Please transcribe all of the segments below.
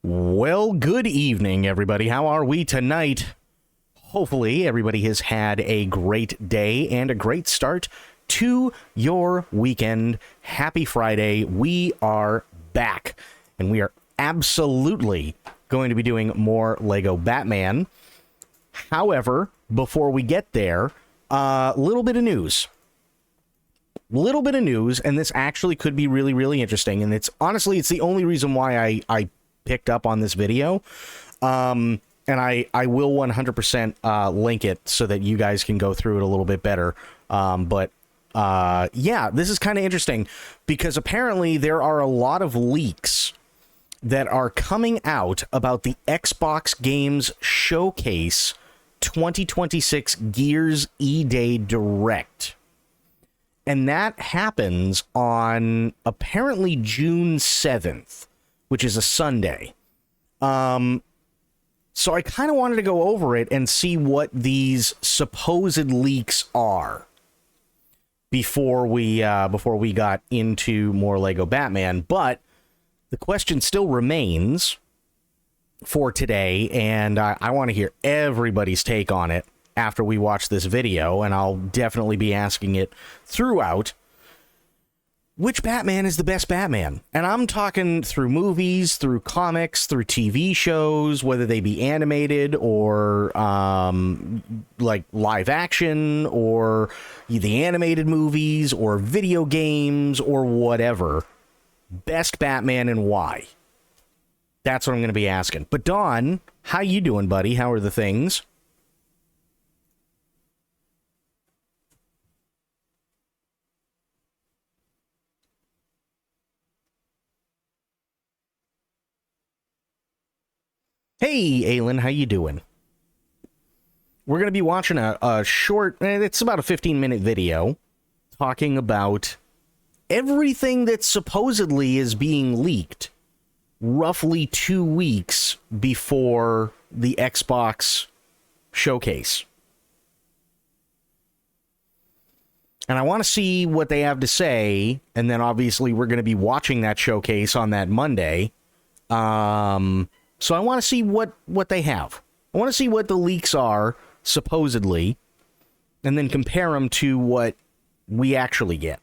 Well, good evening, everybody. How are we tonight? Hopefully, everybody has had a great day and a great start to your weekend. Happy Friday. We are back, and we are absolutely going to be doing more Lego Batman. However, before we get there, a little bit of news. And this actually could be really, really interesting. And it's honestly, it's the only reason why I picked up on this video. And I will 100% link it so that you guys can go through it a little bit better. Yeah, this is kind of interesting because apparently there are a lot of leaks that are coming out about the Xbox Games Showcase 2026 Gears E-Day Direct. And that happens on apparently June 7th, which is a Sunday. So I kind of wanted to go over it and see what these supposed leaks are before we got into more Lego Batman. But the question still remains for today, and I want to hear everybody's take on it after we watch this video, and I'll definitely be asking it throughout. Which Batman is the best Batman? And I'm talking through movies, through comics, through TV shows, whether they be animated or like live action, or the animated movies, or video games, or whatever. Best Batman and why? That's what I'm going to be asking. But Don, how you doing, buddy? How are the things? Hey, Aylin, how you doing? We're going to be watching a short, it's about a 15-minute video, talking about everything that supposedly is being leaked roughly 2 weeks before the Xbox showcase. And I want to see what they have to say, and then obviously we're going to be watching that showcase on that Monday. So I want to see what they have. I want to see what the leaks are, supposedly, and then compare them to what we actually get.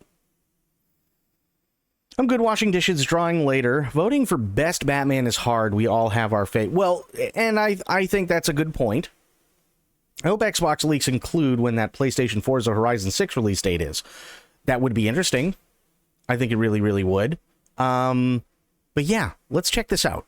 I'm good washing dishes, drawing later. Voting for best Batman is hard. We all have our fate. Well, and I think that's a good point. I hope Xbox leaks include when that PlayStation 4's Horizon 6 release date is. That would be interesting. I think it really, really would. But yeah, let's check this out.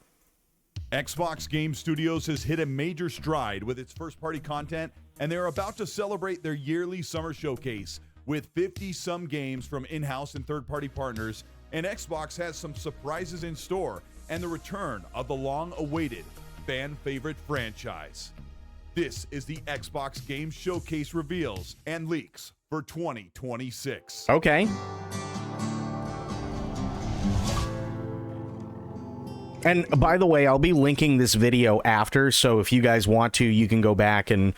Xbox Game Studios has hit a major stride with its first-party content, and they're about to celebrate their yearly summer showcase with 50-some games from in-house and third-party partners, and Xbox has some surprises in store and the return of the long-awaited fan-favorite franchise. This is the Xbox Game Showcase reveals and leaks for 2026. Okay. And by the way, I'll be linking this video after, so if you guys want to, you can go back and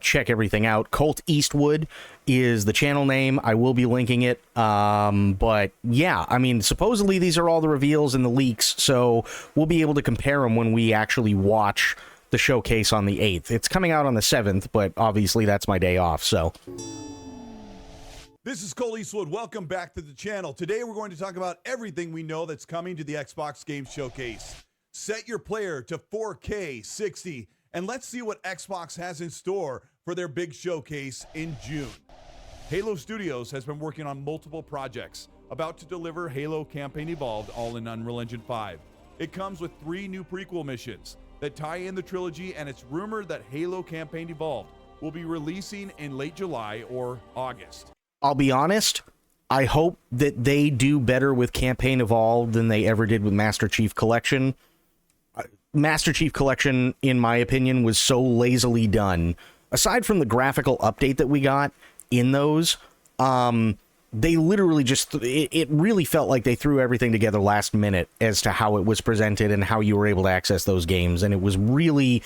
check everything out. Colt Eastwood is the channel name. I will be linking it. But yeah, I mean, supposedly these are all the reveals and the leaks, so we'll be able to compare them when we actually watch the showcase on the 8th. It's coming out on the 7th, but obviously that's my day off, so... This is Cole Eastwood. Welcome back to the channel. Today we're going to talk about everything we know that's coming to the Xbox Game Showcase. Set your player to 4K 60, and let's see what Xbox has in store for their big showcase in June. Halo Studios has been working on multiple projects, about to deliver Halo Campaign Evolved all in Unreal Engine 5. It comes with 3 new prequel missions that tie in the trilogy, and it's rumored that Halo Campaign Evolved will be releasing in late July or August. I'll be honest, I hope that they do better with Campaign Evolved than they ever did with Master Chief Collection. Master Chief Collection, in my opinion, was so lazily done. Aside from the graphical update that we got in those, they literally just... It really felt like they threw everything together last minute as to how it was presented and how you were able to access those games, and it was really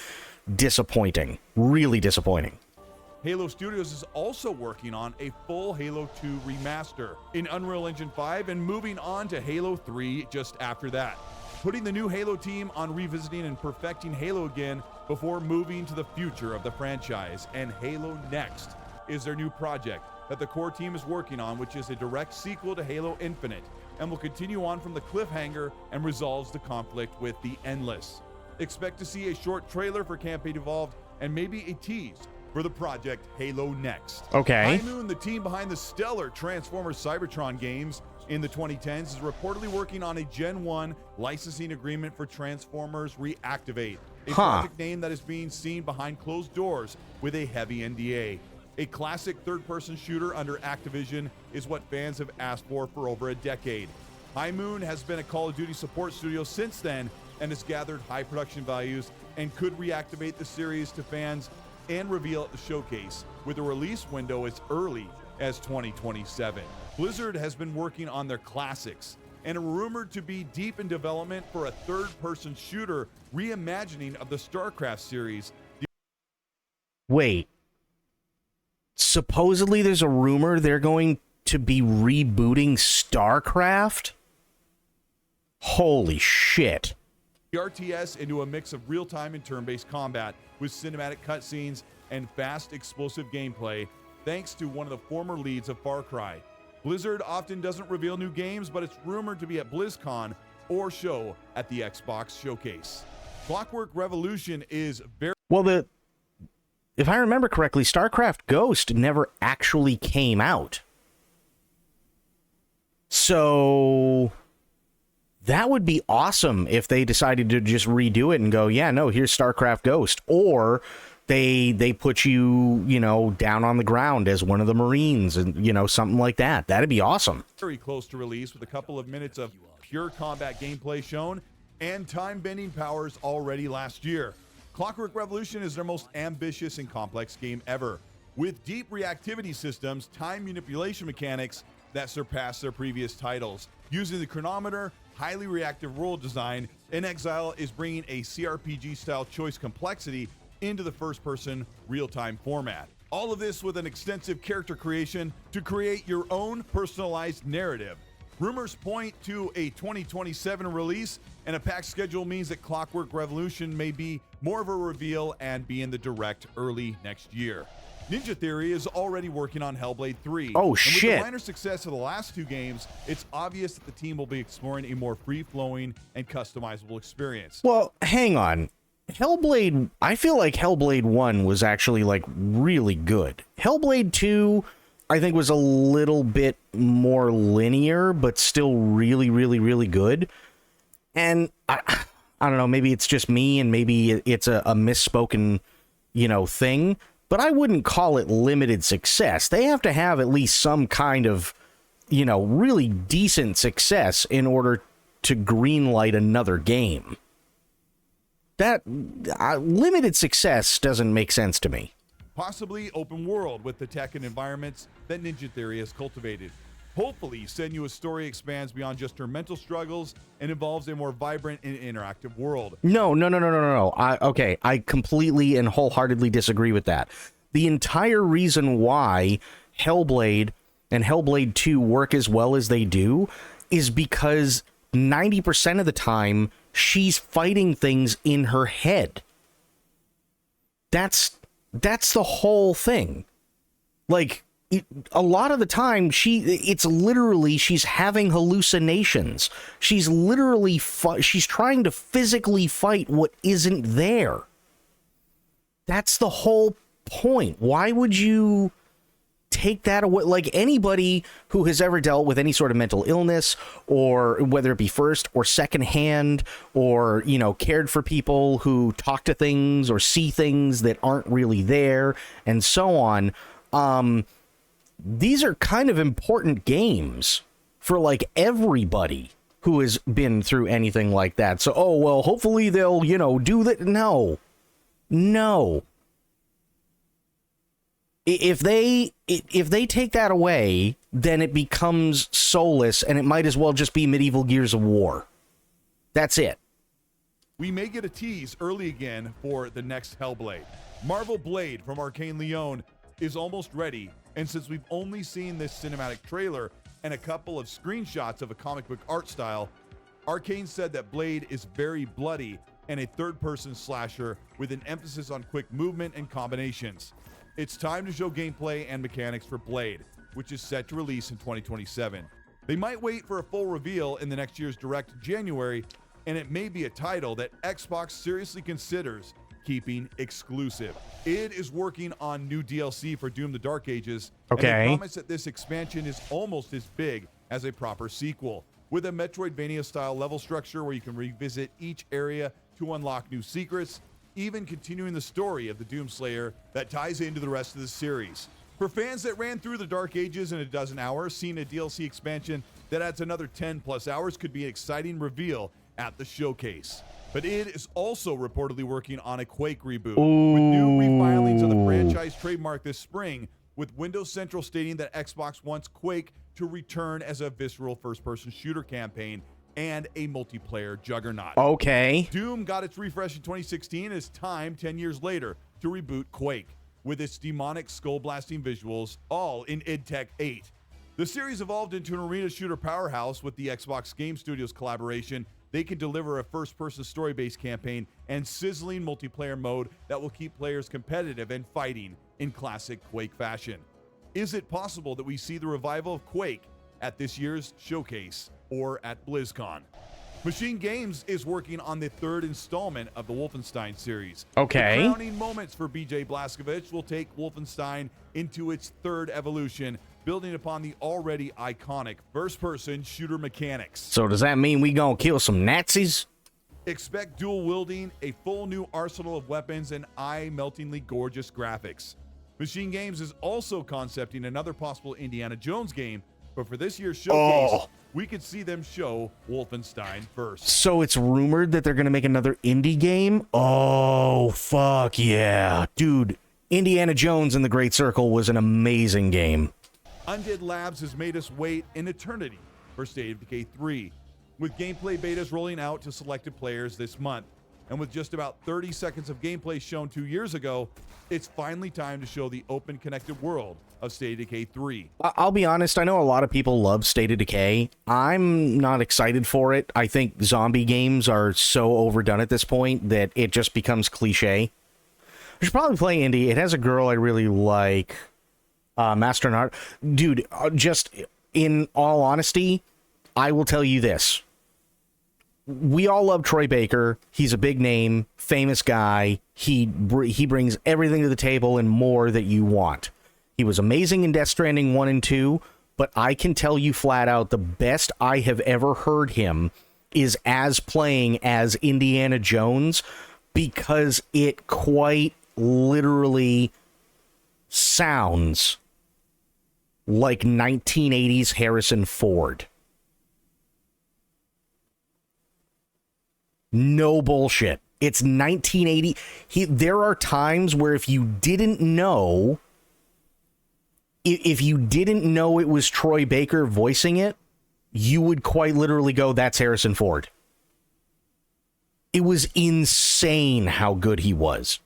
disappointing. Really disappointing. Halo Studios is also working on a full Halo 2 remaster in Unreal Engine 5 and moving on to Halo 3 just after that. putting the new Halo team on revisiting and perfecting Halo again before moving to the future of the franchise. And Halo Next is their new project that the core team is working on, which is a direct sequel to Halo Infinite, and will continue on from the cliffhanger and resolves the conflict with the Endless. Expect to see a short trailer for Campaign Evolved and maybe a tease for the project Halo Next. Okay. High Moon, the team behind the stellar Transformers Cybertron games in the 2010s, is reportedly working on a Gen 1 licensing agreement for Transformers Reactivate, a project name that is being seen behind closed doors with a heavy NDA. A classic third-person shooter under Activision is what fans have asked for over a decade. High Moon has been a Call of Duty support studio since then and has gathered high production values and could reactivate the series to fans and reveal at the showcase, with a release window as early as 2027. Blizzard has been working on their classics and are rumored to be deep in development for a third-person shooter reimagining of the StarCraft series. Wait. Supposedly there's a rumor they're going to be rebooting StarCraft? Holy shit. The RTS into a mix of real-time and turn-based combat with cinematic cutscenes and fast, explosive gameplay, thanks to one of the former leads of Far Cry. Blizzard often doesn't reveal new games, but it's rumored to be at BlizzCon or show at the Xbox Showcase. Clockwork Revolution is very... Well, if I remember correctly, StarCraft Ghost never actually came out. So that would be awesome if they decided to just redo it and go, yeah, no, here's StarCraft Ghost. Or they put you, down on the ground as one of the Marines and, something like that. That'd be awesome. Very close to release, with a couple of minutes of pure combat gameplay shown and time-bending powers already last year. Clockwork Revolution is their most ambitious and complex game ever, with deep reactivity systems, time manipulation mechanics that surpass their previous titles. Using the chronometer, highly reactive world design, inXile is bringing a CRPG-style choice complexity into the first-person real-time format. All of this with an extensive character creation to create your own personalized narrative. Rumors point to a 2027 release, and a packed schedule means that Clockwork Revolution may be more of a reveal and be in the direct early next year. Ninja Theory is already working on Hellblade 3. Oh, and shit. with the minor success of the last two games, it's obvious that the team will be exploring a more free-flowing and customizable experience. Well, hang on. Hellblade, I feel like Hellblade 1 was actually, really good. Hellblade 2, I think, was a little bit more linear, but still really, really, really good. And I don't know, maybe it's just me and maybe it's a misspoken, thing, but I wouldn't call it limited success. They have to have at least some kind of, really decent success in order to greenlight another game. That limited success doesn't make sense to me. Possibly open world with the tech and environments that Ninja Theory has cultivated. Hopefully, Senua's story expands beyond just her mental struggles and involves a more vibrant and interactive world. No. I completely and wholeheartedly disagree with that. The entire reason why Hellblade and Hellblade 2 work as well as they do is because 90% of the time, she's fighting things in her head. That's the whole thing. A lot of the time, it's literally she's having hallucinations. She's literally she's trying to physically fight what isn't there. That's the whole point. Why would you take that away? Like, anybody who has ever dealt with any sort of mental illness, or whether it be first or secondhand, or, cared for people who talk to things or see things that aren't really there, and so on, these are kind of important games for, everybody who has been through anything like that. So, hopefully they'll, do that. No. If they take that away, then it becomes soulless, and it might as well just be medieval Gears of War. That's it. We may get a tease early again for the next Hellblade. Marvel Blade from Arcane Leon is almost ready, and since we've only seen this cinematic trailer and a couple of screenshots of a comic book art style, Arcane said that Blade is very bloody and a third-person slasher with an emphasis on quick movement and combinations. It's time to show gameplay and mechanics for Blade, which is set to release in 2027. They might wait for a full reveal in the next year's Direct in January, and it may be a title that Xbox seriously considers keeping exclusive. id is working on new DLC for Doom: The Dark Ages, Okay. and they promise that this expansion is almost as big as a proper sequel, with a Metroidvania-style level structure where you can revisit each area to unlock new secrets, even continuing the story of the Doomslayer that ties into the rest of the series. For fans that ran through the Dark Ages in a dozen hours, seeing a DLC expansion that adds another 10 plus hours could be an exciting reveal at the showcase. But id is also reportedly working on a Quake reboot, with new refilings of the franchise trademark this spring, with Windows Central stating that Xbox wants Quake to return as a visceral first-person shooter campaign and a multiplayer juggernaut. Okay. Doom got its refresh in 2016, and it's time 10 years later to reboot Quake, with its demonic skull-blasting visuals, all in id Tech 8. The series evolved into an arena shooter powerhouse. With the Xbox Game Studios collaboration, they can deliver a first-person story-based campaign and sizzling multiplayer mode that will keep players competitive and fighting in classic Quake fashion. Is it possible that we see the revival of Quake at this year's showcase or at BlizzCon? Machine Games is working on the third installment of the Wolfenstein series. Okay. The crowning moments for BJ Blazkowicz will take Wolfenstein into its third evolution, building upon the already iconic first-person shooter mechanics. So does that mean we gonna kill some Nazis? Expect dual wielding, a full new arsenal of weapons, and eye-meltingly gorgeous graphics. Machine Games is also concepting another possible Indiana Jones game, but for this year's showcase, we could see them show Wolfenstein first. So it's rumored that they're gonna make another indie game? Oh, fuck yeah. Dude, Indiana Jones and the Great Circle was an amazing game. Undead Labs has made us wait an eternity for State of Decay 3, with gameplay betas rolling out to selected players this month. And with just about 30 seconds of gameplay shown 2 years ago, it's finally time to show the open, connected world of State of Decay 3. I'll be honest, I know a lot of people love State of Decay. I'm not excited for it. I think zombie games are so overdone at this point that it just becomes cliche. I should probably play indie. It has a girl I really like. Master and Art. Dude, just in all honesty, I will tell you this. We all love Troy Baker. He's a big name, famous guy. He brings everything to the table and more that you want. He was amazing in Death Stranding 1 and 2, but I can tell you flat out the best I have ever heard him is as playing as Indiana Jones, because it quite literally sounds like 1980s Harrison Ford. No bullshit. It's 1980. There are times where if you didn't know it was Troy Baker voicing it, you would quite literally go, that's Harrison Ford. It was insane how good he was.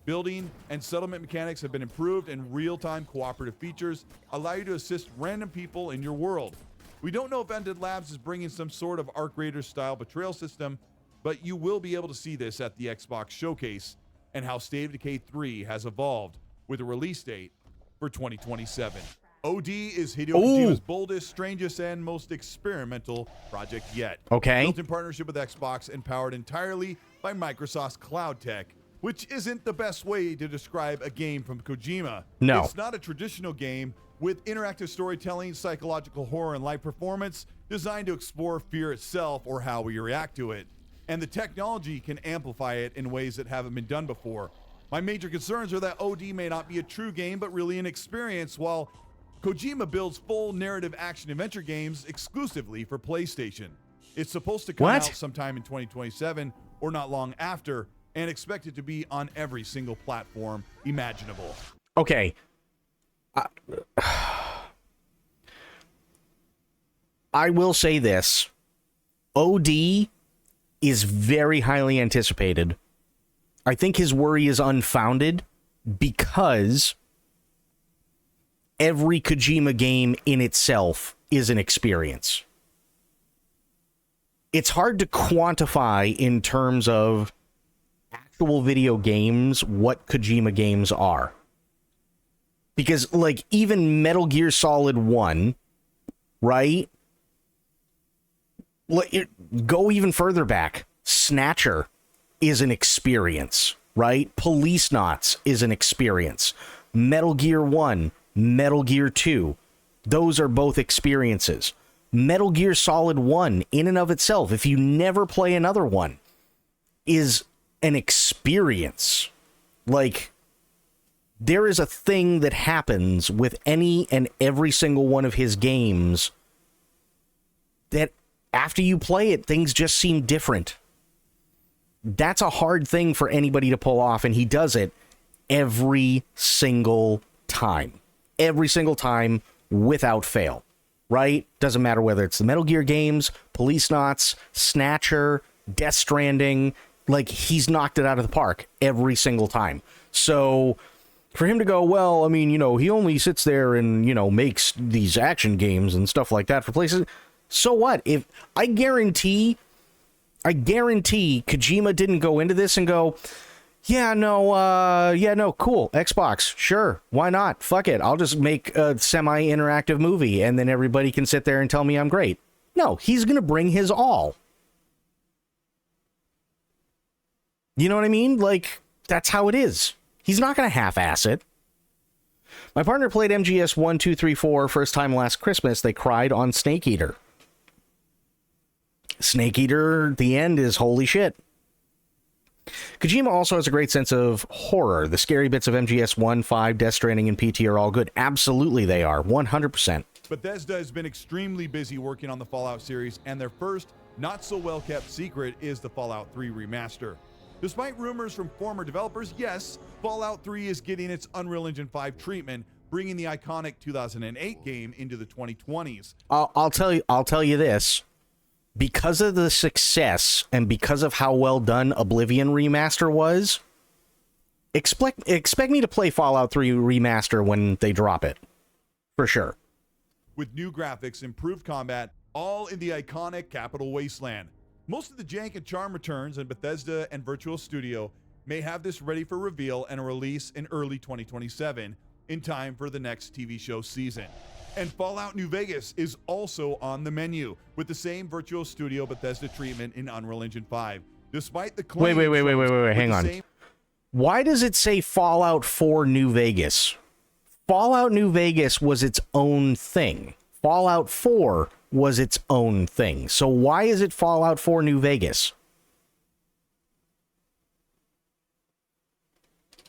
Building and settlement mechanics have been improved, and real-time cooperative features allow you to assist random people in your world. We don't know if Undead Labs is bringing some sort of Arc Raiders-style betrayal system, but you will be able to see this at the Xbox Showcase, and how State of Decay 3 has evolved with a release date for 2027. OD is Hideo Kojima's boldest, strangest, and most experimental project yet. Okay. Built in partnership with Xbox and powered entirely by Microsoft's cloud tech, which isn't the best way to describe a game from Kojima. No. It's not a traditional game with interactive storytelling, psychological horror, and live performance designed to explore fear itself or how we react to it. And the technology can amplify it in ways that haven't been done before. My major concerns are that OD may not be a true game, but really an experience, while Kojima builds full narrative action adventure games exclusively for PlayStation. It's supposed to come out sometime in 2027 or not long after, and expected to be on every single platform imaginable. Okay. I will say this. OD is very highly anticipated. I think his worry is unfounded because every Kojima game in itself is an experience. it's hard to quantify in terms of actual video games what Kojima games are. Because, like, even Metal Gear Solid 1, right? Go even further back. Snatcher is an experience, right? Policenauts is an experience. Metal Gear 1, Metal Gear 2, those are both experiences. Metal Gear Solid 1, in and of itself, if you never play another one, is an experience. Like, there is a thing that happens with any and every single one of his games that after you play it, things just seem different. That's a hard thing for anybody to pull off, and he does it every single time. Every single time, without fail. Right? Doesn't matter whether it's the Metal Gear games, Policenauts, Snatcher, Death Stranding. Like, he's knocked it out of the park every single time. So, for him to go, well, I mean, you know, he only sits there and, you know, makes these action games and stuff like that for places. So what? If I guarantee Kojima didn't go into this and go, cool, Xbox, sure, why not? Fuck it, I'll just make a semi-interactive movie and then everybody can sit there and tell me I'm great. No, he's gonna bring his all. You know what I mean? Like, that's how it is. He's not gonna half-ass it. My partner played MGS 1, 2, 3, 4 first time last Christmas. They cried on Snake Eater. Snake Eater, the end is holy shit. Kojima also has a great sense of horror. The scary bits of MGS 1, 5, Death Stranding, and PT are all good. Absolutely they are. 100%. Bethesda has been extremely busy working on the Fallout series, and their first, not-so-well-kept secret is the Fallout 3 remaster. Despite rumors from former developers, yes, Fallout 3 is getting its Unreal Engine 5 treatment, bringing the iconic 2008 game into the 2020s. I'll tell you this. Because of the success and because of how well done Oblivion Remaster was, expect me to play Fallout 3 Remaster when they drop it. For sure. With new graphics, improved combat, all in the iconic Capital Wasteland. Most of the jank and charm returns, and Bethesda and Virtual Studio may have this ready for reveal and a release in early 2027, in time for the next TV show season. And Fallout New Vegas is also on the menu, with the same Virtual Studio Bethesda treatment in Unreal Engine 5. Despite the claims... Wait, hang on. Why does it say Fallout 4 New Vegas? Fallout New Vegas was its own thing. Fallout 4 was its own thing. So why is it Fallout 4 New Vegas?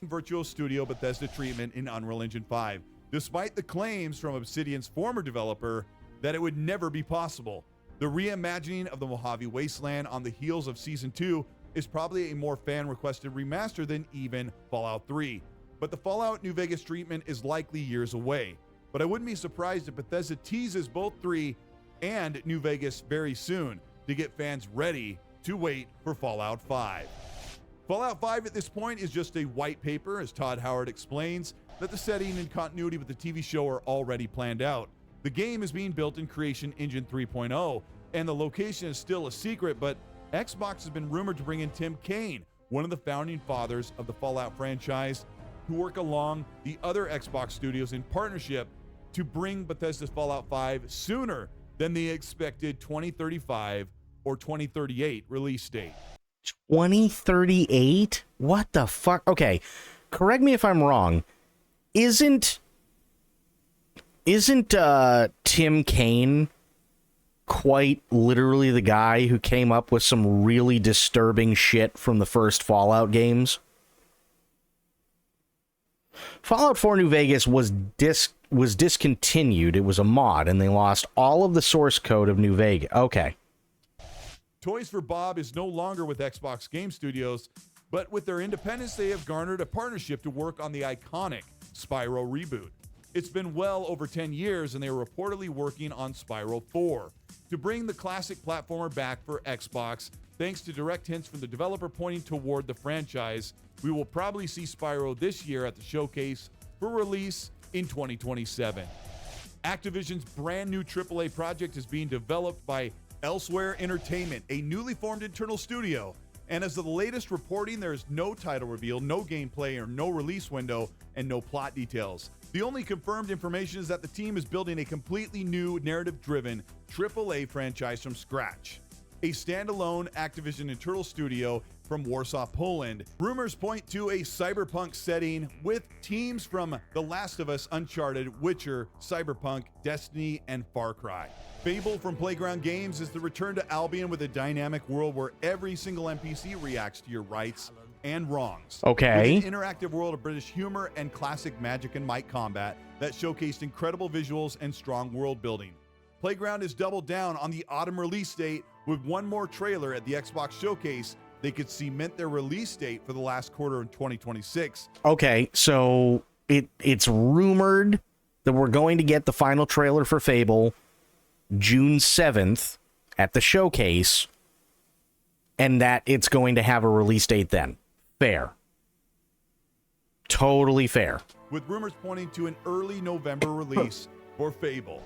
Virtual Studio Bethesda treatment in Unreal Engine 5. Despite the claims from Obsidian's former developer that it would never be possible. The reimagining of the Mojave Wasteland on the heels of Season 2 is probably a more fan-requested remaster than even Fallout 3. But the Fallout New Vegas treatment is likely years away. But I wouldn't be surprised if Bethesda teases both 3 and New Vegas very soon to get fans ready to wait for Fallout 5. Fallout 5 at this point is just a white paper, as Todd Howard explains, that the setting and continuity with the TV show are already planned out. The game is being built in Creation Engine 3.0, and the location is still a secret, but Xbox has been rumored to bring in Tim Kaine, one of the founding fathers of the Fallout franchise, to work along the other Xbox studios in partnership to bring Bethesda's Fallout 5 sooner than the expected 2035 or 2038 release date. 2038? What the fuck? Okay, correct me if I'm wrong. Isn't Tim Kaine quite literally the guy who came up with some really disturbing shit from the first Fallout games? Fallout 4 New Vegas was discontinued. It was a mod, and they lost all of the source code of New Vegas. Okay. Toys for Bob is no longer with Xbox Game Studios, but with their independence, they have garnered a partnership to work on the iconic Spyro reboot. It's been well over 10 years, and they are reportedly working on Spyro 4 to bring the classic platformer back for Xbox. Thanks to direct hints from the developer pointing toward the franchise, we will probably see Spyro this year at the showcase for release in 2027. Activision's brand new AAA project is being developed by Elsewhere Entertainment, a newly formed internal studio. And as of the latest reporting, there is no title reveal, no gameplay, or no release window, and no plot details. The only confirmed information is that the team is building a completely new narrative-driven AAA franchise from scratch. A standalone Activision internal studio from Warsaw, Poland. Rumors point to a cyberpunk setting with teams from The Last of Us, Uncharted, Witcher, Cyberpunk, Destiny, and Far Cry. Fable from Playground Games is the return to Albion with a dynamic world where every single NPC reacts to your rights and wrongs. Okay. With an interactive world of British humor and classic magic and might combat that showcased incredible visuals and strong world building. Playground has doubled down on the autumn release date with one more trailer at the Xbox Showcase. They could cement their release date for the last quarter in 2026. Okay, so it's rumored that we're going to get the final trailer for Fable June 7th at the Showcase, and that it's going to have a release date then. Fair. Totally fair. With rumors pointing to an early November release for Fable.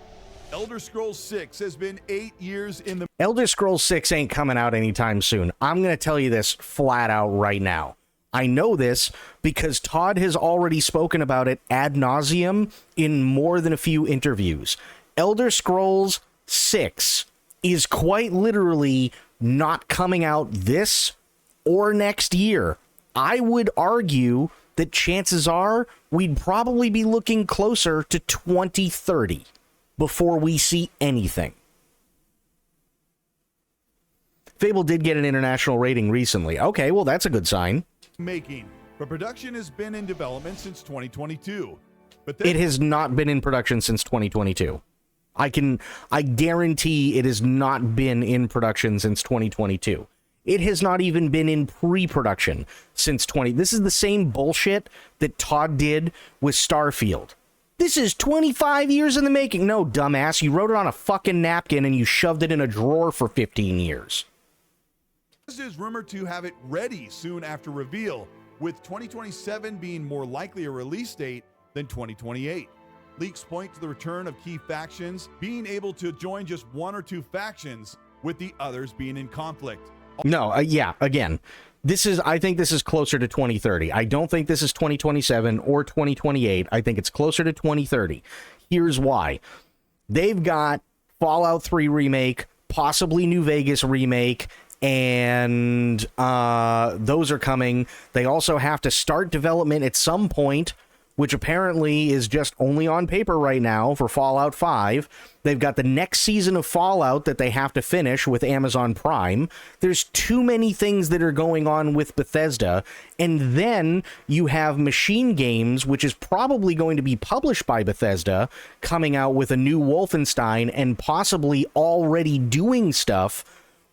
Elder Scrolls 6 has been 8 years in the... Elder Scrolls 6 ain't coming out anytime soon. I'm going to tell you this flat out right now. I know this because Todd has already spoken about it ad nauseum in more than a few interviews. Elder Scrolls 6 is quite literally not coming out this or next year. I would argue that chances are we'd probably be looking closer to 2030 before we see anything. Fable did get an international rating recently. Okay, well, that's a good sign. But production has been in development since 2022. But It has not been in production since 2022. I guarantee it has not been in production since 2022. It has not even been in pre-production since 20. This is the same bullshit that Todd did with Starfield. This is 25 years in the making. No, dumbass, you wrote it on a fucking napkin and you shoved it in a drawer for 15 years. This is rumored to have it ready soon after reveal, with 2027 being more likely a release date than 2028. Leaks point to the return of key factions being able to join just one or two factions, with the others being in conflict. No, yeah, again, I think this is closer to 2030. I don't think this is 2027 or 2028. I think it's closer to 2030. Here's why. They've got Fallout 3 remake, possibly New Vegas remake, and those are coming. They also have to start development at some point, which apparently is just only on paper right now for Fallout 5. They've got the next season of Fallout that they have to finish with Amazon Prime. There's too many things that are going on with Bethesda. And then you have Machine Games, which is probably going to be published by Bethesda, coming out with a new Wolfenstein and possibly already doing stuff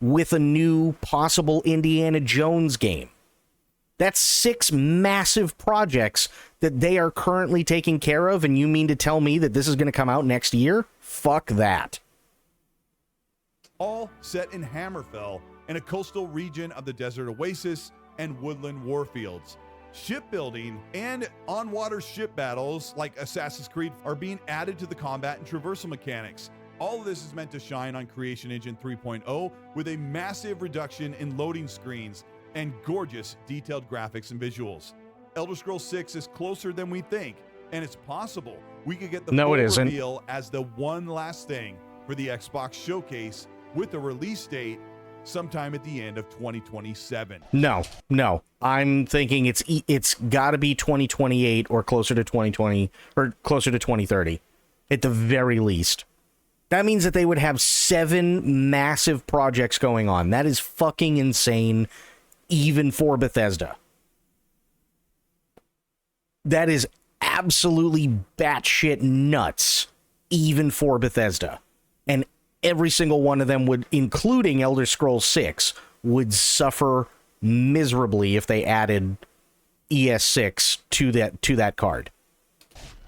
with a new possible Indiana Jones game. That's 6 massive projects that they are currently taking care of, and you mean to tell me that this is going to come out next year? Fuck that. All set in Hammerfell, in a coastal region of the desert oasis and woodland warfields. Shipbuilding and on-water ship battles like Assassin's Creed are being added to the combat and traversal mechanics. All of this is meant to shine on Creation Engine 3.0 with a massive reduction in loading screens and gorgeous detailed graphics and visuals. Elder Scrolls 6 is closer than we think, and it's possible we could get the full reveal as the one last thing for the Xbox Showcase with a release date sometime at the end of 2027. No. I'm thinking it's got to be 2028 or closer to 2020 or closer to 2030 at the very least. That means that they would have 7 massive projects going on. That is fucking insane, even for Bethesda. That is absolutely batshit nuts, even for Bethesda. And every single one of them would, including Elder Scrolls 6, would suffer miserably if they added ES6 to that card.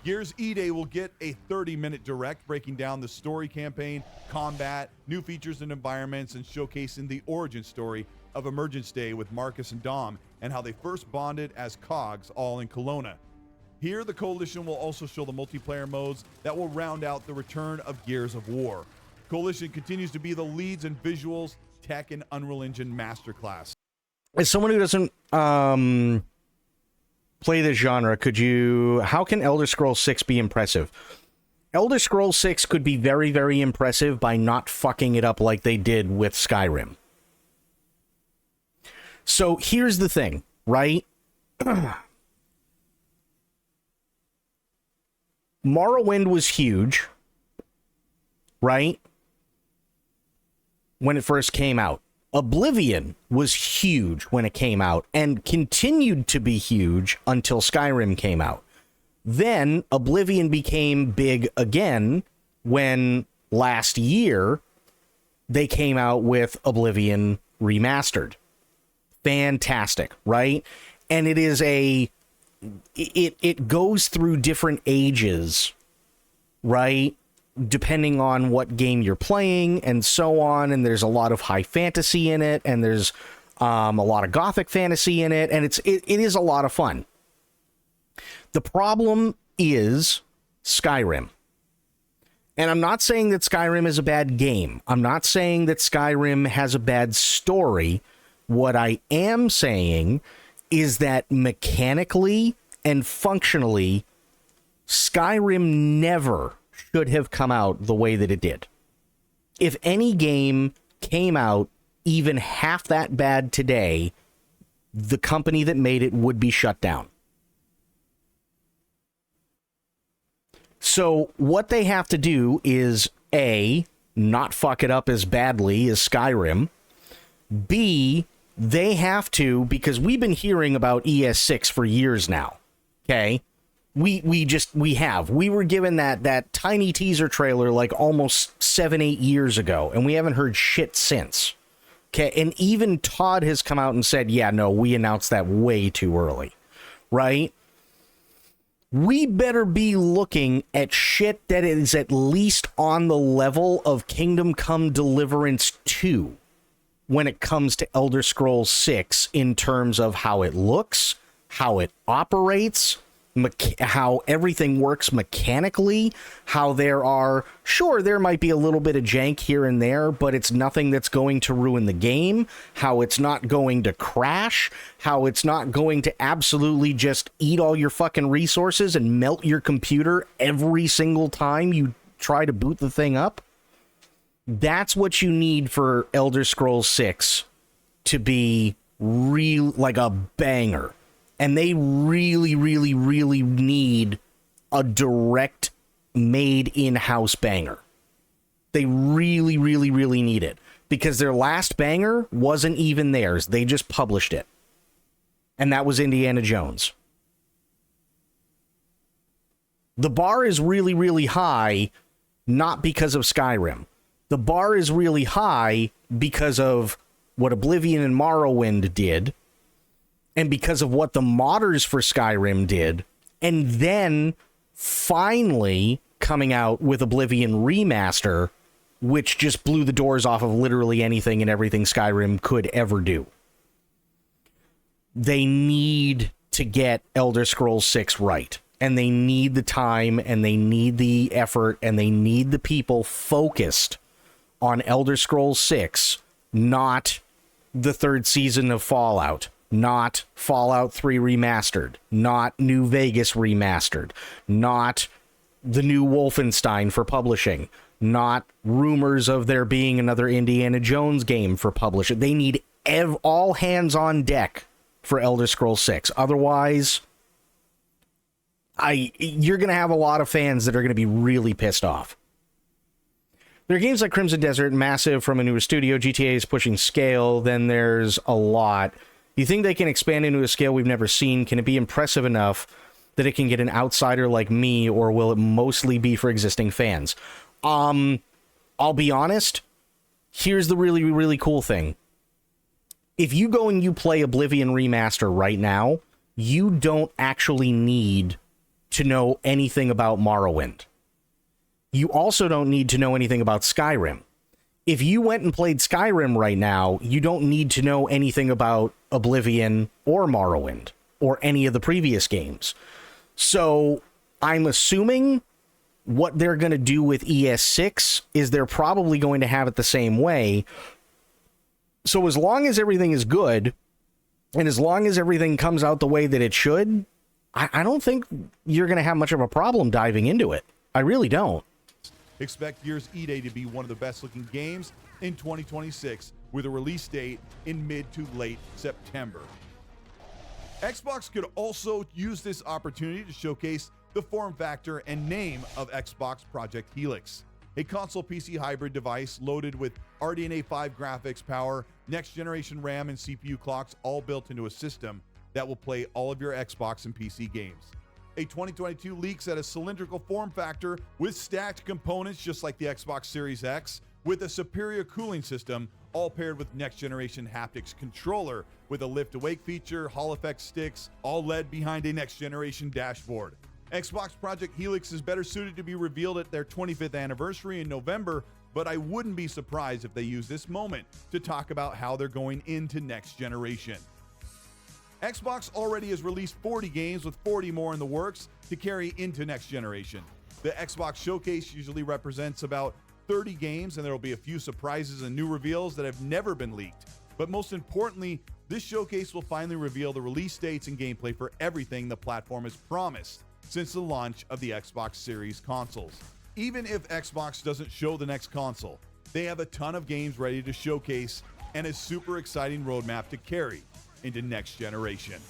Gears E-Day will get a 30-minute direct breaking down the story campaign, combat, new features and environments, and showcasing the origin story of Emergence Day with Marcus and Dom and how they first bonded as cogs all in Kelowna. Here, the Coalition will also show the multiplayer modes that will round out the return of Gears of War. Coalition continues to be the leads in visuals, tech, and Unreal Engine masterclass. As someone who doesn't play this genre, how can Elder Scrolls 6 be impressive? Elder Scrolls 6 could be very, very impressive by not fucking it up like they did with Skyrim. So here's the thing, right? Morrowind was huge, right? When it first came out. Oblivion was huge when it came out and continued to be huge until Skyrim came out. Then Oblivion became big again when last year they came out with Oblivion Remastered. Fantastic, right? And it is it goes through different ages, right? Depending on what game you're playing and so on, and there's a lot of high fantasy in it, and there's a lot of gothic fantasy in it, and it is a lot of fun. The problem is Skyrim. And I'm not saying that Skyrim is a bad game. I'm not saying that Skyrim has a bad story. What I am saying is that mechanically and functionally, Skyrim never should have come out the way that it did. If any game came out even half that bad today, the company that made it would be shut down. So what they have to do is A, not fuck it up as badly as Skyrim. B, they have to, because we've been hearing about ES6 for years now. Okay? We were given that tiny teaser trailer like almost 7-8 years ago, and we haven't heard shit since. Okay, and even Todd has come out and said, yeah, no, we announced that way too early, right? We better be looking at shit that is at least on the level of Kingdom Come Deliverance 2 when it comes to Elder Scrolls 6 in terms of how it looks, how it operates, how everything works mechanically, how there might be a little bit of jank here and there, but it's nothing that's going to ruin the game, how it's not going to crash, how it's not going to absolutely just eat all your fucking resources and melt your computer every single time you try to boot the thing up. That's what you need for Elder Scrolls 6 to be real, like a banger. And they really, really, really need a direct made in-house banger. They really, really, really need it. Because their last banger wasn't even theirs. They just published it. And that was Indiana Jones. The bar is really, really high, not because of Skyrim. The bar is really high because of what Oblivion and Morrowind did, and because of what the modders for Skyrim did, and then finally coming out with Oblivion Remaster, which just blew the doors off of literally anything and everything Skyrim could ever do. They need to get Elder Scrolls 6 right, and they need the time, and they need the effort, and they need the people focused on Elder Scrolls 6, not the third season of Fallout. Not Fallout 3 Remastered, not New Vegas Remastered, not the new Wolfenstein for publishing, not rumors of there being another Indiana Jones game for publishing. They need all hands on deck for Elder Scrolls 6. Otherwise, you're going to have a lot of fans that are going to be really pissed off. There are games like Crimson Desert, massive from a newer studio. GTA is pushing scale. Then there's a lot. You think they can expand into a scale we've never seen? Can it be impressive enough that it can get an outsider like me, or will it mostly be for existing fans? I'll be honest. Here's the really, really cool thing. If you go and you play Oblivion Remaster right now, you don't actually need to know anything about Morrowind. You also don't need to know anything about Skyrim. If you went and played Skyrim right now, you don't need to know anything about Oblivion or Morrowind or any of the previous games. So I'm assuming what they're going to do with ES6 is they're probably going to have it the same way. So as long as everything is good, and as long as everything comes out the way that it should, I don't think you're going to have much of a problem diving into it. I really don't. Expect Gears E-Day to be one of the best-looking games in 2026, with a release date in mid to late September. Xbox could also use this opportunity to showcase the form factor and name of Xbox Project Helix, a console PC hybrid device loaded with RDNA 5 graphics power, next-generation RAM and CPU clocks, all built into a system that will play all of your Xbox and PC games. A 2022 leaks at a cylindrical form factor with stacked components just like the Xbox Series X, with a superior cooling system, all paired with next-generation haptics controller with a lift-awake feature, Hall effect sticks, all led behind a next-generation dashboard. Xbox Project Helix is better suited to be revealed at their 25th anniversary in November, but I wouldn't be surprised if they use this moment to talk about how they're going into next generation. Xbox already has released 40 games with 40 more in the works to carry into next generation. The Xbox Showcase usually represents about 30 games, and there will be a few surprises and new reveals that have never been leaked. But most importantly, this showcase will finally reveal the release dates and gameplay for everything the platform has promised since the launch of the Xbox Series consoles. Even if Xbox doesn't show the next console, they have a ton of games ready to showcase and a super exciting roadmap to carry into next generation.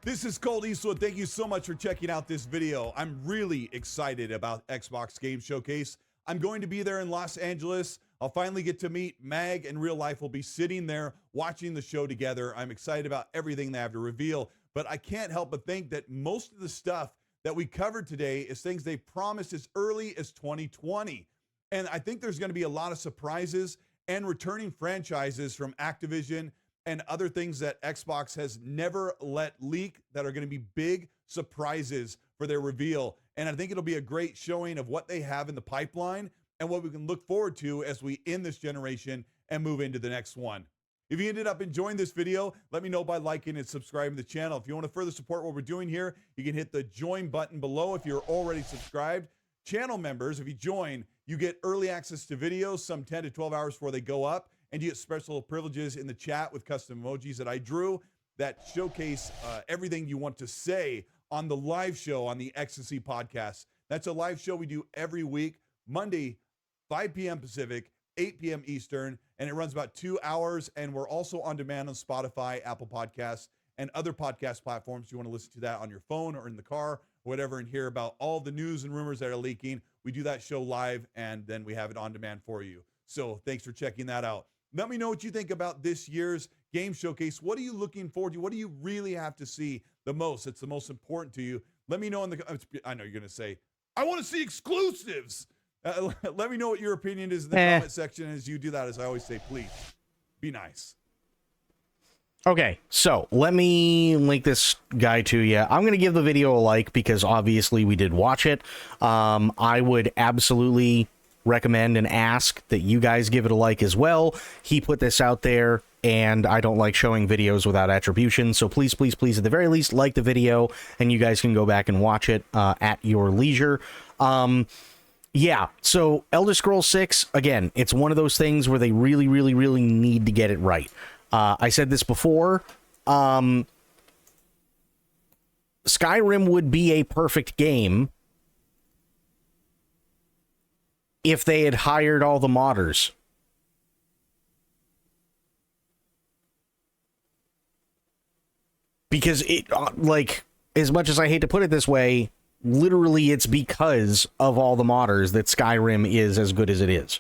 This is Colt Eastwood. Thank you so much for checking out this video. I'm really excited about Xbox Game Showcase. I'm going to be there in Los Angeles. I'll finally get to meet Mag in real life. We'll be sitting there watching the show together. I'm excited about everything they have to reveal, but I can't help but think that most of the stuff that we covered today is things they promised as early as 2020. And I think there's going to be a lot of surprises and returning franchises from Activision and other things that Xbox has never let leak that are going to be big surprises for their reveal. And I think it'll be a great showing of what they have in the pipeline and what we can look forward to as we end this generation and move into the next one. If you ended up enjoying this video, let me know by liking and subscribing to the channel. If you want to further support what we're doing here, you can hit the join button below if you're already subscribed. Channel members, if you join, you get early access to videos some 10 to 12 hours before they go up, and you get special privileges in the chat with custom emojis that I drew that showcase everything you want to say on the live show on the Ecstasy Podcast. That's a live show we do every week, Monday, 5 p.m. Pacific, 8 p.m. Eastern, and it runs about 2 hours, and we're also on demand on Spotify, Apple Podcasts, and other podcast platforms. If you want to listen to that on your phone or in the car or whatever and hear about all the news and rumors that are leaking, we do that show live, and then we have it on demand for you. So thanks for checking that out. Let me know what you think about this year's game showcase. What are you looking forward to? What do you really have to see the most? It's the most important to you. Let me know in the comments. I know you're going to say, I want to see exclusives. Let me know what your opinion is in the comment section. As you do that, as I always say, please be nice. Okay, so let me link this guy to you. I'm going to give the video a like because obviously we did watch it. I would absolutely recommend and ask that you guys give it a like as well. He put this out there, and I don't like showing videos without attribution, so please, please, please, at the very least, like the video, and you guys can go back and watch it at your leisure. Yeah, so Elder Scrolls 6, again, it's one of those things where they really, really, really need to get it right. I said this before, Skyrim would be a perfect game if they had hired all the modders. Because it, like, as much as I hate to put it this way, literally it's because of all the modders that Skyrim is as good as it is.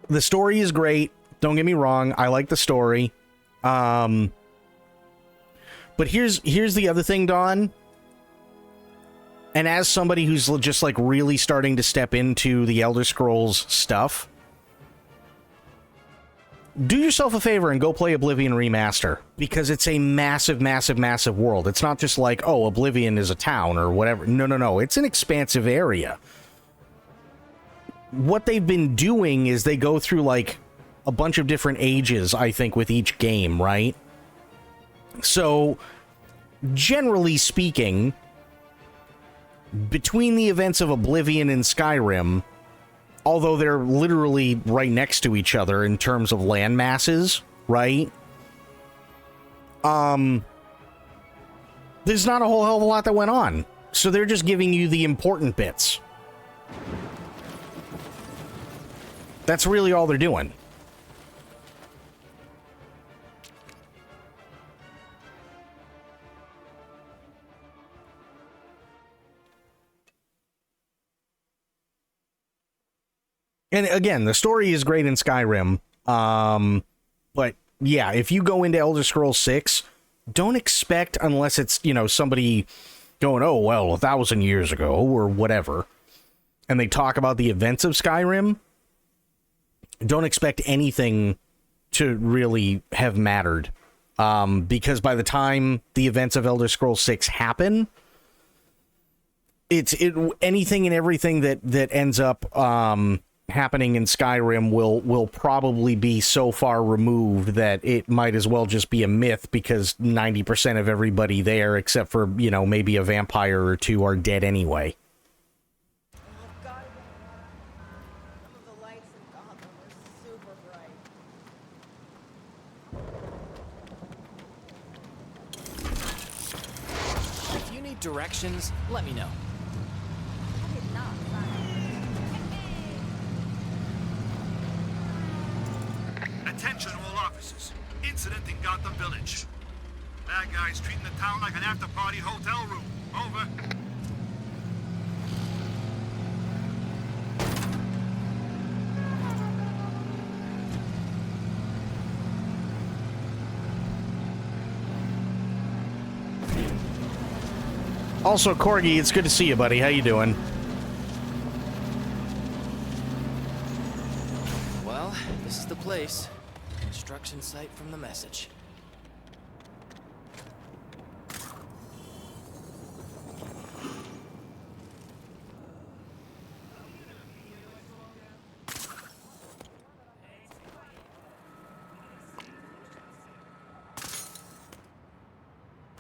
The story is great. Don't get me wrong. I like the story. But here's the other thing, Don. And as somebody who's just like really starting to step into the Elder Scrolls stuff, do yourself a favor and go play Oblivion Remaster, because it's a massive, massive, massive world. It's not just like, oh, Oblivion is a town or whatever. No, no, no. It's an expansive area. what they've been doing is they go through like a bunch of different ages, I think, with each game, right? So, generally speaking, between the events of Oblivion and Skyrim, although they're literally right next to each other in terms of land masses, right? There's not a whole hell of a lot that went on. So they're just giving you the important bits. That's really all they're doing. And again, the story is great in Skyrim. But yeah, if you go into Elder Scrolls 6, don't expect, unless it's, you know, somebody going, oh, well, 1,000 years ago or whatever, and they talk about the events of Skyrim, don't expect anything to really have mattered. Because by the time the events of Elder Scrolls 6 happen, anything and everything that ends up happening in Skyrim will probably be so far removed that it might as well just be a myth, because 90% of everybody there, except for, you know, maybe a vampire or two, are dead anyway. If you need directions, let me know. Attention all officers. Incident in Gotham Village. Bad guys treating the town like an after-party hotel room. Over. Also, Corgi, it's good to see you, buddy. How you doing? Well, this is the place. Construction site from the message.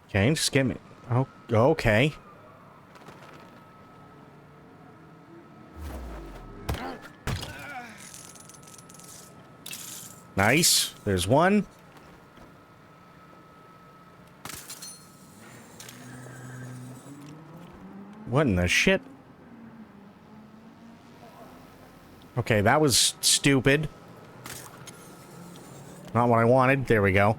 Okay, just give me... Oh, okay. Nice. There's one. What in the shit? Okay, that was stupid. Not what I wanted. There we go.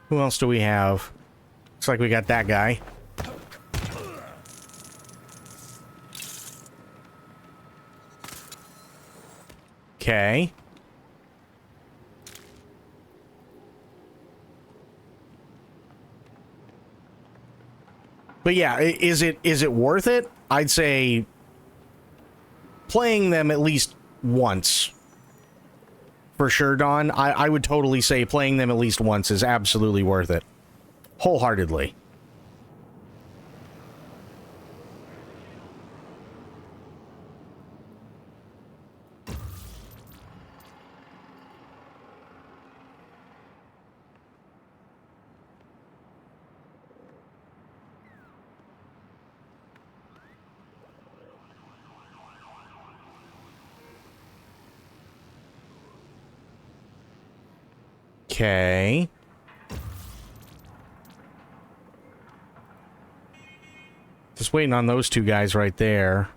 Who else do we have? Looks like we got that guy. Okay. But yeah, is it worth it? I'd say playing them at least once. For sure, Don. I would totally say playing them at least once is absolutely worth it. Wholeheartedly. Okay. Just waiting on those two guys right there.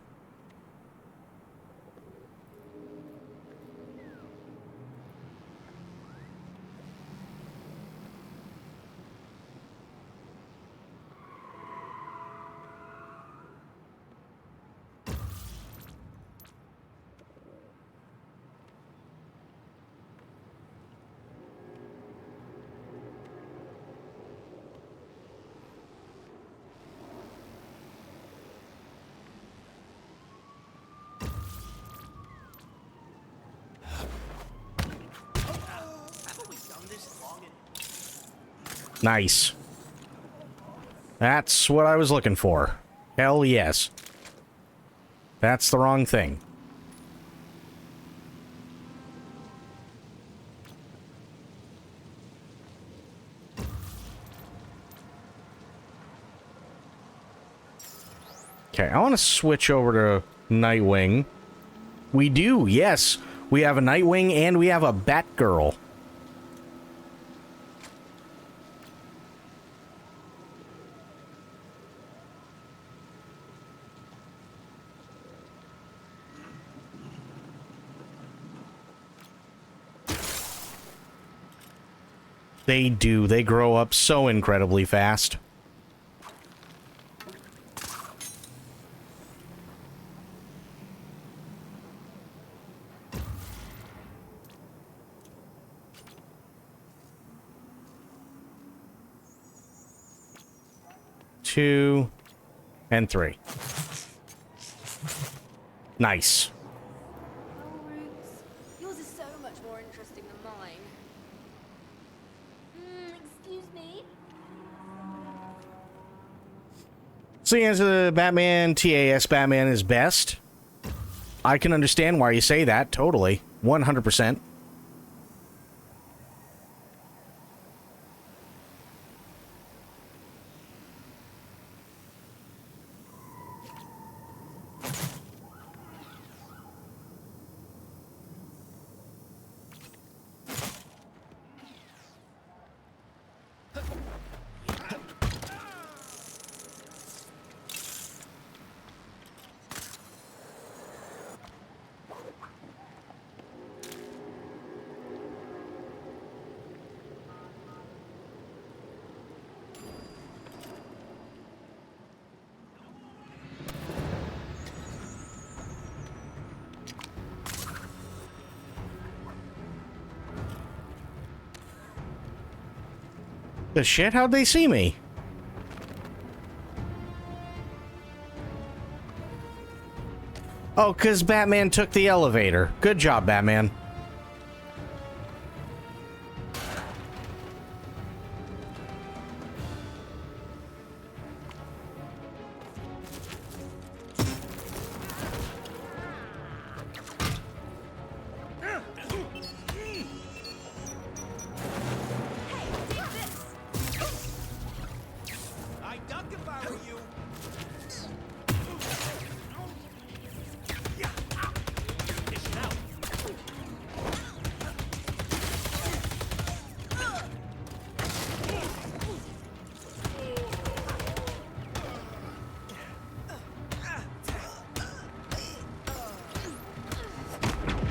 Nice. That's what I was looking for. Hell yes. That's the wrong thing. Okay, I want to switch over to Nightwing. We do, yes. We have a Nightwing and we have a Batgirl. They do. They grow up so incredibly fast. Two and three. Nice. Oh, Roots. Yours is so much more interesting than mine. Excuse me? Seeing as the Batman, TAS Batman is best, I can understand why you say that, totally. 100%. The shit? How'd they see me? Oh, 'cause Batman took the elevator. Good job, Batman. I'd duck if I were you.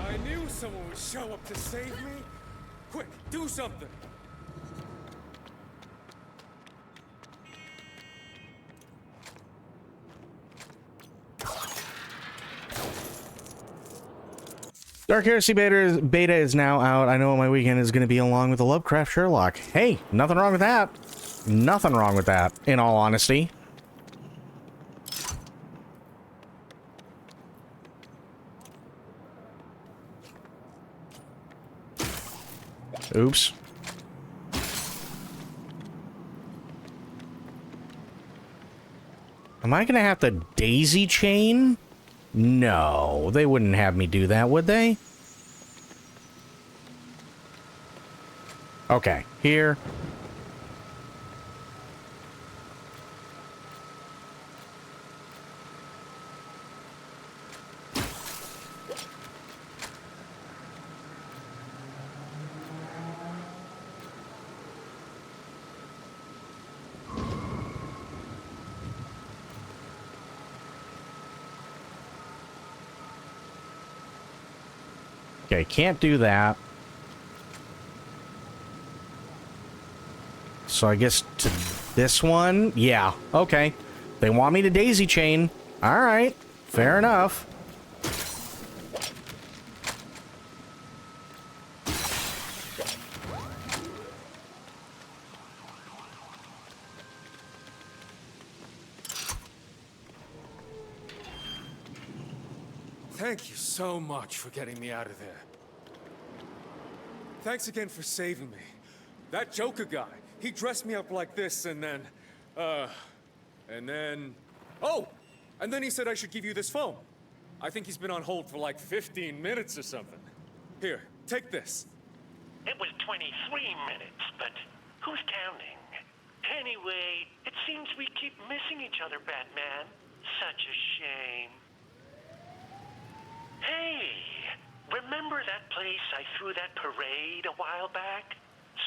I knew someone would show up to save me. Quick, do something. Dark Heresy beta is now out. I know what my weekend is going to be along with the Lovecraft Sherlock. Hey, nothing wrong with that. Nothing wrong with that, in all honesty. Oops. Am I going to have to daisy chain? No, they wouldn't have me do that, would they? Okay, here. Okay, can't do that. So I guess to this one? Yeah, okay. They want me to daisy chain. Alright, fair enough. Thank you so much for getting me out of there. Thanks again for saving me. that Joker guy. He dressed me up like this and then, oh! And then he said I should give you this phone. I think he's been on hold for like 15 minutes or something. Here, take this. It was 23 minutes, but who's counting? Anyway, it seems we keep missing each other, Batman. Such a shame. Hey, remember that place I threw that parade a while back?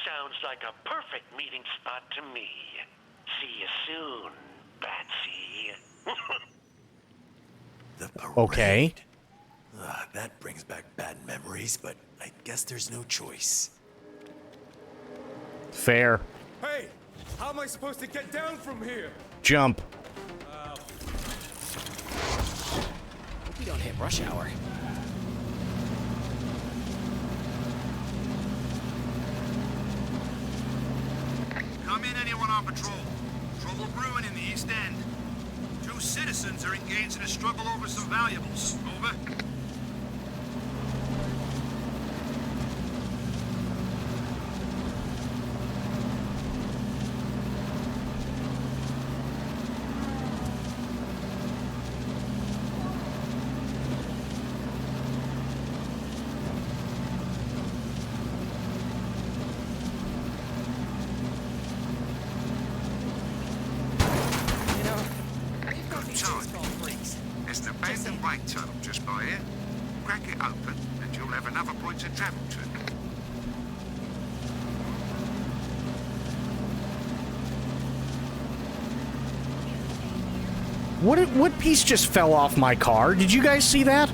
Sounds like a perfect meeting spot to me. See you soon, Batsy. The parade. Okay. That brings back bad memories, but I guess there's no choice. Fair. Hey, how am I supposed to get down from here? Jump. Hope you don't hit rush hour. Come in, anyone on patrol. Trouble brewing in the East End. 2 citizens are engaged in a struggle over some valuables. Over. You know, we've got these time. things called freaks. It's the bend and break tunnel just by here. Crack it open, and you'll have another point to travel to. What piece just fell off my car? Did you guys see that?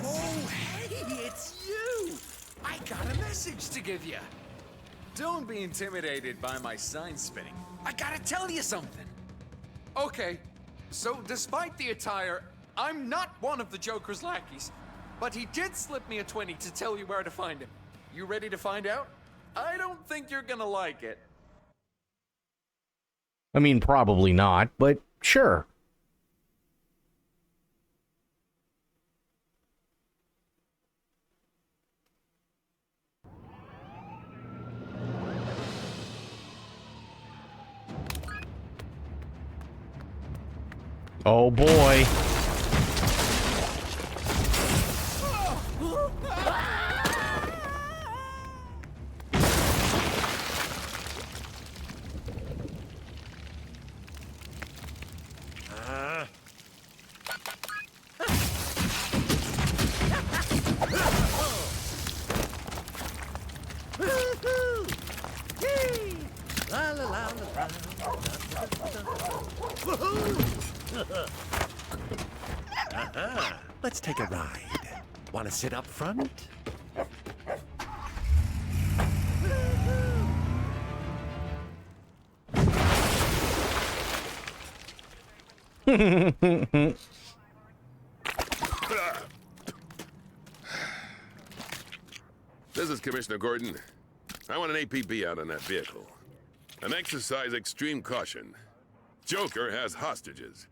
Oh, hey, it's you! I got a message to give you. Don't be intimidated by my sign spinning. I gotta tell you something. Okay, so despite the attire, I'm not one of the Joker's lackeys, but he did slip me a 20 to tell you where to find him. You ready to find out? I don't think you're gonna like it. I mean, probably not, but sure. Oh boy. Let's take a ride. Want to sit up front? This is Commissioner Gordon. I want an APB out on that vehicle. And exercise extreme caution. Joker has hostages.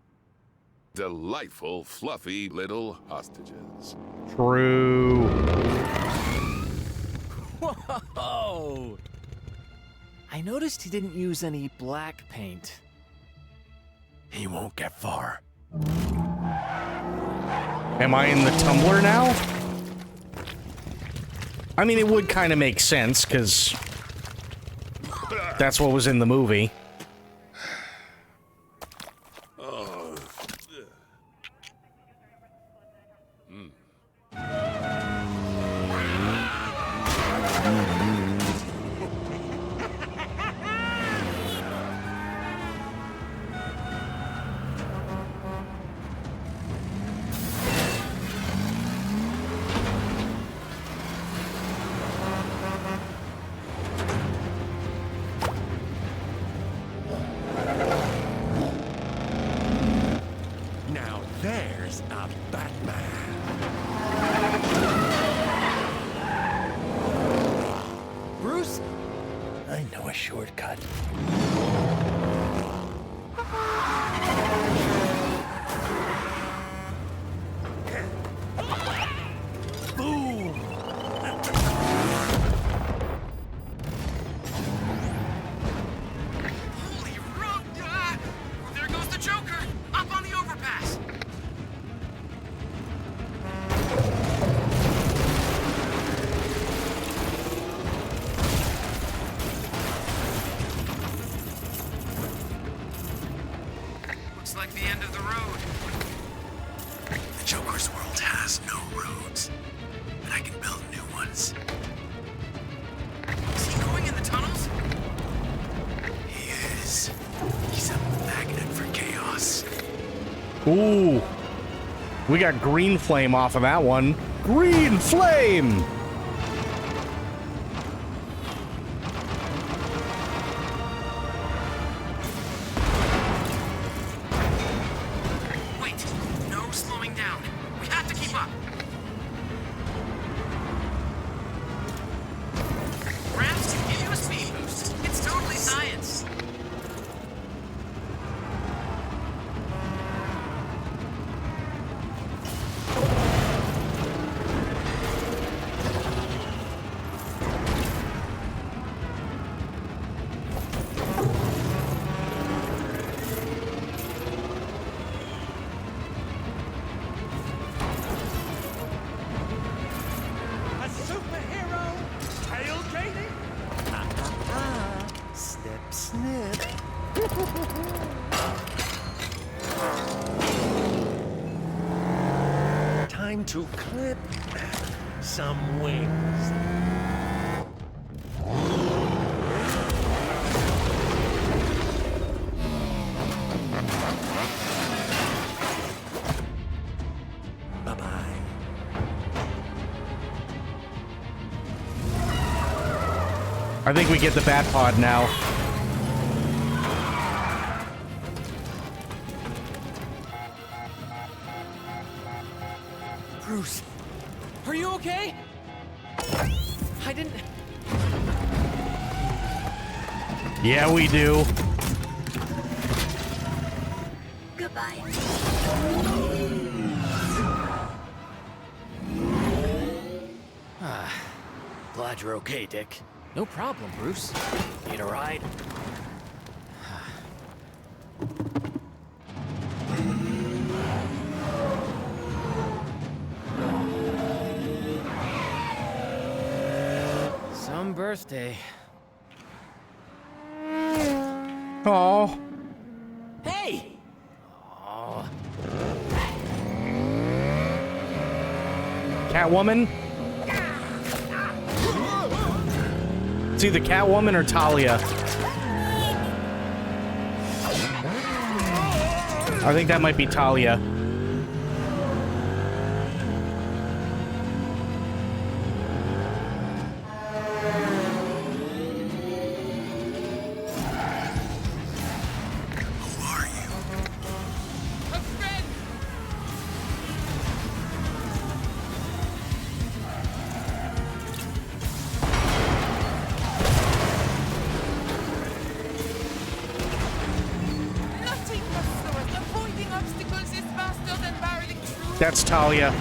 Delightful, fluffy little hostages. True. Whoa! I noticed he didn't use any black paint. He won't get far. Am I in the tumbler now? I mean, it would kind of make sense, because that's what was in the movie. Now there's a Batman. Bruce? I know a shortcut. Looks like the end of the road. The Joker's world has no roads, and I can build new ones. Is he going in the tunnels? He is. He's a magnet for chaos. Ooh. We got green flame off of that one. Green flame! Wait, no slowing down. We have to keep up. Ramps can give you a speed boost. It's totally science. A superhero tailgating? Snip, snip. Time to clip some wings. Bye-bye. I think we get the Bat Pod now. Bruce, are you okay? I didn't... Yeah, we do. Goodbye. Glad you're okay, Dick. No problem, Bruce. Need a ride? Some birthday. Oh. Hey! Oh, Catwoman? It's either Catwoman or Talia. I think that might be Talia. Nothing but swords. Avoiding obstacles is faster than barreling through. That's Talia.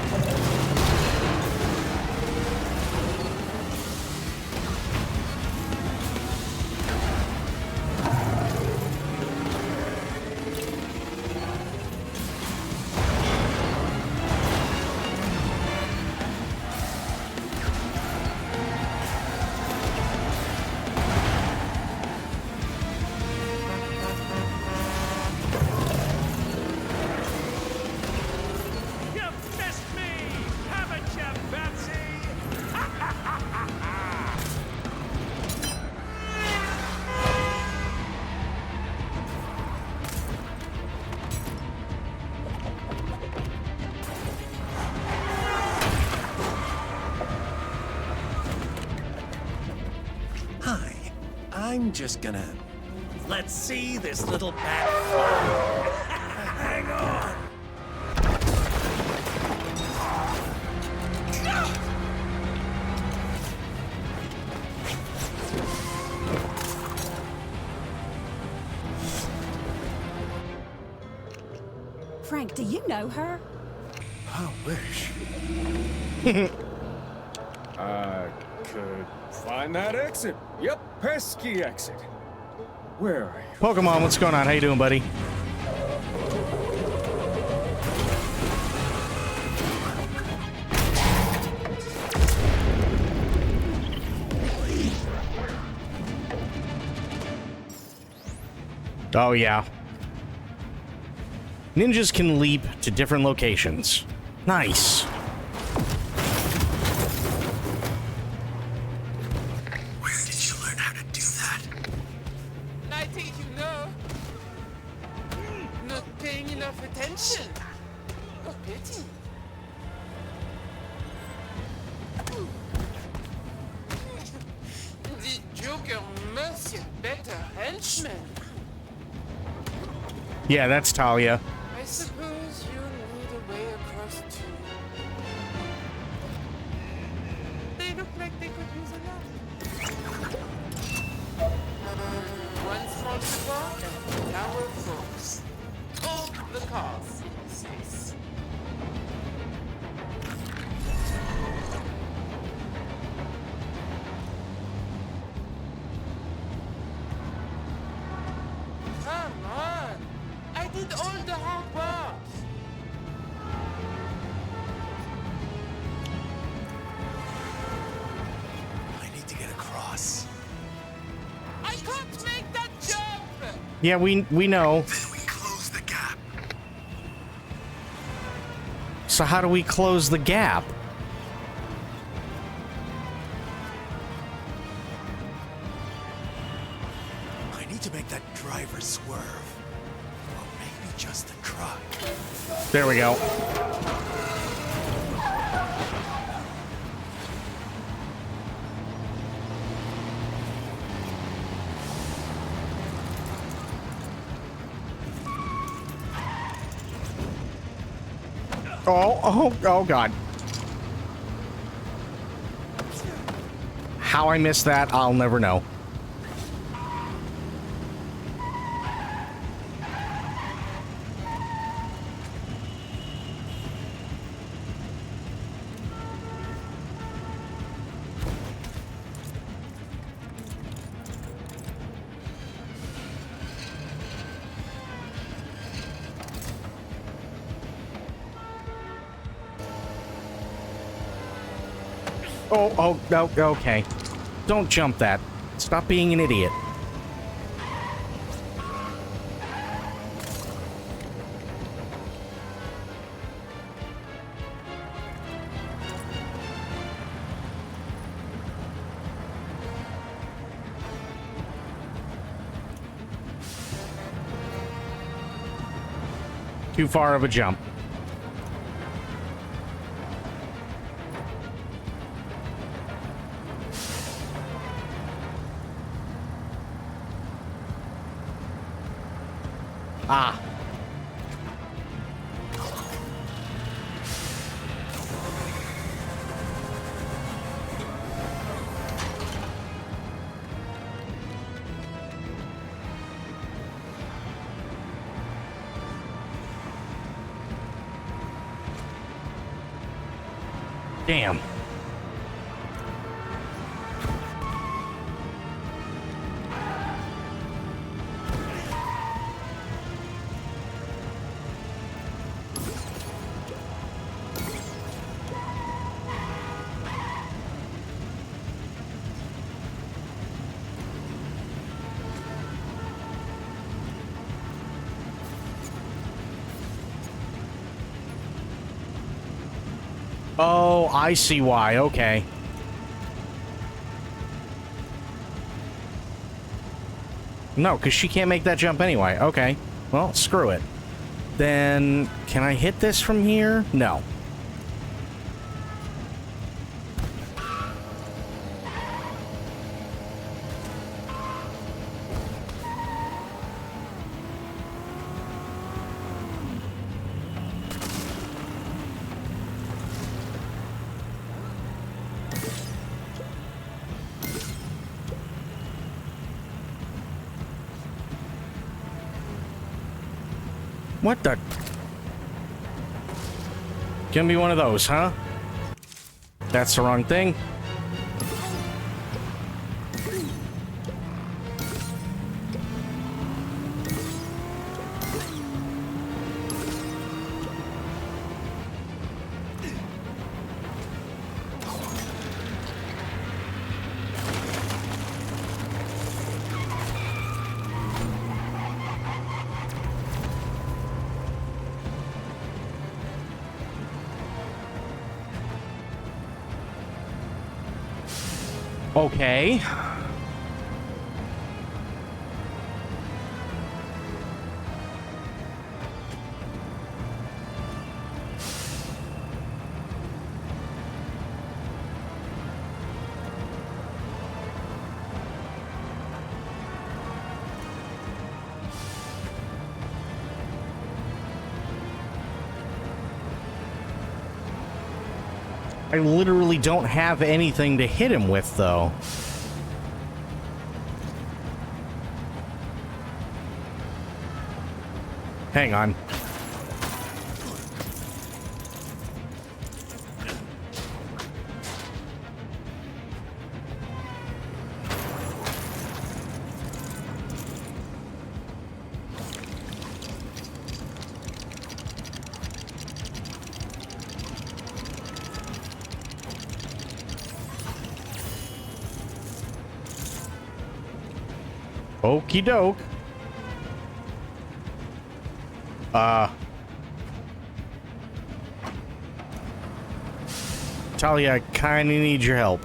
You missed me! Haven't you, Betsy? Hi, I'm just gonna... Let's see this little bat fly. Hang on! Frank, do you know her? I wish. I could find that exit. Yep, pesky exit. Where are you? Pokemon, what's going on? How you doing, buddy? Oh, yeah. Ninjas can leap to different locations. Nice. Where did you learn how to do that? I think you know. Not paying enough attention. Oh, pity. The Joker must get better henchmen. Yeah, that's Talia. I suppose you need a way across too. They look like they could use a lot. One small support and the tower falls. All the cars in space. Come on! I did all the hard work! I need to get across. I can't make that jump! Yeah, we know. Then we close the gap. So how do we close the gap? I need to make that driver swerve. Or maybe just a truck. There we go. Oh, God. How I missed that, I'll never know. Oh, okay. Don't jump that. Stop being an idiot. Too far of a jump. Ah. Damn. Oh, I see why. Okay. No, because she can't make that jump anyway. Okay. Well, screw it. Then, can I hit this from here? No. What the? Gonna be one of those, huh? That's the wrong thing. Okay. I literally don't have anything to hit him with, though. Hang on. Okie doke. Talia, I kinda need your help.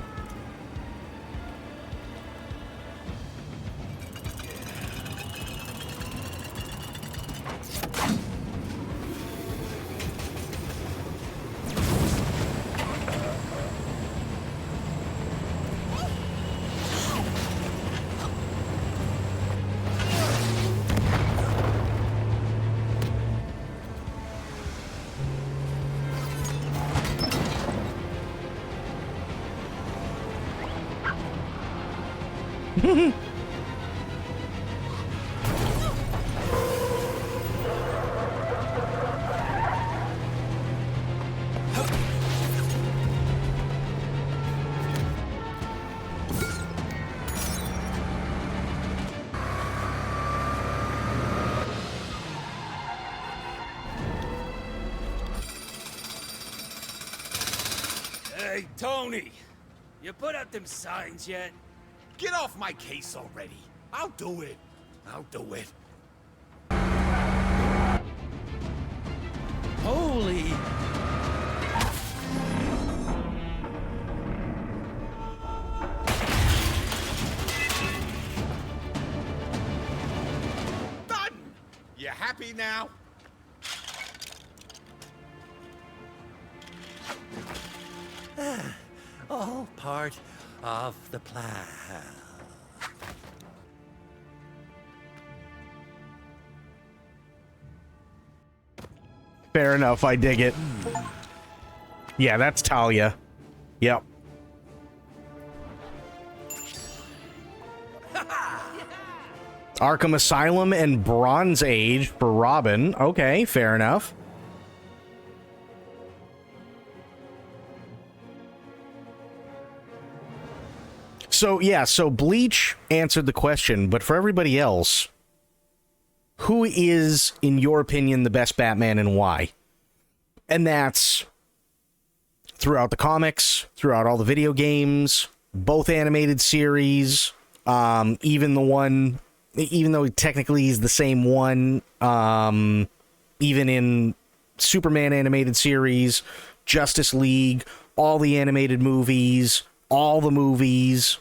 Hey, Tony! You put up them signs yet? Get off my case already. I'll do it. I'll do it. Holy... Done! You happy now? All part of the plan. Fair enough, I dig it. Yeah, that's Talia. Yep. Arkham Asylum and Bronze Age for Robin. Okay, fair enough. So, yeah, so Bleach answered the question, but for everybody else, who is, in your opinion, the best Batman and why? And that's throughout the comics, throughout all the video games, both animated series, even the one, even though technically he's the same one, even in Superman animated series, Justice League, all the animated movies, all the movies.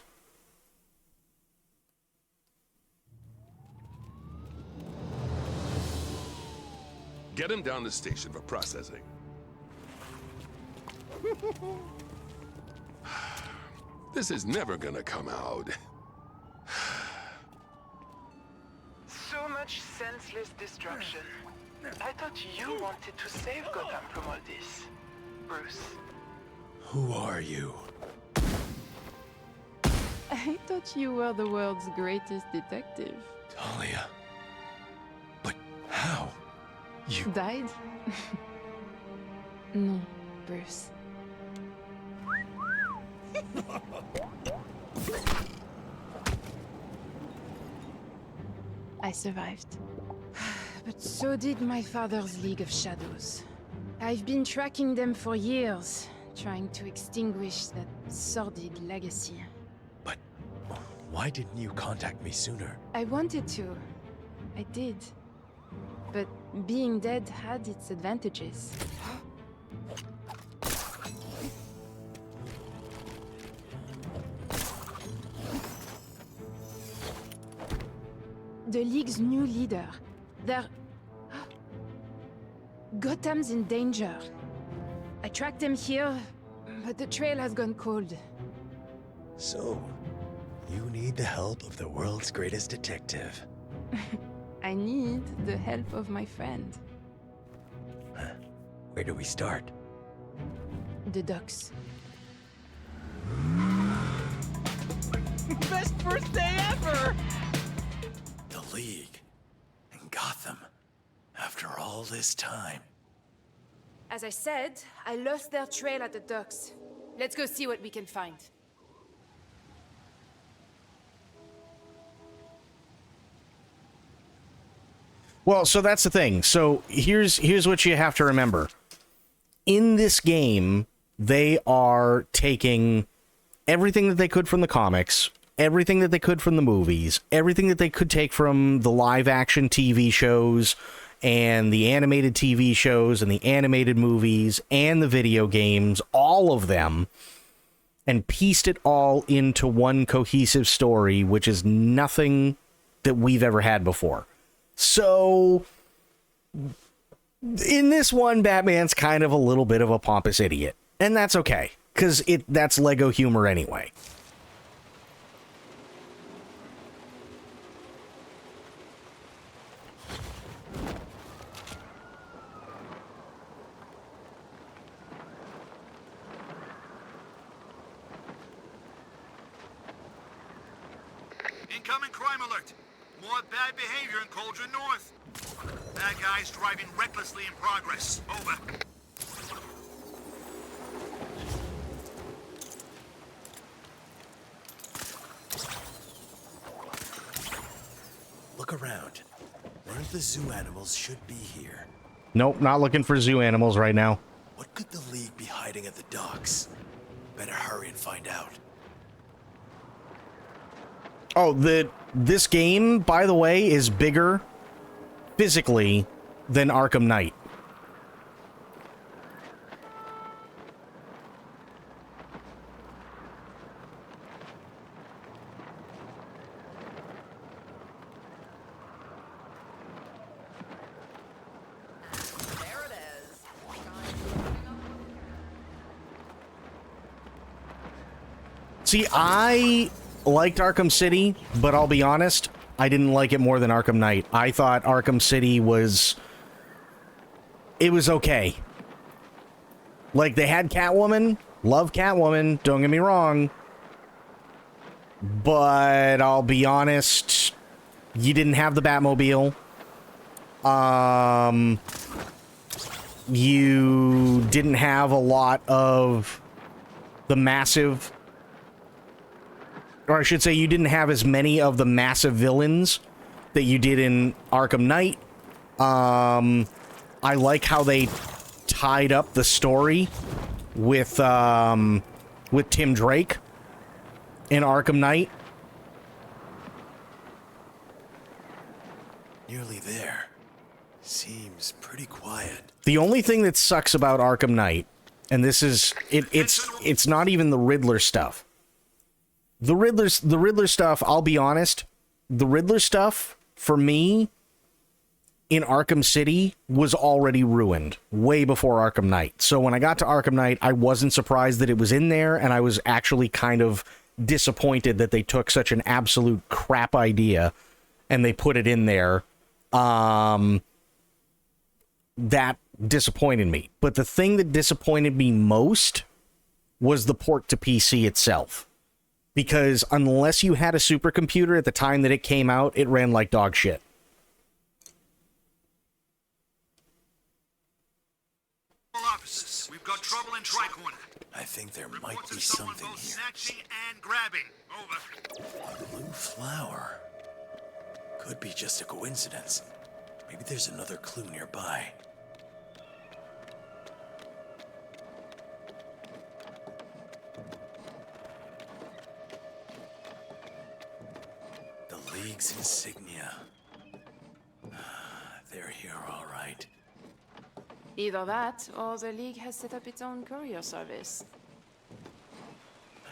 Get him down the station for processing. This is never gonna come out. So much senseless destruction. I thought you wanted to save Gotham from all this, Bruce. Who are you? I thought you were the world's greatest detective. Talia. But how? You died? No, Bruce. I survived. But so did my father's League of Shadows. I've been tracking them for years, trying to extinguish that sordid legacy. But why didn't you contact me sooner? I wanted to. I did. But being dead had its advantages. The League's new leader. They're... Gotham's in danger. I tracked them here, but the trail has gone cold. So, you need the help of the world's greatest detective. I need the help of my friend. Where do we start? The docks. Best first day ever! The League. And Gotham. After all this time. As I said, I lost their trail at the docks. Let's go see what we can find. Well, so that's the thing. So here's what you have to remember. In this game, they are taking everything that they could from the comics, everything that they could from the movies, everything that they could take from the live-action TV shows and the animated TV shows and the animated movies and the video games, all of them, and pieced it all into one cohesive story, which is nothing that we've ever had before. So, in this one, Batman's kind of a little bit of a pompous idiot. And that's okay, because that's Lego humor anyway. Incoming crime alert. More bad behavior in Cauldron North. Bad guys driving recklessly in progress. Over. Look around. One of the zoo animals should be here. Nope, not looking for zoo animals right now. What could the League be hiding at the docks? Better hurry and find out. Oh, this game, by the way, is bigger physically than Arkham Knight. See, I liked Arkham City, but I'll be honest, I didn't like it more than Arkham Knight. I thought Arkham City was... it was okay. Like, they had Catwoman. Love Catwoman, don't get me wrong. But I'll be honest, you didn't have the Batmobile. You didn't have a lot of the massive... or I should say, you didn't have as many of the massive villains that you did in Arkham Knight. I like how they tied up the story with Tim Drake in Arkham Knight. Nearly there. Seems pretty quiet. The only thing that sucks about Arkham Knight, and this is it's not even the Riddler stuff. The Riddler stuff, I'll be honest, the Riddler stuff, for me, in Arkham City, was already ruined way before Arkham Knight. So when I got to Arkham Knight, I wasn't surprised that it was in there, and I was actually kind of disappointed that they took such an absolute crap idea and they put it in there. That disappointed me. But the thing that disappointed me most was the port to PC itself. Because unless you had a supercomputer at the time that it came out, it ran like dog shit. Officers, we've got trouble in Tricorner. I think there might Reports be of someone something both here. snatching and grabbing. Over. Blue flower. Could be just a coincidence. Maybe there's another clue nearby. The League's insignia. They're here, all right. Either that, or the League has set up its own courier service.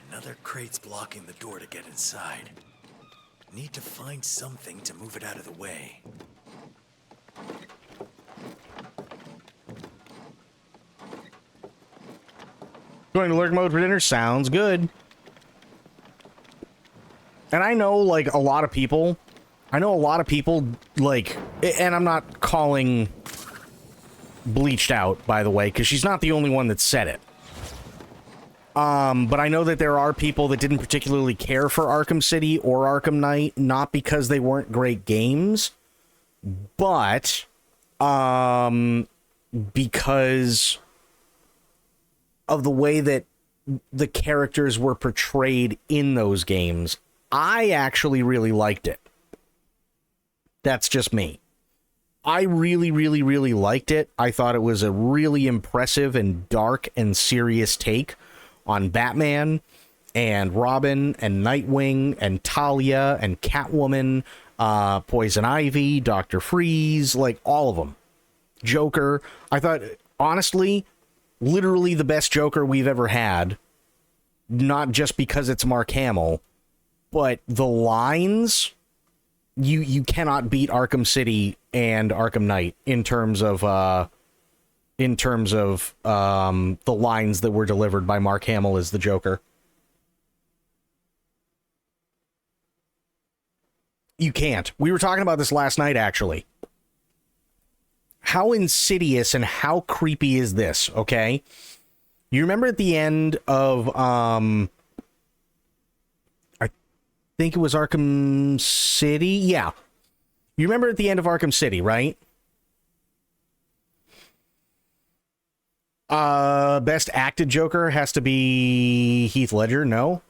Another crate's blocking the door to get inside. Need to find something to move it out of the way. Going to lurk mode for dinner sounds good. And I know, like, a lot of people, like, and I'm not calling Bleached out, by the way, because she's not the only one that said it. But I know that there are people that didn't particularly care for Arkham City or Arkham Knight, not because they weren't great games, but because of the way that the characters were portrayed in those games. I actually really liked it. That's just me. I really, really, really liked it. I thought it was a really impressive and dark and serious take on Batman and Robin and Nightwing and Talia and Catwoman, Poison Ivy, Dr. Freeze, like all of them. Joker. I thought, honestly, literally the best Joker we've ever had. Not just because it's Mark Hamill, but the lines, you cannot beat Arkham City and Arkham Knight in terms of the lines that were delivered by Mark Hamill as the Joker. You can't. We were talking about this last night, actually. How insidious and how creepy is this, okay? You remember at the end of, I think it was Arkham City? Yeah. You remember at the end of Arkham City, right? Best acted Joker has to be Heath Ledger? No.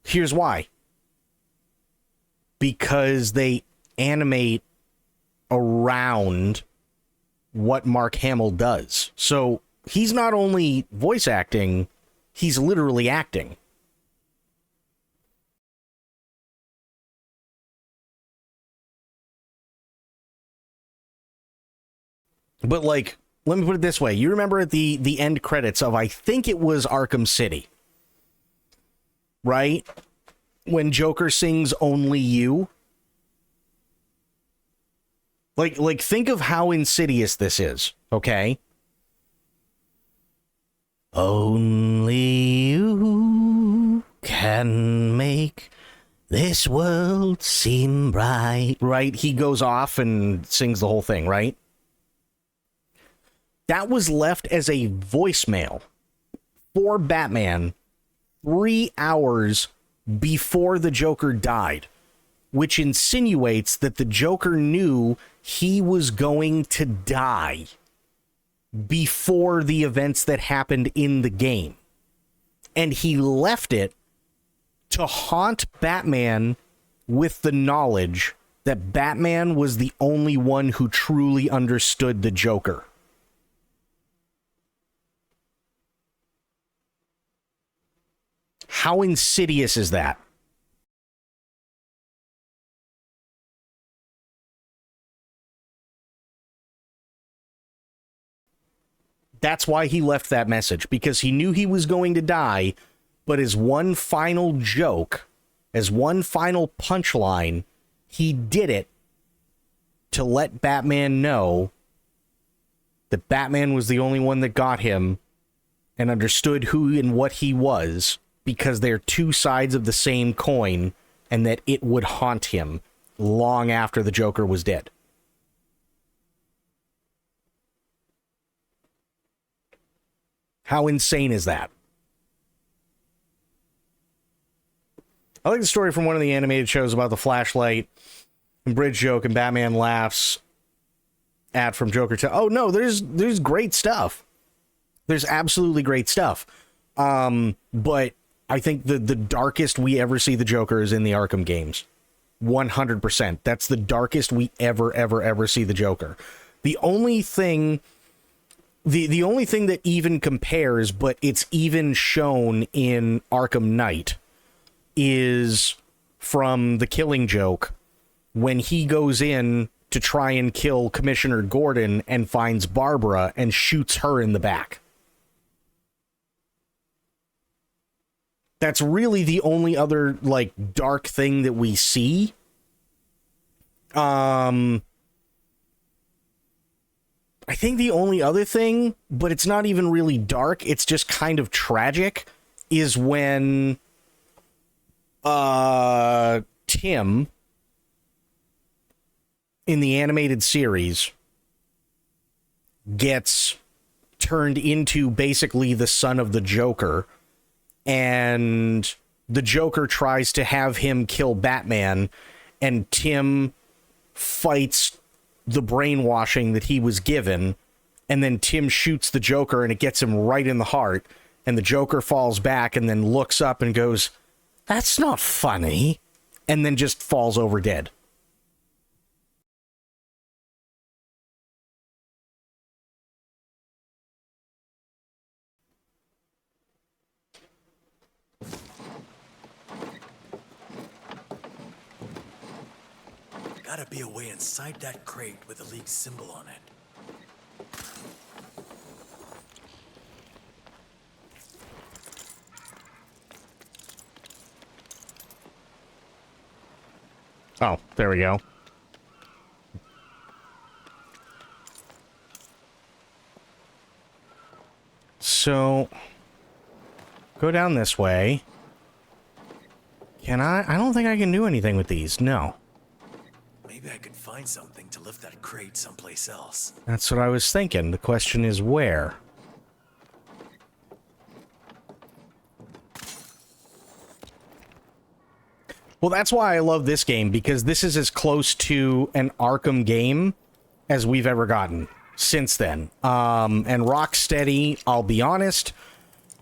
Here's why. Because they animate around what Mark Hamill does. So he's not only voice acting, he's literally acting. But, like, let me put it this way. You remember at the end credits of, I think it was Arkham City, right? When Joker sings Only You. Like, think of how insidious this is, okay? Only you can make this world seem bright. Right? He goes off and sings the whole thing, right? That was left as a voicemail for Batman 3 hours before the Joker died, which insinuates that the Joker knew he was going to die before the events that happened in the game. And he left it to haunt Batman with the knowledge that Batman was the only one who truly understood the Joker. How insidious is that? That's why he left that message, because he knew he was going to die, but as one final joke, as one final punchline, he did it to let Batman know that Batman was the only one that got him and understood who and what he was, because they're two sides of the same coin, and that it would haunt him long after the Joker was dead. How insane is that? I like the story from one of the animated shows about the flashlight and bridge joke, and Batman laughs at from Joker to, oh no, there's great stuff. There's absolutely great stuff. But I think the darkest we ever see the Joker is in the Arkham games. 100%. That's the darkest we ever see the Joker. The only thing that even compares, but it's even shown in Arkham Knight, is from The Killing Joke, when he goes in to try and kill Commissioner Gordon and finds Barbara and shoots her in the back. That's really the only other, like, dark thing that we see. I think the only other thing, but it's not even really dark, it's just kind of tragic, is when Tim in the animated series gets turned into basically the son of the Joker, and the Joker tries to have him kill Batman, and Tim fights the brainwashing that he was given, and then Tim shoots the Joker and it gets him right in the heart, and the Joker falls back and then looks up and goes, "That's not funny," and then just falls over dead. Gotta be a way inside that crate with the League symbol on it. Oh, there we go. So, go down this way. Can I? I don't think I can do anything with these. No. Maybe I could find something to lift that crate someplace else. That's what I was thinking. The question is where? Well, that's why I love this game, because this is as close to an Arkham game as we've ever gotten since then. And Rocksteady, I'll be honest,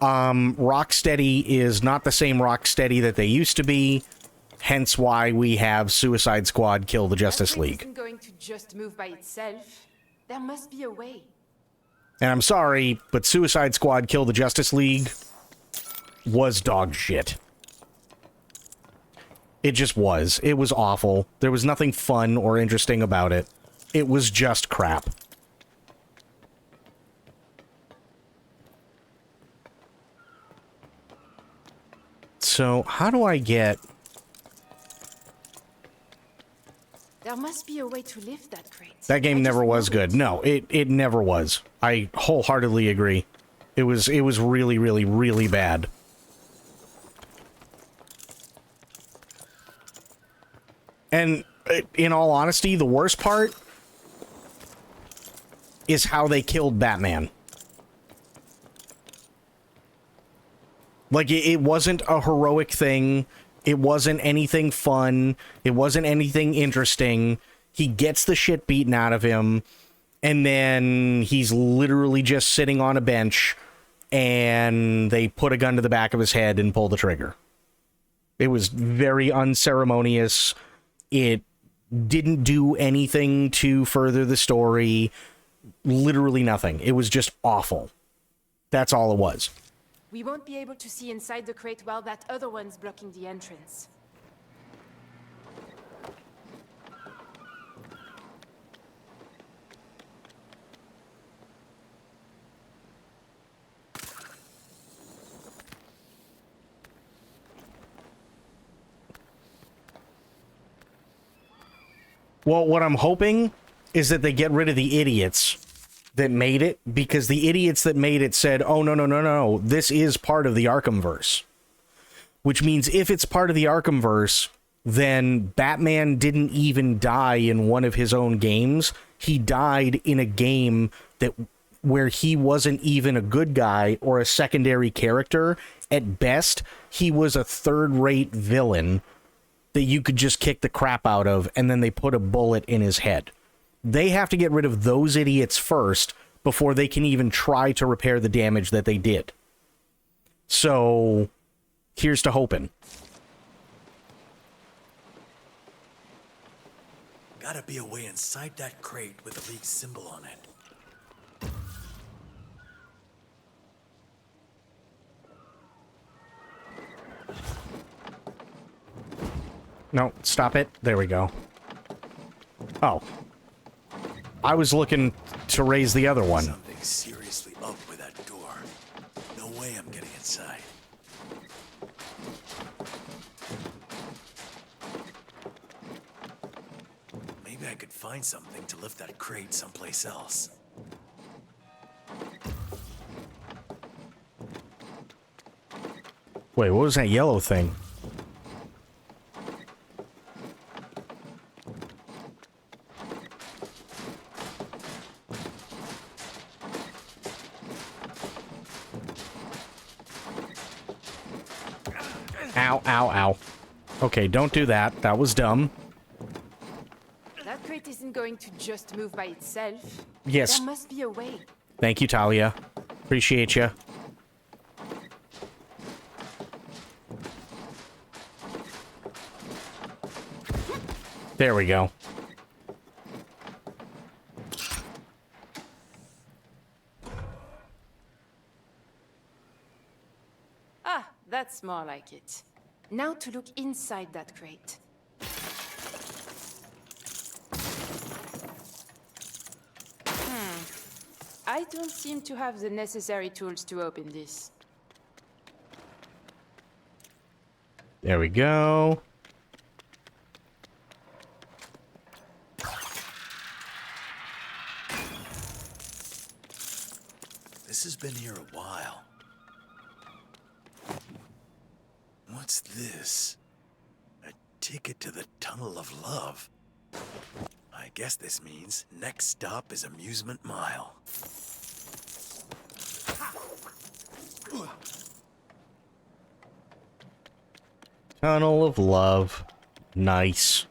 Rocksteady is not the same Rocksteady that they used to be. Hence why we have Suicide Squad kill the Justice League. Isn't going to just move by itself. There must be a way. And I'm sorry, but Suicide Squad kill the Justice League was dog shit. It just was. It was awful. There was nothing fun or interesting about it. It was just crap. So, how do I get... There must be a way to lift that crate. That game never was good. No, it never was. I wholeheartedly agree. It was really, really, really bad. And in all honesty, the worst part is how they killed Batman. Like, it wasn't a heroic thing. It wasn't anything fun. It wasn't anything interesting. He gets the shit beaten out of him, and then he's literally just sitting on a bench, and they put a gun to the back of his head and pull the trigger. It was very unceremonious. It didn't do anything to further the story. Literally nothing. It was just awful. That's all it was. We won't be able to see inside the crate while that other one's blocking the entrance. Well, what I'm hoping is that they get rid of the idiots that made it, because the idiots that made it said, oh, no, this is part of the Arkhamverse. Which means if it's part of the Arkhamverse, then Batman didn't even die in one of his own games. He died in a game where he wasn't even a good guy or a secondary character. At best, he was a third-rate villain that you could just kick the crap out of, and then they put a bullet in his head. They have to get rid of those idiots first before they can even try to repair the damage that they did. So, here's to hoping. Gotta be a way inside that crate with the League symbol on it. No, stop it. There we go. Oh. I was looking to raise the other one. Something seriously up with that door. No way I'm getting inside. I could find something to lift that crate someplace else. Wait, what was that yellow thing? Ow, ow, ow. Okay, don't do that. That was dumb. That crate isn't going to just move by itself. Yes. There must be a way. Thank you, Talia. Appreciate you. There we go. Ah, that's more like it. Now to look inside that crate. I don't seem to have the necessary tools to open this. There we go. This has been here a while. What's this? A ticket to the Tunnel of Love. I guess this means next stop is Amusement Mile. Tunnel of Love. Nice.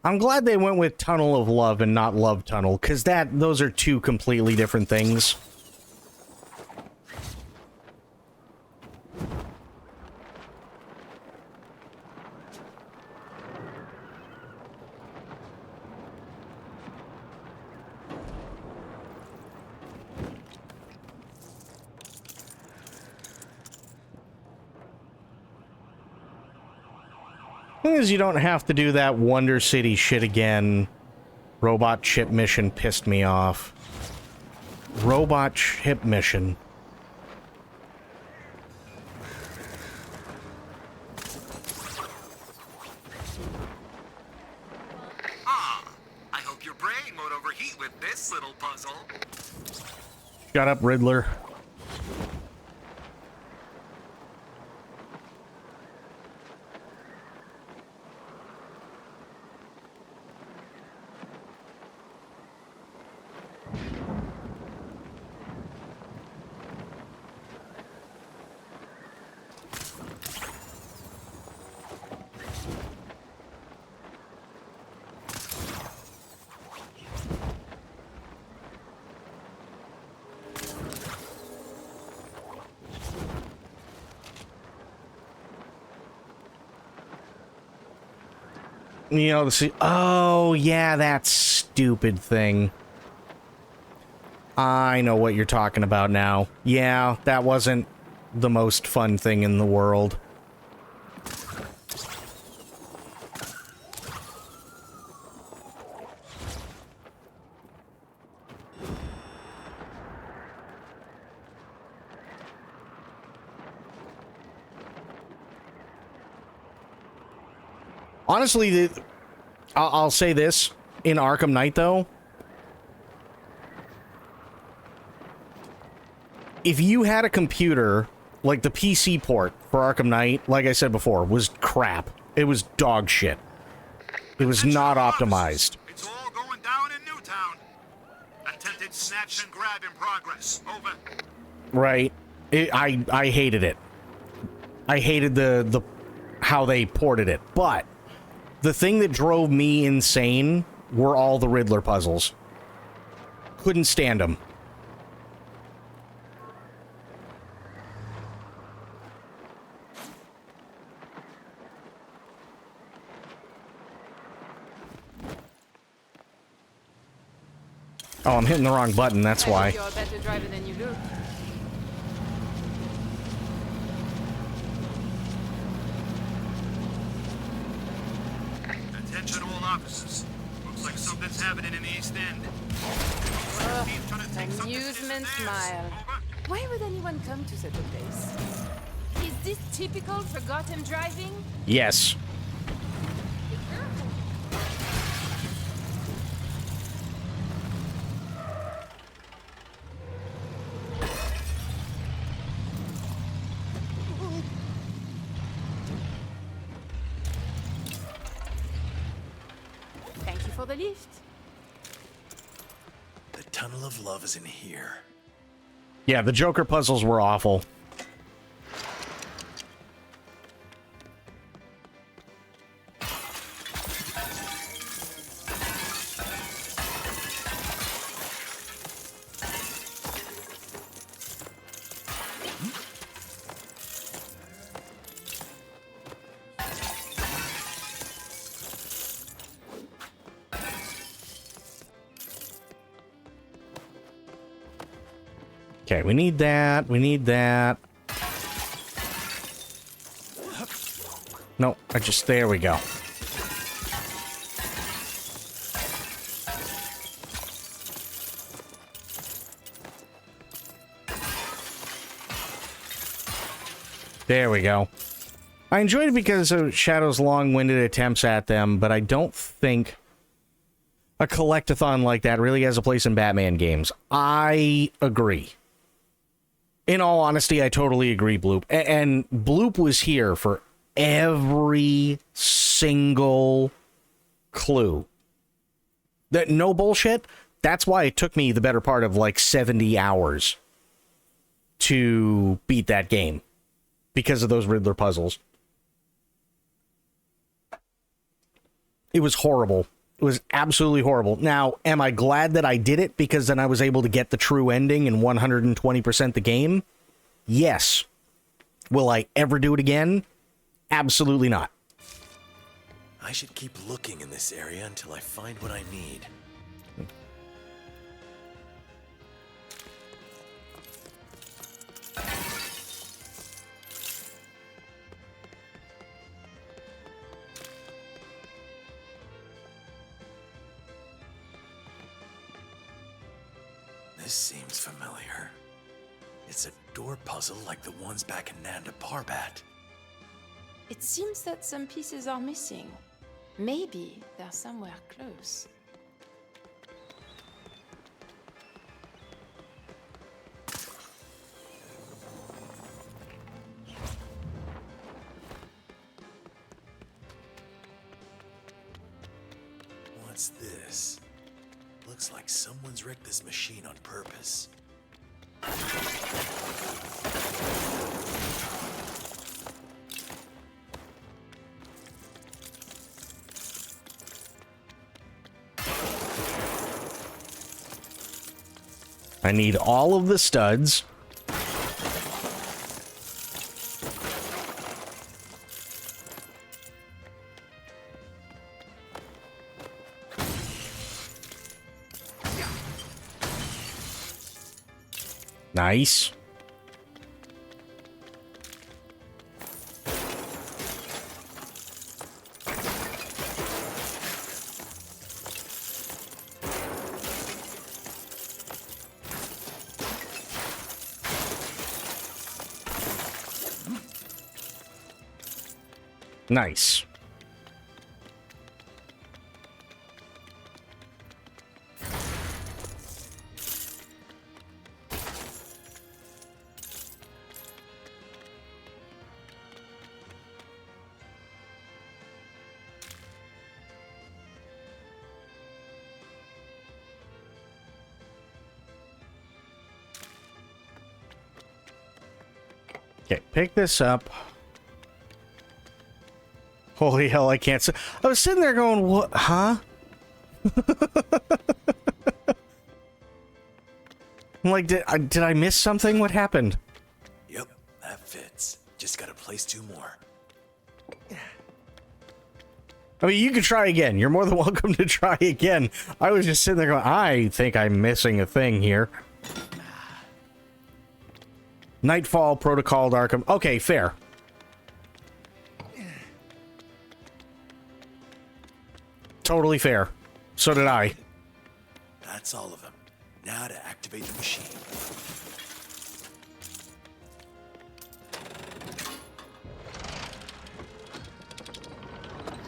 I'm glad they went with Tunnel of Love and not Love Tunnel, because those are two completely different things. As long as you don't have to do that Wonder City shit again. Robot ship mission pissed me off. Robot ship mission. Ah, I hope your brain won't overheat with this little puzzle. Shut up, Riddler. You know, oh, yeah, that stupid thing. I know what you're talking about now. Yeah, that wasn't the most fun thing in the world. Honestly, I'll say this. In Arkham Knight, though, if you had a computer, like the PC port for Arkham Knight, like I said before, was crap. It was dog shit. It was not optimized. It's all going down in Newtown. Attempted snatch and grab in progress. Over. Right. I hated it. I hated the how they ported it. But the thing that drove me insane were all the Riddler puzzles. Couldn't stand them. Oh, I'm hitting the wrong button, that's why. You're a better driver than you look. Attention all officers. Looks like something's happening in the East End. Amusement Mile. Why would anyone come to such a place? Is this typical for Gotham driving? Yes. for the lift. The Tunnel of Love is in here. Yeah, the Joker puzzles were awful. Okay, we need that. We need that. No, there we go. There we go. I enjoyed it because of Shadow's long-winded attempts at them, but I don't think a collectathon like that really has a place in Batman games. I agree. In all honesty, I totally agree, Bloop. And Bloop was here for every single clue. That no bullshit. That's why it took me the better part of like 70 hours to beat that game. Because of those Riddler puzzles. It was horrible. It was absolutely horrible. Now, am I glad that I did it because then I was able to get the true ending and 120% the game? Yes. Will I ever do it again? Absolutely not. I should keep looking in this area until I find what I need. This seems familiar. It's a door puzzle like the ones back in Nanda Parbat. It seems that some pieces are missing. Maybe they're somewhere close. What's this? Looks like someone's wrecked this machine on purpose. I need all of the studs. Nice. Nice. Okay, pick this up. Holy hell, I can't. I was sitting there going, what? Huh? I'm like, did I miss something? What happened? Yep, that fits. Just gotta place two more. I mean, you can try again. You're more than welcome to try again. I was just sitting there going, I think I'm missing a thing here. Nightfall, Protocol, Arkham. Okay, fair. Totally fair. So did I. That's all of them. Now to activate the machine.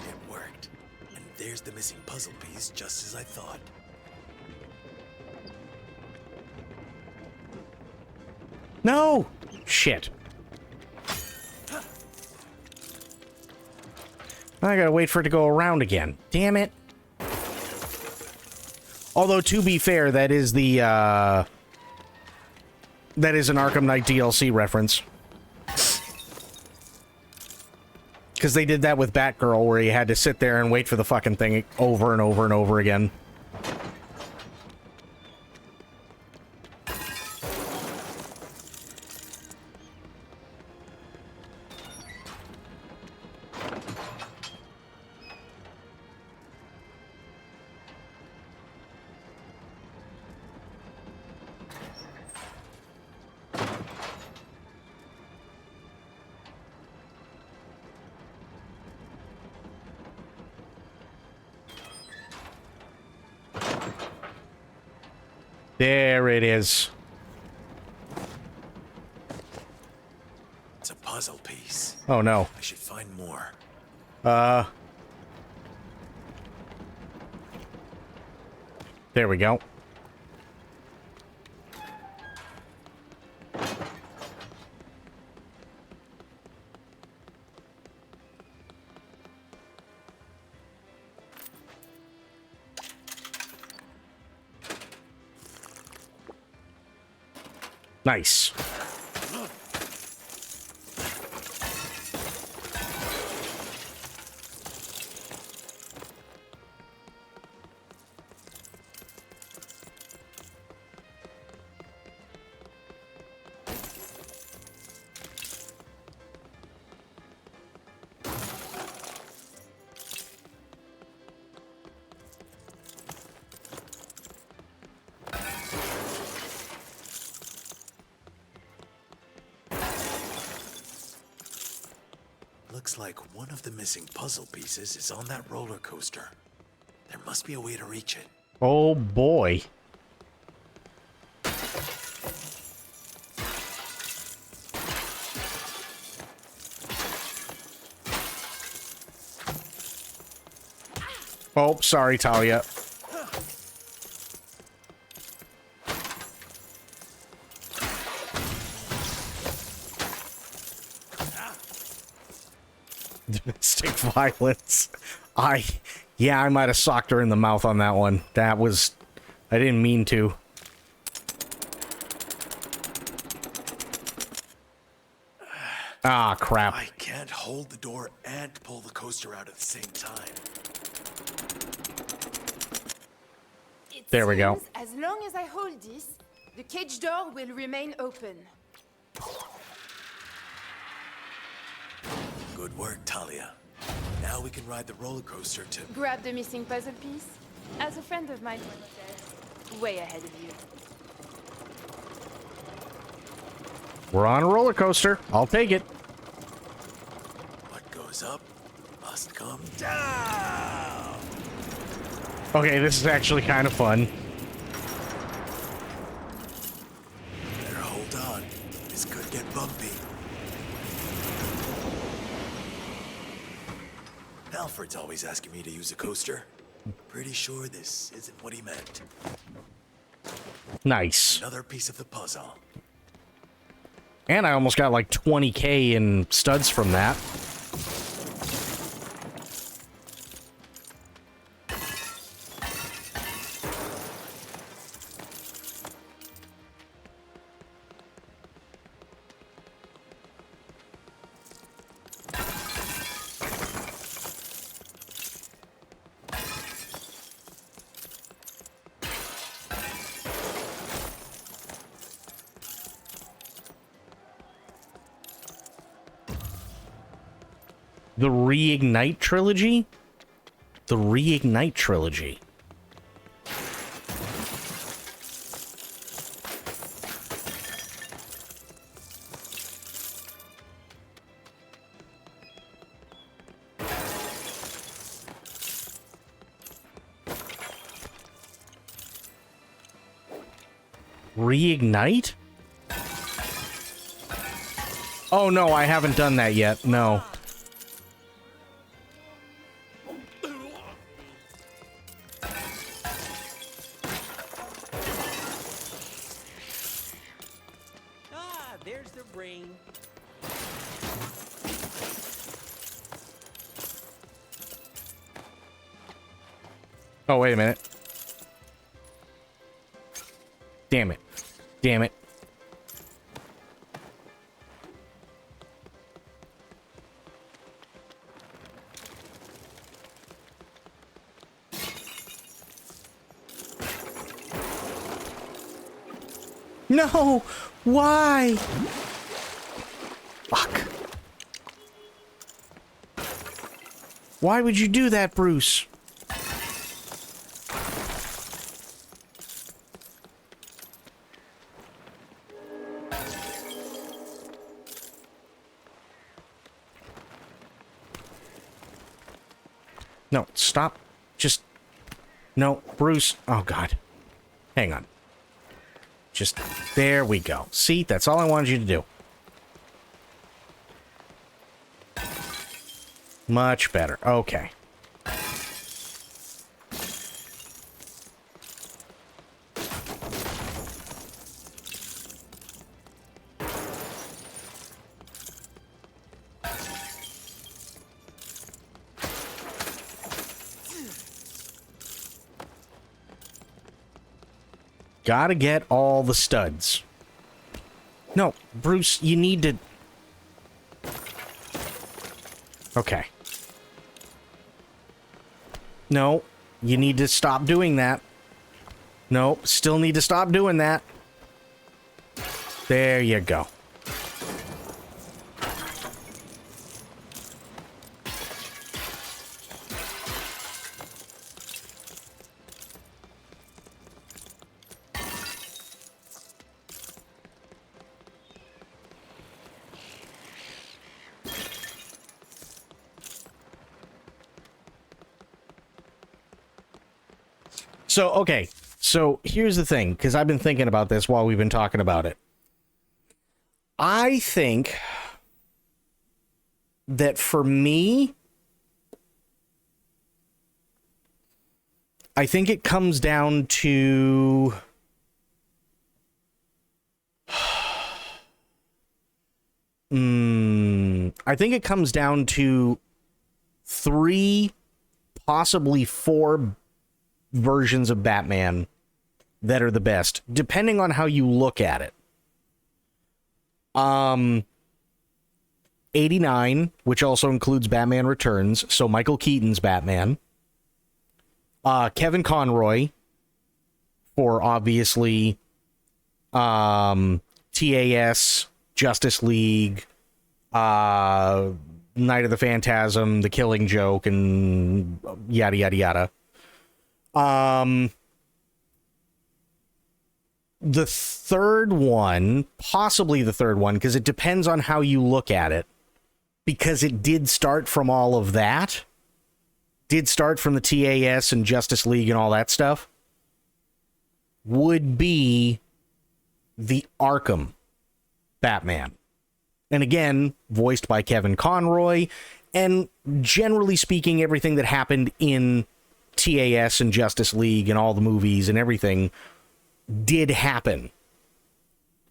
It worked. And there's the missing puzzle piece, just as I thought. No! Shit. I gotta wait for it to go around again. Damn it. Although, to be fair, that is the, that is an Arkham Knight DLC reference. Because they did that with Batgirl, where you had to sit there and wait for the fucking thing over and over and over again. There it is. It's a puzzle piece. Oh no. I should find more. There we go. Nice. Looks like one of the missing puzzle pieces is on that roller coaster. There must be a way to reach it. Oh boy. Oh, sorry, Talia. Domestic violence. Yeah, I might have socked her in the mouth on that one. That was... I didn't mean to. Ah, crap. I can't hold the door and pull the coaster out at the same time. There we go. As long as I hold this, the cage door will remain open. Good work, Talia. Now we can ride the roller coaster to... Grab the missing puzzle piece. As a friend of mine once said, way ahead of you. We're on a roller coaster. I'll take it. What goes up must come down. Okay, this is actually kind of fun. Better hold on. This could get bumpy. Alfred's always asking me to use a coaster. Pretty sure this isn't what he meant. Nice. Another piece of the puzzle. And I almost got like 20k in studs from that. The Reignite trilogy? The Reignite trilogy. Reignite? Oh no, I haven't done that yet. No. There's the ring. Oh, wait a minute. Damn it. Damn it. No! Why? Fuck. Why would you do that, Bruce? No, stop. Just... No, Bruce. Oh, God. Hang on. Just... There we go. See? That's all I wanted you to do. Much better. Okay. Gotta get all the studs. No, Bruce, you need to... Okay. No, you need to stop doing that. No, still need to stop doing that. There you go. So, okay. So, here's the thing, because I've been thinking about this while we've been talking about it. I think that for me, I think it comes down to... I think it comes down to 3, possibly 4 versions of Batman that are the best, depending on how you look at it. 89, which also includes Batman Returns, so Michael Keaton's Batman. Kevin Conroy, for obviously TAS, Justice League, Night of the Phantasm, The Killing Joke, and yada yada yada. The third one, possibly the third one, because it depends on how you look at it, because it did start from all of that, did start from the TAS and Justice League and all that stuff, would be the Arkham Batman. And again, voiced by Kevin Conroy, and generally speaking, everything that happened in TAS and Justice League and all the movies and everything did happen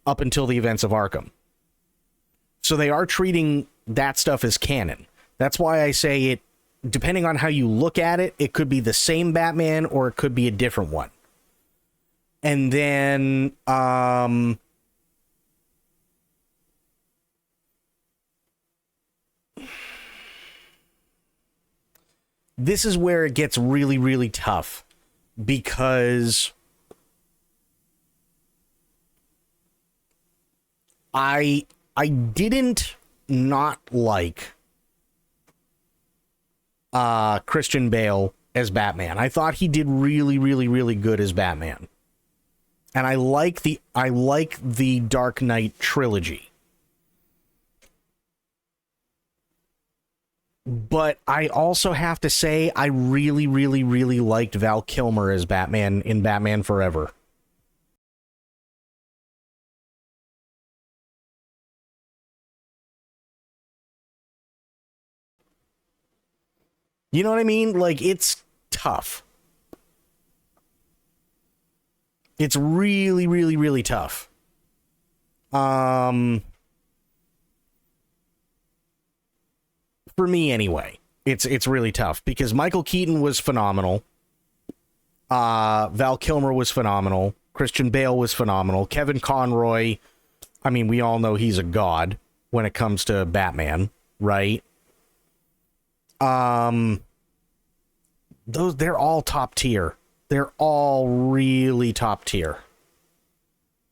up until the events of Arkham. So they are treating that stuff as canon. That's why I say it, depending on how you look at it, it could be the same Batman or it could be a different one. And then, this is where it gets really, really tough, because I didn't not like Christian Bale as Batman. I thought he did really, really, really good as Batman. And I like the Dark Knight trilogy. But I also have to say, I really, really, really liked Val Kilmer as Batman in Batman Forever. You know what I mean? Like, it's tough. It's really, really, really tough. For me, anyway, it's really tough because Michael Keaton was phenomenal. Val Kilmer was phenomenal. Christian Bale was phenomenal. Kevin Conroy, I mean, we all know he's a god when it comes to Batman, right? They're all top tier. They're all really top tier.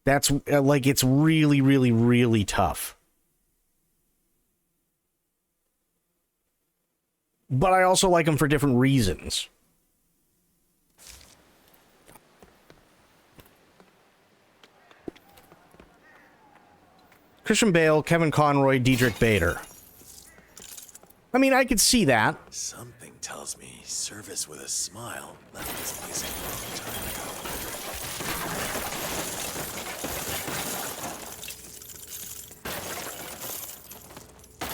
That's like, it's really, really, really tough. But I also like them for different reasons. Christian Bale, Kevin Conroy, Diedrich Bader. I mean, I could see that. Something tells me service with a smile left this place a long time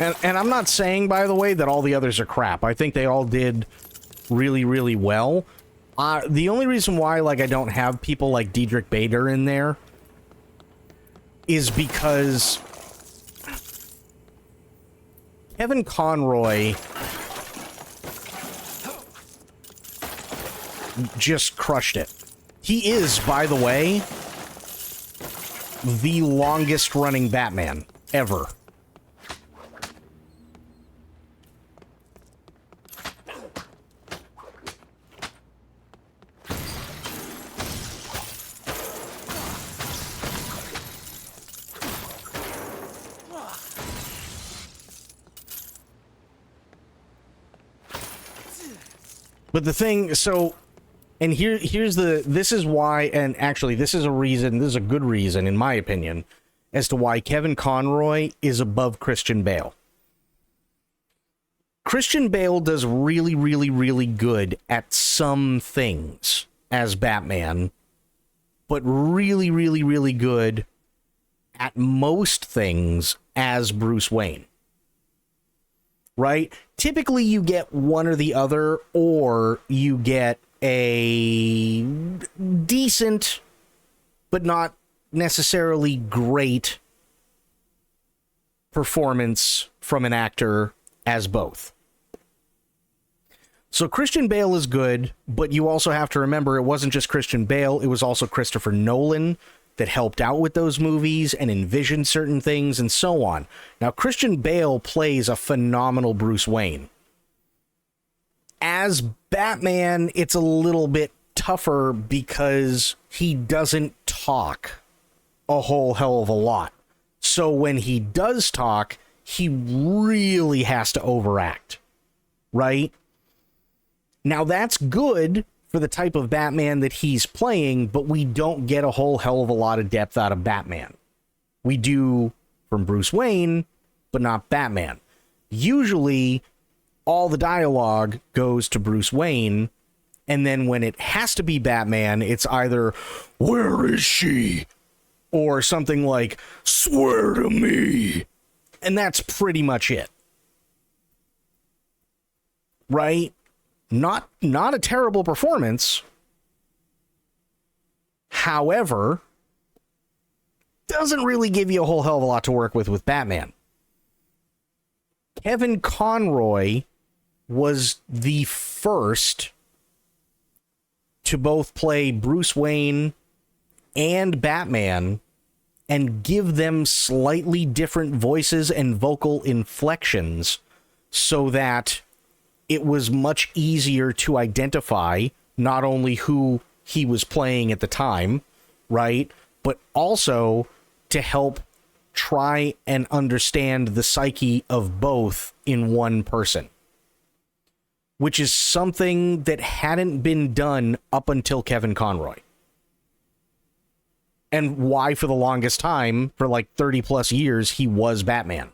ago. And I'm not saying, by the way, that all the others are crap. I think they all did really, really well. The only reason why, like, I don't have people like Diedrich Bader in there is because Kevin Conroy just crushed it. He is, by the way, the longest running Batman ever. But the thing, so, and this is why, and actually this is a good reason, in my opinion, as to why Kevin Conroy is above Christian Bale. Christian Bale does really, really, really good at some things as Batman, but really, really, really good at most things as Bruce Wayne. Right? Typically you get one or the other, or you get a decent, but not necessarily great performance from an actor as both. So Christian Bale is good, but you also have to remember it wasn't just Christian Bale, it was also Christopher Nolan that helped out with those movies and envisioned certain things and so on. Now, Christian Bale plays a phenomenal Bruce Wayne. As Batman, it's a little bit tougher because he doesn't talk a whole hell of a lot. So when he does talk, he really has to overact, right? Now, that's good for the type of Batman that he's playing, but we don't get a whole hell of a lot of depth out of Batman. We do from Bruce Wayne, but not Batman. Usually, all the dialogue goes to Bruce Wayne, and then when it has to be Batman, it's either, "Where is she?" or something like, "Swear to me." And that's pretty much it. Right? Not a terrible performance. However, doesn't really give you a whole hell of a lot to work with Batman. Kevin Conroy was the first to both play Bruce Wayne and Batman and give them slightly different voices and vocal inflections so that it was much easier to identify not only who he was playing at the time, right, but also to help try and understand the psyche of both in one person, which is something that hadn't been done up until Kevin Conroy. And why, for the longest time, for like 30 plus years, he was Batman.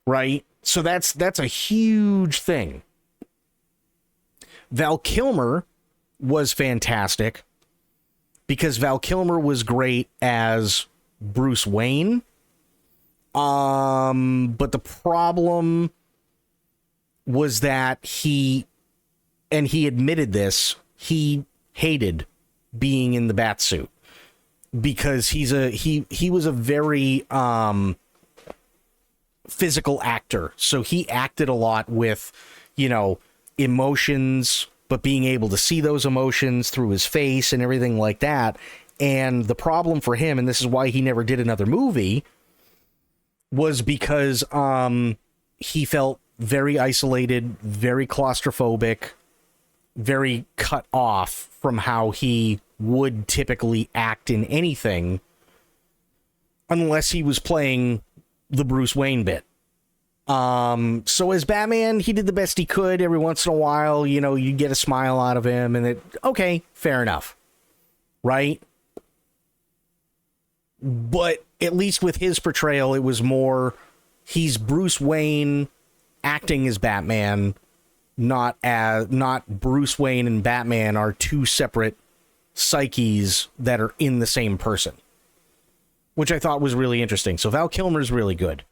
Right? So that's a huge thing. Val Kilmer was fantastic because Val Kilmer was great as Bruce Wayne. But the problem was that he admitted this, he hated being in the Batsuit because he was a very physical actor. So he acted a lot with, you know, emotions, but being able to see those emotions through his face and everything like that. And the problem for him, and this is why he never did another movie, was because he felt very isolated, very claustrophobic, very cut off from how he would typically act in anything, unless he was playing the Bruce Wayne bit. So as Batman, he did the best he could. Every once in a while, you know, you get a smile out of him, and okay, fair enough. Right? But at least with his portrayal, it was more, he's Bruce Wayne acting as Batman, not Bruce Wayne and Batman are two separate psyches that are in the same person, which I thought was really interesting. So Val Kilmer's really good.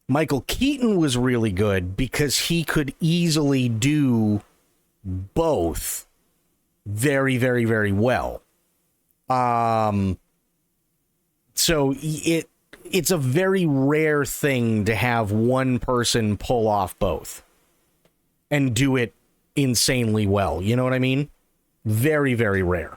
Michael Keaton was really good because he could easily do both very, very, very well. So it's a very rare thing to have one person pull off both and do it insanely well. You know what I mean? Very, very rare.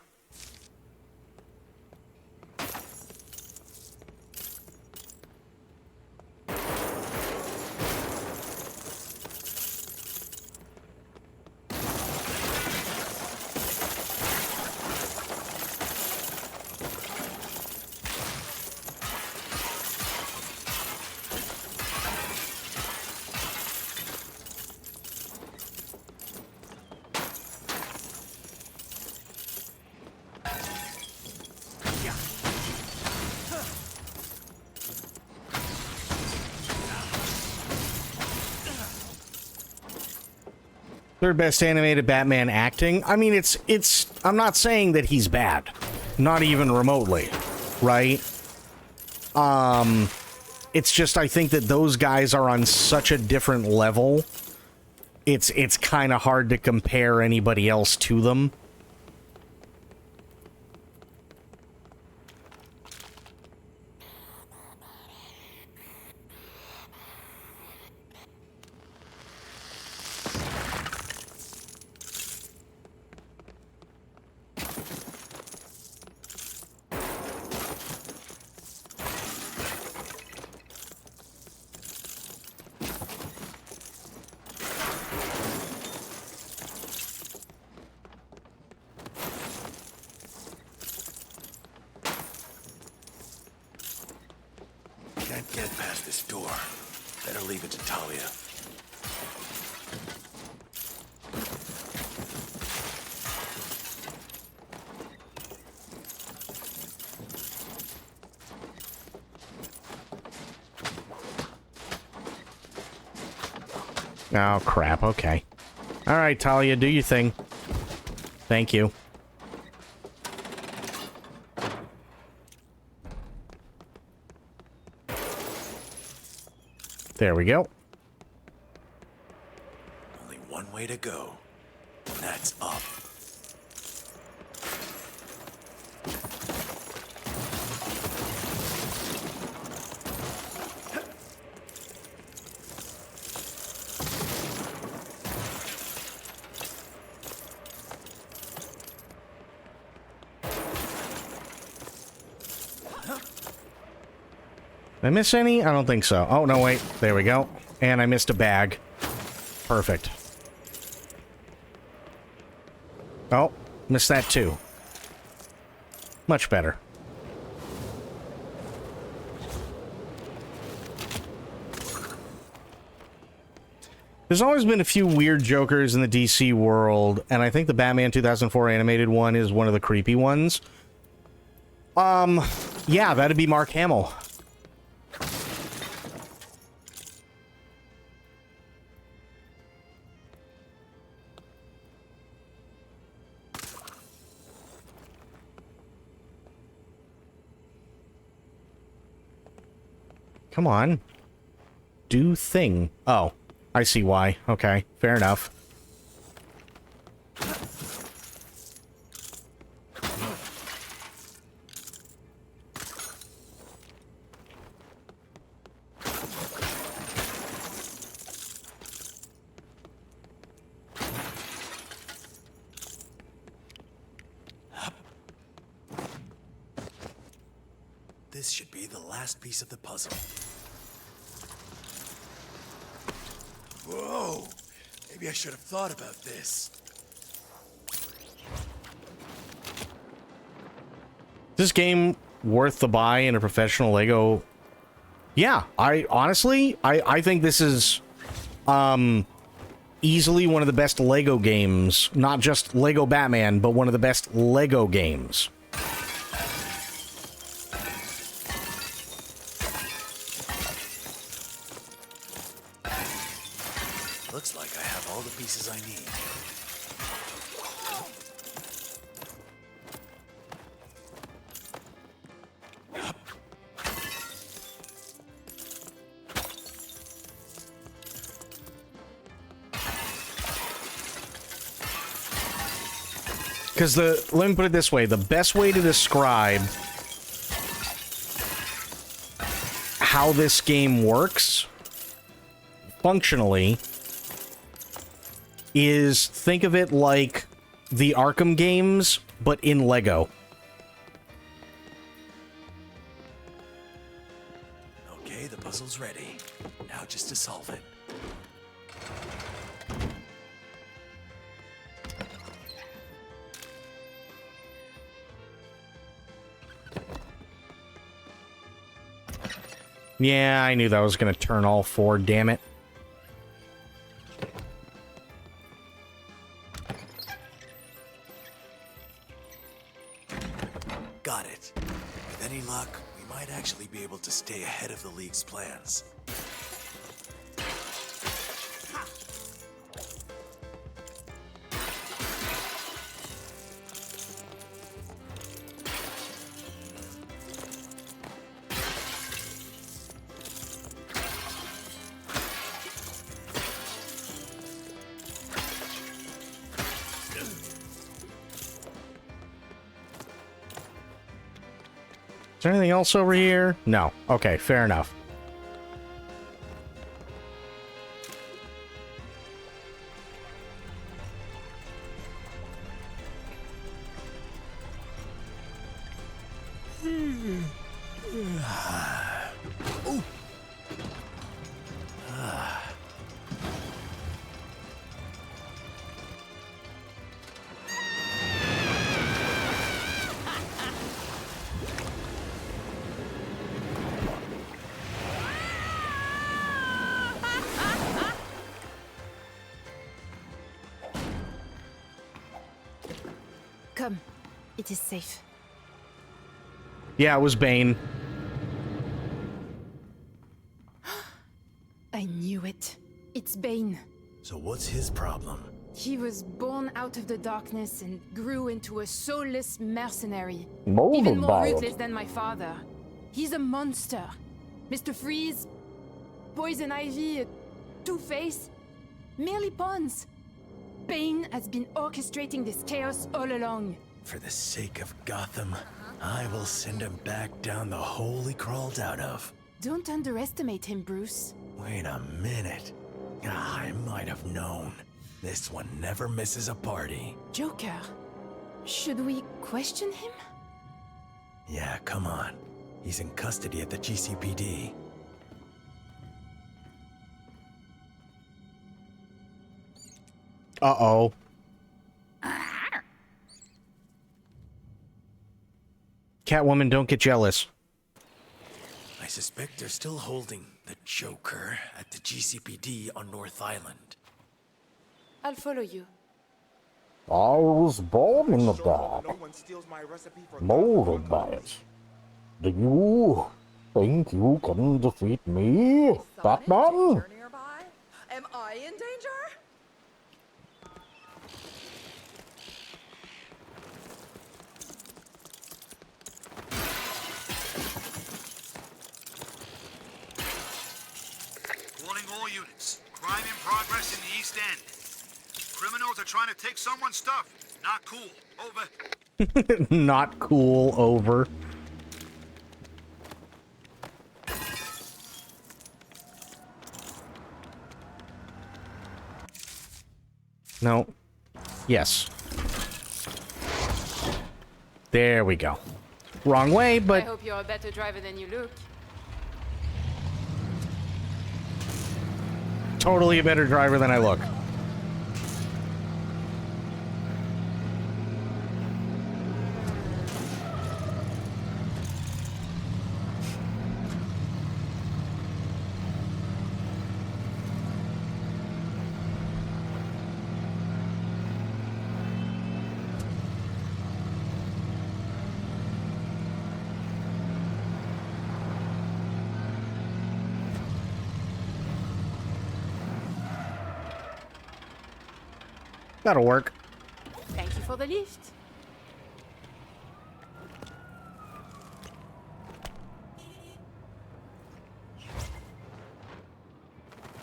Third best animated Batman acting. I mean, it's I'm not saying that he's bad. Not even remotely. Right? It's just I think that those guys are on such a different level. It's kind of hard to compare anybody else to them. Can't get past this door. Better leave it to Talia. Oh, crap. Okay. All right, Talia, do your thing. Thank you. There we go. Only one way to go. And that's up. Did I miss any? I don't think so. Oh, no, wait. There we go. And I missed a bag. Perfect. Oh, missed that too. Much better. There's always been a few weird Jokers in the DC world, and I think the Batman 2004 animated one is one of the creepy ones. Yeah, that'd be Mark Hamill. Come on. Do thing. Oh, I see why. Okay, fair enough. this should be the last piece of the puzzle. Whoa! Maybe I should have thought about this. This game worth the buy in a professional Lego? Yeah, I honestly think this is easily one of the best Lego games. Not just Lego Batman, but one of the best Lego games. Looks like I have all the pieces I need. Because let me put it this way, the best way to describe how this game works functionally is think of it like the Arkham games, but in Lego. Okay, the puzzle's ready. Now just to solve it. Yeah, I knew that was going to turn all four, damn it. Got it. With any luck, we might actually be able to stay ahead of the League's plans. Is there anything else over here? No. Okay, fair enough. Come. It is safe. Yeah, it was Bane. I knew it. It's Bane. So what's his problem? He was born out of the darkness and grew into a soulless mercenary. Molded Even more by it. ruthless than my father. He's a monster. Mr. Freeze, Poison Ivy, Two-Face, merely pawns. Bane has been orchestrating this chaos all along. For the sake of Gotham, I will send him back down the hole he crawled out of. Don't underestimate him, Bruce. Wait a minute. I might have known. This one never misses a party. Joker, should we question him? Yeah, come on. He's in custody at the GCPD. Uh-oh. Catwoman, don't get jealous. I suspect they're still holding the Joker at the GCPD on North Island. I'll follow you. I was born in the dark, molded by it. Do you think you can defeat me, Batman? Am I in danger? Warning all units. Crime in progress in the East End. Criminals are trying to take someone's stuff. Not cool. Over. Not cool, over. No. Yes. There we go. wrong way, I but hope you're a better driver than you look. totally a better driver than I look. That'll work. Thank you for the lift.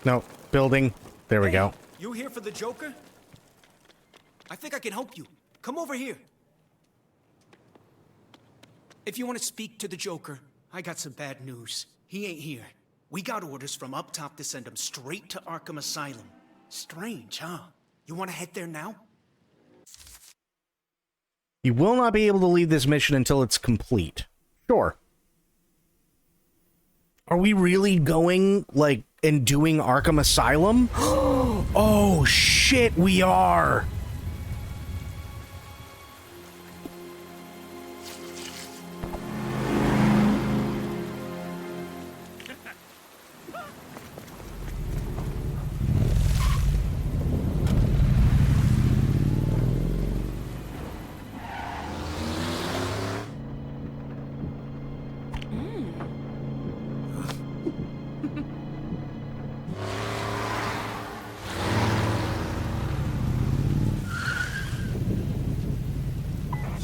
No, building. There we go. You here for the Joker? I think I can help you. Come over here. If you want to speak to the Joker, I got some bad news. He ain't here. We got orders from up top to send him straight to Arkham Asylum. Strange, huh? You want to head there now? You will not be able to leave this mission until it's complete. Sure. Are we really going, like, and doing Arkham Asylum? Oh, shit, we are!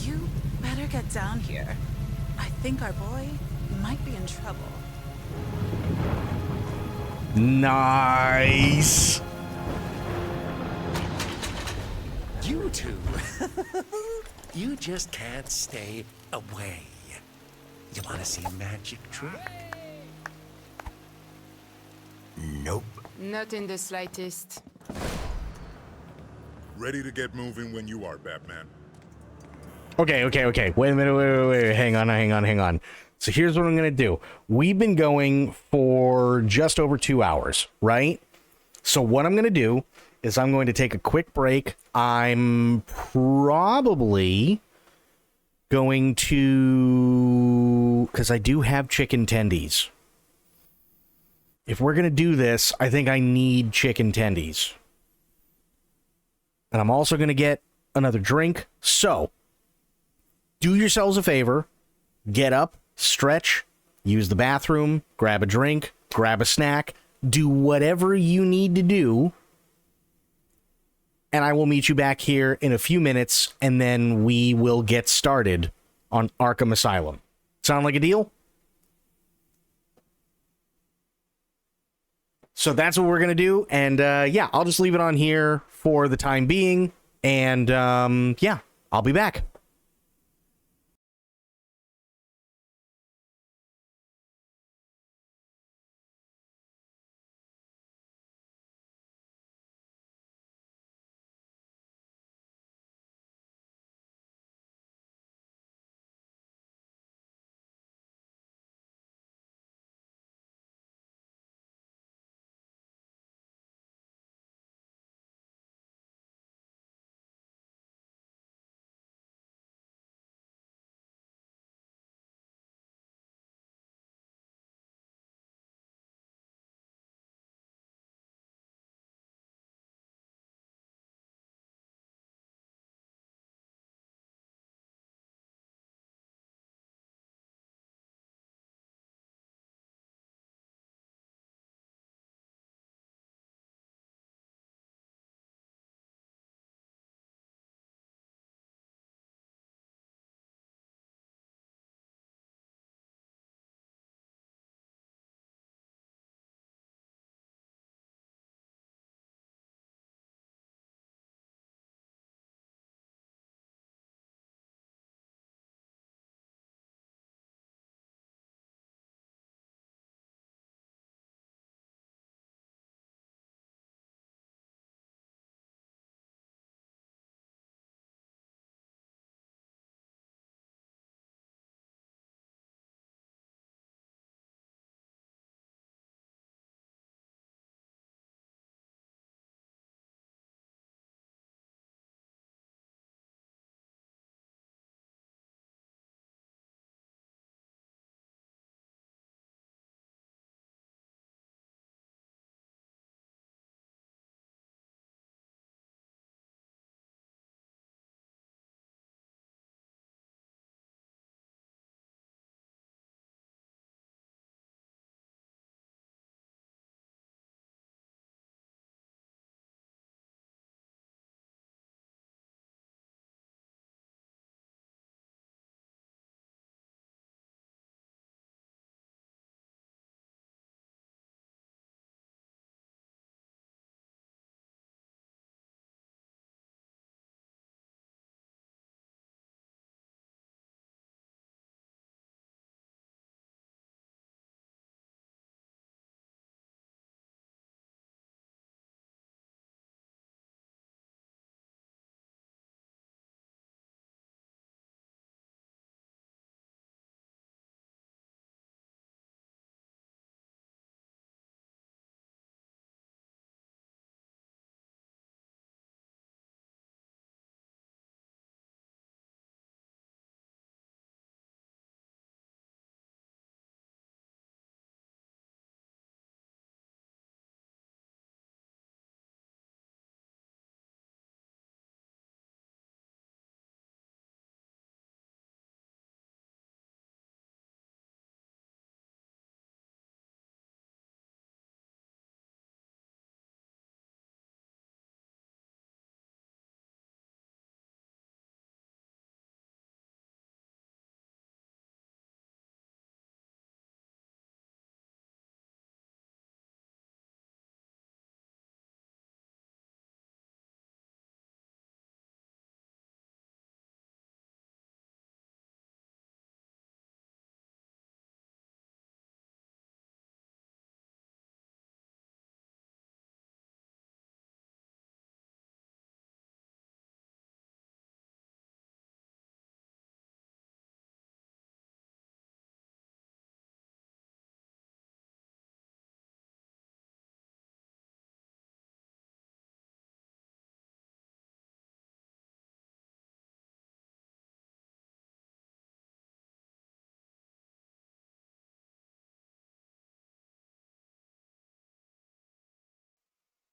You better get down here. I think our boy might be in trouble. Nice! You two. You just can't stay away. You want to see a magic trick? Nope. Not in the slightest. Ready to get moving when you are, Batman. Okay. Wait a minute, wait. Hang on. So here's what I'm gonna do. We've been going for just over 2 hours, right? So what I'm gonna do is I'm going to take a quick break. I'm probably going to... because I do have chicken tendies. If we're gonna do this, I think I need chicken tendies. And I'm also gonna get another drink. So, do yourselves a favor. Get up, stretch, use the bathroom, grab a drink, grab a snack, do whatever you need to do. And I will meet you back here in a few minutes, and then we will get started on Arkham Asylum. Sound like a deal? So that's what we're going to do. And yeah, I'll just leave it on here for the time being. And yeah, I'll be back.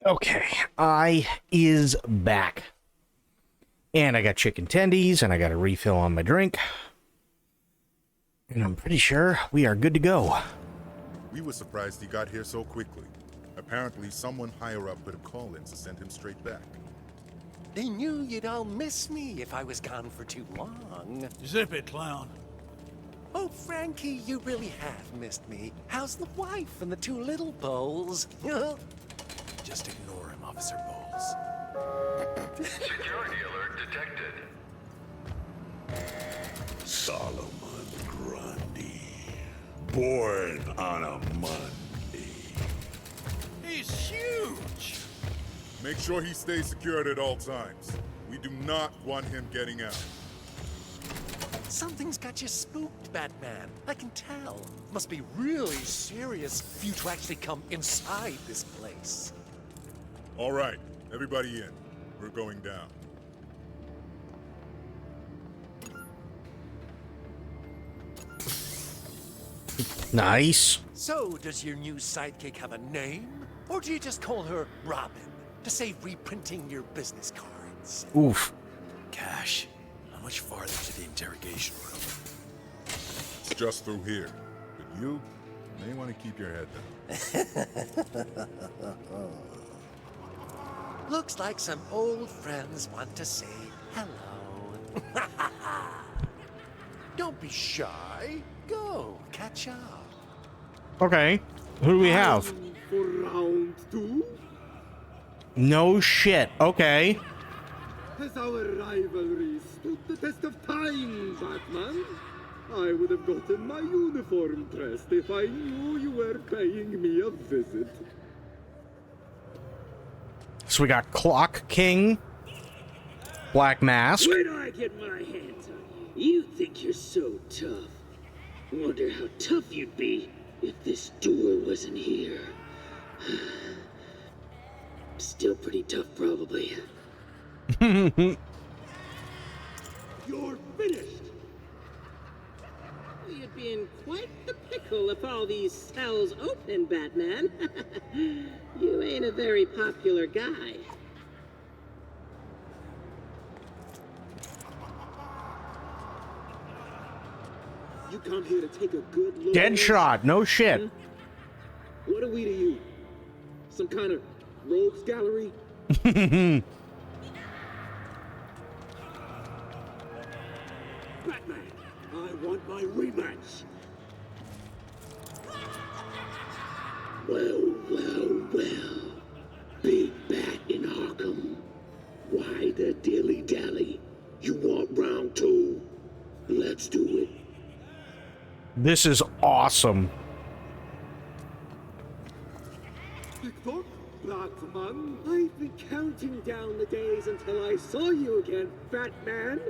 Okay, I is back. And I got chicken tendies, and I got a refill on my drink. And I'm pretty sure we are good to go. We were surprised he got here so quickly. Apparently, someone higher up put a call in to send him straight back. They knew you'd all miss me if I was gone for too long. Zip it, clown. Oh, Frankie, you really have missed me. How's the wife and the two little Bowles? Just ignore him, Officer Bowles. Security alert detected. Solomon Grundy. Born on a Monday. He's huge! Make sure he stays secured at all times. We do not want him getting out. Something's got you spooked, Batman. I can tell. Must be really serious for you to actually come inside this place. All right, everybody in. We're going down. Nice. So, does your new sidekick have a name? Or do you just call her Robin to save reprinting your business cards? Oof. Cash, how much farther to the interrogation room? It's just through here. But you may want to keep your head down. Looks like some old friends want to say hello. Don't be shy. Go, catch up. Okay. Who do we have? For round 2? No shit. Okay. Has our rivalry stood the test of time, Batman? I would have gotten my uniform dressed if I knew you were paying me a visit. So we got Clock King, Black Mask. When I get my hands on you, you think you're so tough. Wonder how tough you'd be if this duel wasn't here. Still pretty tough, probably. You're finished! You'd be in quite the pickle if all these cells open, Batman. You ain't a very popular guy. You come here to take a good look. Deadshot. No shit. What are we to you? Some kind of rogues gallery? Batman, I want my rematch. Well. Big Bat in Arkham. Why the dilly-dally? You want round 2? Let's do it. This is awesome. TikTok, Batman. I've been counting down the days until I saw you again, Batman.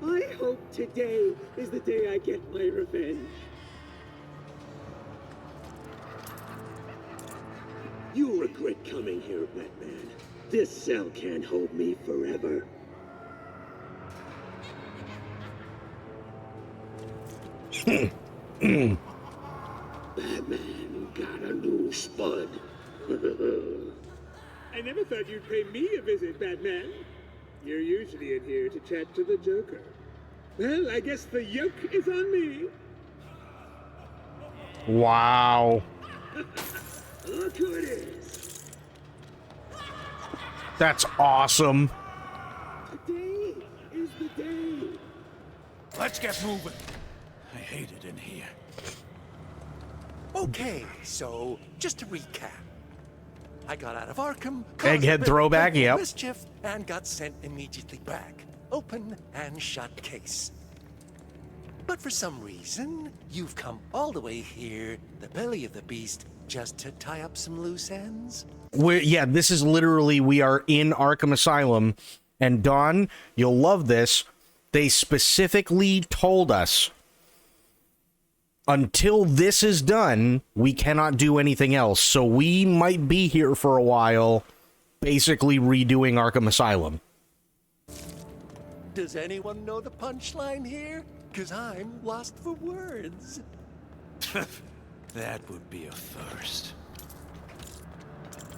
I hope today is the day I get my revenge. You'll regret coming here, Batman. This cell can't hold me forever. Batman got a new spud. I never thought you'd pay me a visit, Batman. You're usually in here to chat to the Joker. Well, I guess the yoke is on me. Wow. Look who it is. That's awesome. Today is the day. Let's get moving. I hate it in here. Okay, so just to recap. I got out of Arkham, Egghead throwback, yep. mischief, and got sent immediately back. Open and shut case. But for some reason, you've come all the way here, the belly of the beast, just to tie up some loose ends? Yeah, this is literally, we are in Arkham Asylum. And Dawn, you'll love this. They specifically told us, until this is done, we cannot do anything else. So we might be here for a while, basically redoing Arkham Asylum. Does anyone know the punchline here? Because I'm lost for words. That would be a first.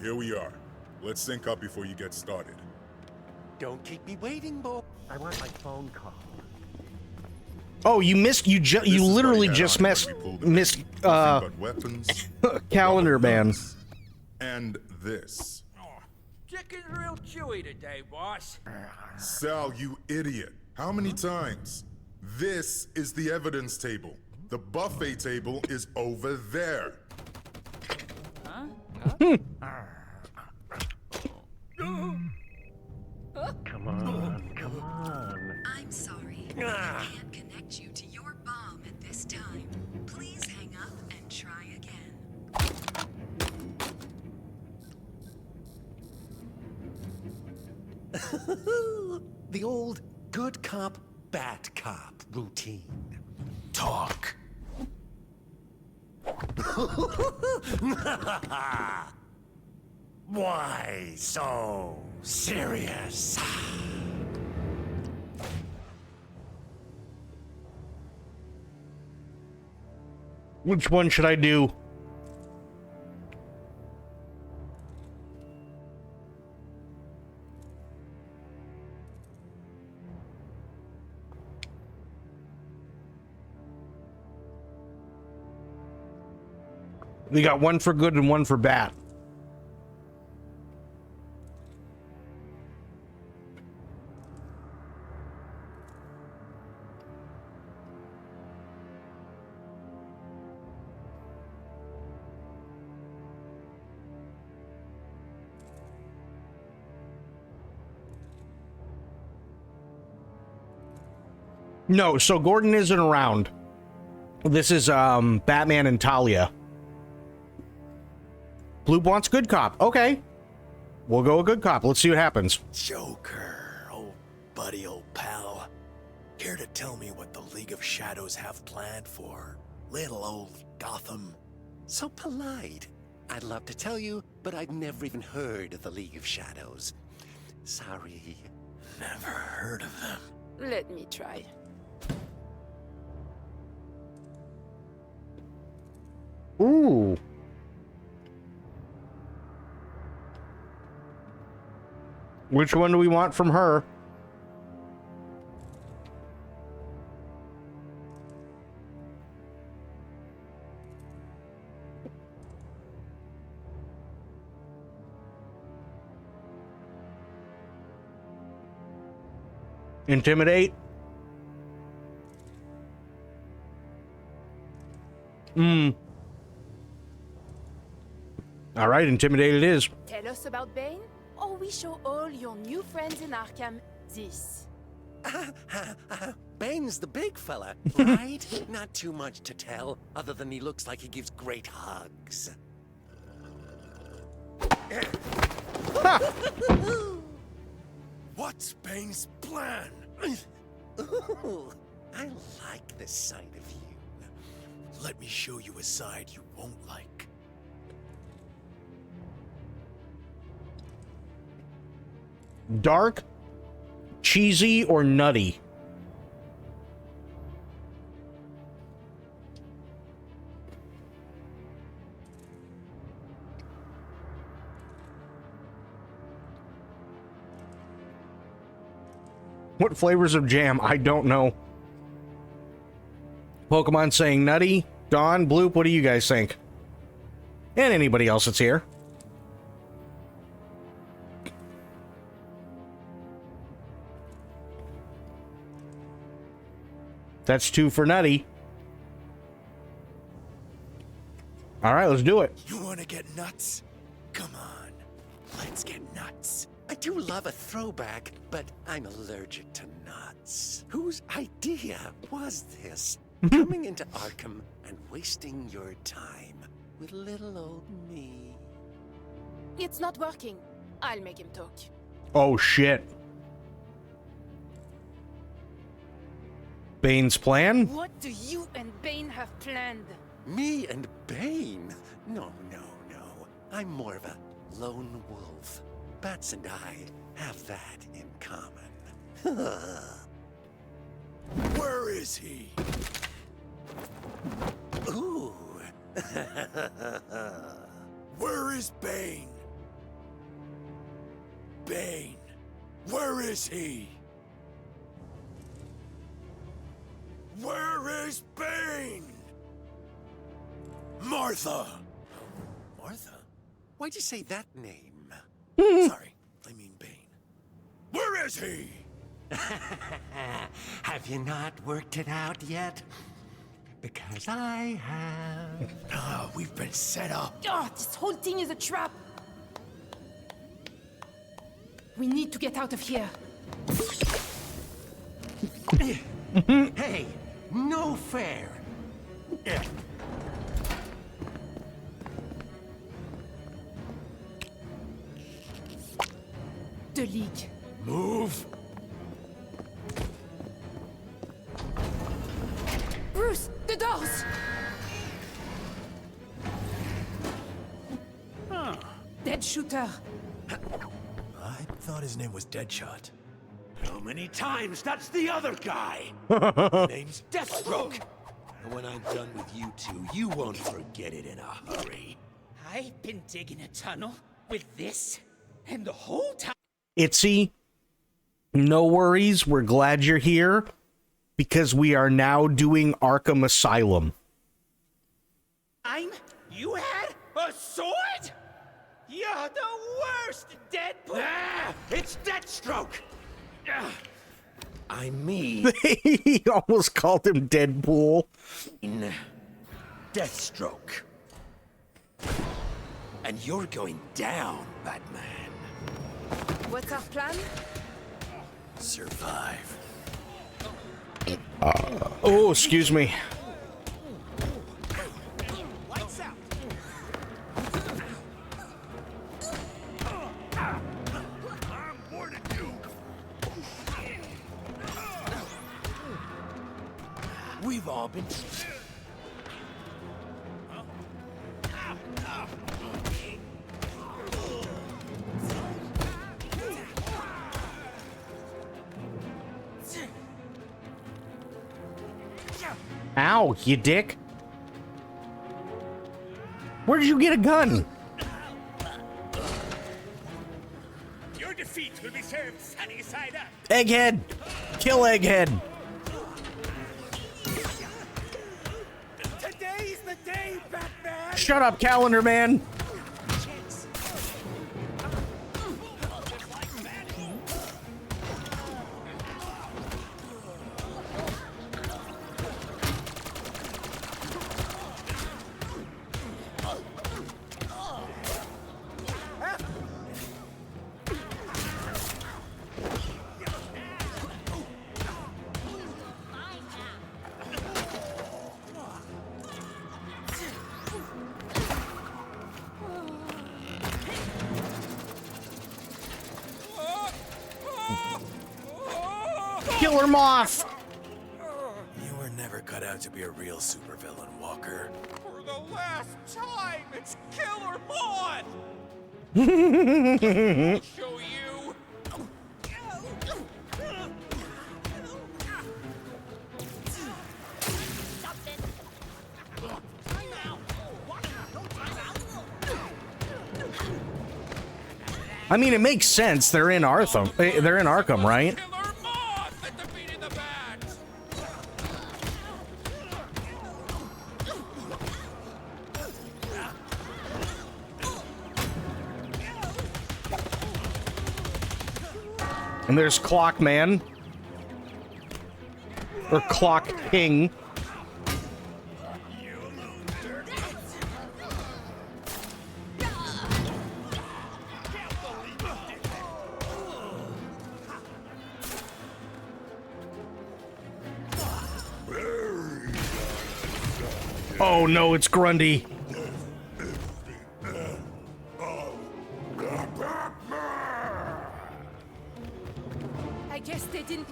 Here we are. Let's sync up before you get started. Don't keep me waiting, boy. I want my phone call. Oh, you missed. You literally just missed Weapons, Calendar Man. and this. Chicken's real chewy today, boss. Sal, you idiot. How many times? This is the evidence table. The buffet table is over there. Come on, come on. I'm sorry. I can't connect you to your bomb at this time. Please hang up and try again. The old good cop, bad cop routine. Talk. Why so serious? Which one should I do? We got one for good and one for bad. No, so Gordon isn't around. This is Batman and Talia. Blue wants good cop. Okay. We'll go a good cop. Let's see what happens. Joker, old buddy, old pal. Care to tell me what the League of Shadows have planned for little old Gotham? So polite. I'd love to tell you, but I've never even heard of the League of Shadows. Sorry. Never heard of them. Let me try. Ooh. Which one do we want from her? Intimidate? All right, intimidate it is. Tell us about Bane, or we show all your new friends in Arkham this. Bane's the big fella, right? Not too much to tell, other than he looks like he gives great hugs. What's Bane's plan? Ooh, I like this side of you. Let me show you a side you won't like. Dark, cheesy, or nutty? What flavors of jam? I don't know. Pokemon saying nutty. Dawn, Bloop, what do you guys think? And anybody else that's here. That's 2 for nutty. All right, let's do it. You want to get nuts? Come on, let's get nuts. I do love a throwback, but I'm allergic to nuts. Whose idea was this? Coming into Arkham and wasting your time with little old me. It's not working. I'll make him talk. Oh, shit. Bane's plan? What do you and Bane have planned? Me and Bane? No. I'm more of a lone wolf. Bats and I have that in common. Where is he? Ooh. Where is Bane? Bane? Where is he? Where is Bane? Martha! Martha? Why'd you say that name? Sorry, I mean Bane. Where is he? Have you not worked it out yet? Because I have. Ah, we've been set up. Oh, this whole thing is a trap. We need to get out of here. Hey, no fair. The League. Move. Bruce, the doors! Dead shooter. I thought his name was Deadshot. How many times? That's the other guy! Name's Deathstroke. And when I'm done with you two, you won't forget it in a hurry. I've been digging a tunnel with this, and the whole time. Itzy, no worries. We're glad you're here because we are now doing Arkham Asylum. You had a sword? You're the worst, Deadpool! Ah, it's Deathstroke! I'm me. He almost called him Deadpool. Deathstroke. And you're going down, Batman. What's our plan? Survive. Oh, excuse me. Lights out! I'm warning you! We've all been... Ow, you dick. Where did you get a gun? Your defeat will be served sunny side up. Egghead! Kill Egghead! Today's the day, Batman! Shut up, Calendar Man! Killer Moth! You were never cut out to be a real supervillain, Walker. For the last time, it's Killer Moth! I'll show you! I mean, it makes sense. They're in Arkham. They're in Arkham, right? Killer Moth at the beat of the bat! And there's Clockman. Or Clock King. Oh no, it's Grundy. I guess they didn't.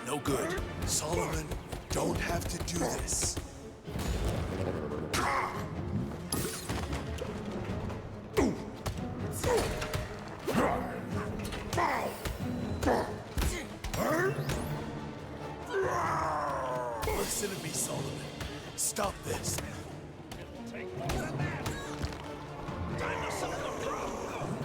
No good. Solomon, don't have to do this. Listen to me, Solomon. Stop this. Time to settle the problem.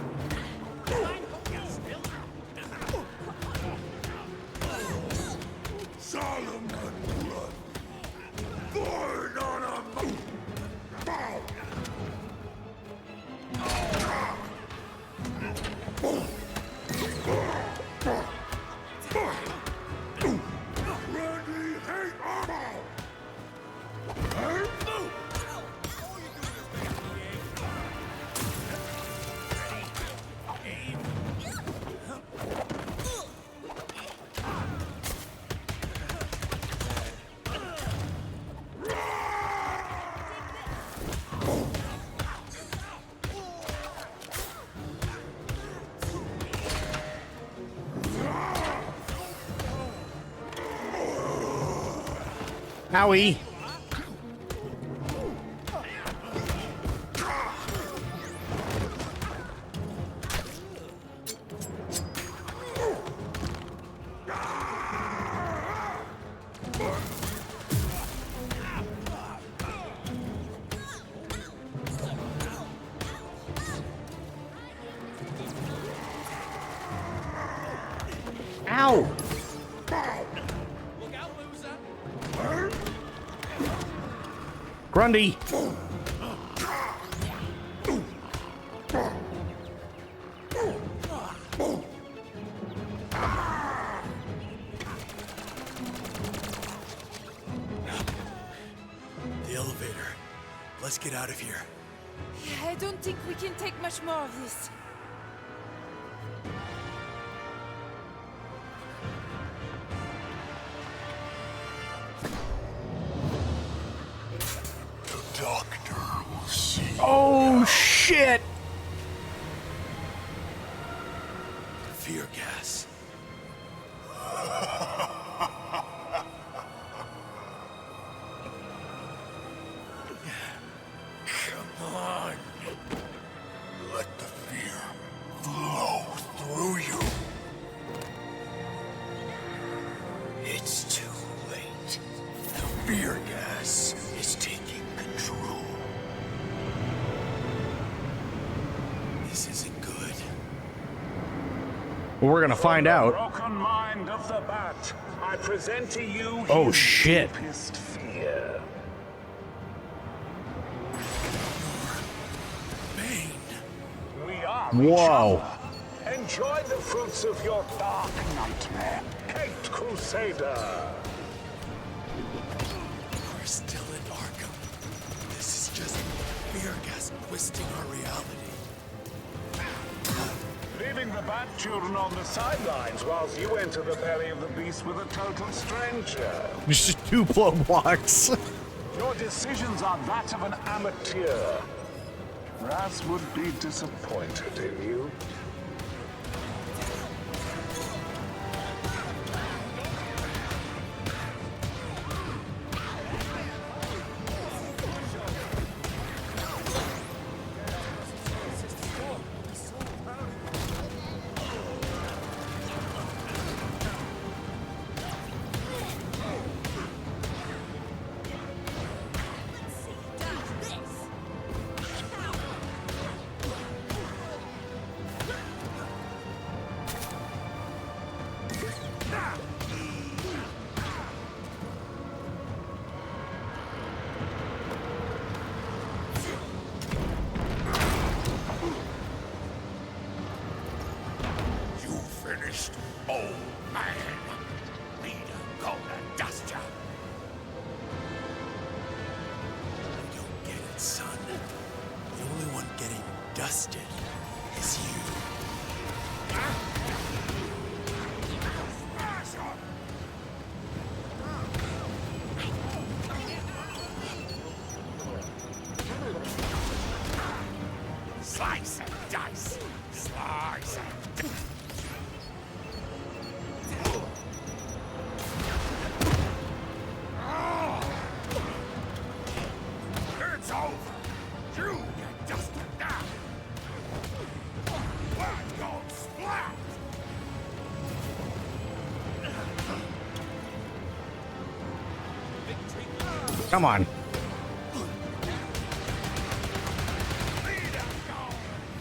Owie. Ow! Grundy! The elevator. Let's get out of here. I don't think we can take much more of this. The doctor will see. Oh, shit! Fear gas. Come on. Let the fear flow through you. It's too late. The fear gas is taking control. This isn't good. We're gonna find out. Broken mind of the bat. I present to you Oh, his shit. deepest fear. We are each Whoa. other. Enjoy the fruits of your dark nightmare, Caped Crusader. We're still in Arkham. This is just fear gas twisting our reality. Leaving the bat children on the sidelines whilst you enter the belly of the beast with a total stranger. Just 2 blow blocks. Your decisions are that of an amateur. Raz would be disappointed in you. You finished, old man. Leader gonna dust ya. I don't get it, son. The only one getting dusted is you. Slice and dice. Slice and It's over. You get dusted now. Blood goes splat. Come on.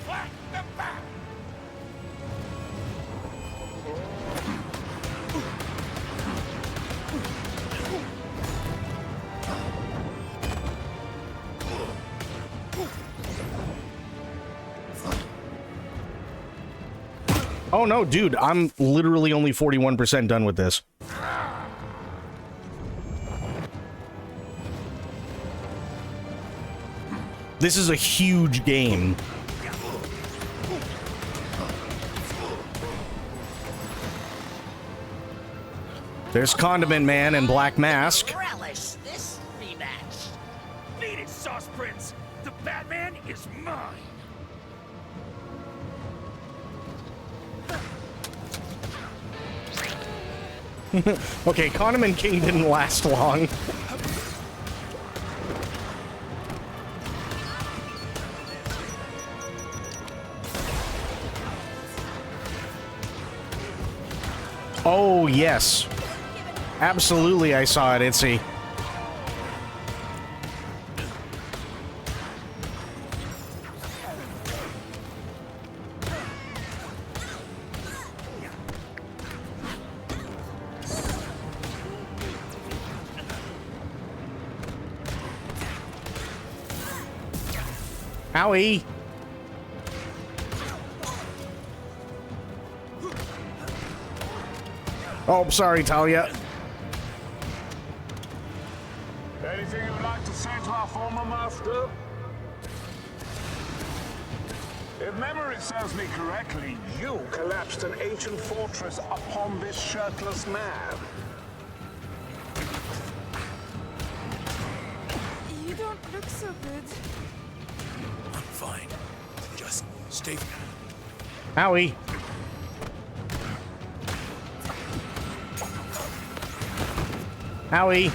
Flat the back. Oh no, dude, I'm literally only 41% done with this. This is a huge game. There's Condiment Man and Black Mask. Relish this rematch. Beat it, Sauce Prince. The Batman is mine. Okay, Condiment King didn't last long. Oh, yes. Absolutely, I saw it, Itzy. Owie! Oh, I'm sorry, Talia. Anything you'd like to say to our former master? If memory serves me correctly, you collapsed an ancient fortress upon this shirtless man. You don't look so good. I'm fine. Just stay. Owie. Owie.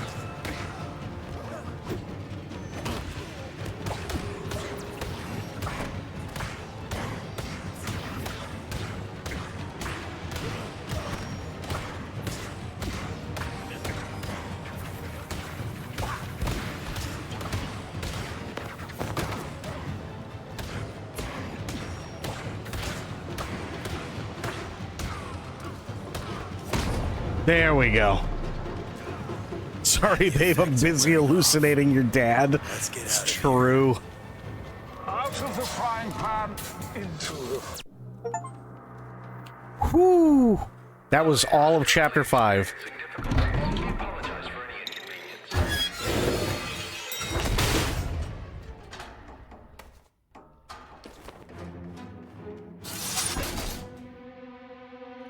There we go. Sorry, babe, I'm busy hallucinating your dad. Let's get it's out true. Out of the frying pan into the... Whew. That was all of Chapter 5.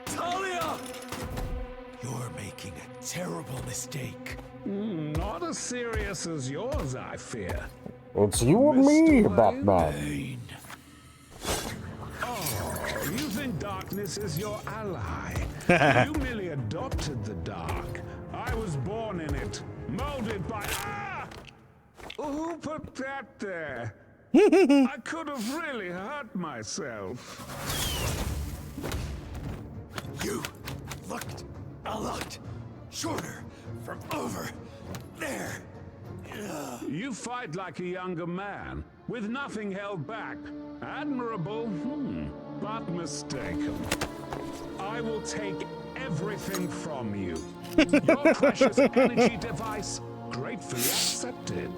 Talia! You're making a terrible mistake. Not as serious as yours, I fear. It's you and me, Batman. Oh, you think darkness is your ally? You merely adopted the dark. I was born in it, molded by... Ah! Who put that there? I could have really hurt myself. You looked a lot shorter from over there. You fight like a younger man, with nothing held back. Admirable, but mistaken. I will take everything from you. Your precious energy device, gratefully accepted.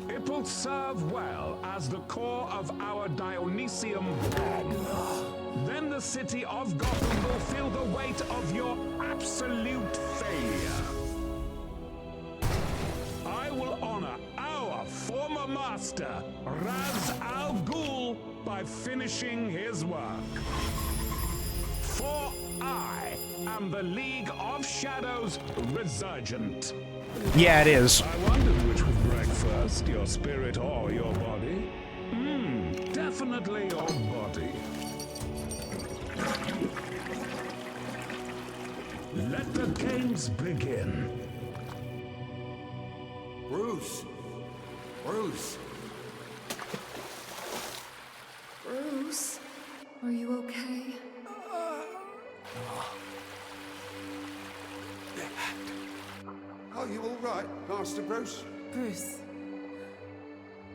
It will serve well as the core of our Dionysium bomb. Then the city of Gotham will feel the weight of your absolute failure. I will honor our former master, Ra's al Ghul, by finishing his work. For I am the League of Shadows Resurgent. Yeah, it is. I wondered which would break first, your spirit or your body. Definitely your body. Let the games begin. Bruce! Bruce! Bruce, are you okay? Are you all right, Master Bruce? Bruce,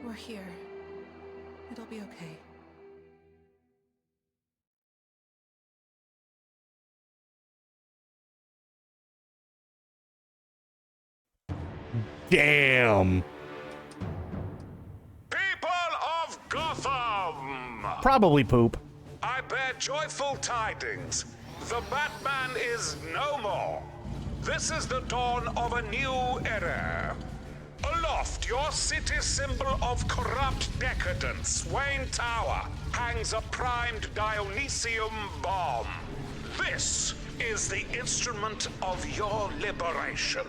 we're here. It'll be okay. Damn. People of Gotham! Probably poop. I bear joyful tidings. The Batman is no more. This is the dawn of a new era. Aloft, your city's symbol of corrupt decadence, Wayne Tower, hangs a primed Dionysium bomb. This is the instrument of your liberation.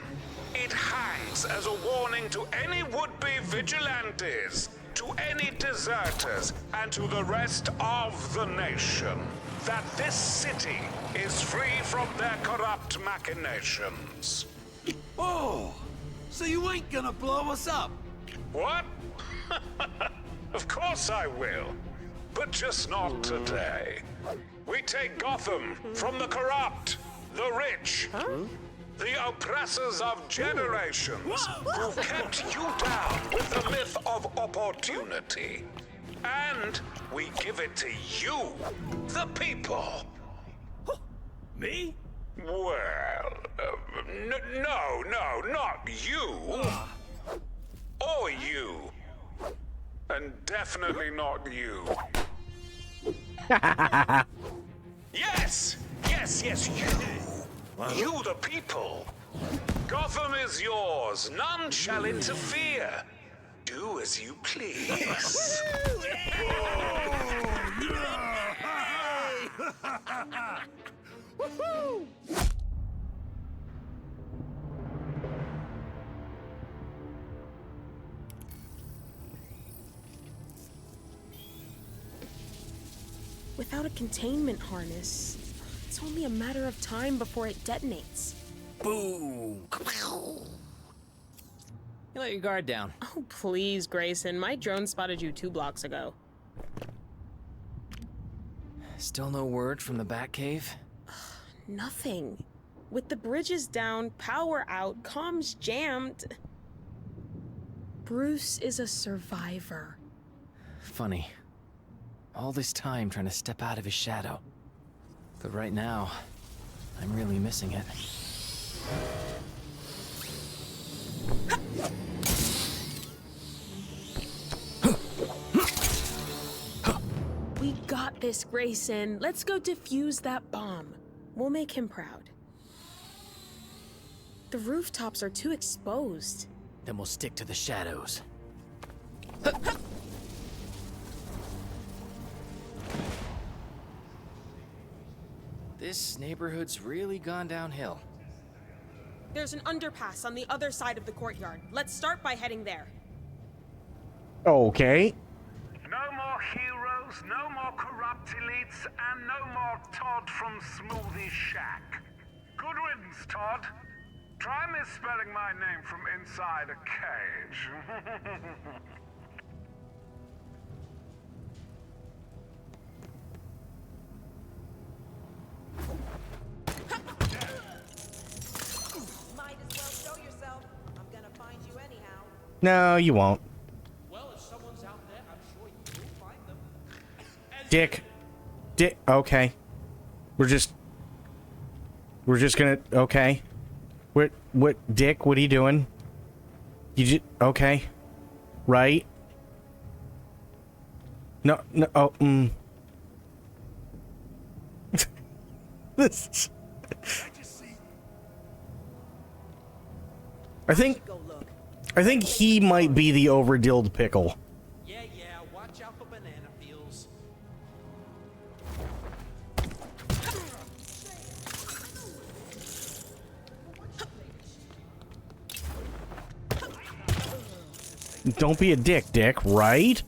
It hangs as a warning to any would-be vigilantes, to any deserters, and to the rest of the nation, that this city is free from their corrupt machinations. Oh, so you ain't gonna blow us up? What? Of course I will, but just not today. We take Gotham from the corrupt, the rich, the oppressors of generations who've kept you down with the myth of opportunity. And we give it to you, the people. Me? Well, no, not you. Or you. And definitely not you. Yes, you. You, the people. Gotham is yours. None shall interfere. Do as you please. Without a containment harness, it's only a matter of time before it detonates. Boom! You let your guard down. Oh, please, Grayson. My drone spotted you 2 blocks ago. Still no word from the Batcave? Nothing. With the bridges down, power out, comms jammed. Bruce is a survivor. Funny. All this time trying to step out of his shadow. But right now, I'm really missing it. We got this, Grayson. Let's go defuse that bomb. We'll make him proud. The rooftops are too exposed. Then we'll stick to the shadows. This neighborhood's really gone downhill. There's an underpass on the other side of the courtyard. Let's start by heading there. Okay. No more heroes, no more corrupt elites, and no more Todd from Smoothie Shack. Good riddance, Todd. Try misspelling my name from inside a cage. Might as well show yourself. I'm gonna find you anyhow. No, you won't. Well, if someone's out there, I'm sure you'll find them. Dick. Okay. We're just gonna. Okay. What, Dick? What are you doing? You just. Okay. Right? No, oh, This is... I think he might be the overdilled pickle. Yeah, watch out for banana peels. Don't be a dick, right?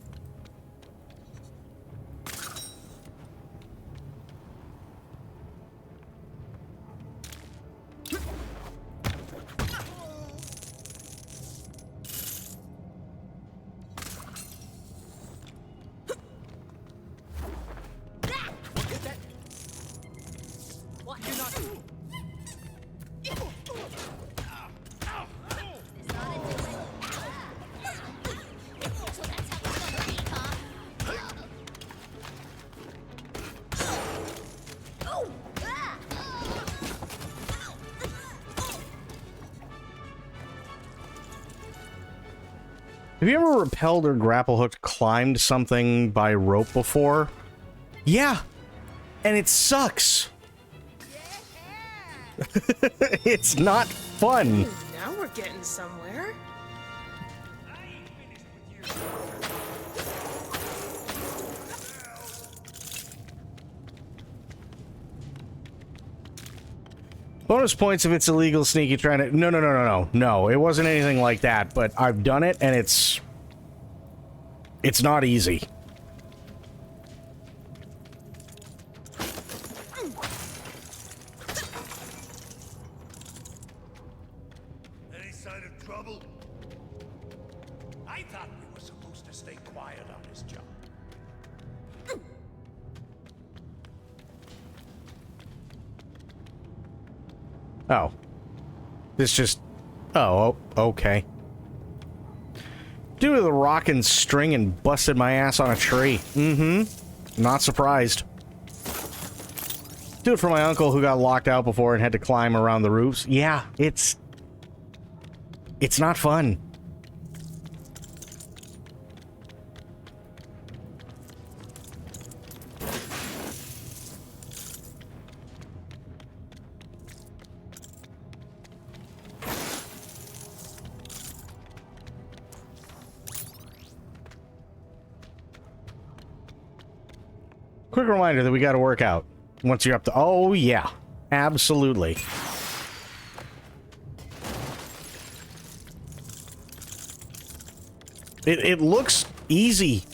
Have you ever rappelled or grapple hooked climbed something by rope before? Yeah, and it sucks. It's not fun. Now we're getting somewhere. Bonus points if it's illegal sneaky trying to... No, it wasn't anything like that, but I've done it, and it's not easy. Any sign of trouble? I thought we were supposed to stay quiet on this job. Oh. This just... Oh, okay. Due to the rock and string and busted my ass on a tree. Mm-hmm. Not surprised. Do it for my uncle who got locked out before and had to climb around the roofs. Yeah, it's not fun. Quick reminder that we got to work out once you're up to... Oh, yeah. Absolutely. It looks easy.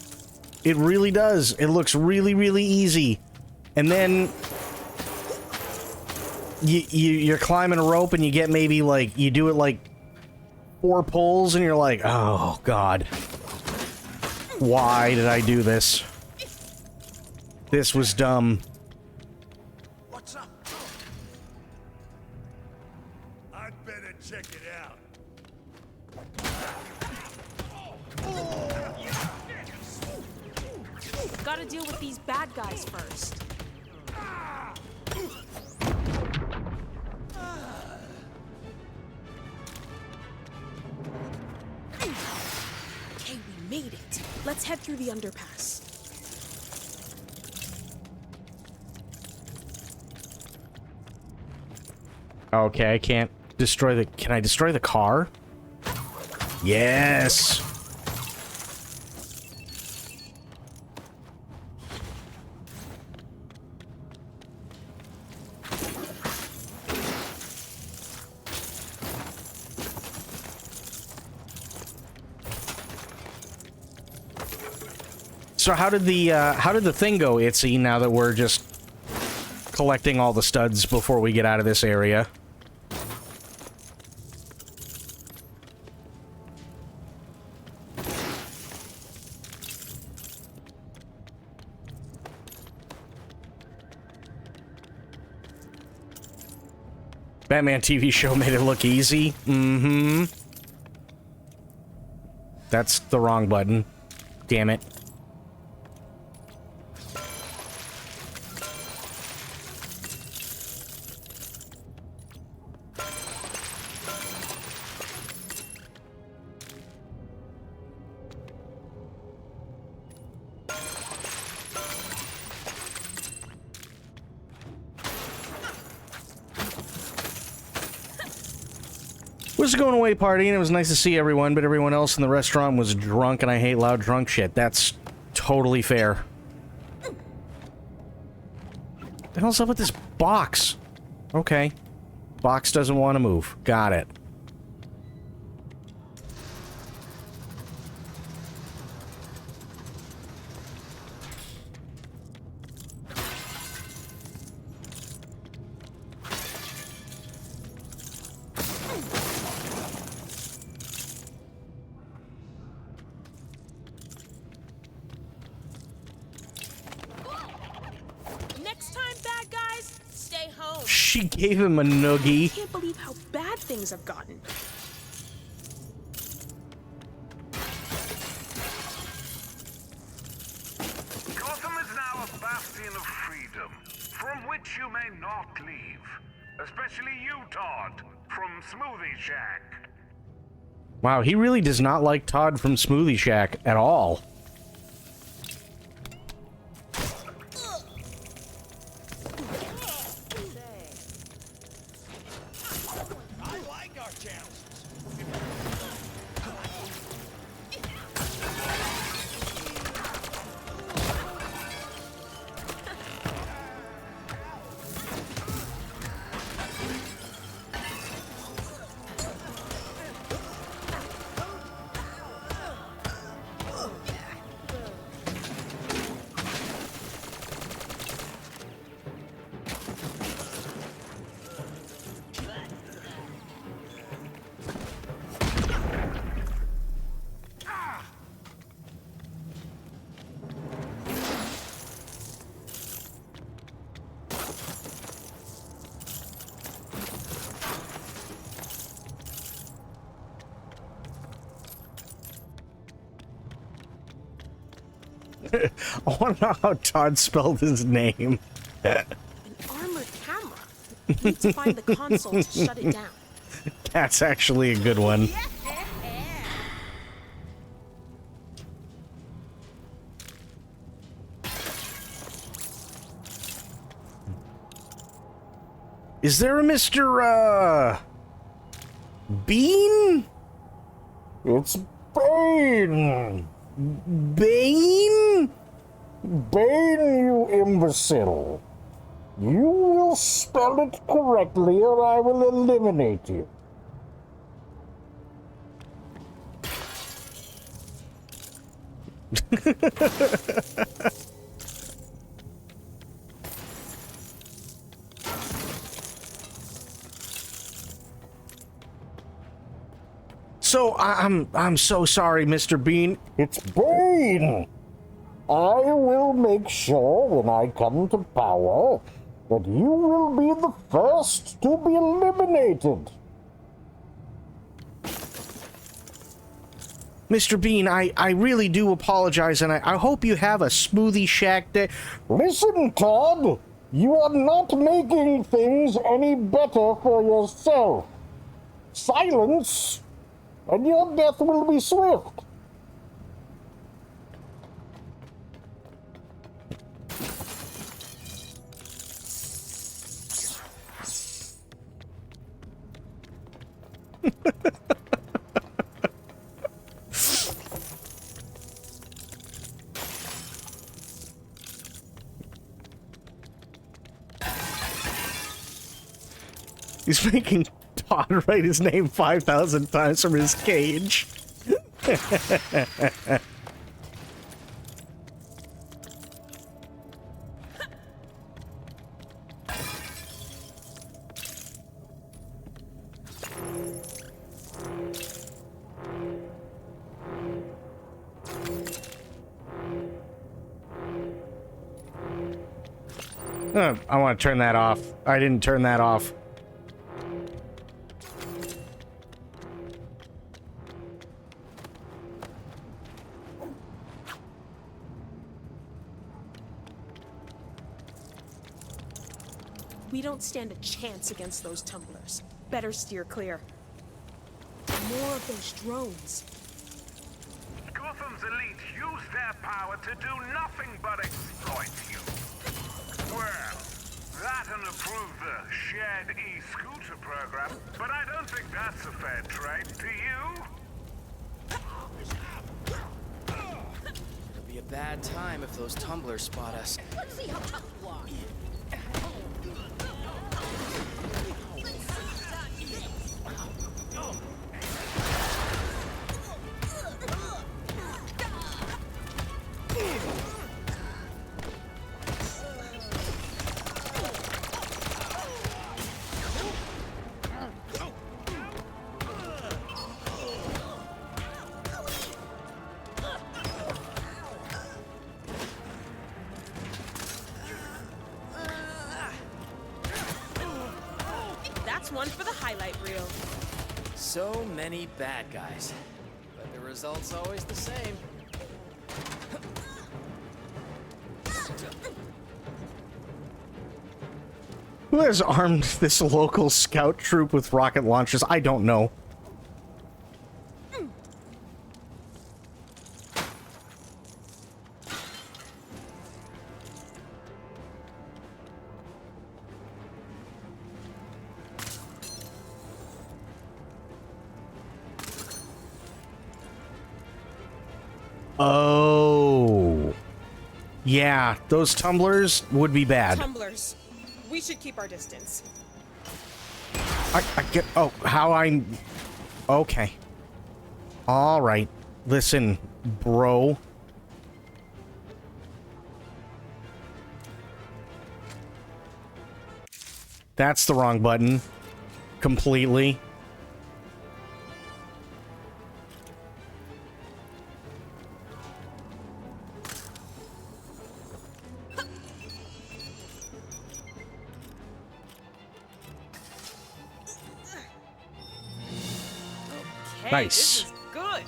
It really does. It looks really, really easy. And then... You're climbing a rope and you get maybe, like... You do it, like, 4 pulls and you're like, oh, God. Why did I do this? This was dumb. What's up? I'd better check it out. Gotta deal with these bad guys first. Okay, we made it. Let's head through the underpass. Okay, I can't destroy the... Can I destroy the car? Yes! So how did the thing go, Itzy, now that we're just collecting all the studs before we get out of this area? Batman TV show made it look easy. Mm-hmm. That's the wrong button. Damn it. Was a going away party and it was nice to see everyone, but everyone else in the restaurant was drunk and I hate loud drunk shit. That's totally fair. What the hell's up with this box? Okay. Box doesn't want to move. Got it. She gave him a noogie. I can't believe how bad things have gotten. Gotham is now a bastion of freedom, from which you may not leave. Especially you, Todd, from Smoothie Shack. Wow, he really does not like Todd from Smoothie Shack at all. I want to know how Todd spelled his name. An armored camera. We need to find the console to shut it down. That's actually a good one. Is there a Mr. Bean? It's Bane! Bane? Bane, you imbecile. You will spell it correctly or I will eliminate you. So, I'm so sorry, Mr. Bean. It's Bane! I will make sure when I come to power that you will be the first to be eliminated. Mr. Bean, I really do apologize, and I hope you have a smoothie shack day. Listen, Todd, you are not making things any better for yourself. Silence, and your death will be swift. He's making Todd write his name 5,000 times from his cage. I want to turn that off. I didn't turn that off. We don't stand a chance against those tumblers. Better steer clear. More of those drones. Gotham's elite use their power to do nothing but exploit you. Well, that and approve the shared e-scooter program, but I don't think that's a fair trade, do you? It'll be a bad time if those tumblers spot us. Let's see how tough you are. One for the highlight reel. So many bad guys, but the result's always the same. Who has armed this local scout troop with rocket launchers? I don't know. Oh. Yeah, those tumblers would be bad. Tumblers. We should keep our distance. I get... Oh, how I'm... Okay. Alright. Listen, bro. That's the wrong button. Completely. Hey, Nice. This is good.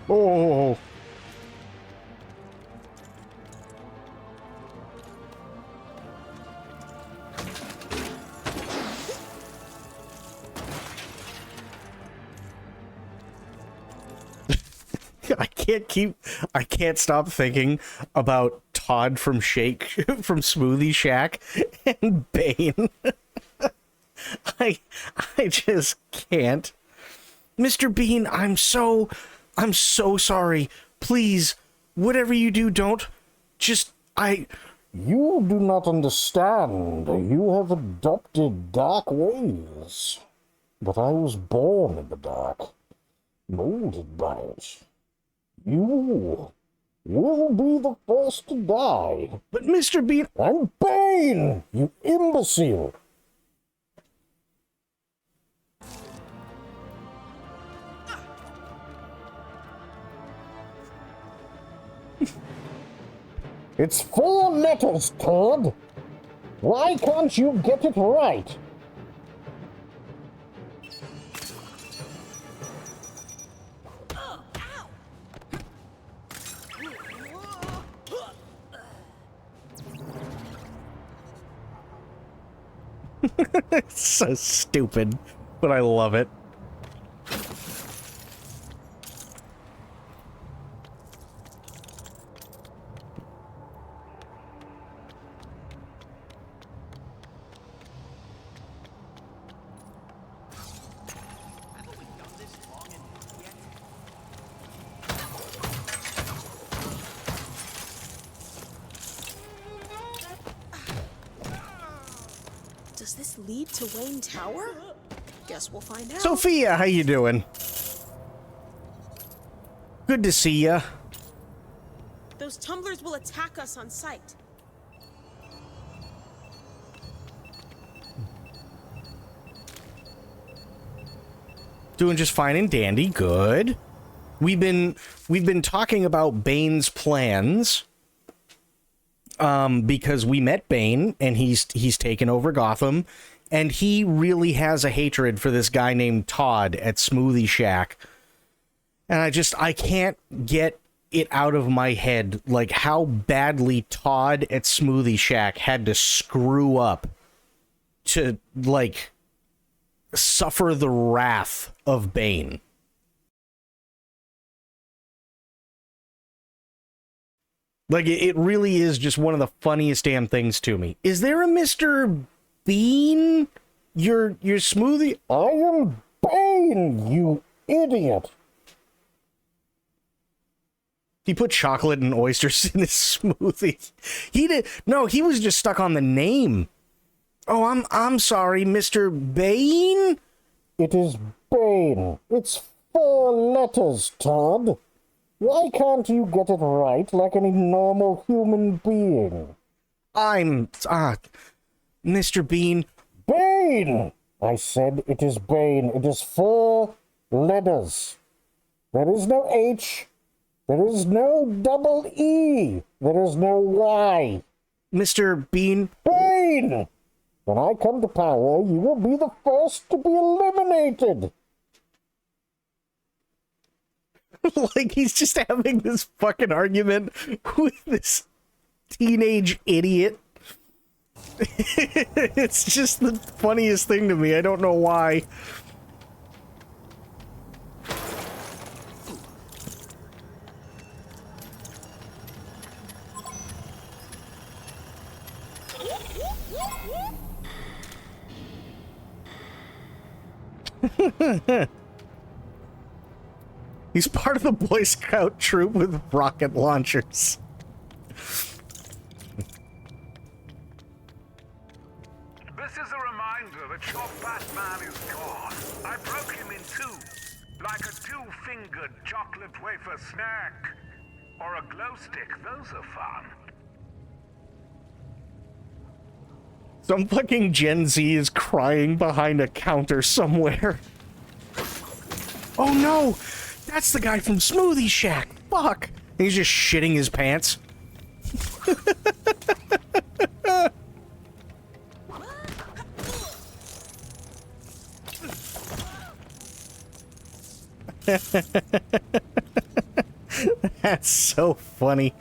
Oh. I can't stop thinking about Todd from Smoothie Shack and Bane. I just can't. Mr. Bean, I'm so sorry. Please, whatever you do, don't just You do not understand. You have adopted dark ways. But I was born in the dark, molded by it. You will be the first to die. But Mr. Bean... I'm Bane, you imbecile. It's 4 letters, Todd. Why can't you get it right? It's so stupid, but I love it. Does this lead to Wayne Tower? Guess we'll find out. Sophia, how you doing? Good to see ya. Those tumblers will attack us on sight. Doing just fine and dandy. Good. We've been talking about Bane's plans. Because we met Bane and he's taken over Gotham, and he really has a hatred for this guy named Todd at Smoothie Shack. And I can't get it out of my head, like, how badly Todd at Smoothie Shack had to screw up to, like, suffer the wrath of Bane. Like, it really is just one of the funniest damn things to me. Is there a Mr. Bean? Your smoothie? I am Bane, you idiot. He put chocolate and oysters in his smoothie. He was just stuck on the name. Oh, I'm sorry, Mr. Bane? It is Bane. It's 4 letters, Todd. Why can't you get it right like any normal human being? Mr. Bean. Bane! I said it is Bane. It is 4 letters. There is no H. There is no double E. There is no Y. Mr. Bean. Bane! When I come to power, you will be the first to be eliminated. Like, he's just having this fucking argument with this teenage idiot. It's just the funniest thing to me. I don't know why. He's part of the Boy Scout troop with rocket launchers. This is a reminder that your Batman is gone. I broke him in 2, like a 2-fingered chocolate wafer snack. Or a glow stick, those are fun. Some fucking Gen Z is crying behind a counter somewhere. Oh no! That's the guy from Smoothie Shack! Fuck! He's just shitting his pants. That's so funny.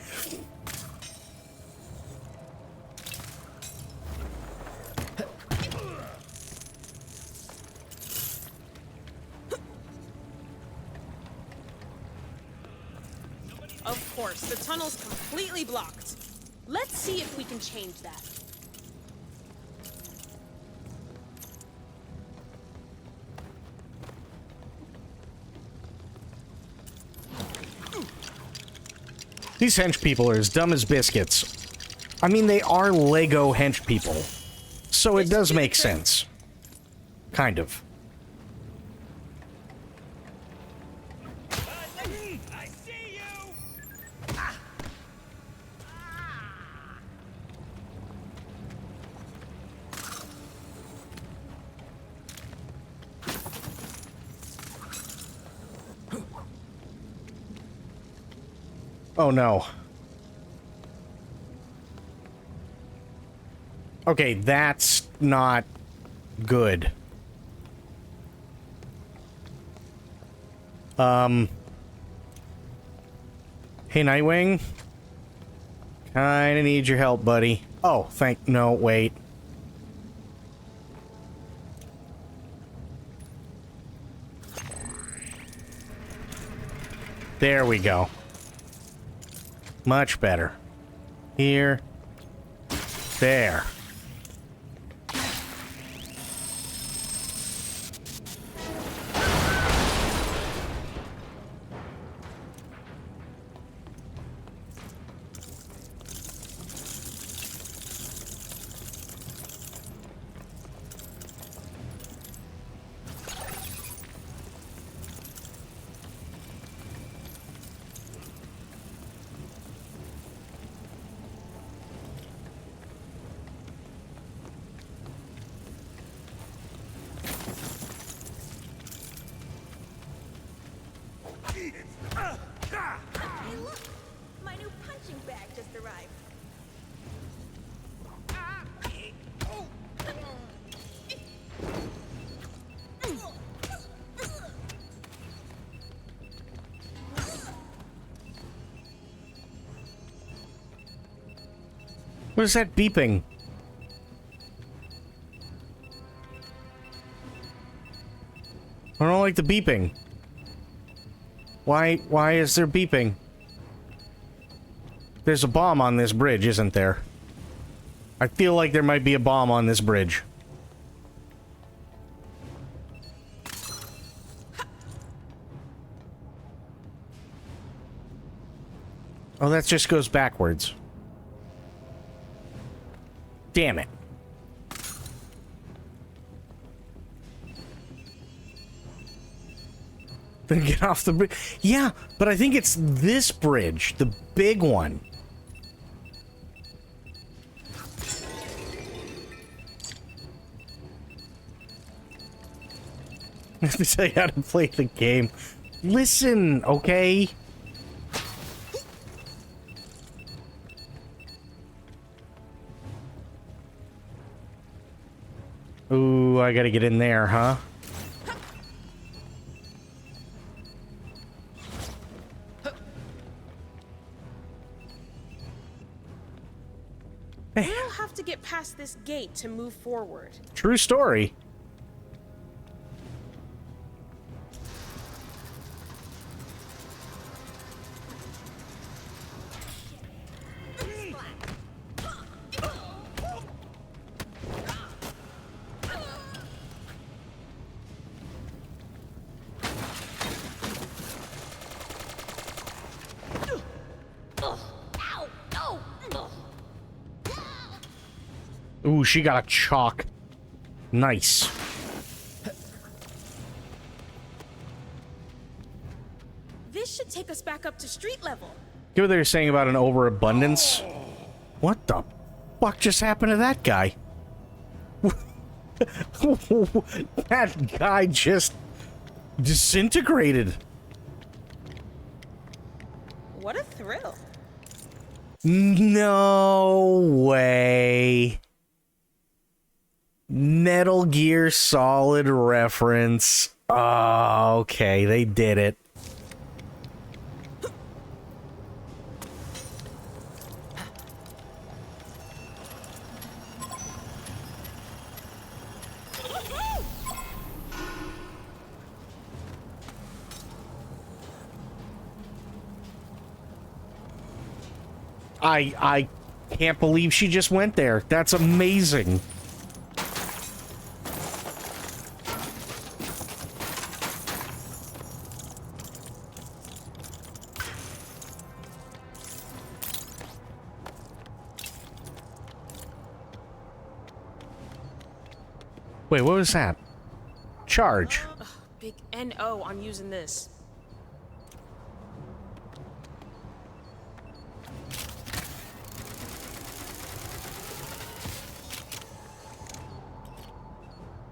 Of course, the tunnel's completely blocked. Let's see if we can change that. These hench people are as dumb as biscuits. I mean, they are Lego hench people. So it does make sense. Kind of. I see you! Oh no. Okay, that's not good. Hey, Nightwing. Kinda need your help, buddy. Oh, no, wait. There we go. Much better. Here. There. Hey, look! My new punching bag just arrived. What is that beeping? I don't like the beeping. Why is there beeping? There's a bomb on this bridge, isn't there? I feel like there might be a bomb on this bridge. Oh, that just goes backwards. Damn it. Then get off the bridge. Yeah, but I think it's this bridge, the big one. I have to tell you how to play the game. Listen, okay? Ooh, I gotta get in there, huh? We'll have to get past this gate to move forward. True story. Ooh, she got a chalk. Nice. This should take us back up to street level. Get what they were saying about an overabundance. What the fuck just happened to that guy? That guy just disintegrated. What a thrill. No way. Metal Gear Solid reference. Oh, okay, they did it. I can't believe she just went there. That's amazing. Wait, what was that? Charge. Big NO on using this.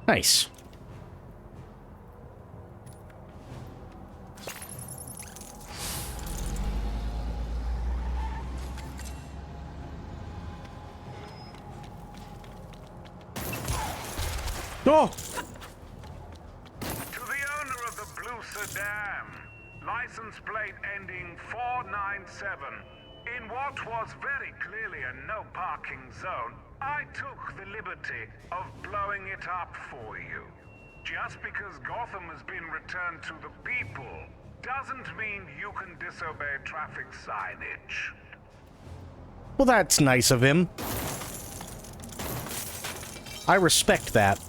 Nice. Oh! To the owner of the blue sedan, license plate ending 497. In what was very clearly a no parking zone, I took the liberty of blowing it up for you. Just because Gotham has been returned to the people doesn't mean you can disobey traffic signage. Well, that's nice of him. I respect that.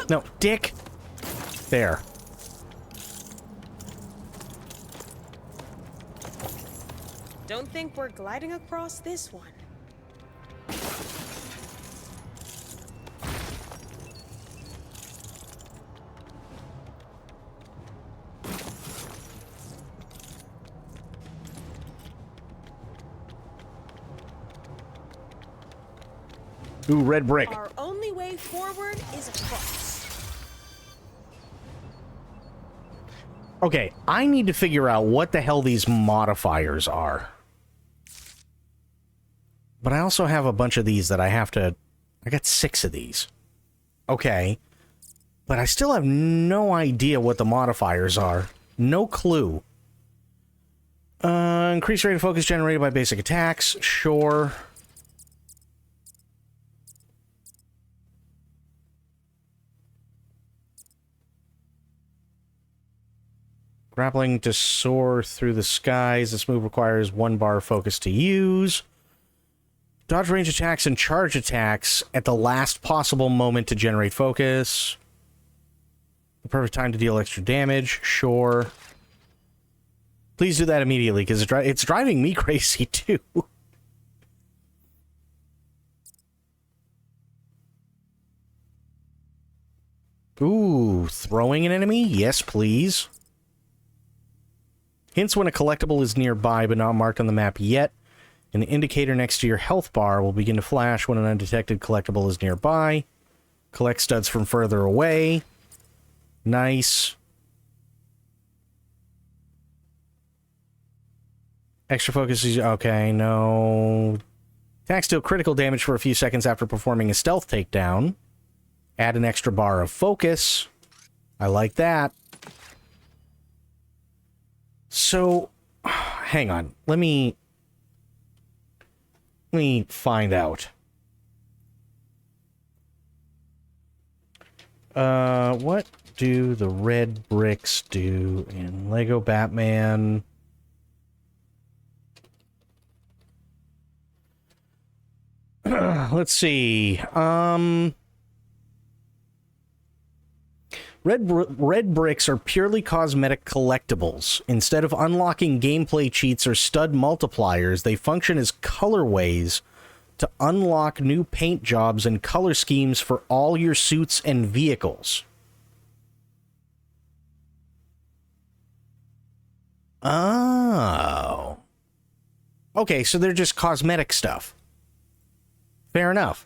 No, dick. There. Don't think we're gliding across this one. Ooh, red brick. Our only way forward is across. Okay, I need to figure out what the hell these modifiers are. But I also have a bunch of these that I have to... I got 6 of these. Okay. But I still have no idea what the modifiers are. No clue. Increased rate of focus generated by basic attacks. Sure. Grappling to soar through the skies. This move requires 1 bar focus to use. Dodge range attacks and charge attacks at the last possible moment to generate focus. The perfect time to deal extra damage. Sure. Please do that immediately, because it's driving me crazy, too. Ooh, throwing an enemy? Yes, please. Hints when a collectible is nearby but not marked on the map yet. An indicator next to your health bar will begin to flash when an undetected collectible is nearby. Collect studs from further away. Nice. Extra focus is... okay, no. Attacks deal critical damage for a few seconds after performing a stealth takedown. Add an extra bar of focus. I like that. So, hang on. Let me find out. What do the red bricks do in Lego Batman? Let's see. Red bricks are purely cosmetic collectibles. Instead of unlocking gameplay cheats or stud multipliers, they function as colorways to unlock new paint jobs and color schemes for all your suits and vehicles. Oh. Okay, so they're just cosmetic stuff. Fair enough.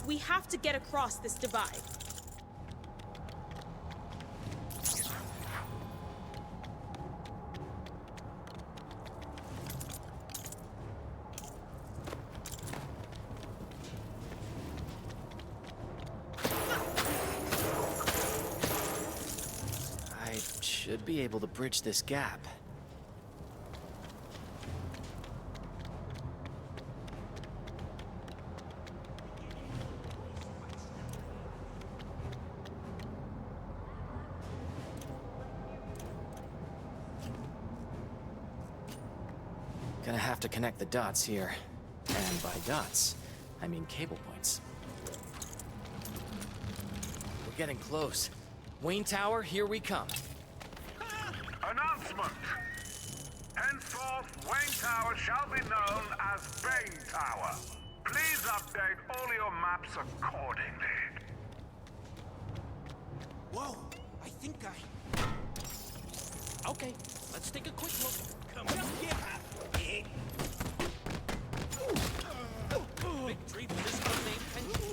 We have to get across this divide. Should be able to bridge this gap. Gonna have to connect the dots here. And by dots, I mean cable points. We're getting close. Wayne Tower, here we come. Announcement! Henceforth, Wayne Tower shall be known as Bane Tower. Please update all your maps accordingly. Whoa, I think Okay, let's take a quick look. Come on, Victory for this unnamed pension.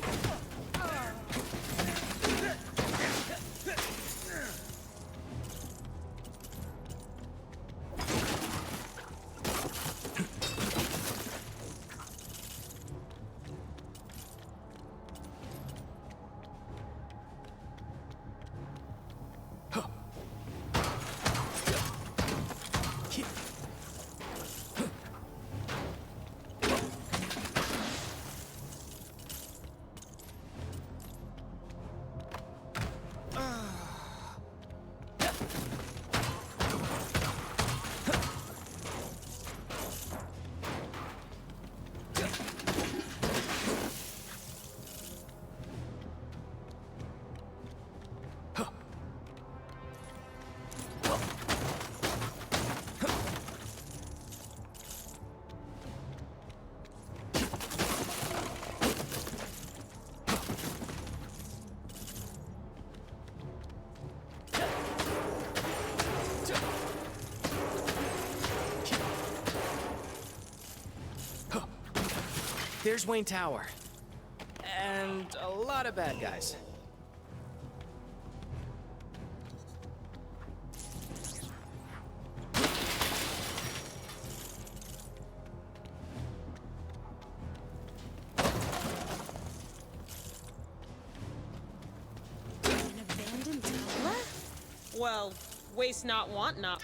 There's Wayne Tower. And a lot of bad guys. An abandoned tower? Well, waste not, want not.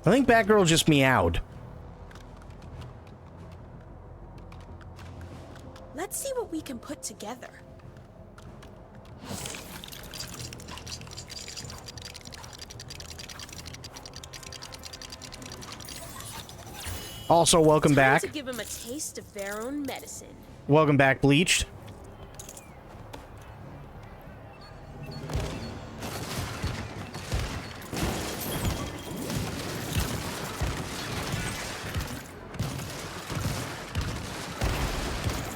I think Batgirl just meowed. Let's see what we can put together. Also, welcome back. To give them a taste of their own medicine. Welcome back, Bleached.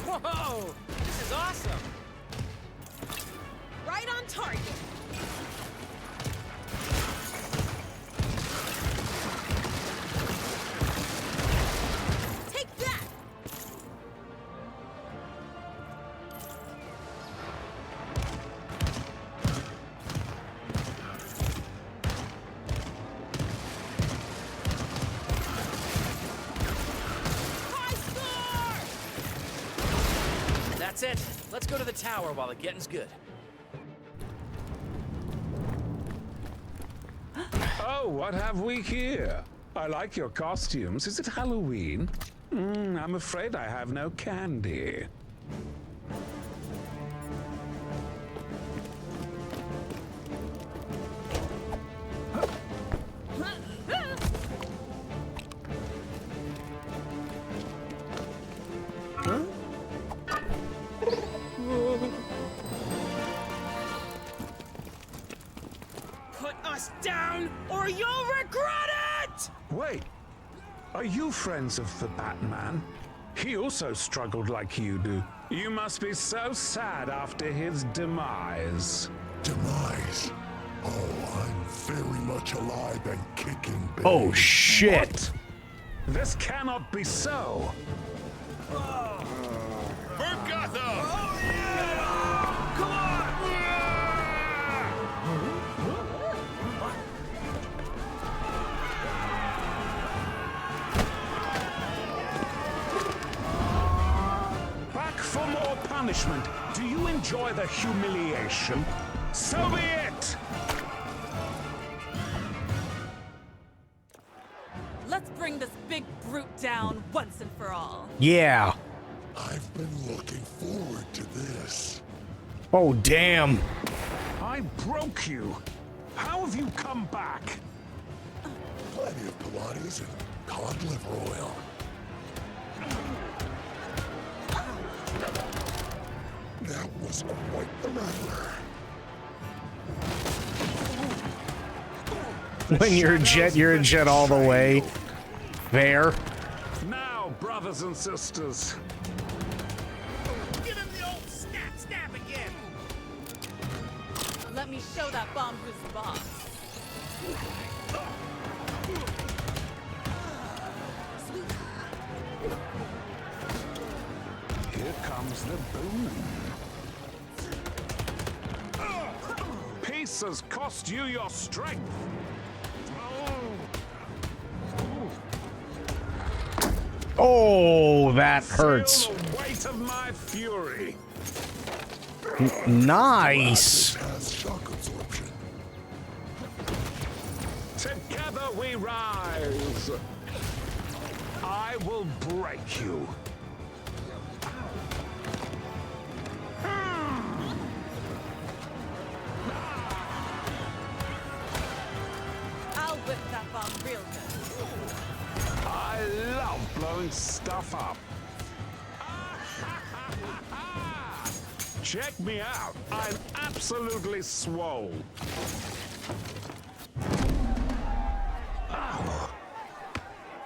Whoa! This is awesome! Right on target. Take that! That's it. Let's go to the tower while the getting's good. Oh, what have we here? I like your costumes. Is it Halloween? I'm afraid I have no candy. Put us down, or you'll regret it! Wait, are you friends of the Batman? He also struggled like you do. You must be so sad after his demise. Demise? Oh, I'm very much alive and kicking, baby. Oh, shit. This cannot be so. For Gotham! Come on! for more punishment. Do you enjoy the humiliation? So be it! Let's bring this big brute down once and for all. Yeah. I've been looking forward to this. Oh, damn. I broke you. How have you come back? Plenty of Pilates and cod liver oil. That was quite the rattler. When you're a jet all the way. There. Now, brothers and sisters. Give him the old snap, snap again. Let me show that bomb who's boss. Here comes the boom. Peace has cost you your strength. Oh, that hurts. Feel the weight of my fury. Nice. Together we rise. I will break you. I'll whip that bomb real good. I love blowing stuff up. Check me out. I'm absolutely swole. Oh.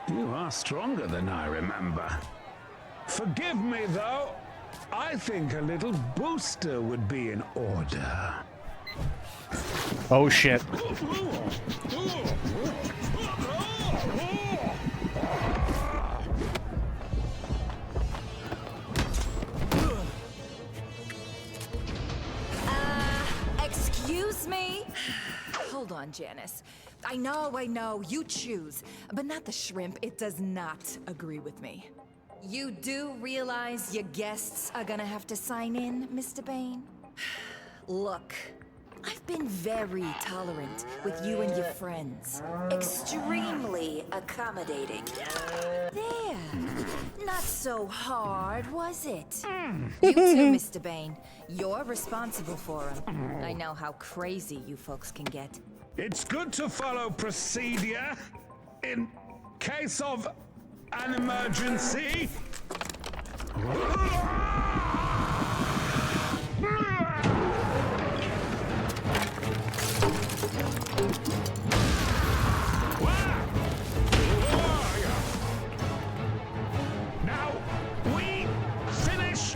You are stronger than I remember. Forgive me, though. I think a little booster would be in order. Oh, shit. Excuse me? Hold on, Janice. I know, you choose. But not the shrimp. It does not agree with me. You do realize your guests are gonna have to sign in, Mr. Bane? Look, I've been very tolerant with you and your friends. Extremely accommodating. There. Not so hard, was it? You too, Mr. Bane. You're responsible for him. I know how crazy you folks can get. It's good to follow procedure in case of an emergency. Now we finish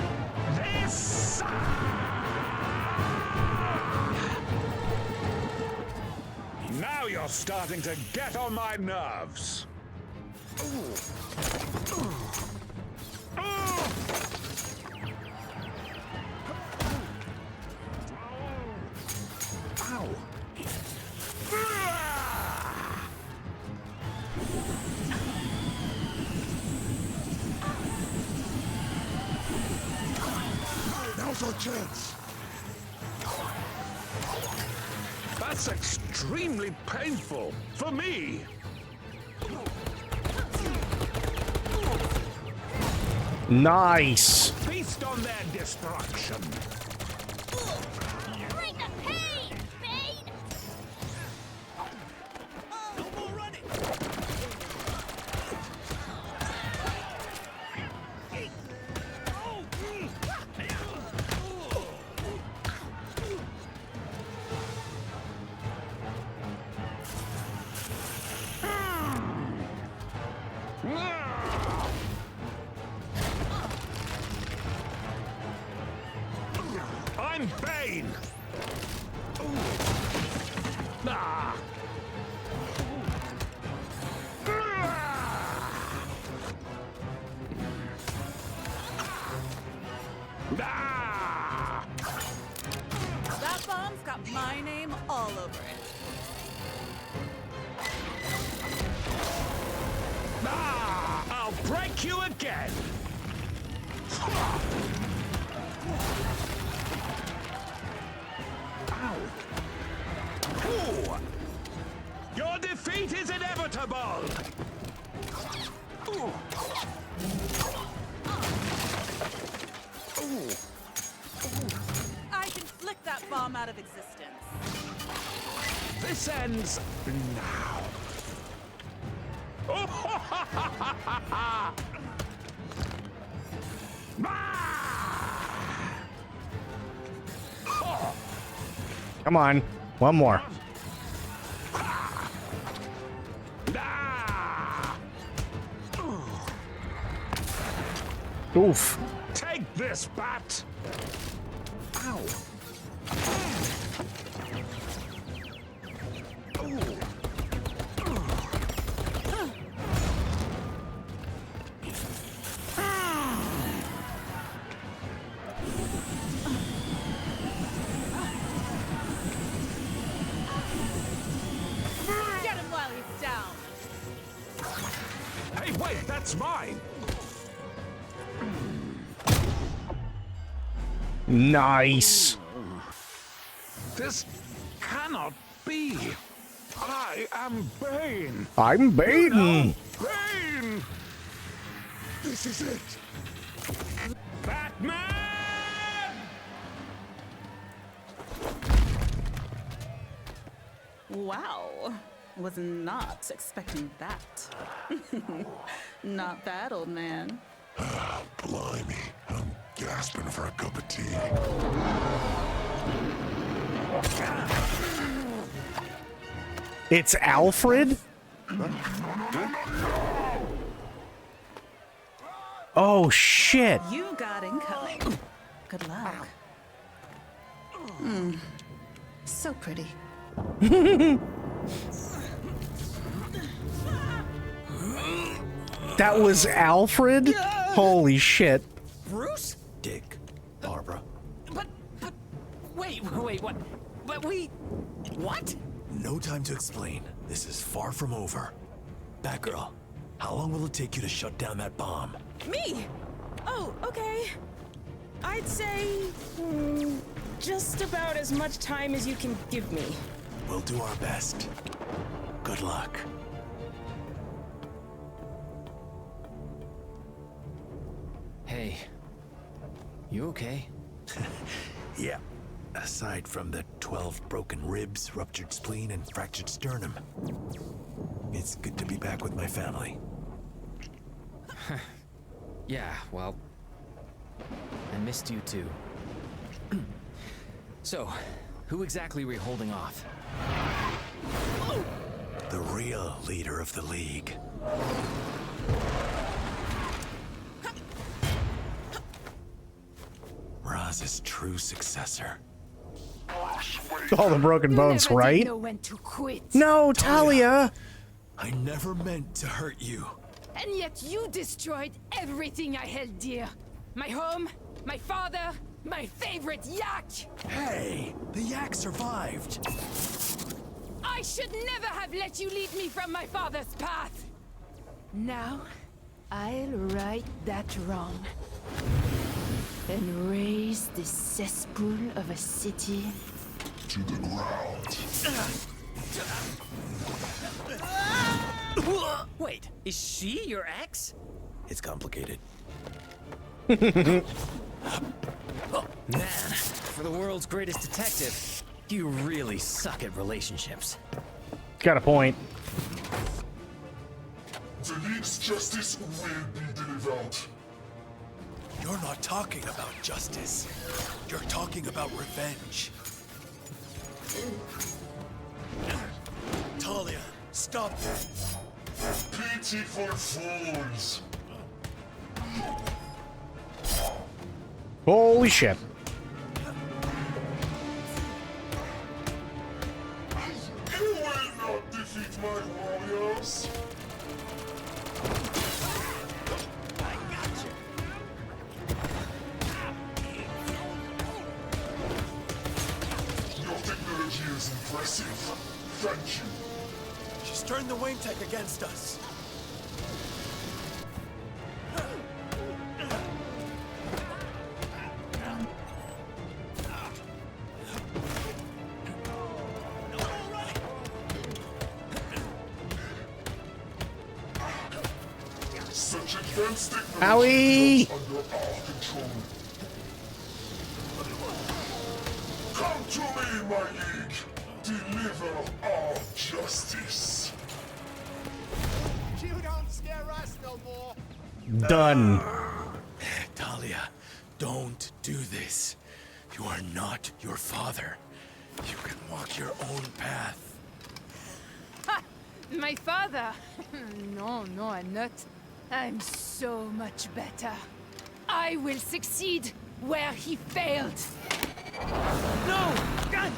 this. Now you're starting to get on my nerves. Ow. Now's our chance. That's extremely painful for me. Nice. Feast on their destruction. Bring the pain, Bane! No more running! I'm Bane! Ah. Ah. That bomb's got my name all over it. Ah. I'll break you again! Unstoppable! Ooh. Ooh. I can flick that bomb out of existence. This ends now. Come on, one more. Oof. Take this, bat! Ow. Get him while he's down. Hey, wait, that's mine! Nice. This cannot be. I am Bane. I'm Bane. Bane! This is it. Batman! Wow. Was not expecting that. Not bad, old man. Blimey, I'm gasping for a cup of tea. It's Alfred? Oh, shit. You got incoming. Good luck. So pretty. That was Alfred? Holy shit. Bruce? Dick. Barbara. But, wait, what? But what? No time to explain. This is far from over. Batgirl, how long will it take you to shut down that bomb? Me? Oh, okay. I'd say just about as much time as you can give me. We'll do our best. Good luck. Hey, you okay? Yeah. Aside from the 12 broken ribs, ruptured spleen, and fractured sternum. It's good to be back with my family. Yeah, well, I missed you too. So, who exactly were you holding off? The real leader of the League. Raz's true successor. All the broken bones, right? Know when to quit. No, Talia! I never meant to hurt you. And yet you destroyed everything I held dear. My home, my father, my favorite yak! Hey, the yak survived. I should never have let you lead me from my father's path. Now, I'll right that wrong. And raise this cesspool of a city to the ground. Wait, is she your ex? It's complicated. Man, for the world's greatest detective, you really suck at relationships. Got a point. The League's justice will be delivered. You're not talking about justice. You're talking about revenge. Talia, stop that. Pitiful fools. Holy shit. You will not defeat my warriors. Your technology is impressive. Thank you. She's turned the Wayne Tech against us. Owie! under our control. Come to me, my league. Deliver our justice. You don't scare us no more. Done. Talia, don't do this. You are not your father. You can walk your own path. Ha! My father? No, I'm not. I'm so much better. I will succeed where he failed. No! God!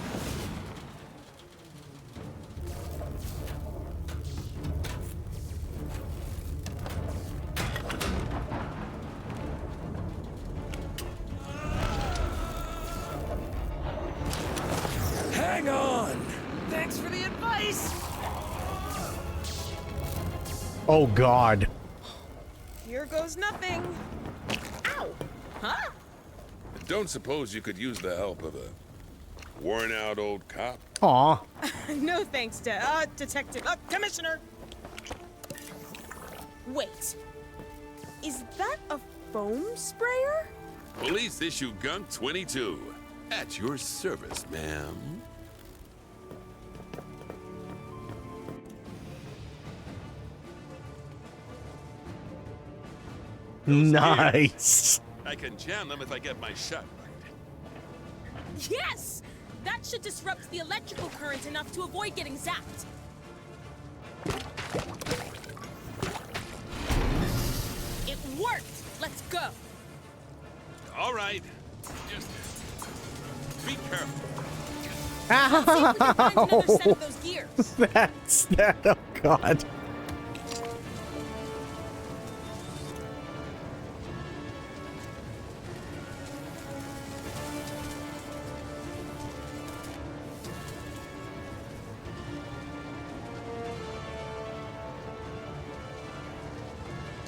Hang on! Thanks for the advice! Oh, God. Here goes nothing. Ow! Huh? Don't suppose you could use the help of a worn-out old cop? Aw. No thanks, Detective. Commissioner! Wait. Is that a foam sprayer? Police issue gun 22. At your service, ma'am. Nice. I can jam them if I get my shot right. Yes! That should disrupt the electrical current enough to avoid getting zapped. It worked! Let's go! All right. Just be careful. Ow! Set of those gears. That's that. Oh, God.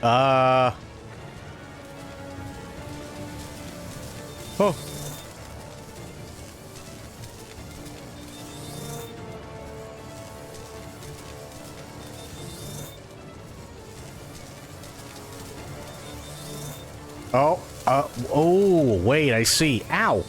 Oh. Oh, wait, I see. Ow.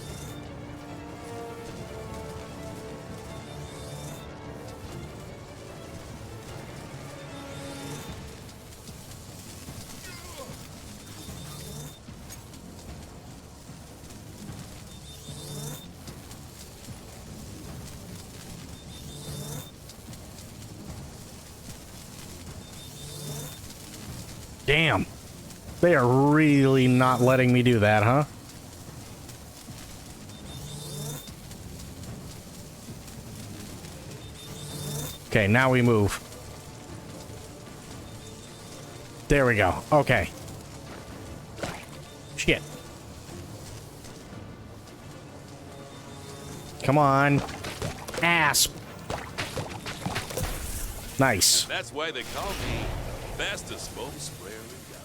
Damn. They are really not letting me do that, huh? Okay, now we move. There we go. Okay. Shit. Come on. Asp. Nice. That's why they call me fastest foam sprayer we got.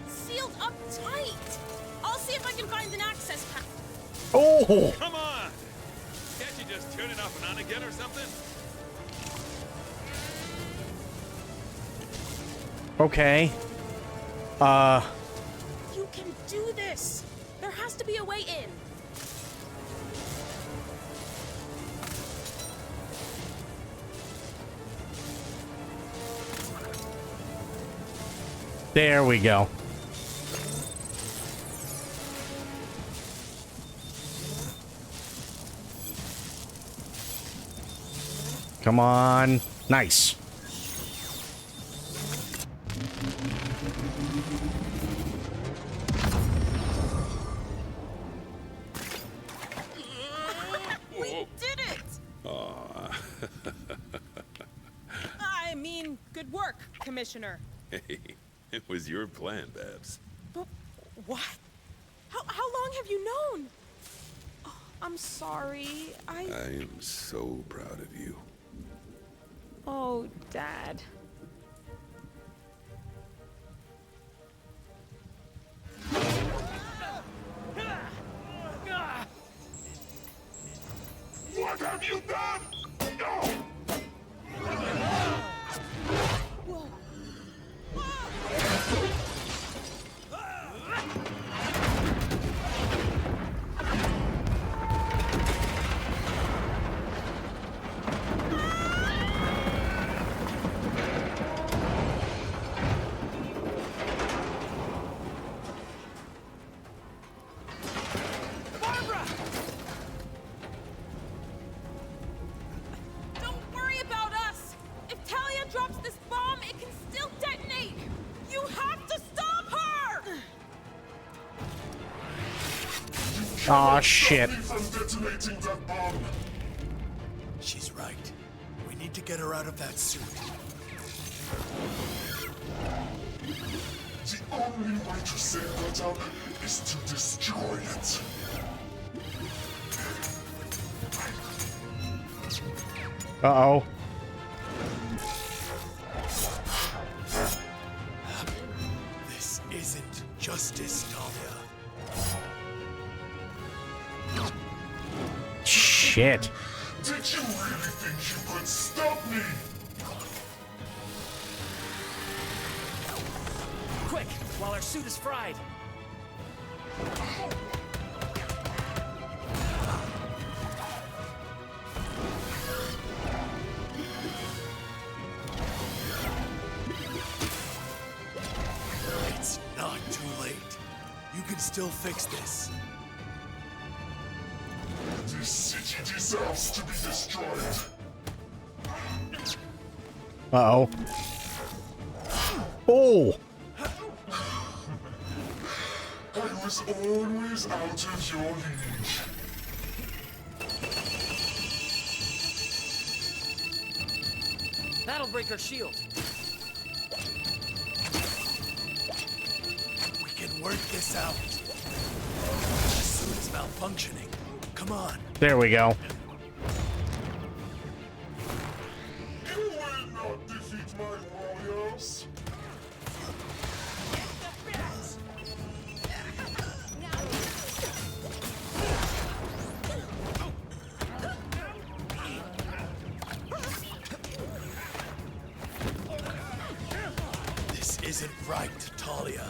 Sealed up tight. I'll see if I can find an access path. Oh! Come on! Can't you just turn it off and on again or something? Okay. You can do this. There has to be a way in. There we go. Come on. Nice. We did it! Aw. I mean, good work, Commissioner. Hey, it was your plan, Babs. But what? How long have you known? Oh, I'm sorry. I am so proud of you. Oh, Dad. What have you done? No! Don't worry about us. If Talia drops this bomb, it can still detonate. You have to stop her. Aw, shit. From detonating that bomb. She's right. We need to get her out of that suit. The only way to save Gotham is to destroy it. Uh-oh. This isn't justice, Talia. Shit. Did you really think you could stop me? Quick, while our suit is fried. It's not too late. You can still fix this. This city deserves to be destroyed. Uh-oh. Oh! I was always out of your league. That'll break our shield. We can work this out. The suit is malfunctioning. Come on. There we go. You will not defeat my warriors. This isn't right, Talia.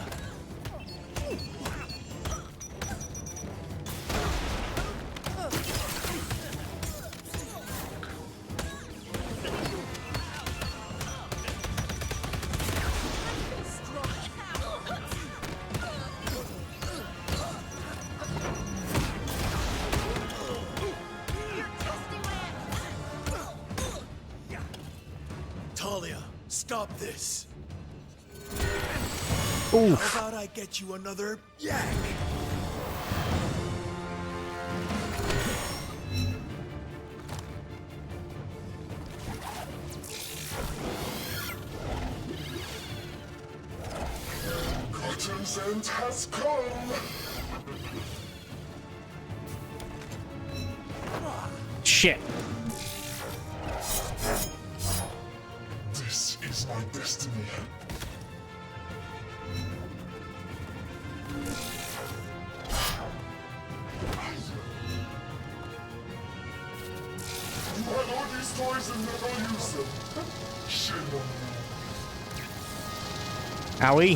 Talia, stop this. Oof. How about I get you another yak? Gotham's end has come. Shit. This is my destiny. You had all these toys and never used them. Shame on you. Owie.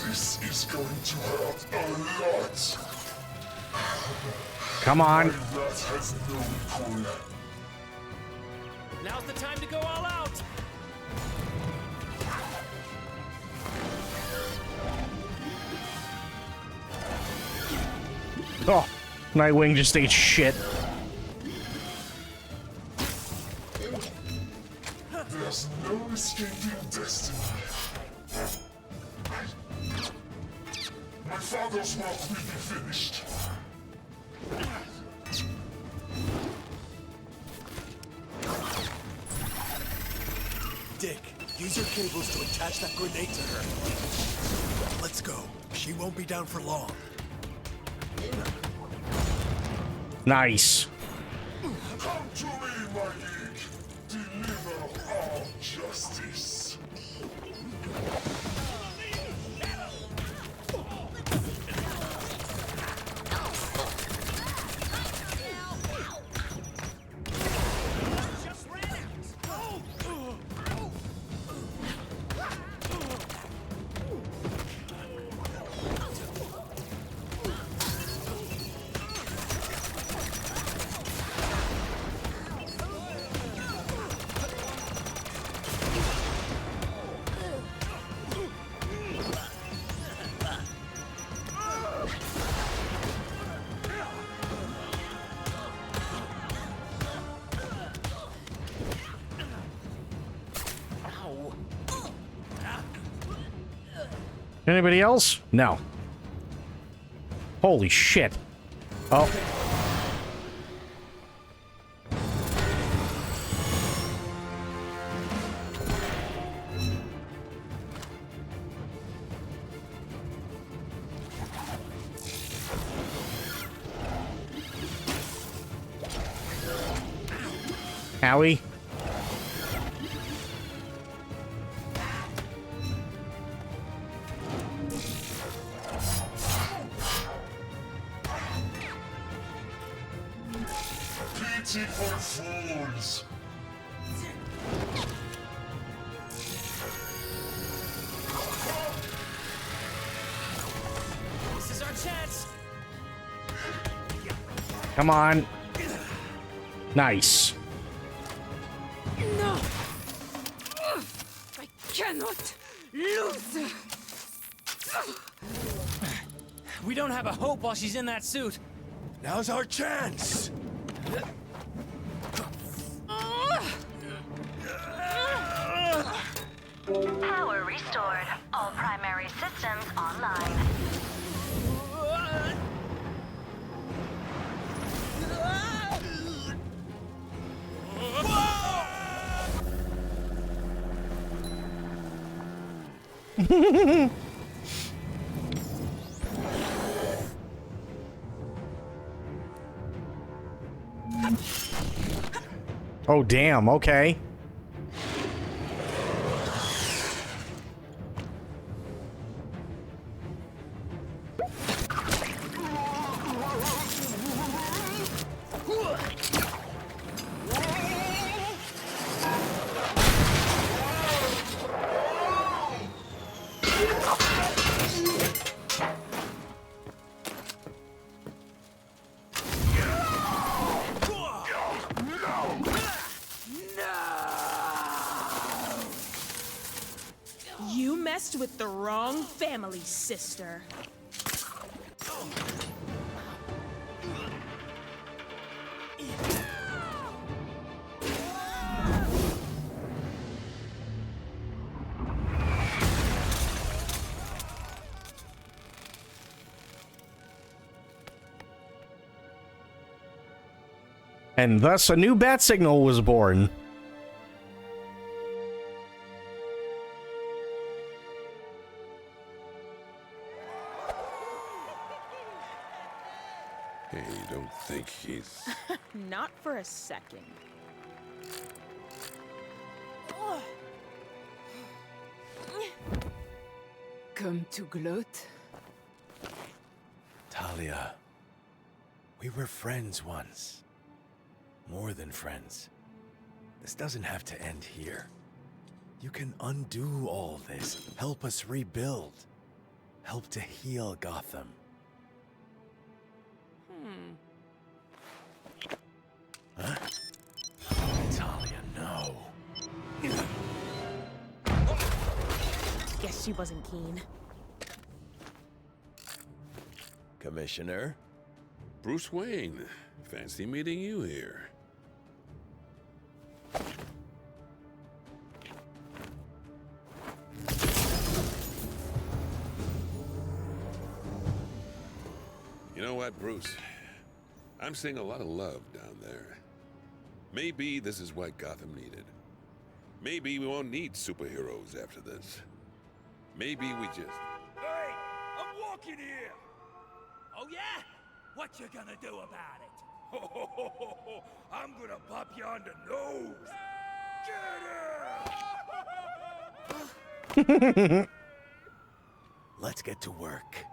This is going to hurt a lot. Come on. My wrath has no equal. Now's the time to go all out. Oh, Nightwing just ate shit. There's no escaping destiny. My father's work will be finished. Dick, use your cables to attach that grenade to her. Let's go. She She won't be down for long. Nice. Come to me, my geek. Deliver our justice. Anybody else? No. Holy shit. Oh. Howie? Pity for fools. This is our chance. Come on. Nice. No! I cannot lose! We don't have a hope while she's in that suit. Now's our chance! Power restored. All primary systems online. Oh, damn. Okay. You messed with the wrong family, sister. And thus a new bat signal was born. Hey, you don't think he's... Not for a second. Come to gloat? Talia, we were friends once. More than friends. This doesn't have to end here. You can undo all this, help us rebuild, help to heal Gotham. Huh? Talia, no. Guess she wasn't keen. Commissioner? Bruce Wayne. Fancy meeting you here. You know what, Bruce? I'm seeing a lot of love down there. Maybe this is what Gotham needed. Maybe we won't need superheroes after this. Maybe we just... Hey, I'm walking in here! Oh yeah? What you gonna do about it? I'm gonna pop you on the nose! Get her! Let's get to work.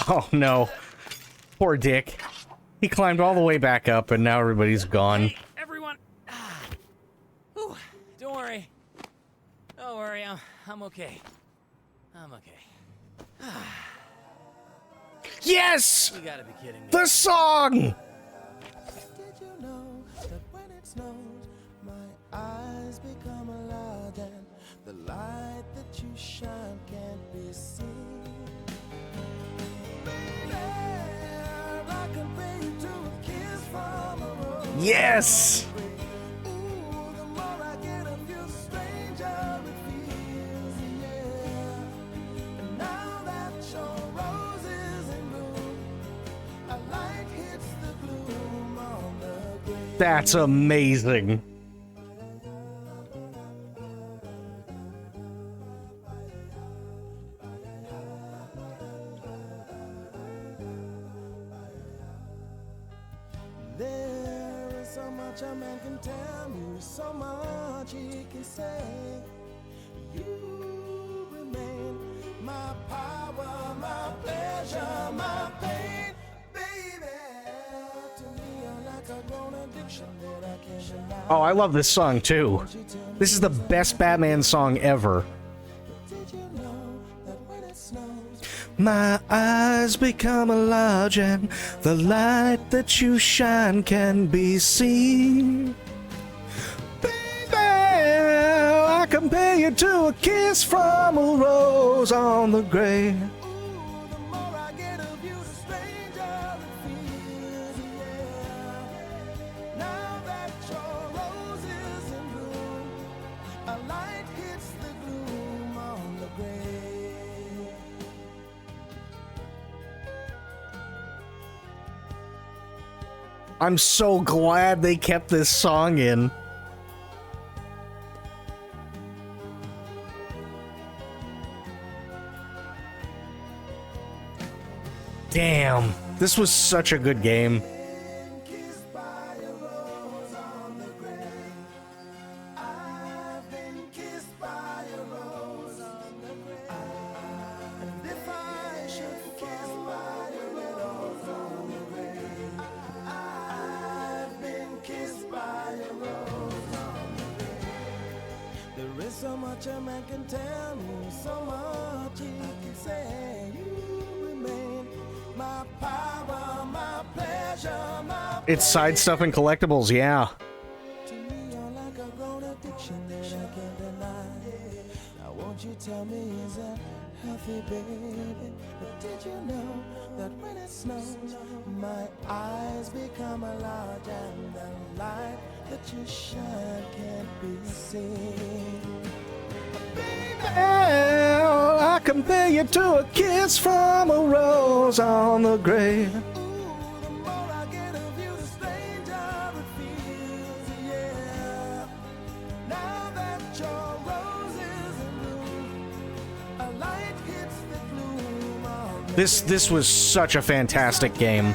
Oh no. Poor Dick. He climbed all the way back up and now everybody's gone. Hey, everyone. Ooh, don't worry. Don't worry, I'm okay. I'm okay. Yes! You gotta be kidding me. The song! Did you know that when it snows, my eyes become alive and the light that you shine can't be seen? Baby, I can pay you to a kiss from a rose. Yes! Ooh, the more I get of you, the stranger it feels, yeah. And now that your rose is in bloom, a light hits the gloom on the grave. That's amazing. There is so much a man can tell you, so much he can say. You remain my power, my pleasure, my pain, baby. To me, you're like a grown addiction that I can't deny. Oh, I love this song too. This is the best Batman song ever. Did you know that when it snows, My eyes become large and the light that you shine can be seen. Baby, I compare you to a kiss from a rose on the grave. the more I get of you, the stranger it feels, yeah. Now that your rose is in bloom, a light hits the gloom on the grave. I'm so glad they kept this song in. Damn, this was such a good game. Kissed by a rose on the grave. I've been kissed by a rose on the grave. And if I should kiss by a rose on the grave, I've been kissed by a rose on the grave. There is so much a man can tell me, so much he can say. You remain my power, my pleasure, my It's side stuff and collectibles, yeah. to me, you're like a grown addiction that I can't deny. Now, won't you tell me, is that healthy, baby? But did you know that when it snows, my eyes become large and the light that you shine can't be seen? Well, I compare you to a kiss from a rose on the grave. The more I get of you, the stranger it feels, yeah. Now that your rose is in bloom, a light hits the gloom on the This was such a fantastic game.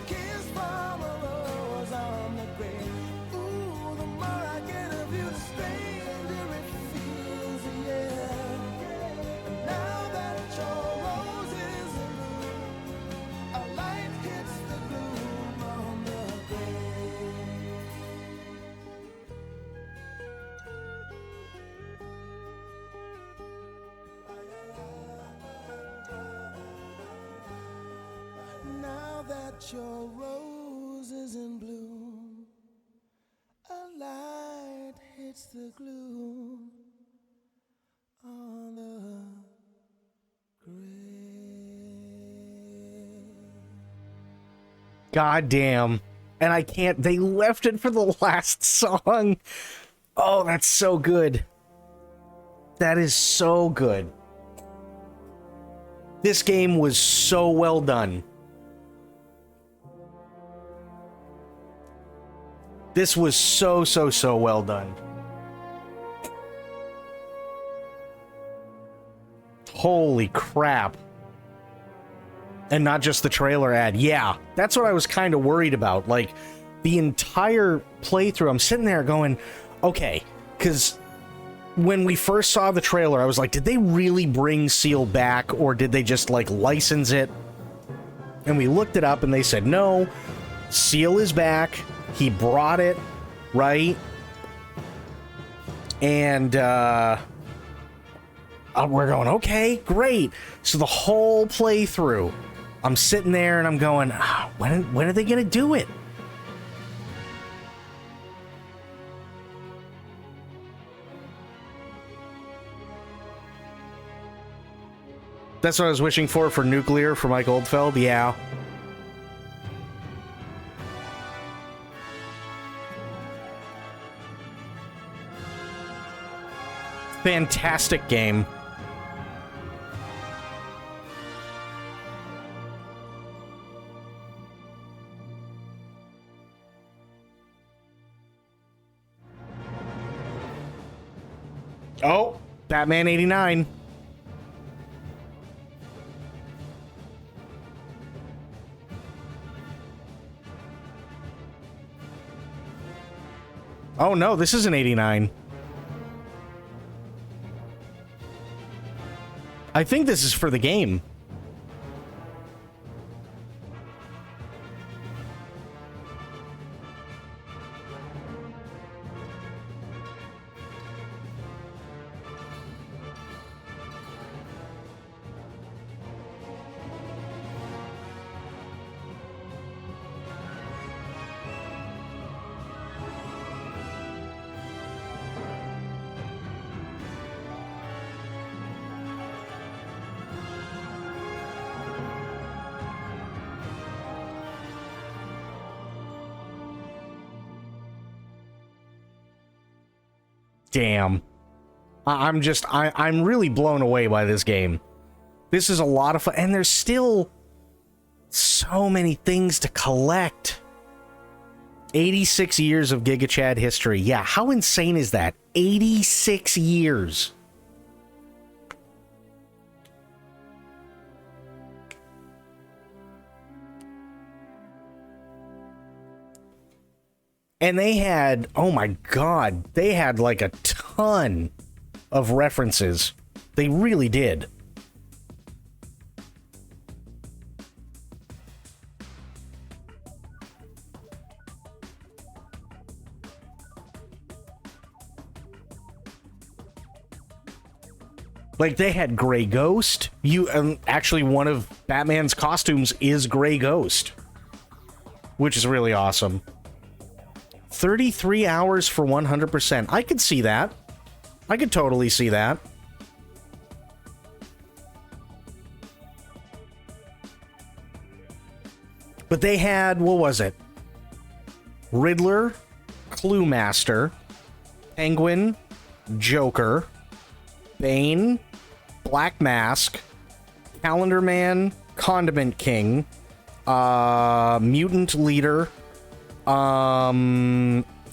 kiss from a rose on the grave. Ooh, the more I get of you, the stranger it feels, yeah. And now that your rose is in bloom, a light hits the gloom on the grave. Now that your rose is in bloom, a light hits the gloom on the God damn. And I can't, they left it for the last song. Oh, that's so good. That is so good. This game was so well done. This was so well done. Holy crap. And not just the trailer ad. Yeah, that's what I was kind of worried about. Like, the entire playthrough, I'm sitting there going, okay, because when we first saw the trailer, I was like, did they really bring Seal back, or did they just, like, license it? And we looked it up, and they said, no, Seal is back. He brought it, right? And, we're going, okay, great. So the whole playthrough, I'm sitting there and I'm going, when are they going to do it? That's what I was wishing for Nuclear, for Mike Oldfeld, yeah. Fantastic game. Oh, Batman 89. Oh no, this is an 89. I think this is for the game. Damn. I'm really blown away by this game. This is a lot of fun, and there's still so many things to collect. 86 years of Giga Chad history. Yeah, how insane is that? 86 years. And they had, oh my god, they had like a ton of references. They really did. Like, they had Grey Ghost. Actually, one of Batman's costumes is Grey Ghost, which is really awesome. 33 hours for 100%. I could see that. I could totally see that. But they had, what was it? Riddler, Clue Master, Penguin, Joker, Bane, Black Mask, Calendar Man, Condiment King, Mutant Leader,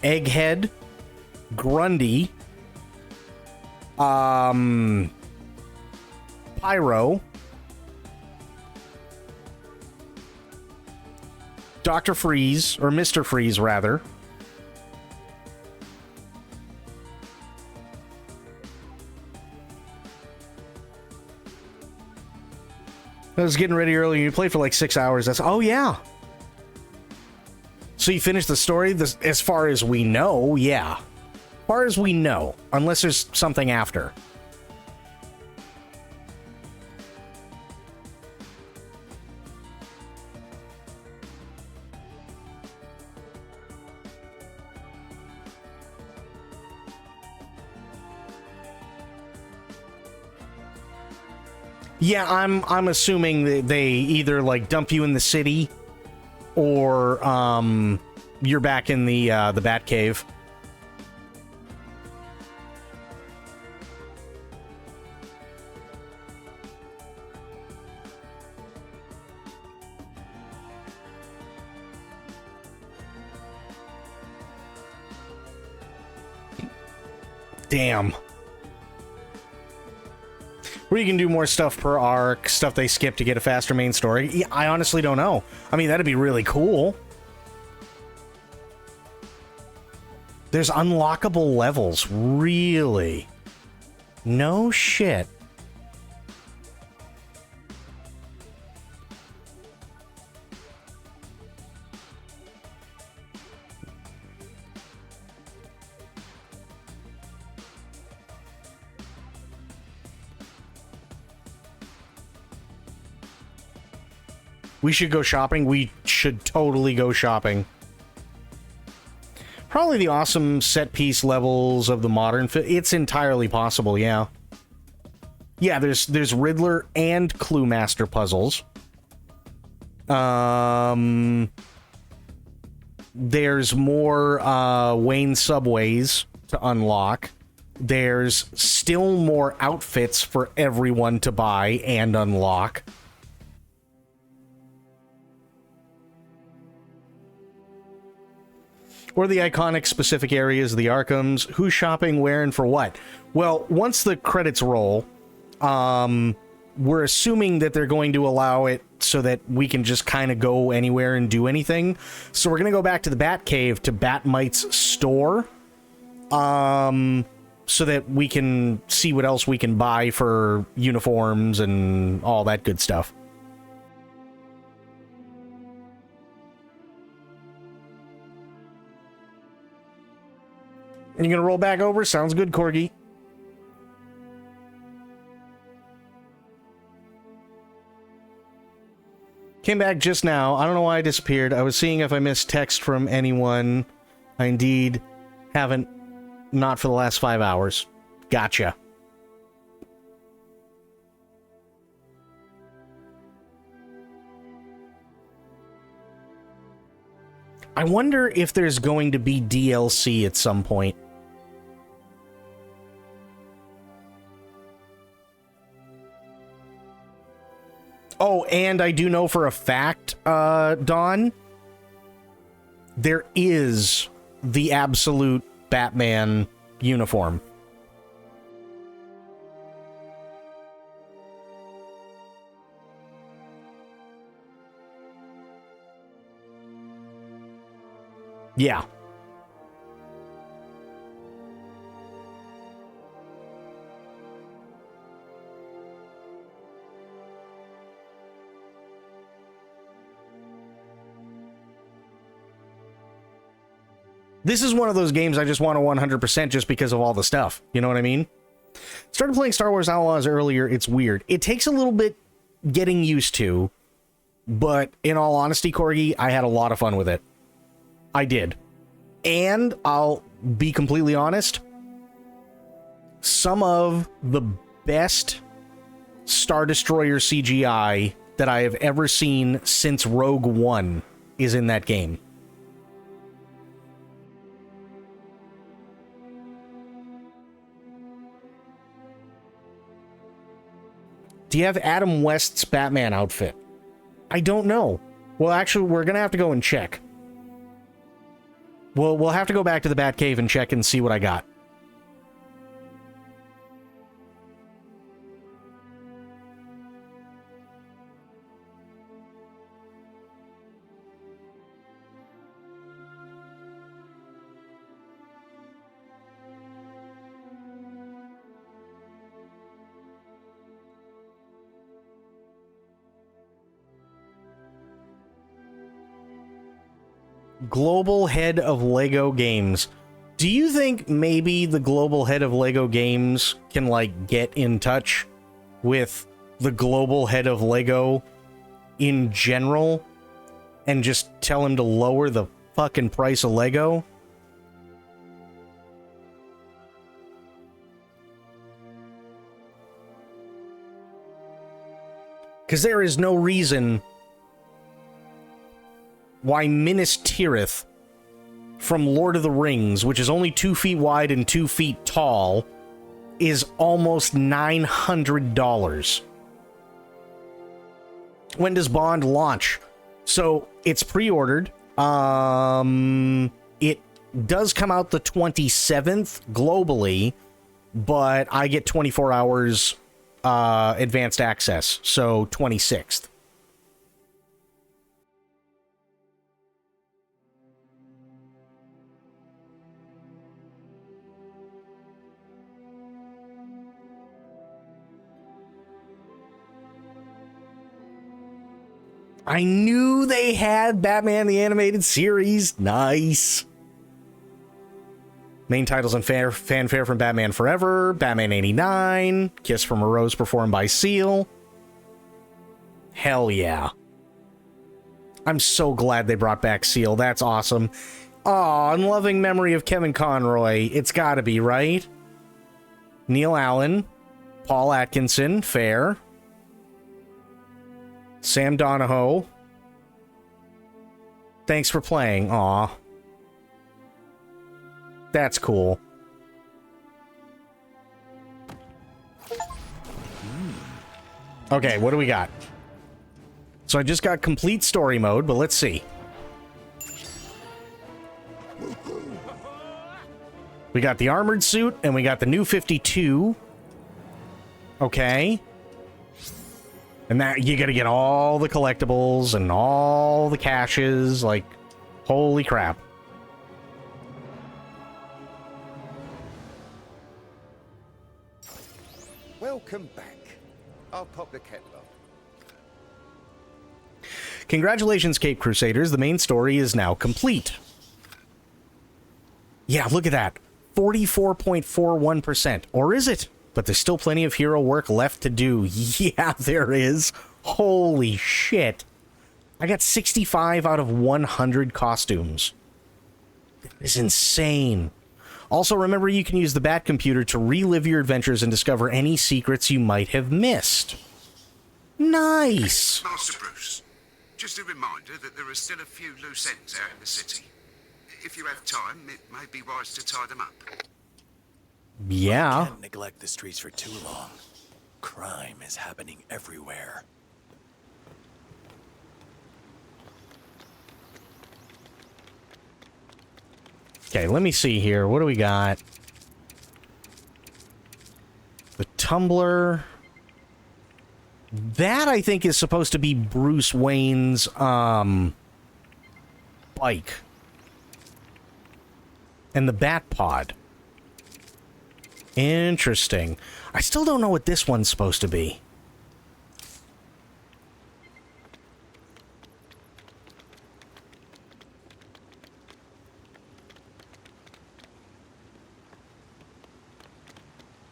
Egghead, Grundy, Pyro, Dr. Freeze, or Mr. Freeze, rather. I was getting ready earlier. You played for like 6 hours. That's, oh yeah. So you finished the story? As far as we know, yeah. As far as we know, unless there's something after. Yeah, I'm assuming that they either like dump you in the city, or you're back in the Batcave. Damn. Where you can do more stuff per arc, stuff they skip to get a faster main story. Yeah, I honestly don't know. I mean, that'd be really cool. There's unlockable levels, really? No shit. We should go shopping. We should totally go shopping. Probably the awesome set piece levels of the modern. It's entirely possible, yeah. Yeah, there's Riddler and Clue Master puzzles. There's more Wayne subways to unlock. There's still more outfits for everyone to buy and unlock. Or the iconic specific areas of the Arkhams. Who's shopping where and for what? Well, once the credits roll, we're assuming that they're going to allow it so that we can just kind of go anywhere and do anything. So we're going to go back to the Batcave, to Batmite's store, so that we can see what else we can buy for uniforms and all that good stuff. And you're gonna roll back over? Sounds good, Corgi. Came back just now. I don't know why I disappeared. I was seeing if I missed text from anyone. I indeed haven't. Not for the last 5 hours. Gotcha. I wonder if there's going to be DLC at some point. Oh, and I do know for a fact, Dawn, there is the absolute Batman uniform. Yeah. This is one of those games I just want to 100% just because of all the stuff. You know what I mean? Started playing Star Wars Outlaws earlier. It's weird. It takes a little bit getting used to, but in all honesty, Corgi, I had a lot of fun with it. I did. And I'll be completely honest, some of the best Star Destroyer CGI that I have ever seen since Rogue One is in that game. Do you have Adam West's Batman outfit? I don't know. Well, actually, we're going to have to go and check. We'll have to go back to the Batcave and check and see what I got. Global head of LEGO Games. Do you think maybe the global head of LEGO Games can, like, get in touch with the global head of LEGO in general and just tell him to lower the fucking price of LEGO? Because there is no reason why Minas Tirith from Lord of the Rings, which is only 2 feet wide and 2 feet tall, is almost $900. When does Bond launch? So it's pre-ordered. It does come out the 27th globally, but I get 24 hours advanced access, so 26th. I knew they had Batman the Animated Series. Nice. Main titles and fanfare from Batman Forever, Batman 89, Kiss from a Rose performed by Seal. Hell yeah. I'm so glad they brought back Seal. That's awesome. Aw, in loving memory of Kevin Conroy. It's gotta be, right? Neil Allen, Paul Atkinson, fair. Sam Donahoe. Thanks for playing. Aw. That's cool. Okay, what do we got? So I just got complete story mode, but let's see. We got the armored suit, and we got the new 52. Okay. And that you gotta get all the collectibles and all the caches, like, holy crap. Welcome back. I'll pop the kettle on. Congratulations, Cape Crusaders. The main story is now complete. Yeah, look at that. 44.41%. Or is it? But there's still plenty of hero work left to do. Yeah, there is. Holy shit. I got 65 out of 100 costumes. That is insane. Also, remember you can use the Bat Computer to relive your adventures and discover any secrets you might have missed. Nice. Master Bruce, just a reminder that there are still a few loose ends out in the city. If you have time, it may be wise to tie them up. Yeah. Can't neglect the streets for too long. Crime is happening everywhere. Okay, let me see here. What do we got? The tumbler. That, I think, is supposed to be Bruce Wayne's, bike. And the Bat Pod. Interesting. I still don't know what this one's supposed to be.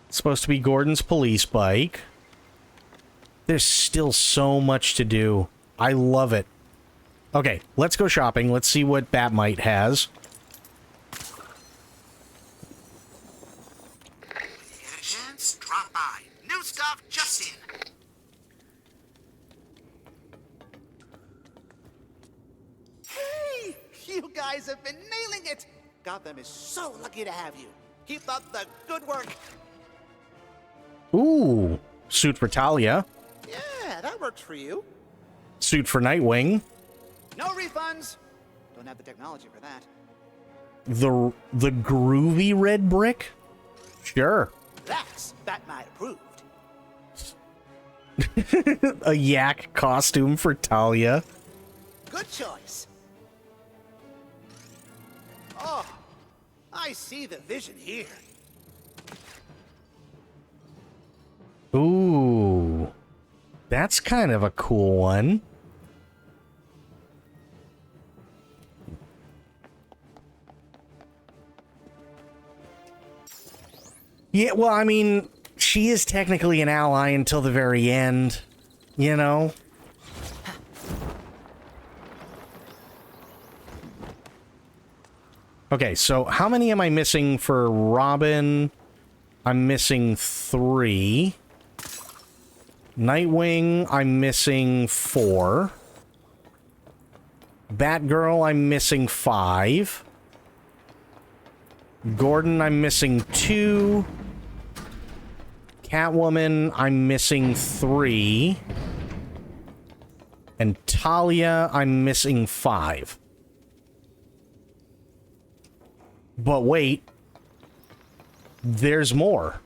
It's supposed to be Gordon's police bike. There's still so much to do. I love it. Okay, let's go shopping. Let's see what Batmite has. Chance, drop by. New stuff just in. Hey! You guys have been nailing it! Gotham is so lucky to have you. Keep up the good work. Ooh, suit for Talia. Yeah, that works for you. Suit for Nightwing. No refunds. Don't have the technology for that. The groovy red brick? Sure. That's Batmite approved. A yak costume for Talia. Good choice. Oh, I see the vision here. Ooh. That's kind of a cool one. Yeah, well, I mean, she is technically an ally until the very end, you know? Okay, so how many am I missing for Robin? I'm missing 3. Nightwing, I'm missing 4. Batgirl, I'm missing 5. Gordon, I'm missing 2. Catwoman, I'm missing 3. And Talia, I'm missing 5. But wait. There's more.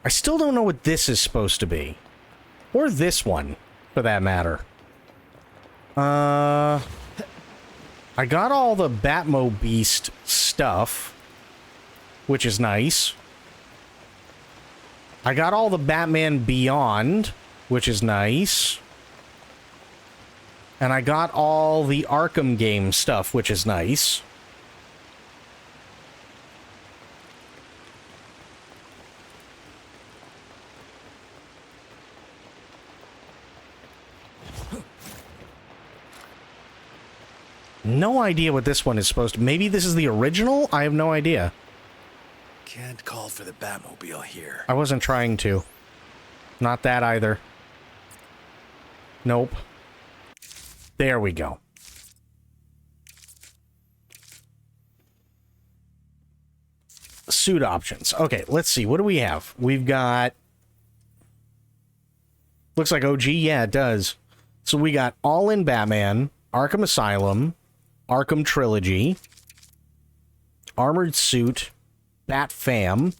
I still don't know what this is supposed to be. Or this one, for that matter. I got all the Batmobeast stuff, which is nice. I got all the Batman Beyond, which is nice. And I got all the Arkham game stuff, which is nice. No idea what this one is supposed to... Maybe this is the original? I have no idea. Can't call for the Batmobile here. I wasn't trying to. Not that either. Nope. There we go. Suit options. Okay, let's see. What do we have? We've got... Looks like OG. Yeah, it does. So we got All-In Batman, Arkham Asylum, Arkham Trilogy, Armored Suit, Bat Fam,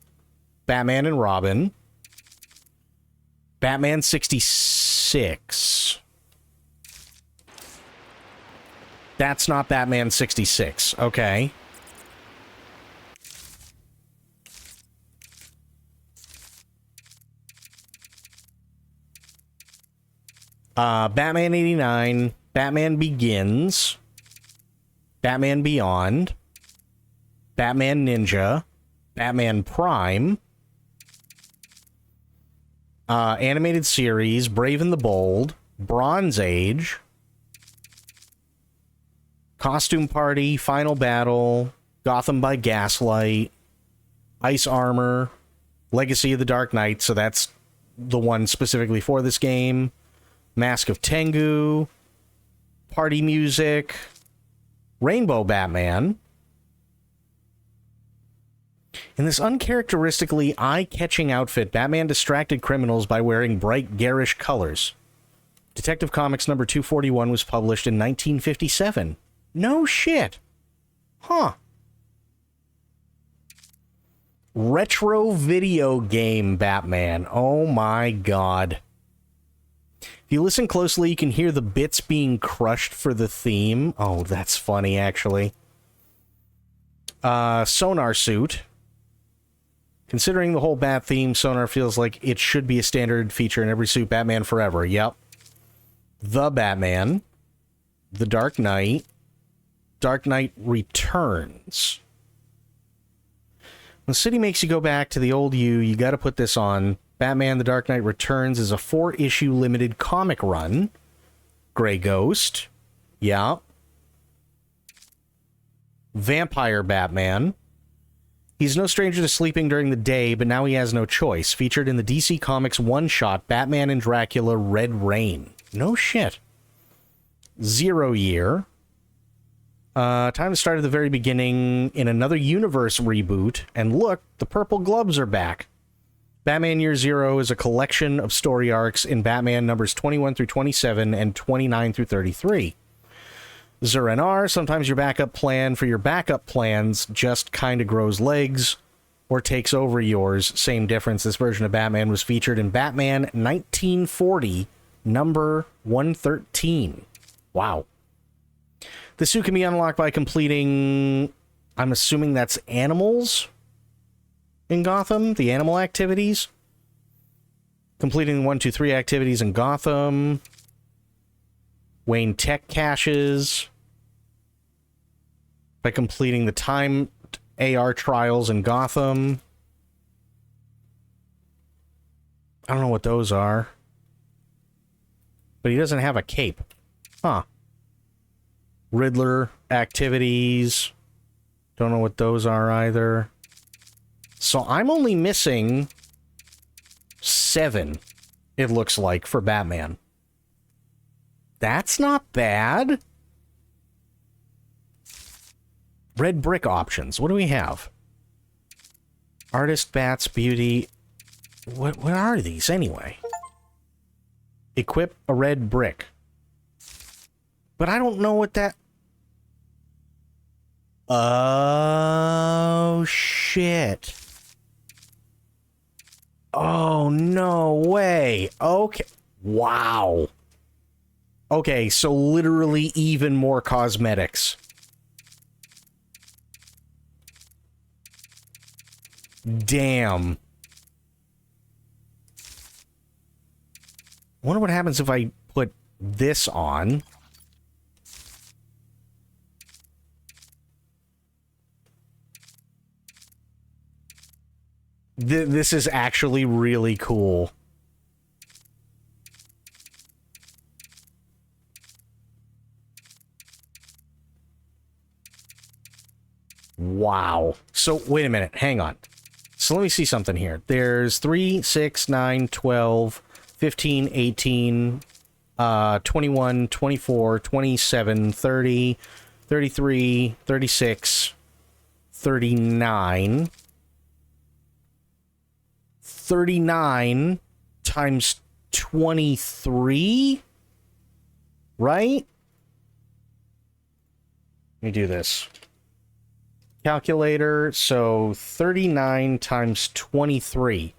Batman and Robin, Batman 66. That's not Batman 66. Okay. Batman 89, Batman Begins, Batman Beyond, Batman Ninja, Batman Prime, animated series, Brave and the Bold, Bronze Age, Costume Party, Final Battle, Gotham by Gaslight, Ice Armor, Legacy of the Dark Knight, so that's the one specifically for this game, Mask of Tengu, Party Music, Rainbow Batman. In this uncharacteristically eye-catching outfit, Batman distracted criminals by wearing bright, garish colors. Detective Comics number 241 was published in 1957. No shit. Huh. Retro video game Batman. Oh my god. If you listen closely, you can hear the bits being crushed for the theme. Oh, that's funny, actually. Sonar Suit. Considering the whole Bat theme, Sonar feels like it should be a standard feature in every suit Batman Forever. Yep. The Batman. The Dark Knight. Dark Knight Returns. When the city makes you go back to the old you gotta put this on. Batman The Dark Knight Returns is a 4-issue limited comic run. Grey Ghost. Yeah. Vampire Batman. He's no stranger to sleeping during the day, but now he has no choice. Featured in the DC Comics one-shot Batman and Dracula Red Rain. No shit. 0 Year. Time to start at the very beginning in another universe reboot. And look, the purple gloves are back. Batman Year Zero is a collection of story arcs in Batman numbers 21 through 27 and 29 through 33. Zur-En-Arrh, sometimes your backup plan for your backup plans just kind of grows legs or takes over yours. Same difference. This version of Batman was featured in Batman 1940, number 113. Wow. The suit can be unlocked by completing, I'm assuming that's animals in Gotham, the animal activities. Completing the 1, 2, 3 activities in Gotham. Wayne Tech caches. By completing the timed AR trials in Gotham. I don't know what those are. But he doesn't have a cape. Huh. Riddler activities. Don't know what those are either. So I'm only missing 7, it looks like, for Batman. That's not bad. Red brick options. What do we have? Artist, bats, beauty. What are these anyway? Equip a red brick. But I don't know what that... Oh, shit. Oh, no way. Okay. Wow. Okay, so literally even more cosmetics. Damn. I wonder what happens if I put this on. This is actually really cool. Wow. So, wait a minute. Hang on. So, let me see something here. There's 3, 6, 9, 12, 15, 18, 21, 24, 27, 30, 33, 36, 39. 39 times 23, right? Let me do this. Calculator, so 39 times 23.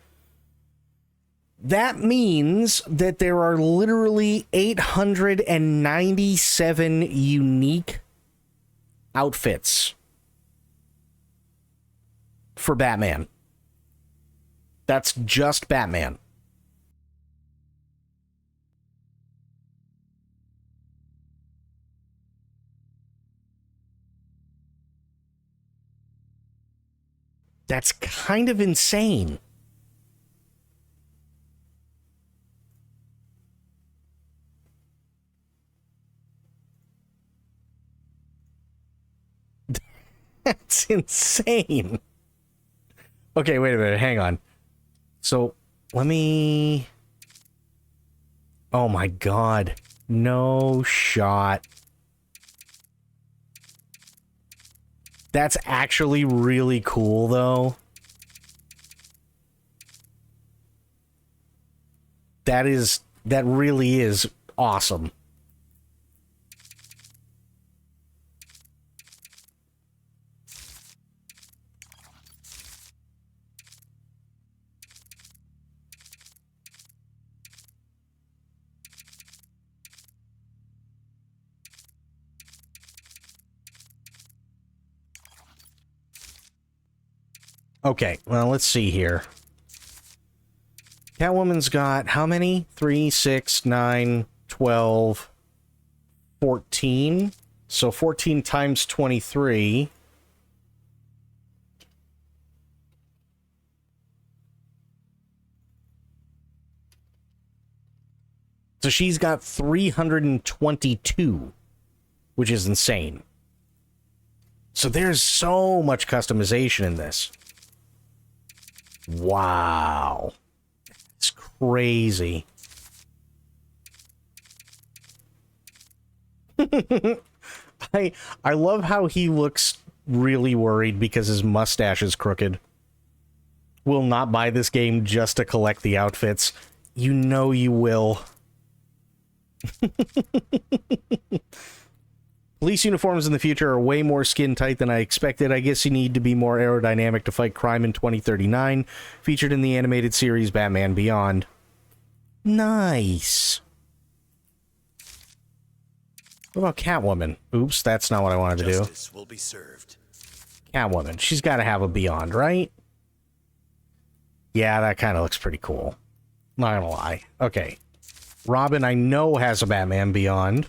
That means that there are literally 897 unique outfits for Batman. That's just Batman. That's kind of insane. That's insane. Okay, wait a minute. Hang on. So, let me... Oh my god. No shot. That's actually really cool, though. That really is awesome. Okay, well, let's see here. Catwoman's got how many? 3, 6, 9, 12, 14. So 14 times 23. So she's got 322, which is insane. So there's so much customization in this. Wow. It's crazy. I love how he looks really worried because his mustache is crooked. Will not buy this game just to collect the outfits. You know you will. Police uniforms in the future are way more skin tight than I expected. I guess you need to be more aerodynamic to fight crime in 2039. Featured in the animated series Batman Beyond. Nice. What about Catwoman? Oops, that's not what I wanted to do. Justice will be served. Catwoman. She's got to have a Beyond, right? Yeah, that kind of looks pretty cool. Not gonna lie. Okay. Robin, I know, has a Batman Beyond.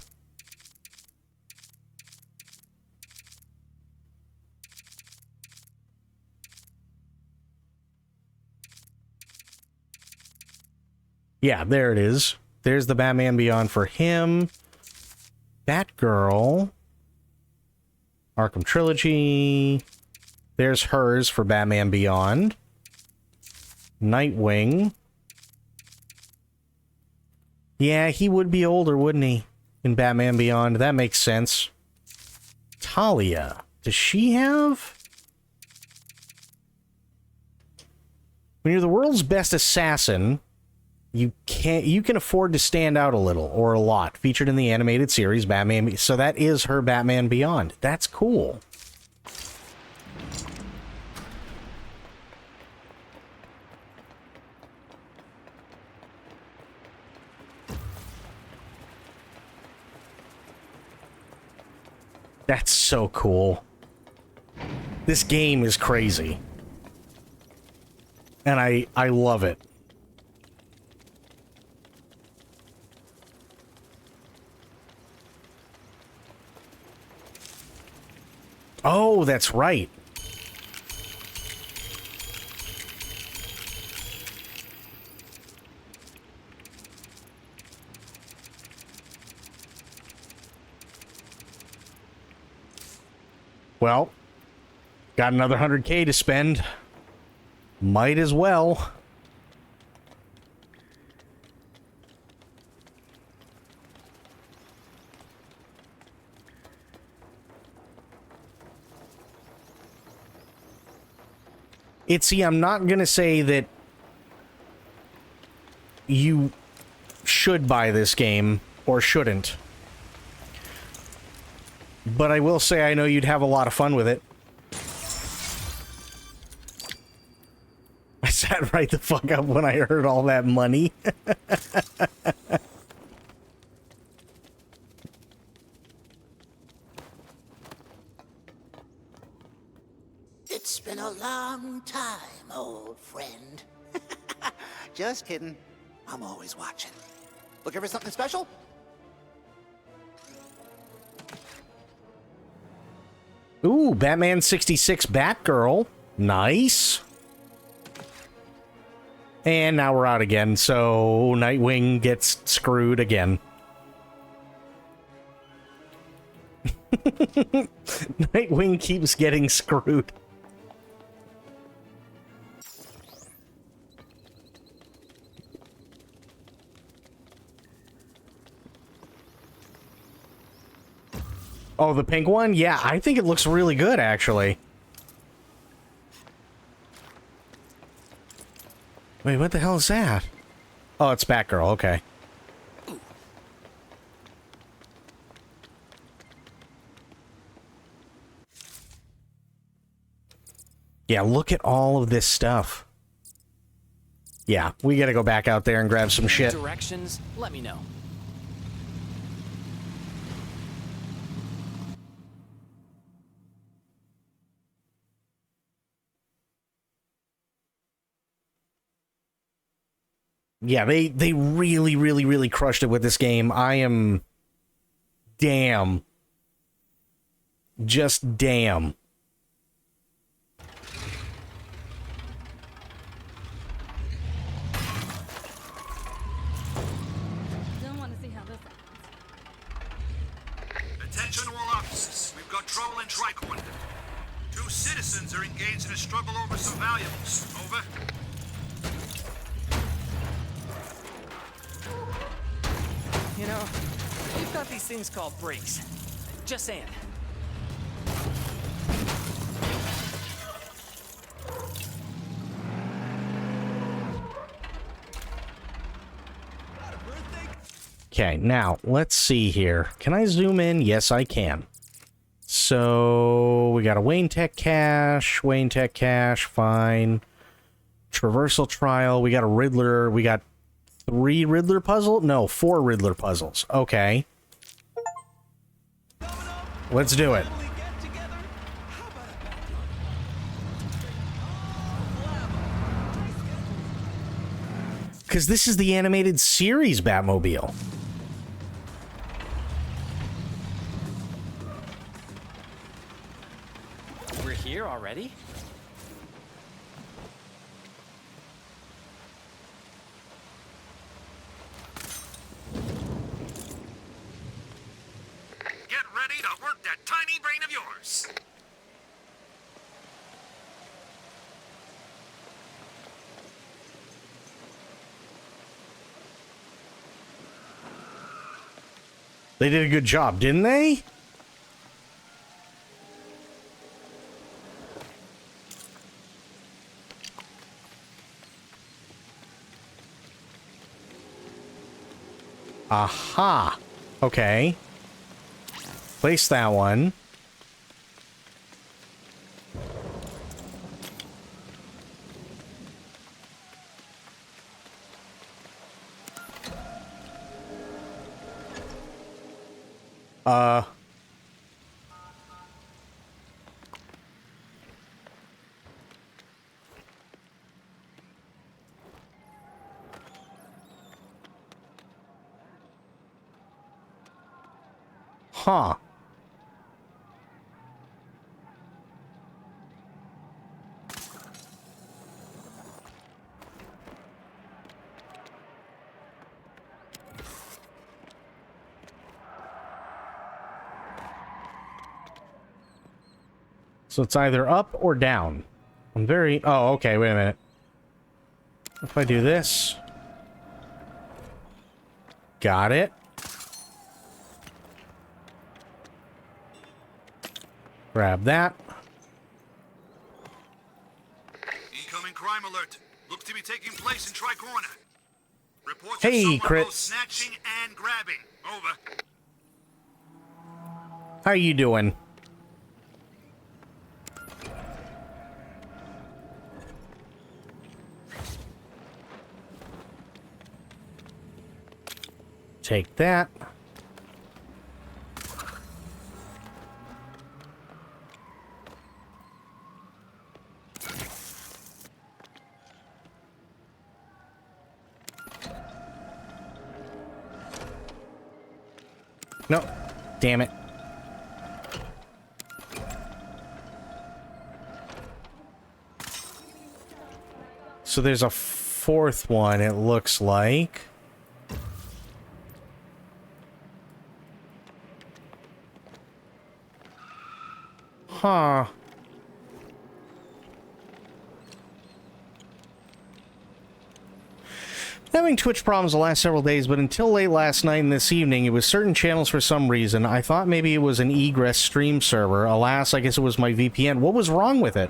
Yeah, there it is. There's the Batman Beyond for him. Batgirl. Arkham Trilogy. There's hers for Batman Beyond. Nightwing. Yeah, he would be older, wouldn't he? In Batman Beyond. That makes sense. Talia. Does she have? When you're the world's best assassin, you can afford to stand out a little or a lot. Featured in the animated series Batman. So that is her Batman Beyond. That's cool. That's so cool. This game is crazy. And I love it. Oh, that's right. Well, got another 100K to spend. Might as well. I'm not going to say that you should buy this game or shouldn't. But I will say I know you'd have a lot of fun with it. I sat right the fuck up when I heard all that money. It's been a long time, old friend. Just kidding. I'm always watching. Looking for something special? Ooh, Batman 66 Batgirl. Nice. And now we're out again, so Nightwing gets screwed again. Nightwing keeps getting screwed. Oh, the pink one? Yeah, I think it looks really good, actually. Wait, what the hell is that? Oh, it's Batgirl, okay. Yeah, look at all of this stuff. Yeah, we gotta go back out there and grab some shit. Directions, let me know. Yeah, they really, really, really crushed it with this game. I am... Damn. Just damn. Don't want to see how this ends. Attention all officers. We've got trouble in Tricorn. 2 citizens are engaged in a struggle over some valuables. Over. You know, we've got these things called brakes. Just saying. Okay, now, let's see here. Can I zoom in? Yes, I can. So, we got a Wayne Tech cache, fine. Traversal trial, we got a Riddler, we got 3 Riddler puzzles? No, 4 Riddler puzzles. Okay. Let's do it. Because this is the animated series Batmobile. We're here already? Get ready to work that tiny brain of yours. They did a good job, didn't they? Aha. Okay. Place that one. Huh. So it's either up or down. I'm very... Oh, okay, wait a minute. If I do this... Got it. Grab that. Incoming crime alert. Looks to be taking place in Tricorner. Reports Hey, of someone Crits. both snatching and grabbing. Over. How you doing? Take that. No, damn it. So there's a fourth one, it looks like. Huh. Having Twitch problems the last several days, but until late last night and this evening, it was certain channels for some reason. I thought maybe it was an egress stream server. Alas, I guess it was my VPN. What was wrong with it?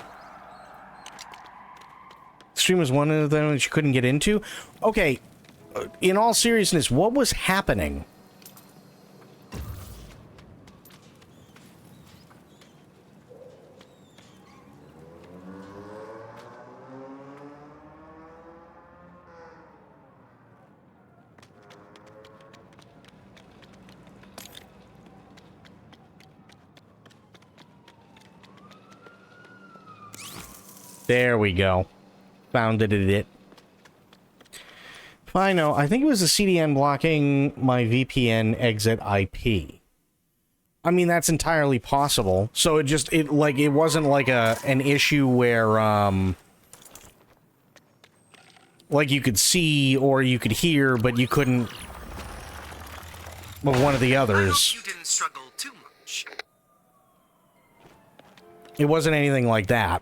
Stream was one of them that you couldn't get into? Okay, in all seriousness, what was happening? There we go. Found it. I know. I think it was the CDN blocking my VPN exit IP. I mean, that's entirely possible. So it wasn't like an issue where like you could see or you could hear, but you couldn't. Well, one of the others. You didn't struggle too much. It wasn't anything like that.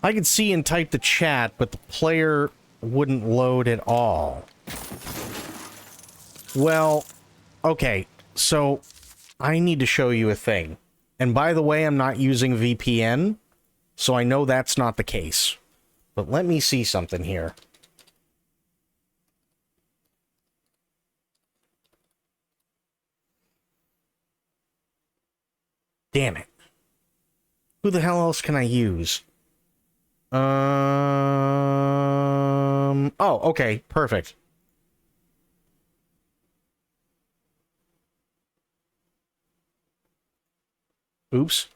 I could see and type the chat, but the player wouldn't load at all. Well, okay, so I need to show you a thing. And by the way, I'm not using VPN, so I know that's not the case. But let me see something here. Damn it. Who the hell else can I use? Oh, okay, perfect. Oops.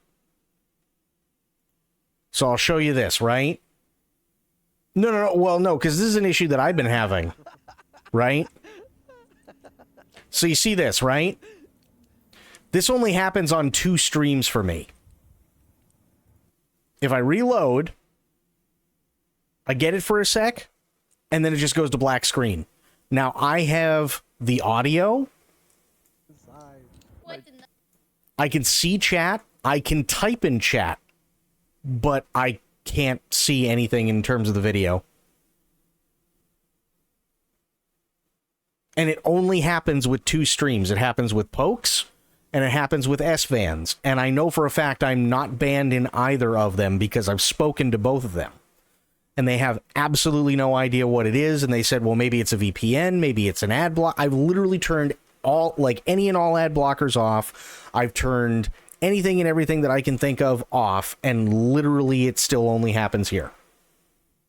So I'll show you this, right? No, well, no, because this is an issue that I've been having, right? So you see this, right? This only happens on 2 streams for me. If I reload, I get it for a sec, and then it just goes to black screen. Now, I have the audio. I can see chat. I can type in chat. But I can't see anything in terms of the video. And it only happens with 2 streams. It happens with Pokes, and it happens with SVANs. And I know for a fact I'm not banned in either of them because I've spoken to both of them. And they have absolutely no idea what it is. And they said, well, maybe it's a VPN, maybe it's an ad block. I've literally turned any and all ad blockers off. I've turned anything and everything that I can think of off. And literally it still only happens here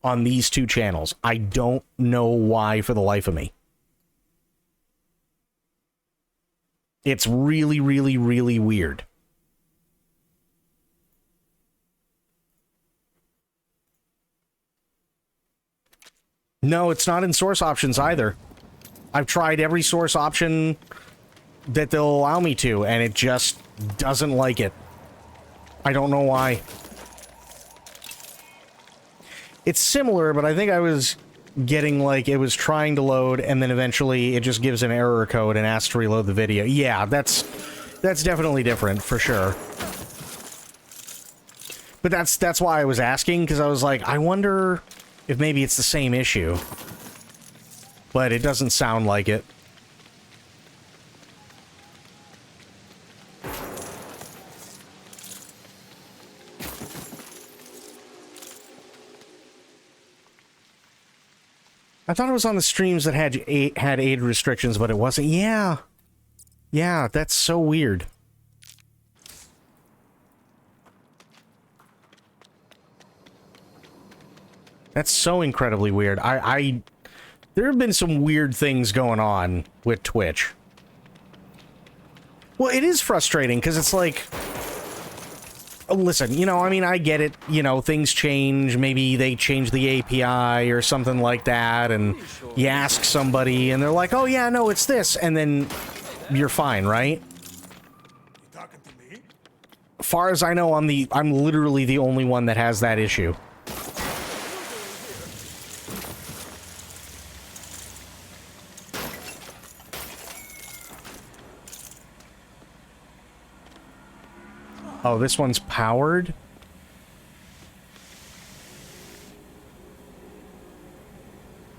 on these 2 channels. I don't know why for the life of me. It's really, really, really weird. No, it's not in source options either. I've tried every source option that they'll allow me to, and it just doesn't like it. I don't know why. It's similar, but I think I was getting, like, it was trying to load, and then eventually it just gives an error code and asks to reload the video. Yeah, that's definitely different, for sure. But that's why I was asking, because I was like, I wonder if maybe it's the same issue. But it doesn't sound like it. I thought it was on the streams that had aid restrictions, but it wasn't. Yeah. Yeah, that's so weird. That's so incredibly weird. There have been some weird things going on with Twitch. Well, it is frustrating, because it's like... Listen, you know, I mean, I get it. You know, things change. Maybe they change the API or something like that, and you ask somebody, and they're like, oh, yeah, no, it's this, and then you're fine, right? Far as I know, I'm literally the only one that has that issue. Oh, this one's powered?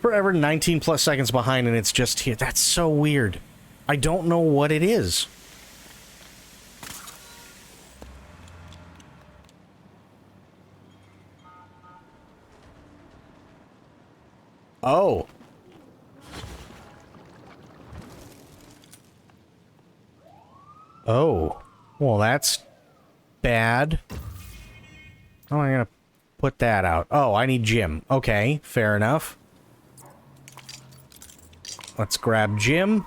Forever 19 plus seconds behind, and it's just here. That's so weird. I don't know what it is. Oh. Oh. Well, that's bad. How am I gonna put that out? Oh, I need Jim. Okay, fair enough. Let's grab Jim.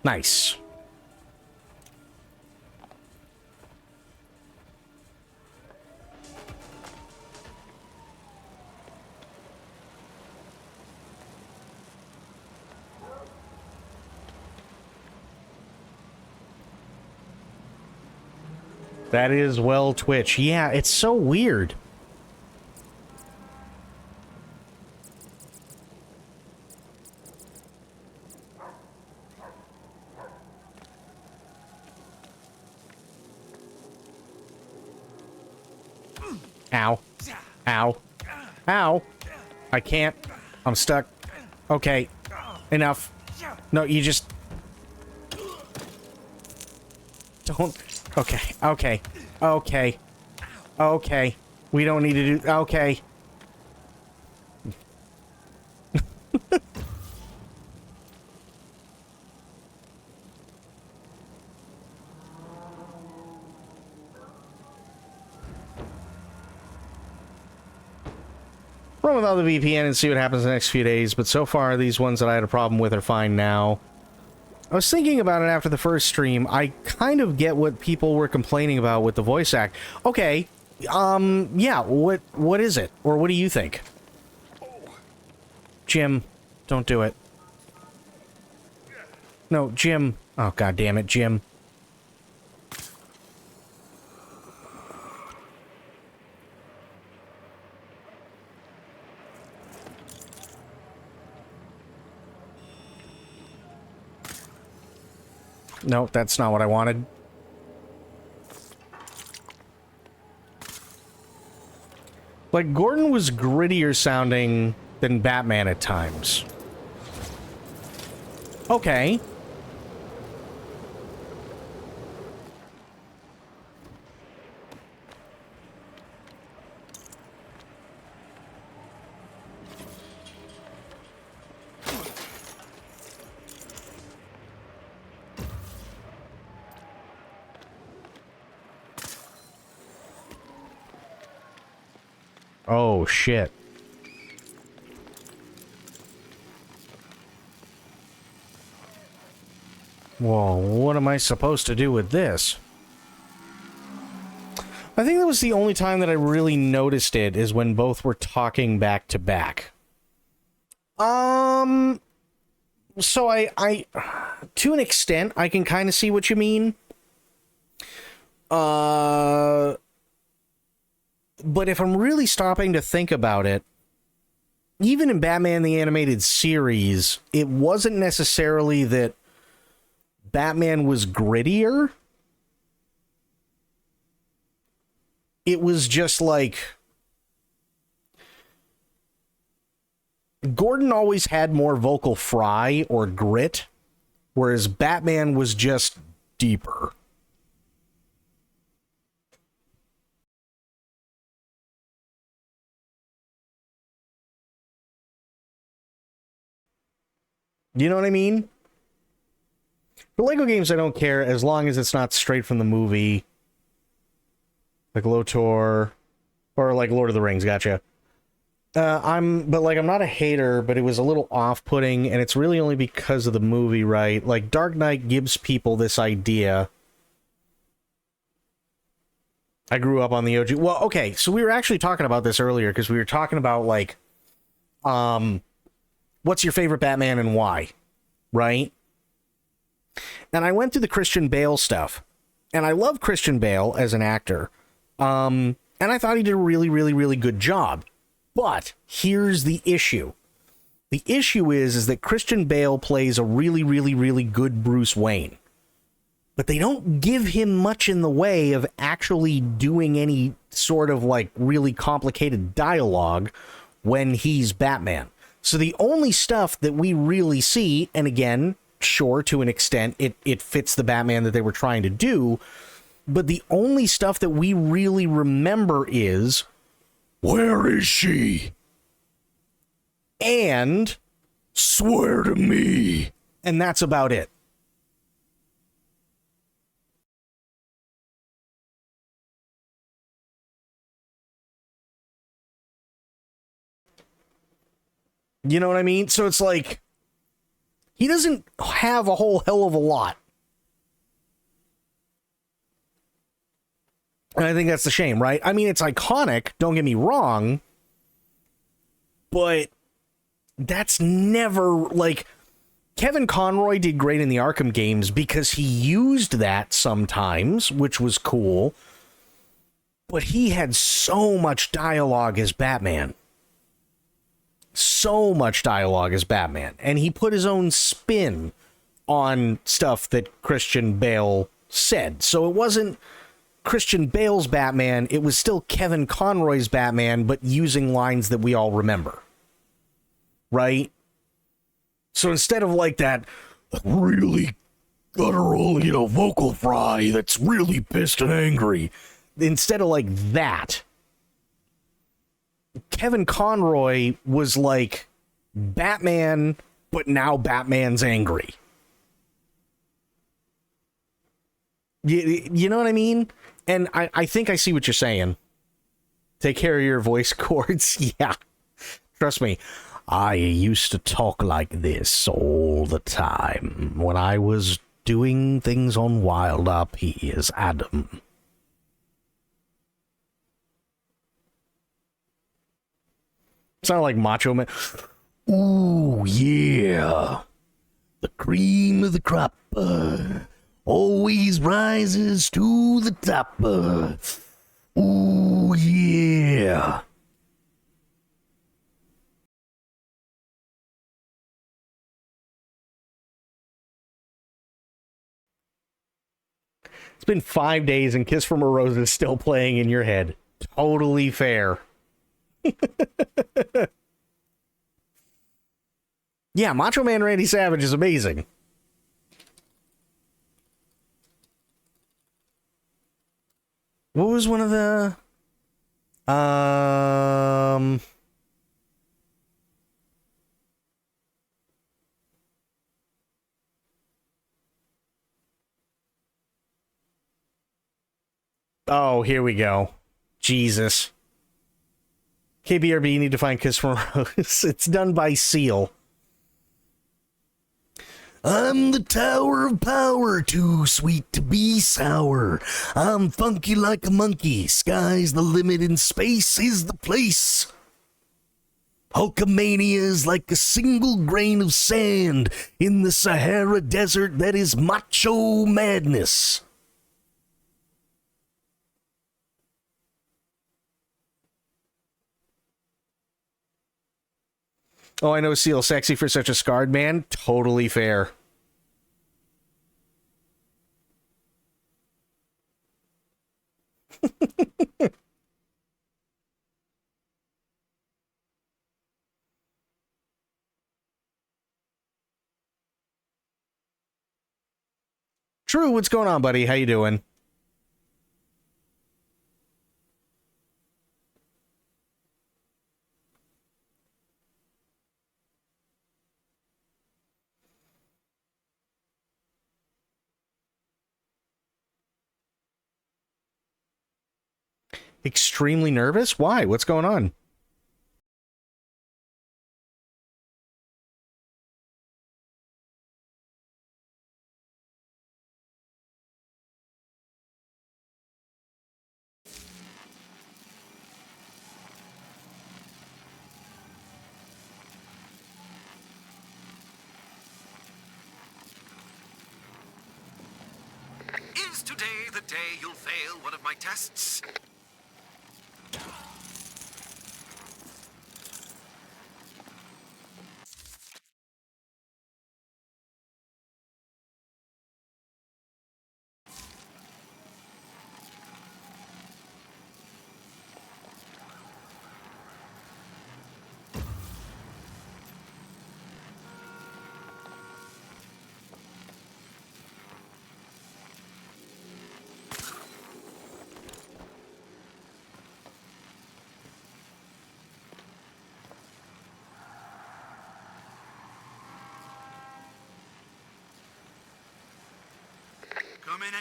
Nice. That is well Twitch. Yeah, it's so weird. Ow. Ow. Ow. I can't. I'm stuck. Okay. Enough. No, you just... Don't... Okay. Okay. Okay. Okay. We don't need to do... Okay. Run without the VPN and see what happens in the next few days, but so far these ones that I had a problem with are fine now. I was thinking about it after the first stream. I kind of get what people were complaining about with the voice act. Okay, yeah, what is it? Or what do you think? Jim, don't do it. No, Jim. Oh, god damn it, Jim. No, that's not what I wanted. Like, Gordon was grittier sounding than Batman at times. Okay. Oh, shit. Whoa, what am I supposed to do with this? I think that was the only time that I really noticed it, is when both were talking back to back. So I to an extent, I can kind of see what you mean. But if I'm really stopping to think about it, even in Batman the Animated Series, it wasn't necessarily that Batman was grittier. It was just like Gordon always had more vocal fry or grit, whereas Batman was just deeper. You know what I mean? For Lego games, I don't care as long as it's not straight from the movie. Like LOTOR, or like Lord of the Rings, gotcha. I'm not a hater, but it was a little off-putting, and it's really only because of the movie, right? Like, Dark Knight gives people this idea. I grew up on the OG. Well, okay, so we were actually talking about this earlier, because we were talking about, like, what's your favorite Batman and why, right? And I went through the Christian Bale stuff, and I love Christian Bale as an actor. And I thought he did a really, really, really good job. But here's the issue. The issue is that Christian Bale plays a really, really, really good Bruce Wayne. But they don't give him much in the way of actually doing any sort of like really complicated dialogue when he's Batman. So the only stuff that we really see, and again, sure, to an extent, it fits the Batman that they were trying to do, but the only stuff that we really remember is, where is she? And, swear to me. And that's about it. You know what I mean? So it's like, he doesn't have a whole hell of a lot. And I think that's the shame, right? I mean, it's iconic, don't get me wrong, but that's never, like, Kevin Conroy did great in the Arkham games because he used that sometimes, which was cool, but he had so much dialogue as Batman. So much dialogue as Batman. And he put his own spin on stuff that Christian Bale said. So it wasn't Christian Bale's Batman, it was still Kevin Conroy's Batman, but using lines that we all remember. Right? So instead of like that really guttural, vocal fry that's really pissed and angry, instead of like that, Kevin Conroy was like Batman, but now Batman's angry. You know what I mean? And I think I see what you're saying. Take care of your voice cords. Yeah. Trust me. I used to talk like this all the time when I was doing things on Wild RP as Adam. Sound like Macho Man. Ooh, yeah. The cream of the crop always rises to the top. Ooh, yeah. It's been 5 days and Kiss from a Rose is still playing in your head. Totally fair. Yeah, Macho Man Randy Savage is amazing. What was one of the Oh, here we go. Jesus. KBRB, you need to find Kiss from a Rose. It's done by Seal. I'm the Tower of Power, too sweet to be sour. I'm funky like a monkey, sky's the limit and space is the place. Hulkamania is like a single grain of sand in the Sahara Desert that is macho madness. Oh, I know Seal sexy for such a scarred man. Totally fair. True, what's going on, buddy? How you doing? Extremely nervous? Why? What's going on? Is today the day you'll fail one of my tests?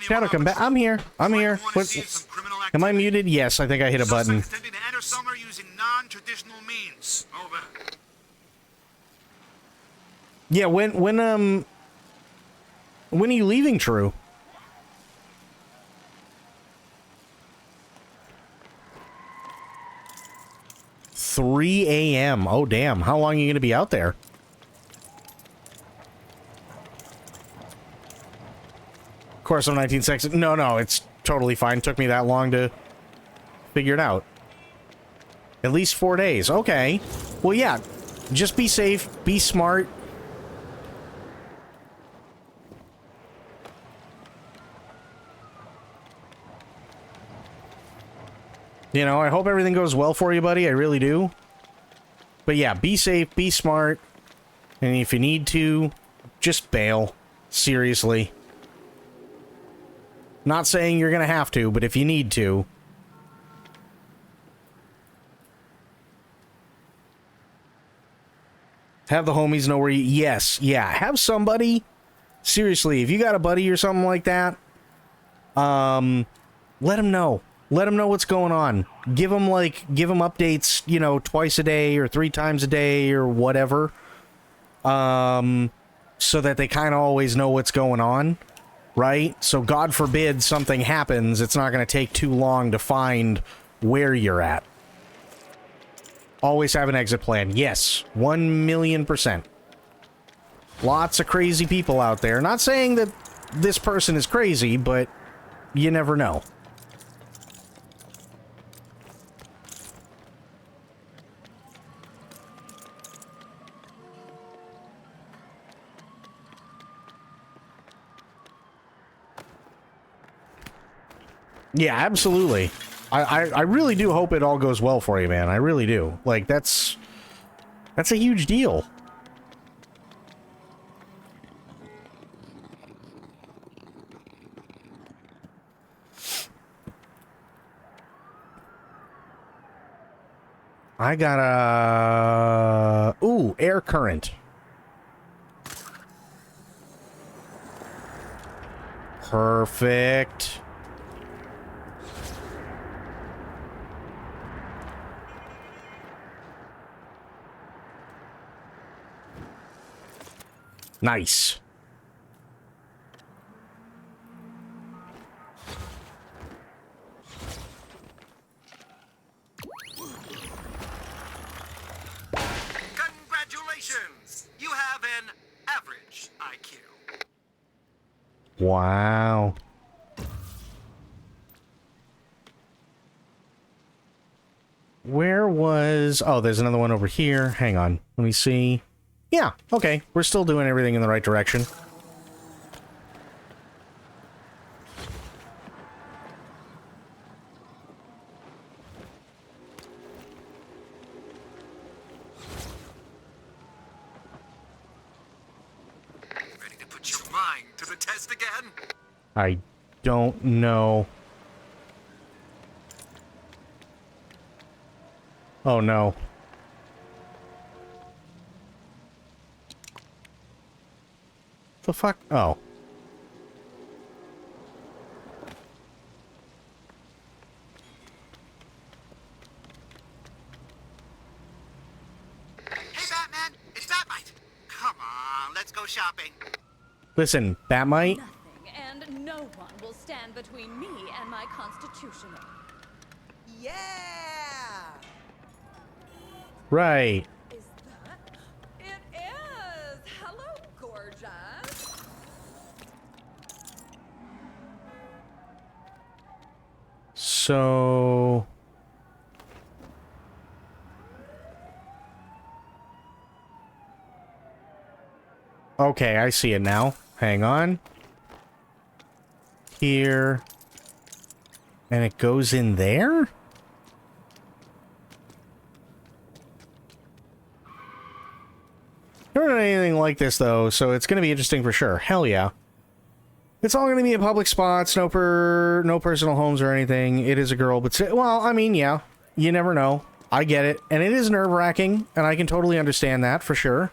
Shadow, come back. I'm here. I'm here. What? Am I muted? Yes, I think I hit a button. Attempting to enter summer using non-traditional means. Over. Yeah, when are you leaving, True? $3 a.m. Oh, damn. How long are you going to be out there? Of course, I'm 19 seconds. No, it's totally fine. Took me that long to figure it out. At least 4 days. Okay. Well, yeah. Just be safe. Be smart. You know, I hope everything goes well for you, buddy. I really do. But yeah, be safe. Be smart. And if you need to, just bail. Seriously. Not saying you're gonna have to, but if you need to. Have the homies know where you... Yes, yeah. Have somebody... Seriously, if you got a buddy or something like that, let them know. Let them know what's going on. Give them updates, you know, twice a day or 3 times a day or whatever. So that they kind of always know what's going on. Right? So God forbid something happens, it's not going to take too long to find where you're at. Always have an exit plan. Yes, 1,000,000%. Lots of crazy people out there. Not saying that this person is crazy, but you never know. Yeah, absolutely. I really do hope it all goes well for you, man. I really do. Like, that's a huge deal. I got a... Ooh, air current. Perfect. Nice. Wow. Where was... Oh, there's another one over here. Hang on. Let me see. Yeah, okay. We're still doing everything in the right direction. Ready to put your mind to the test again? I don't know. Oh, no. The fuck? Oh. Hey, Batman! It's Batmite! Come on, let's go shopping. Listen, Batmite? And no one will stand between me and my constitutional. Yeah! Right. Is that? It is! Hello, gorgeous! So... Okay, I see it now. Hang on. Here. And it goes in there? Never done anything like this, though, so it's going to be interesting for sure. Hell yeah. It's all going to be in public spots, no personal homes or anything. It is a girl, but... Well, I mean, yeah. You never know. I get it. And it is nerve-wracking, and I can totally understand that, for sure.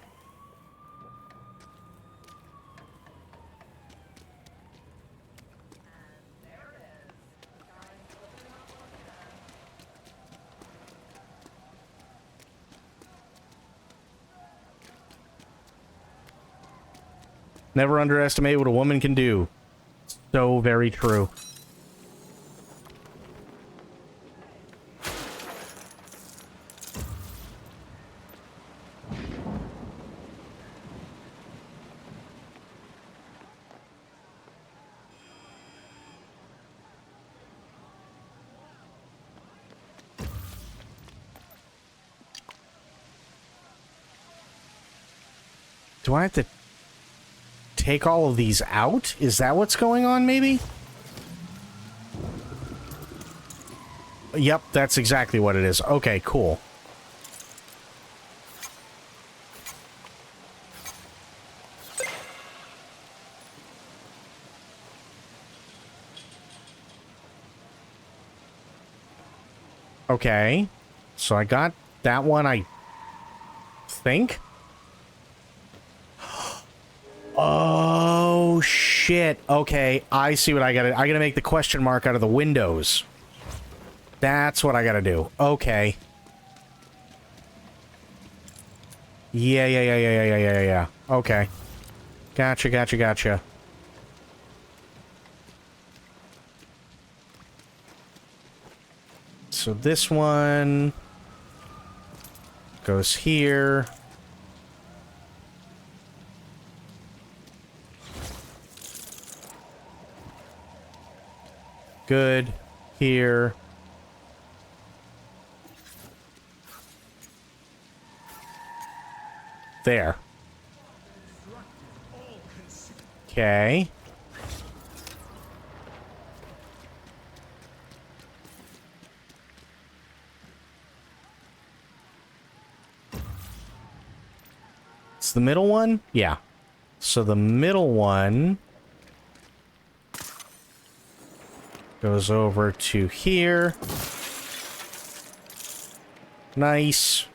Never underestimate what a woman can do. So very true. Do I have to take all of these out? Is that what's going on, maybe? Yep, that's exactly what it is. Okay, cool. Okay. So I got that one, I think. Oh, shit. Okay, I see what I gotta... I gotta make the question mark out of the windows. That's what I gotta do. Okay. Yeah. Okay. Gotcha. So this one... goes here. Good. Here. There. Okay. It's the middle one? Yeah. So the middle one goes over to here. Nice.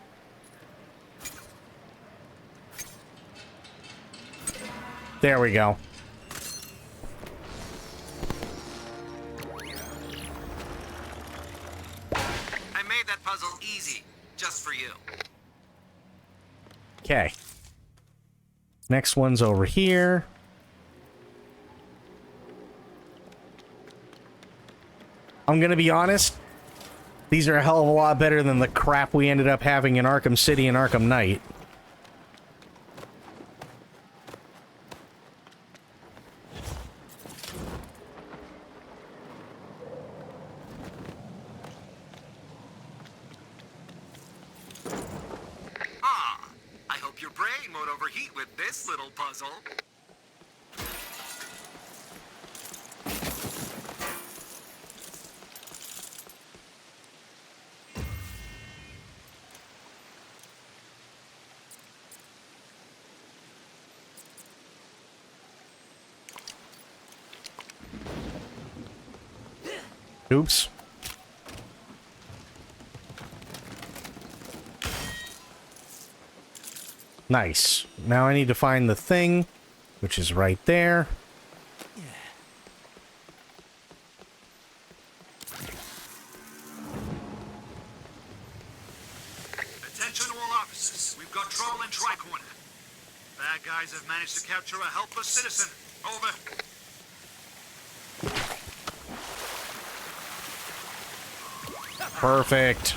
There we go. I made that puzzle easy, just for you. Okay. Next one's over here. I'm gonna be honest, these are a hell of a lot better than the crap we ended up having in Arkham City and Arkham Knight. this little puzzle. Oops. Nice. Now I need to find the thing, which is right there. Attention all officers. We've got trouble in Tricorner. Bad guys have managed to capture a helpless citizen. Over. Perfect.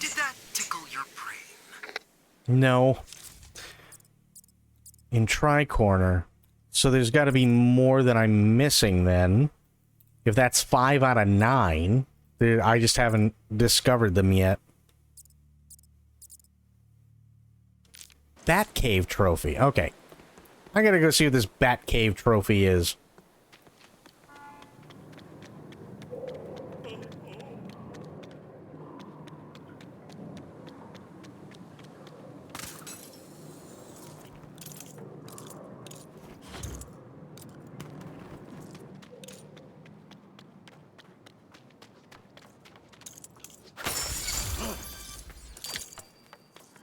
Did that tickle your brain? No. In Tricorner. So there's got to be more that I'm missing then. If that's 5 out of 9, I just haven't discovered them yet. Bat Cave Trophy. Okay. I gotta go see what this Bat Cave Trophy is.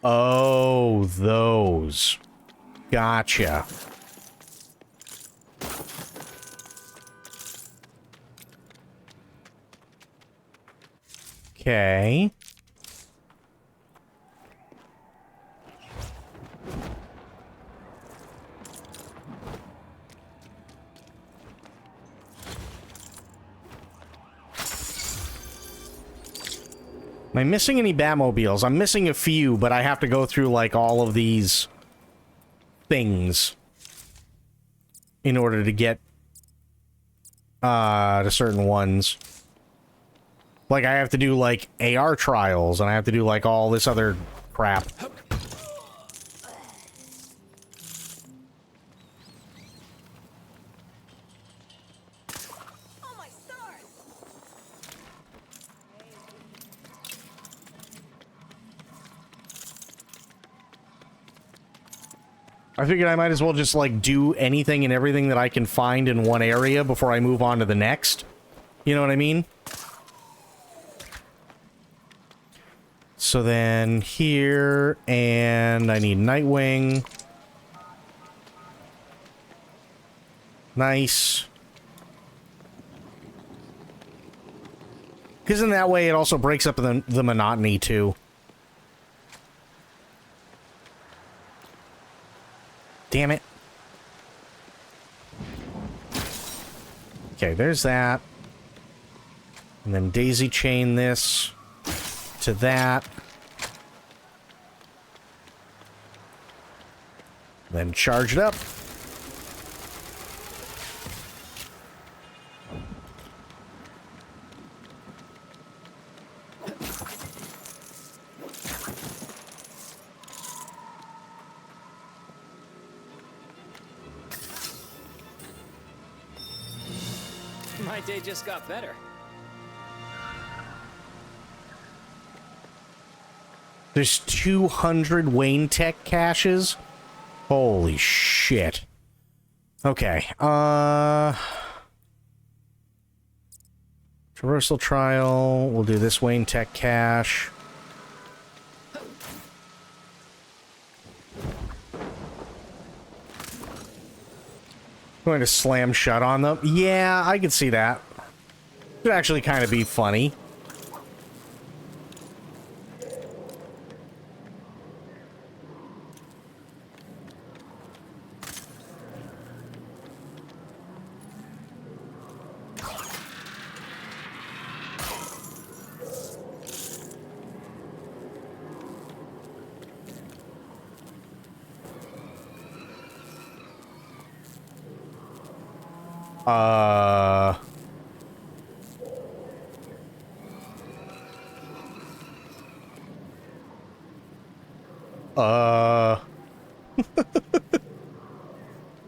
Oh, those. Gotcha. Okay. Am I missing any Batmobiles? I'm missing a few, but I have to go through, like, all of these things in order to get to certain ones. Like, I have to do, like, AR trials, and I have to do, like, all this other crap. I figured I might as well just, like, do anything and everything that I can find in one area before I move on to the next. You know what I mean? So then here, and I need Nightwing. Nice. Because in that way, it also breaks up the monotony, too. Damn it. Okay, there's that. And then daisy chain this to that. Then charge it up. My day just got better. There's 200 Wayne Tech caches? Holy shit. Okay, Traversal Trial, we'll do this Wayne Tech cache. Going to slam shut on them? Yeah, I could see that. It'd actually kind of be funny.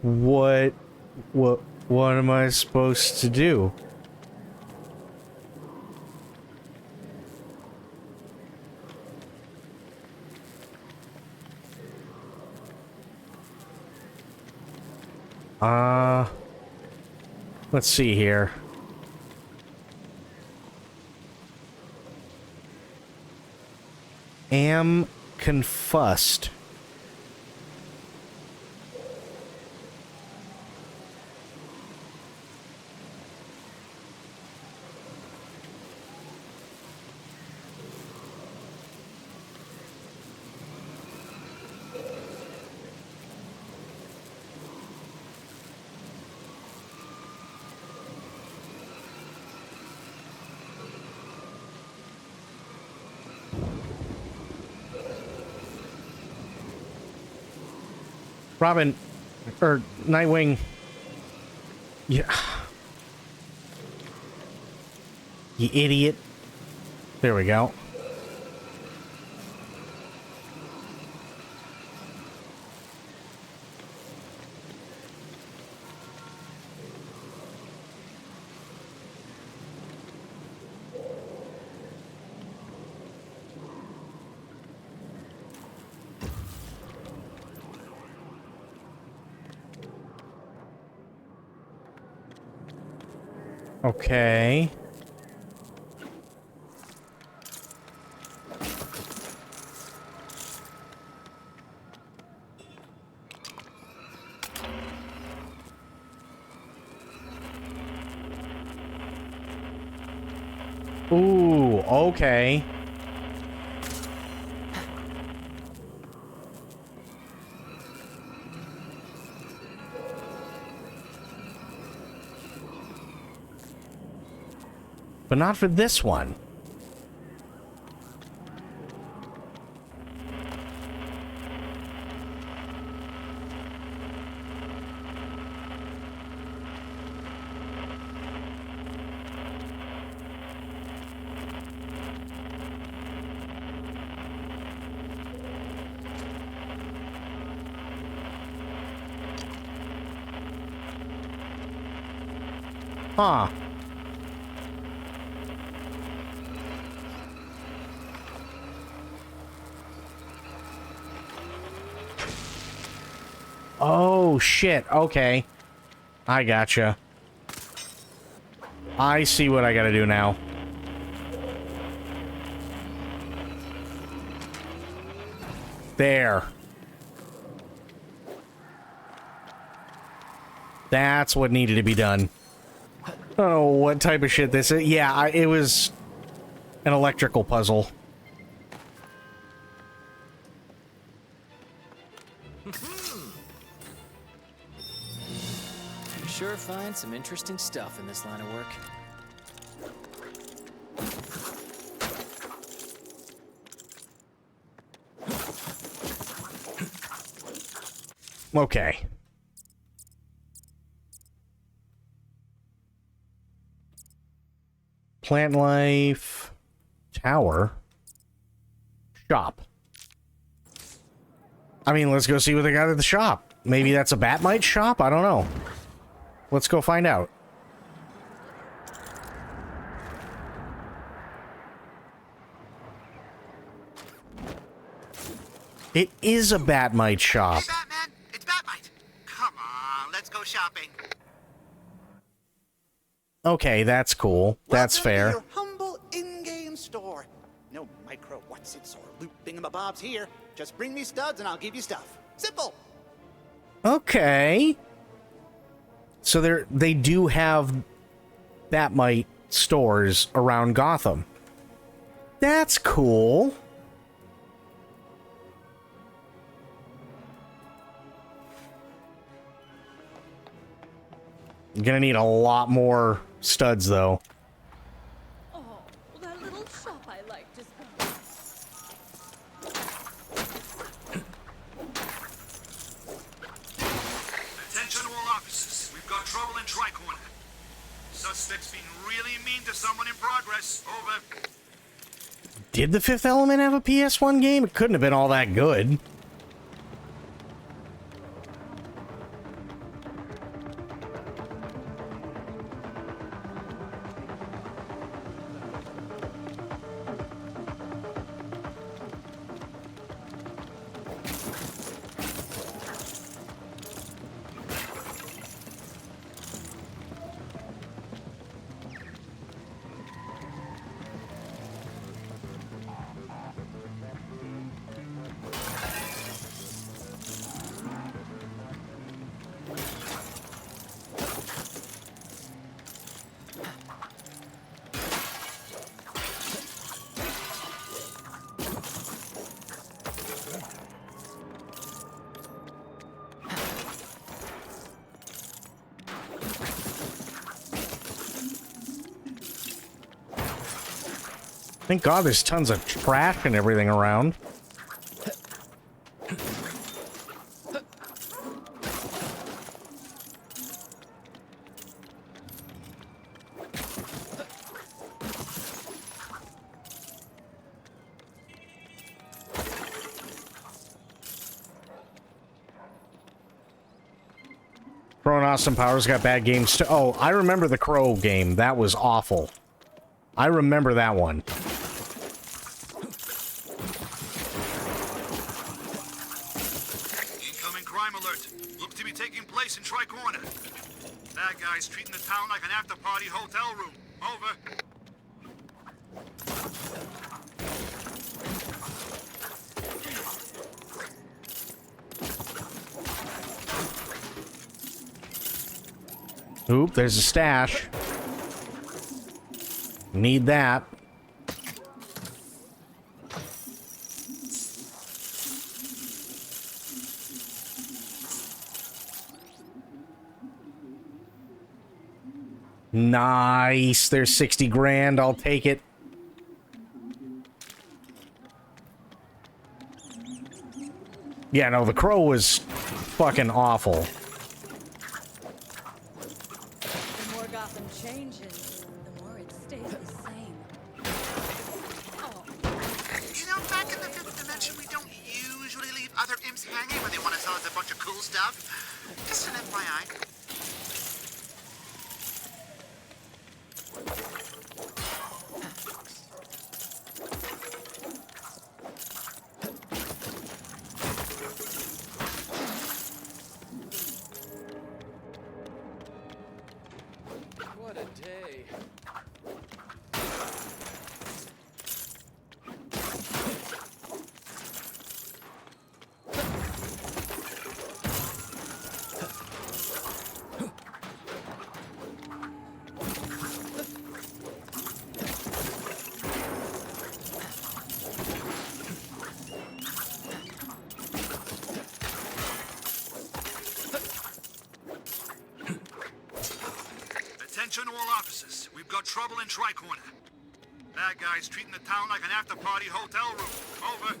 What am I supposed to do? Let's see here. Am confussed. Robin, or Nightwing, yeah. You idiot. There we go. Okay. Ooh, okay. But not for this one. Huh. Oh, shit. Okay. I gotcha. I see what I gotta do now. There. That's what needed to be done. Oh, what type of shit this is? Yeah, it was an electrical puzzle. You sure find some interesting stuff in this line of work. Okay. Plant life. Tower. Shop. I mean, let's go see what they got at the shop. Maybe that's a Batmite shop? I don't know. Let's go find out. It is a Batmite shop. Hey, Batman! It's Batmite! Come on, let's go shopping. Okay, that's cool. That's Welcome to fair. your humble in-game store. No micro whatsits or loot thingamabobs here. Just bring me studs and I'll give you stuff. Simple. Okay. So they do have Batmite stores around Gotham. That's cool. I'm gonna need a lot more studs, though. Oh, that little shop I liked is gone. Attention all officers. We've got trouble in Tricorner. Suspect's been really mean to someone in progress. Over. Did the Fifth Element have a PS1 game? It couldn't have been all that good. Thank God there's tons of trash and everything around. Throwing Austin Powers got bad games too. Oh, I remember the Crow game. That was awful. I remember that one. Incoming crime alert. Looks to be taking place in Tricorner. Bad guys treating the town like an after-party hotel room. Over. Oop, there's a stash. Need that. Nice. There's 60 grand. I'll take it. Yeah, no, the Crow was fucking awful. The more Gotham changes, the more it stays the same. You know, back in the fifth dimension, we don't usually leave other imps hanging when they want to tell us a bunch of cool stuff. Just an FYI. What a day. Attention all officers. We've got trouble in Tricorner. Bad guys treating the town like an after-party hotel room. Over.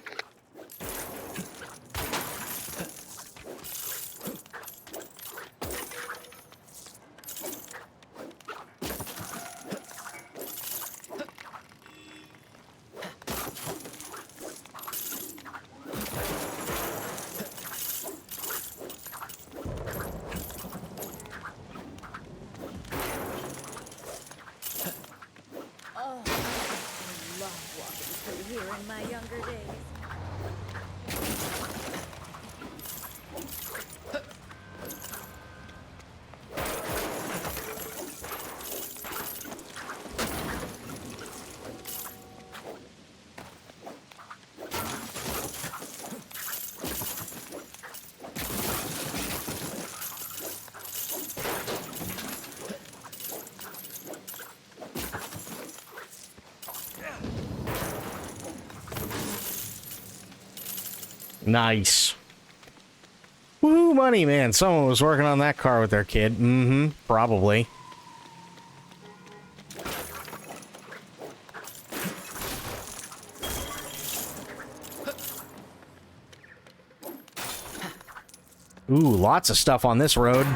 Oh, I love walking through here in my younger days. Nice. Woohoo, money, man. Someone was working on that car with their kid. Mm-hmm. Probably. Ooh, lots of stuff on this road.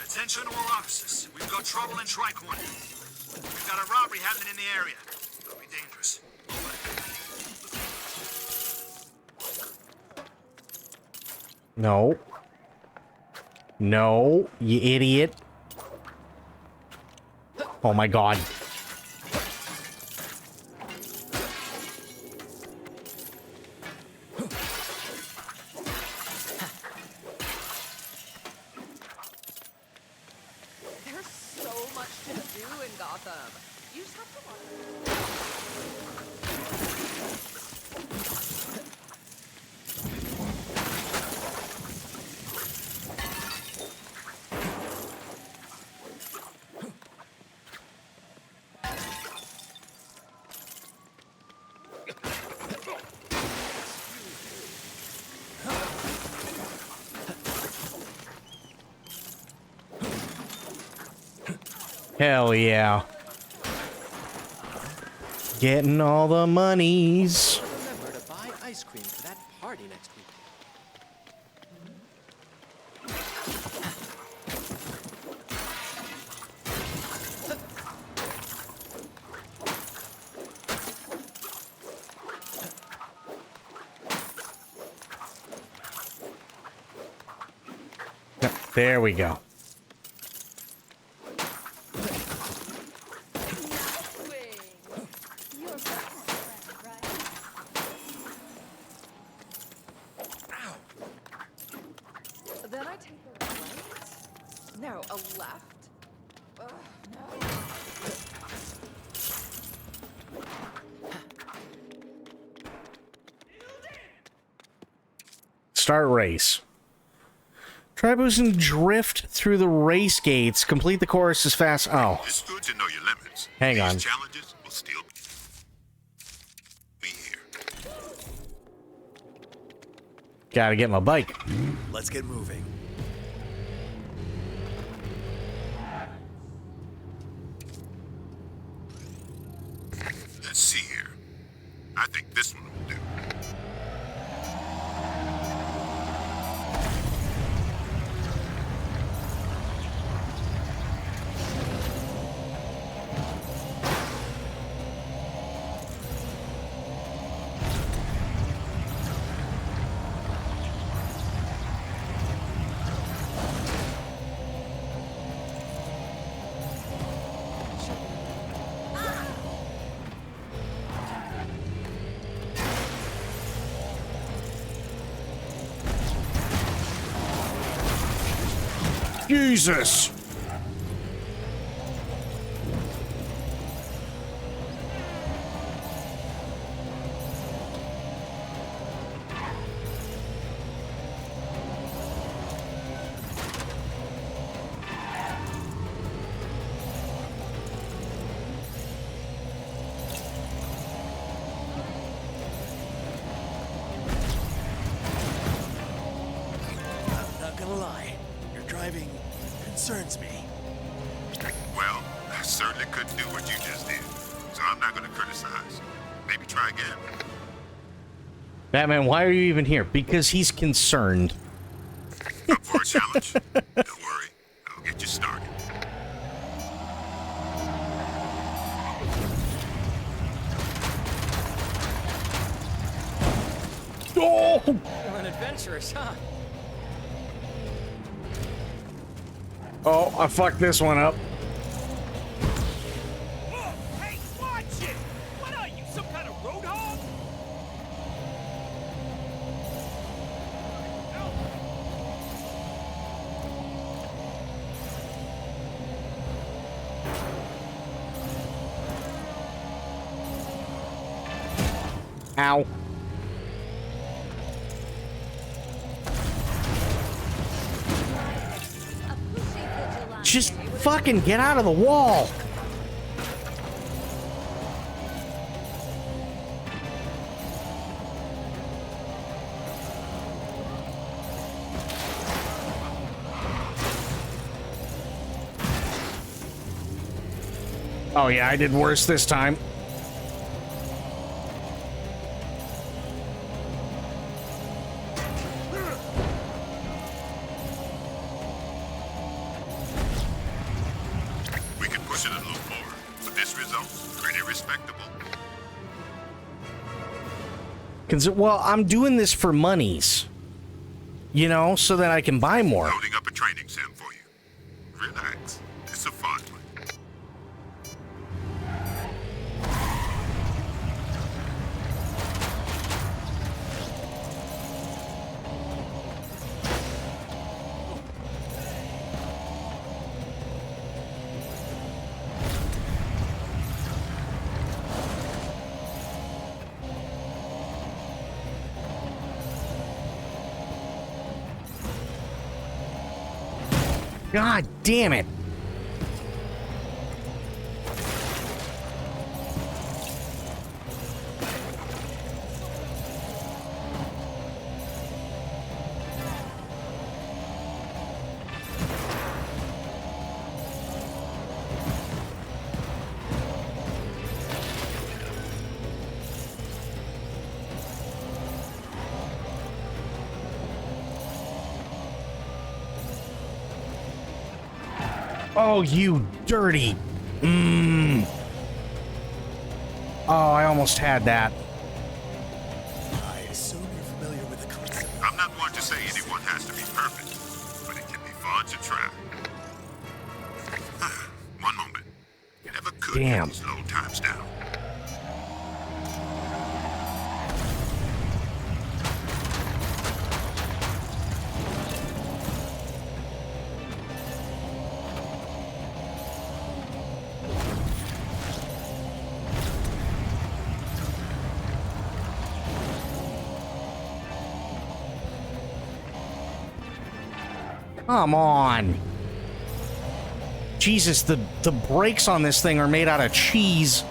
Attention all officers. We've got trouble in Tricorner. We've got a robbery happening in the area. Could be dangerous. No. No, you idiot. Oh my god. There's so much to do in Gotham. You just have to watch. Hell yeah. Getting all the monies. Remember to buy ice cream for that party next week. There we go. Then I take a right? No, a left? Ugh, no. Start race. Try boosting drift through the race gates. Complete the course as fast. Oh. It's good to know your limits. Hang These on. challenges will still be here. Gotta get my bike. Let's get moving. Let's see here. I think this one will do. Jesus! I'm not gonna lie. Your driving concerns me. Well, I certainly couldn't do what you just did. So I'm not going to criticize. Maybe try again. Batman, why are you even here? Because he's concerned. Up for a challenge? Don't worry. I'll get you started. Oh! You're an adventurous, huh? Oh, I fucked this one up. Whoa, hey, watch it! What are you, some kind of road hog? Ow. Just fucking get out of the wall. Oh yeah, I did worse this time. We can push it a little more, but this result's pretty respectable. Well, I'm doing this for monies. You know, so that I can buy more. Loading up a training sim for you. Relax. It's a fun one. God damn it. Oh, you dirty. Oh, I almost had that. I assume you're familiar with the concept. I'm not one to say anyone has to be perfect, but it can be fun to try. One moment. You never could Damn. get these load times down. Come on. Jesus, the brakes on this thing are made out of cheese.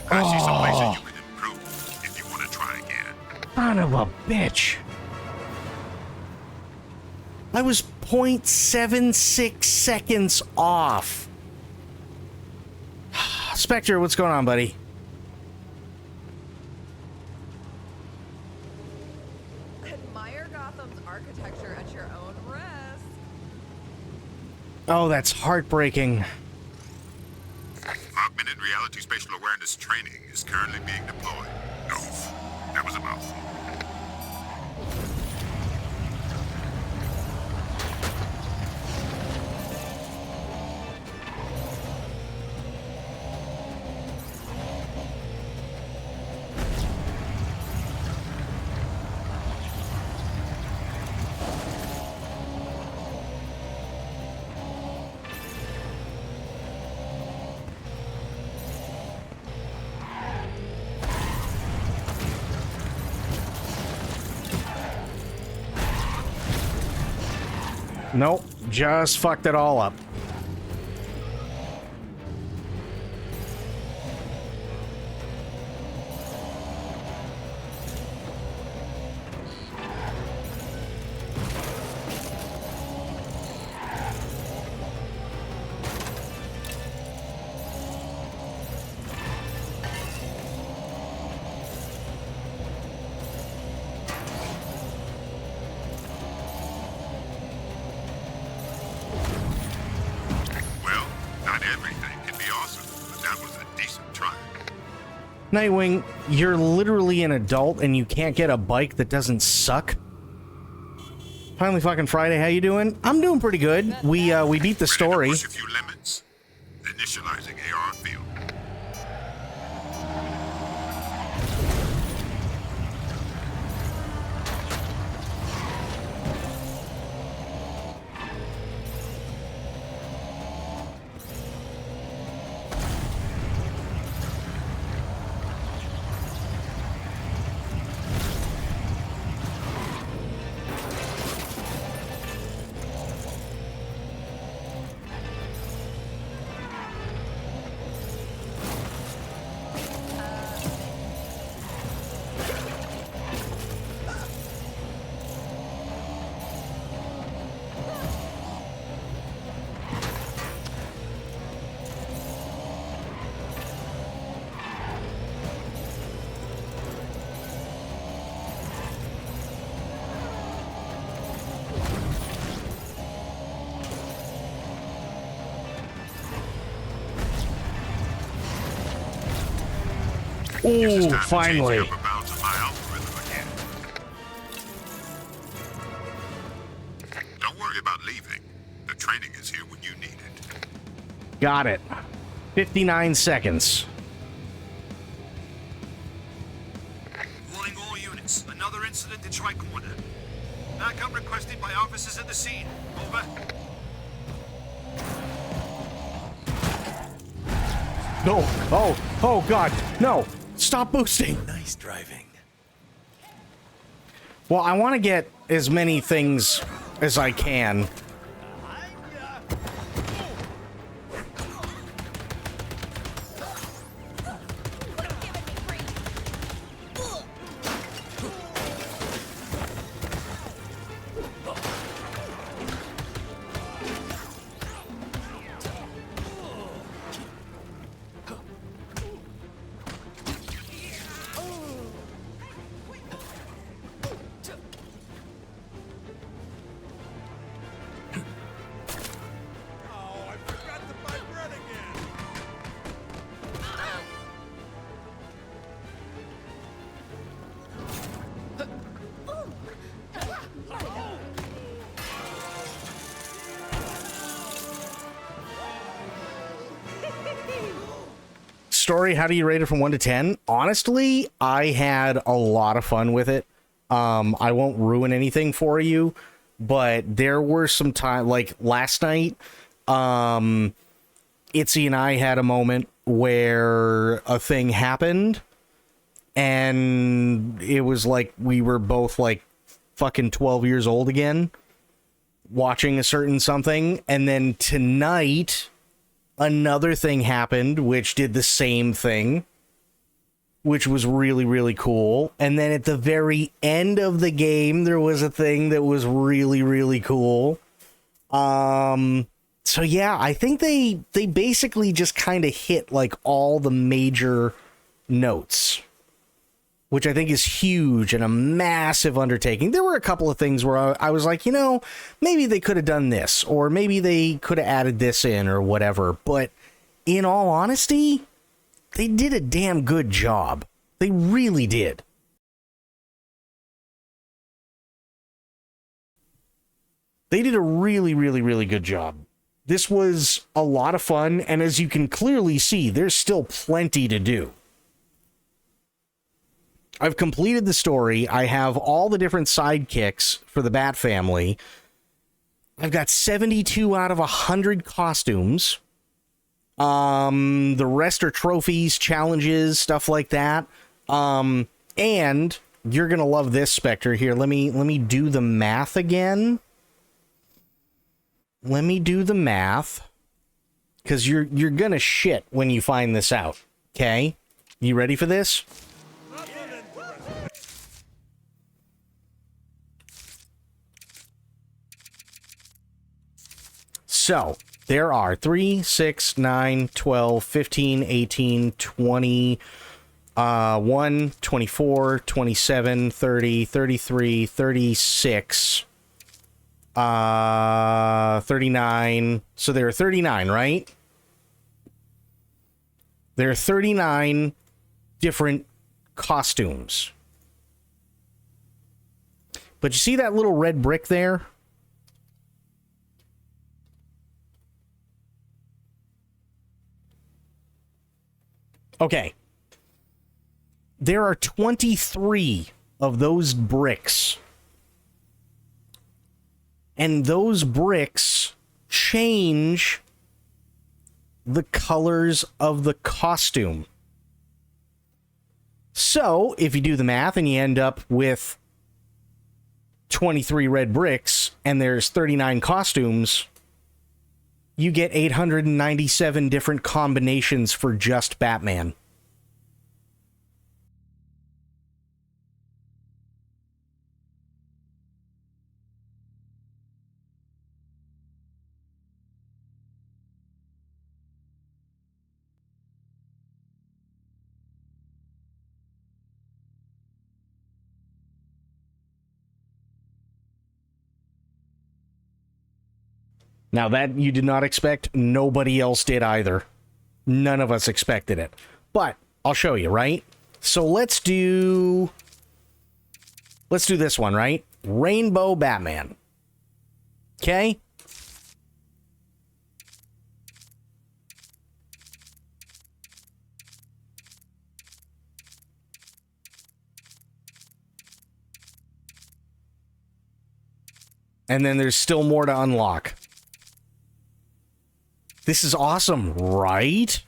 I see some places you can improve if you want to try again. Son of a bitch. I was 0.76 seconds off. Spectre, what's going on, buddy? Admire Gotham's architecture at your own risk. Oh, that's heartbreaking. Augmented reality spatial awareness training is currently being deployed. Oof, that was a mouthful. Nope, just fucked it all up. Nightwing, you're literally an adult and you can't get a bike that doesn't suck? Finally fucking Friday, how you doing? I'm doing pretty good. We beat the story. Push a few limits. Initializing AR field. Ooh, finally. Don't worry about leaving. The training is here when you need it. Got it. 59 seconds. Warning all units. Another incident in Tri-Corner. Backup requested by officers at the scene. Over. No. Oh, God. No. Stop boosting. Nice driving. Well, I want to get as many things as I can. Story, how do you rate it from 1 to 10? Honestly, I had a lot of fun with it. I won't ruin anything for you, but there were some time, like last night, Itzy and I had a moment where a thing happened, and it was like we were both like fucking 12 years old again, watching a certain something, and then tonight another thing happened which did the same thing, which was really, really cool. And then at the very end of the game, there was a thing that was really, really cool. So yeah, I think they basically just kind of hit like all the major notes, which I think is huge and a massive undertaking. There were a couple of things where I was like, you know, maybe they could have done this, or maybe they could have added this in or whatever. But in all honesty, they did a damn good job. They really did. They did a really, really, really good job. This was a lot of fun, and as you can clearly see, there's still plenty to do. I've completed the story. I have all the different sidekicks for the Bat family. I've got 72 out of 100 costumes. The rest are trophies, challenges, stuff like that. And you're gonna love this, Spectre. Here, let me do the math again. Let me do the math, because you're gonna shit when you find this out. Okay, you ready for this? So, there are 3, 6, 9, 12, 15, 18, 20, 1, 24, 27, 30, 33, 36, 39. So there are 39, right? There are 39 different costumes. But you see that little red brick there? Okay. There are 23 of those bricks. And those bricks change the colors of the costume. So, if you do the math and you end up with 23 red bricks and there's 39 costumes, you get 897 different combinations for just Batman. Now that you did not expect, nobody else did either. None of us expected it. But I'll show you, right? So let's do this one, right? Rainbow Batman. Okay? And then there's still more to unlock. This is awesome, right?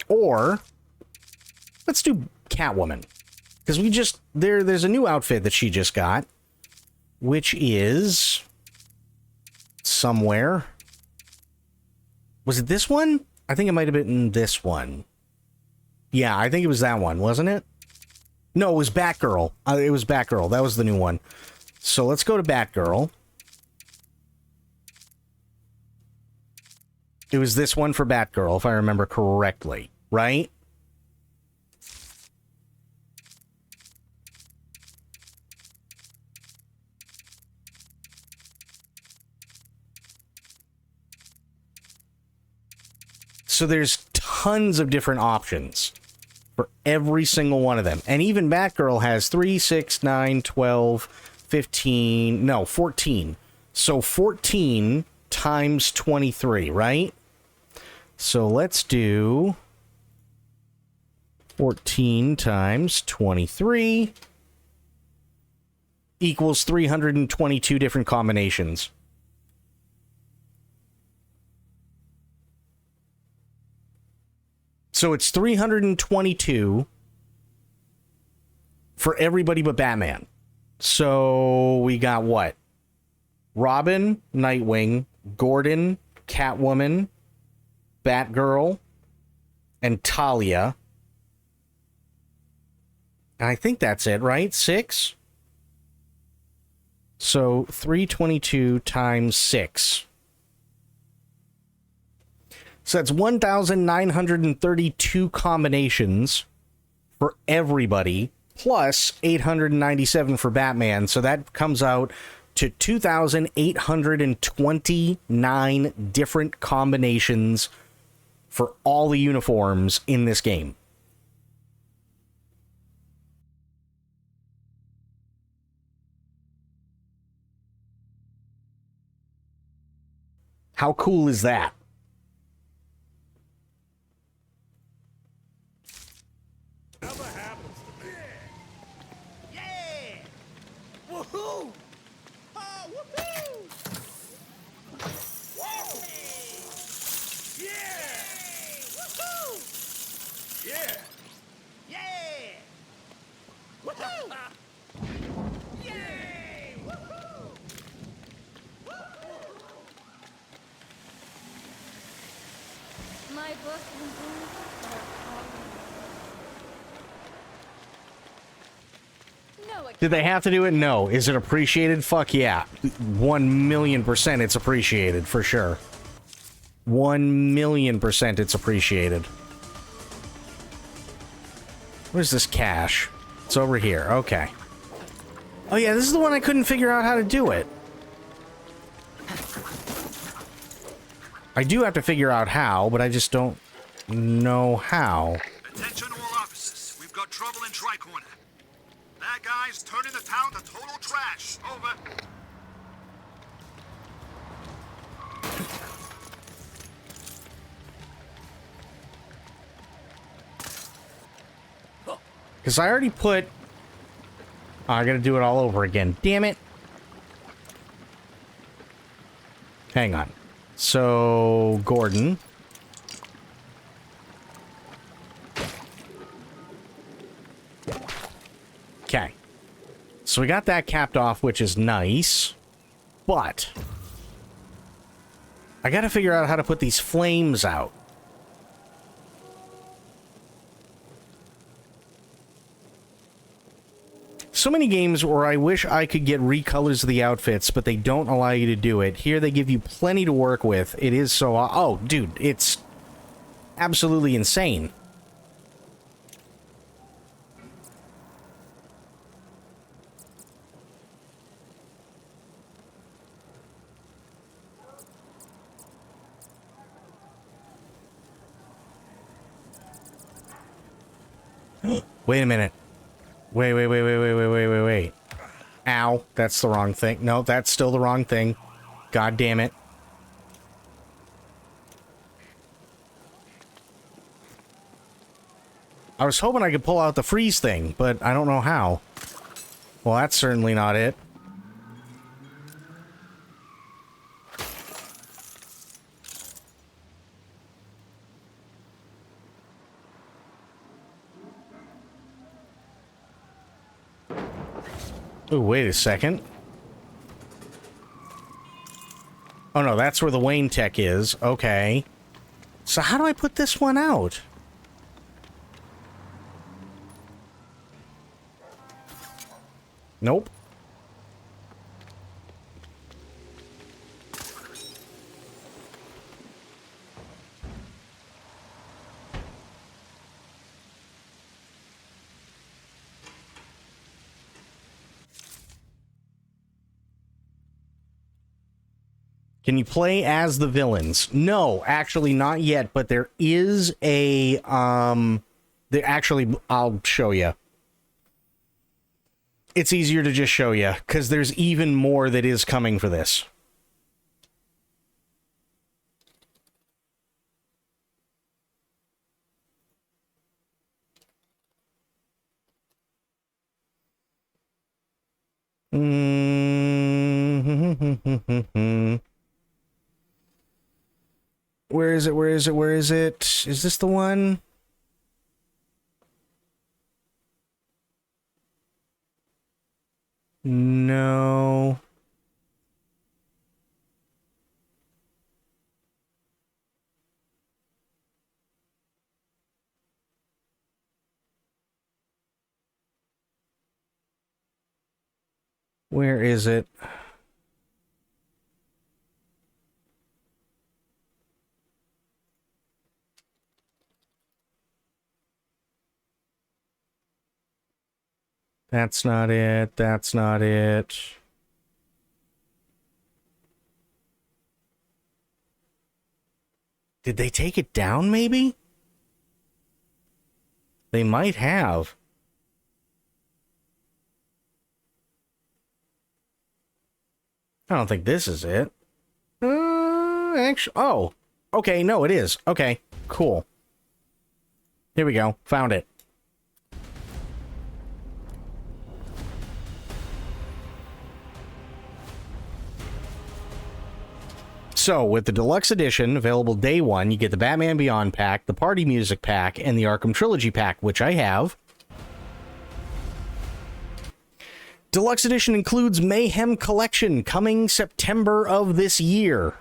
Or let's do Catwoman. Because we just... There's a new outfit that she just got. Which is... somewhere. Was it this one? I think it might have been this one. Yeah, I think it was that one, wasn't it? No, it was Batgirl. It was Batgirl. That was the new one. So let's go to Batgirl. It was this one for Batgirl, if I remember correctly. Right? So there's tons of different options for every single one of them. And even Batgirl has 3, 6, 9, 12, 15... No, 14. So 14 times 23, right? So let's do 14 times 23 equals 322 different combinations. So it's 322 for everybody but Batman. So we got what? Robin, Nightwing, Gordon, Catwoman, Batgirl, and Talia. And I think that's it, right? 6? So 322 times 6. So that's 1,932 combinations for everybody, plus 897 for Batman. So that comes out to 2,829 different combinations for all the uniforms in this game. How cool is that? Woohoo! Oh, woohoo! Yeah! Woohoo! Yeah! Yeah! Woohoo! Yay! Woohoo! My book Did they have to do it? No. Is it appreciated? Fuck yeah. 1,000,000% it's appreciated, for sure. 1,000,000% it's appreciated. Where's this cache? It's over here. Okay. Oh yeah, this is the one I couldn't figure out how to do it. I do have to figure out how, but I just don't know how. Attention all officers. We've got trouble in Tricorner. That guy's turning the town to total trash. Over. Because I already put... Oh, I gotta do it all over again. Damn it. Hang on. So, Gordon. Okay. So we got that capped off, which is nice. But I gotta figure out how to put these flames out. So many games where I wish I could get recolors of the outfits, but they don't allow you to do it. Here they give you plenty to work with. It is so... Oh, dude, it's absolutely insane. Wait a minute. Wait. Ow, that's the wrong thing. No, that's still the wrong thing. God damn it. I was hoping I could pull out the freeze thing, but I don't know how. Well, that's certainly not it. Oh, wait a second. Oh no, that's where the Wayne Tech is. Okay. So how do I put this one out? Nope. Can you play as the villains? No, actually not yet, but there is a I'll show you. It's easier to just show you cuz there's even more that is coming for this. Where is it? Where is it? Where is it? Is this the one? No. Where is it? That's not it. That's not it. Did they take it down, maybe? They might have. I don't think this is it. Actually, oh. Okay, no, it is. Okay, cool. Here we go. Found it. So, with the Deluxe Edition, available day one, you get the Batman Beyond pack, the Party Music pack, and the Arkham Trilogy pack, which I have. Deluxe Edition includes Mayhem Collection, coming September of this year.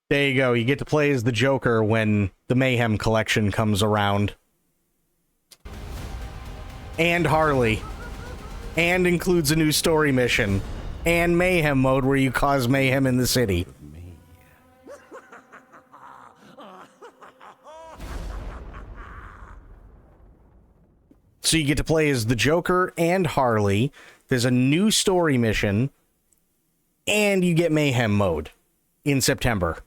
There you go. You get to play as the Joker when the Mayhem Collection comes around. And Harley. And includes a new story mission. And Mayhem mode where you cause mayhem in the city. So you get to play as the Joker and Harley. There's a new story mission. And you get Mayhem mode in September.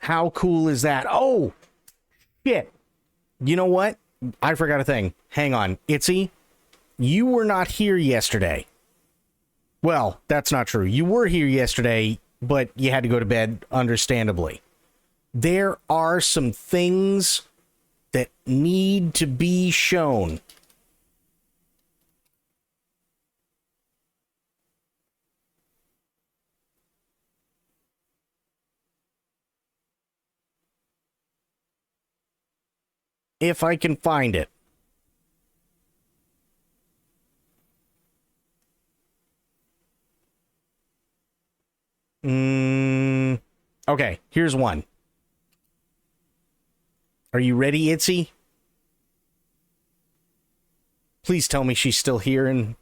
How cool is that? Oh, shit. You know what? I forgot a thing. Hang on. Itzy, you were not here yesterday. Well, that's not true. You were here yesterday, but you had to go to bed, understandably. There are some things that need to be shown. If I can find it. Okay, here's one. Are you ready, Itzy? Please tell me she's still here and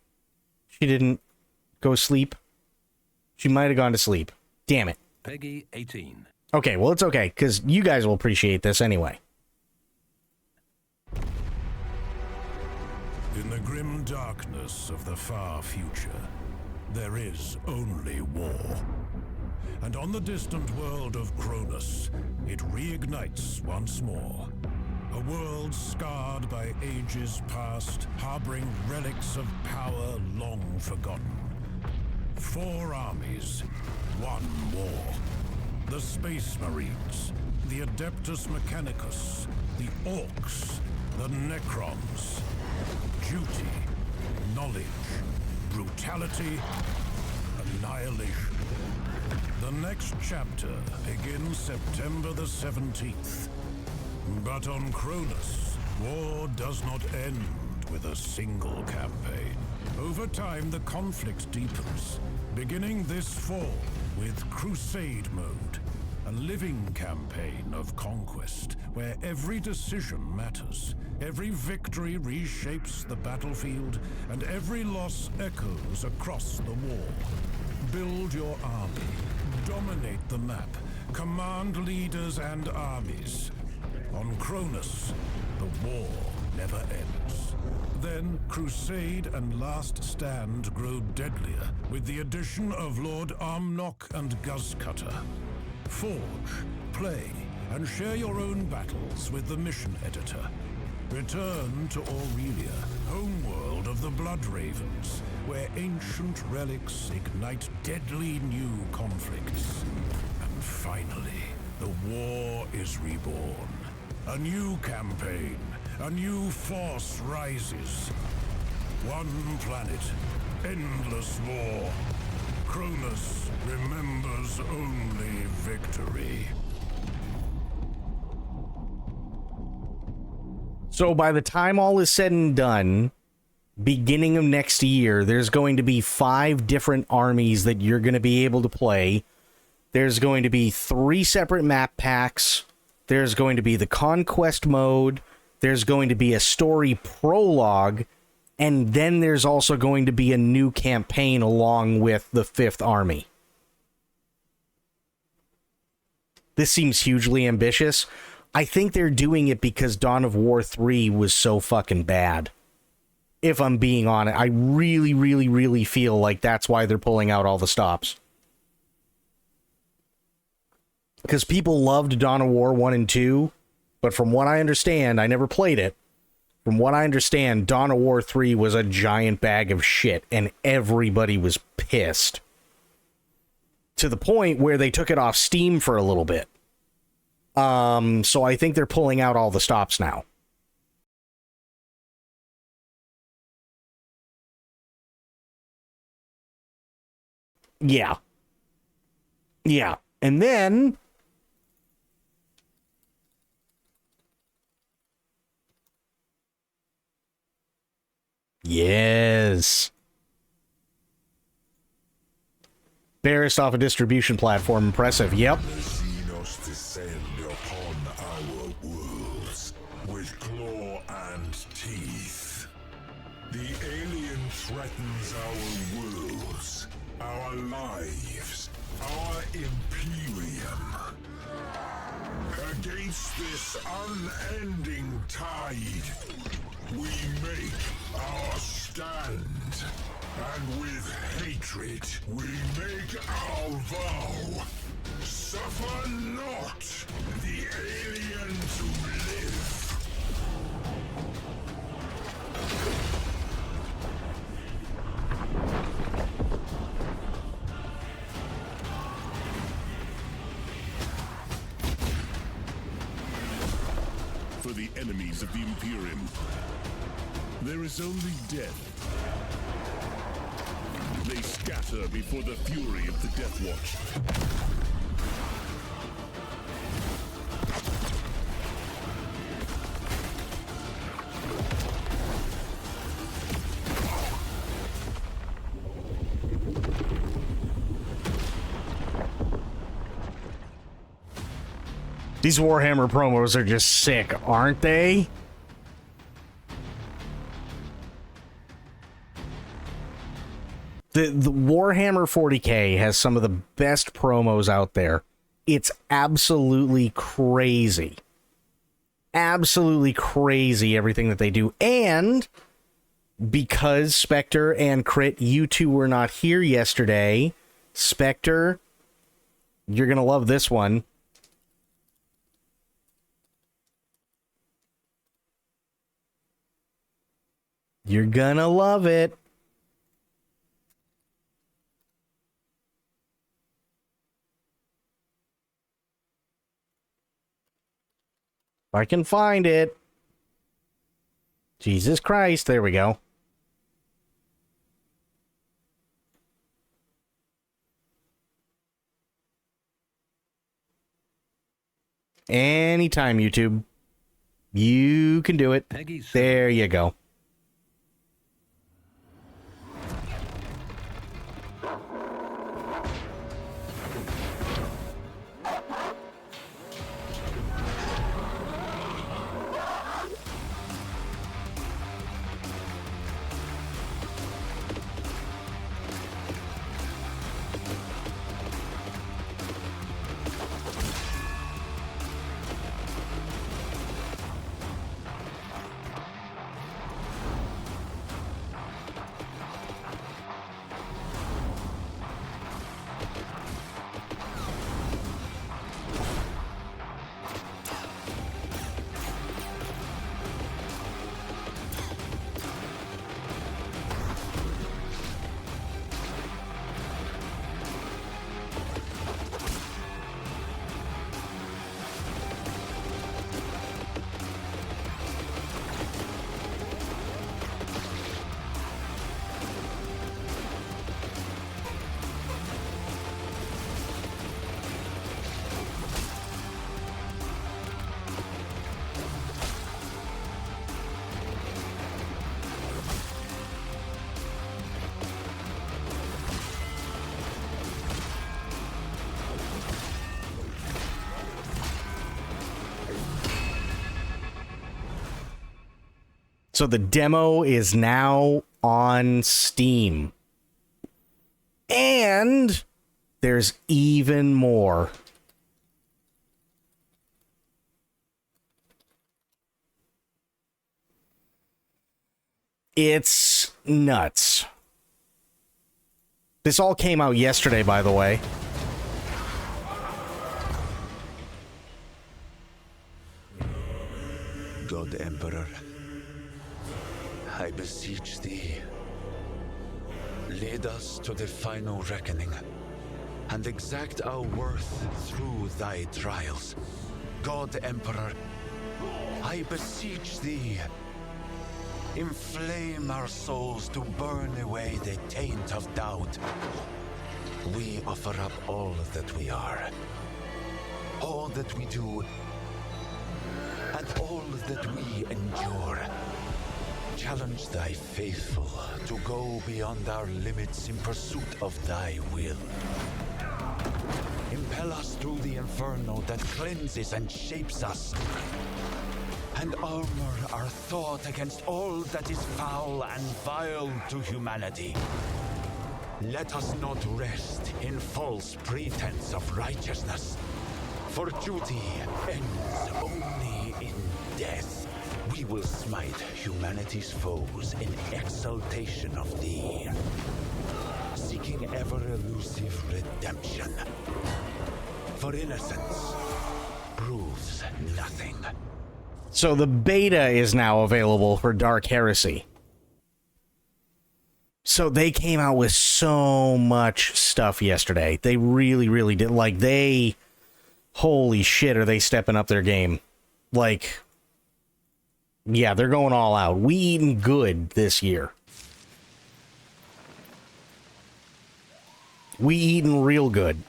she didn't go sleep. She might have gone to sleep. Damn it. Peggy 18. Okay, well, it's okay, because you guys will appreciate this anyway. In the grim darkness of the far future, there is only war. And on the distant world of Cronus, it reignites once more. A world scarred by ages past, harboring relics of power long forgotten. 4 armies, 1 war. The Space Marines, the Adeptus Mechanicus, the Orcs, the Necrons. Duty, knowledge, brutality, annihilation. The next chapter begins September the 17th. But on Cronus, war does not end with a single campaign. Over time, the conflict deepens, beginning this fall with Crusade Mode, a living campaign of conquest where every decision matters, every victory reshapes the battlefield, and every loss echoes across the war. Build your army, dominate the map, command leaders and armies. On Cronus, the war never ends. Then, Crusade and Last Stand grow deadlier with the addition of Lord Armnock and Guzcutter. Forge, play, and share your own battles with the mission editor. Return to Aurelia, homeworld of the Blood Ravens, where ancient relics ignite deadly new conflicts. And finally, the war is reborn. A new campaign, a new force rises. One planet, endless war. Cronus remembers only victory. So by the time all is said and done, beginning of next year, there's going to be 5 different armies that you're going to be able to play. There's going to be 3 separate map packs. There's going to be the conquest mode. There's going to be a story prologue. And then there's also going to be a new campaign along with the 5th army. This seems hugely ambitious. I think they're doing it because Dawn of War 3 was so fucking bad. If I'm being honest, I really, really, really feel like that's why they're pulling out all the stops. Because people loved Dawn of War 1 and 2, but from what I understand, I never played it. From what I understand, Dawn of War 3 was a giant bag of shit, and everybody was pissed. To the point where they took it off Steam for a little bit. So I think they're pulling out all the stops now. Yeah. Yeah. And then... Yes. Barest off a distribution platform. Impressive. Yep. Xenos descend upon our worlds with claw and teeth. The alien threatens our worlds, our lives, our Imperium. Against this unending tide, we make our stand. And with hatred, we make our vow. Suffer not the alien to live. For the enemies of the Imperium, there is only death. They scatter before the fury of the Death Watch. These Warhammer promos are just sick, aren't they? The Warhammer 40K has some of the best promos out there. It's absolutely crazy. Absolutely crazy, everything that they do. And because Spectre and Crit, you two were not here yesterday, Spectre, you're going to love this one. You're gonna love it. If I can find it. Jesus Christ, there we go. Anytime, YouTube. You can do it. There you go. So the demo is now on Steam. And there's even more. It's nuts. This all came out yesterday, by the way. God Emperor, I beseech thee, lead us to the final reckoning, and exact our worth through thy trials. God Emperor, I beseech thee, inflame our souls to burn away the taint of doubt. We offer up all that we are, all that we do, and all that we endure. Challenge thy faithful to go beyond our limits in pursuit of thy will. Impel us through the inferno that cleanses and shapes us, and armor our thought against all that is foul and vile to humanity. Let us not rest in false pretense of righteousness, for duty ends only in death. We will smite humanity's foes in exaltation of thee, seeking ever-elusive redemption. For innocence proves nothing. So the beta is now available for Dark Heresy. So they came out with so much stuff yesterday. They really, really did. Like, they... Holy shit, are they stepping up their game. Like... Yeah, they're going all out. We eating good this year. We eating real good.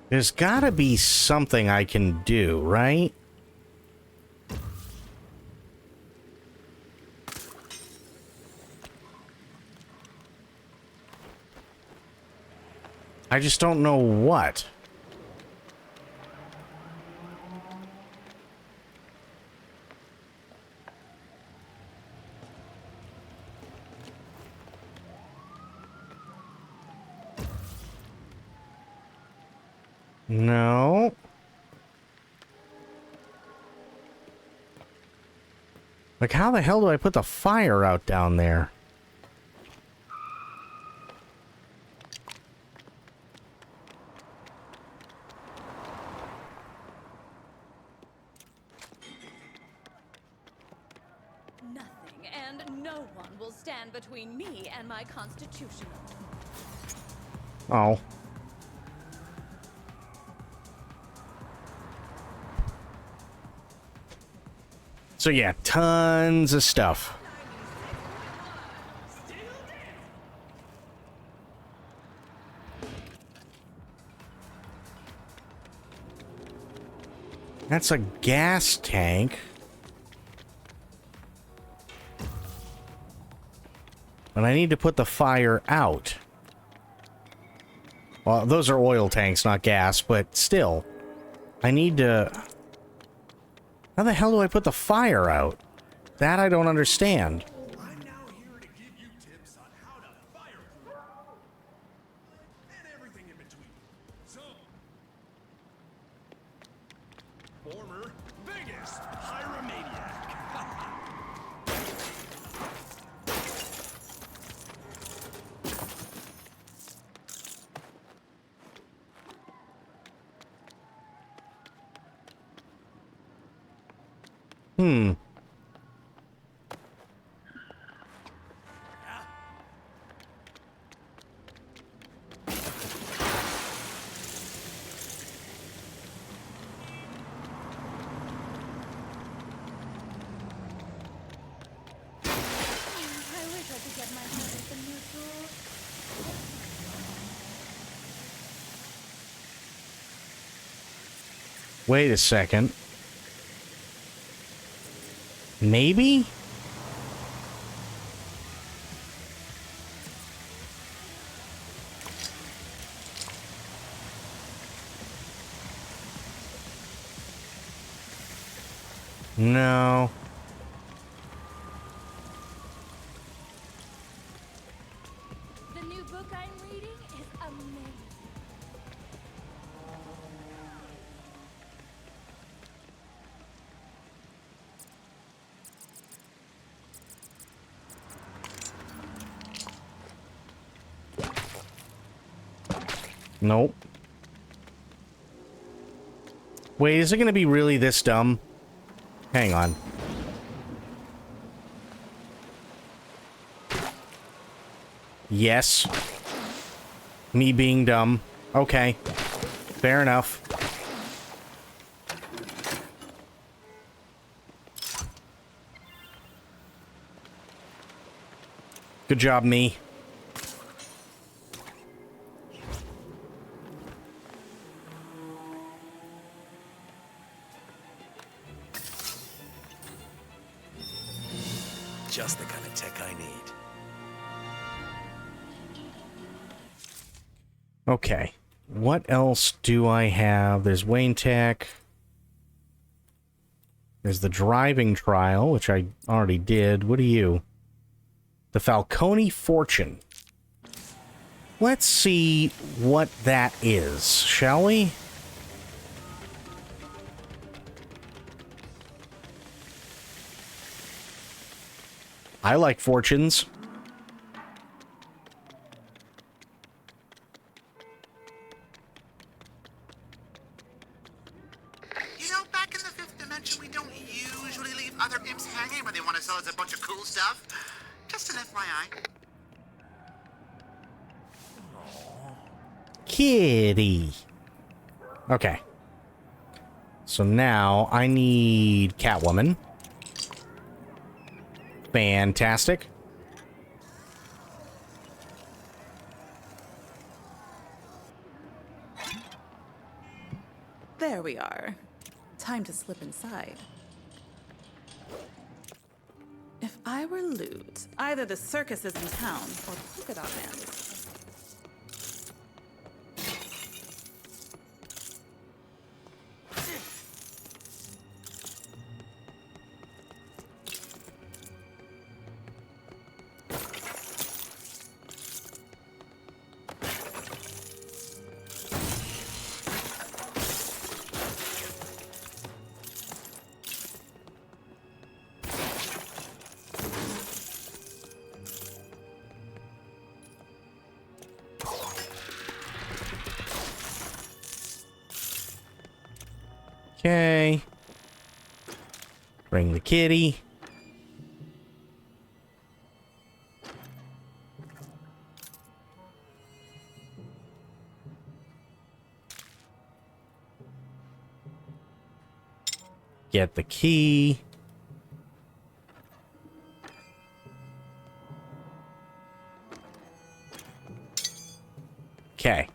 There's gotta be something I can do, right? I just don't know what. No. Like, how the hell do I put the fire out down there? Nothing and no one will stand between me and my constitutional. Oh. So yeah, tons of stuff. That's a gas tank. But I need to put the fire out. Well, those are oil tanks, not gas, but still. I need to... How the hell do I put the fire out? That I don't understand. I'm now here to give you tips on how to fire through and everything in between. So, former biggest pyromaniac. I wish I could get my head at the neutral. Wait a second. Maybe? No. The new book I'm reading is amazing. Nope. Wait, is it going to be really this dumb? Hang on. Yes. Me being dumb. Okay. Fair enough. Good job, me. Just the kind of tech I need. Okay. What else do I have? There's Wayne Tech. There's the driving trial, which I already did. What are you? The Falcone Fortune. Let's see what that is, shall we? I like fortunes. You know, back in the fifth dimension, we don't usually leave other imps hanging when they want to sell us a bunch of cool stuff. Just an FYI. Kitty. Okay. So now I need Catwoman. Fantastic. There we are. Time to slip inside. If I were loot, either the circus is in town or Polka Dot Man. Okay. Bring the kitty. Get the key. Okay.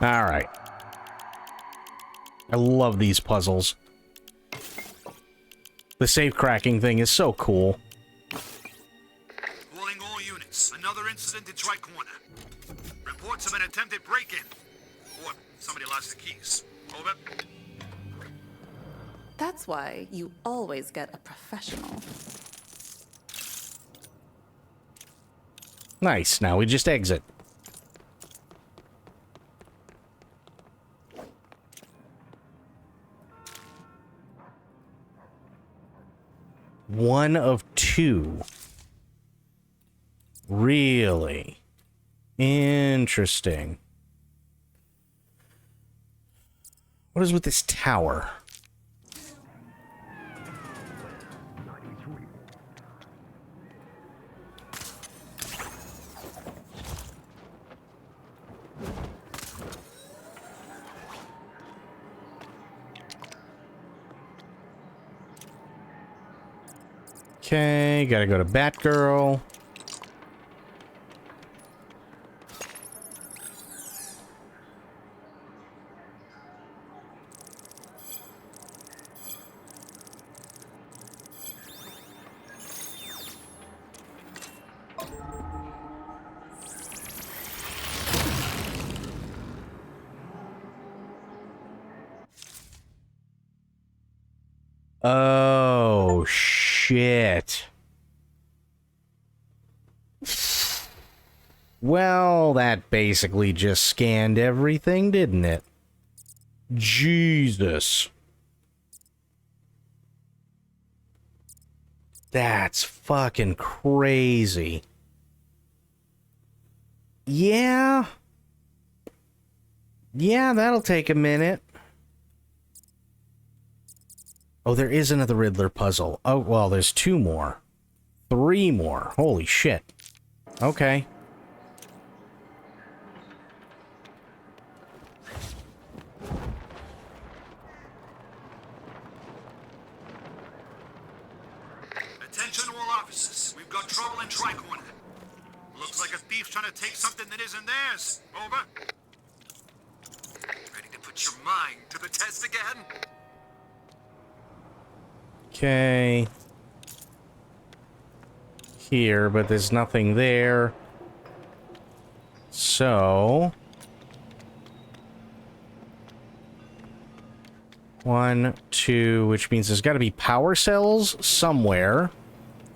All right. I love these puzzles. The safe cracking thing is so cool. Calling all units. Another incident in Tri-Corner. Reports of an attempted break-in. Or somebody lost the keys. Over. That's why you always get a professional. Nice. Now we just exit. One of two. Really? Interesting. What is with this tower? Okay, gotta go to Batgirl. Oh, shit. Well, that basically just scanned everything, didn't it? Jesus. That's fucking crazy. Yeah. Yeah, that'll take a minute. Oh, there is another Riddler puzzle. Oh, well, there's 2 more. 3 more. Holy shit. Okay. Attention all officers. We've got trouble in Tri-Corner. Looks like a thief's trying to take something that isn't theirs. Over. Ready to put your mind to the test again? Okay. Here, but there's nothing there. So... 1, 2, which means there's got to be power cells somewhere.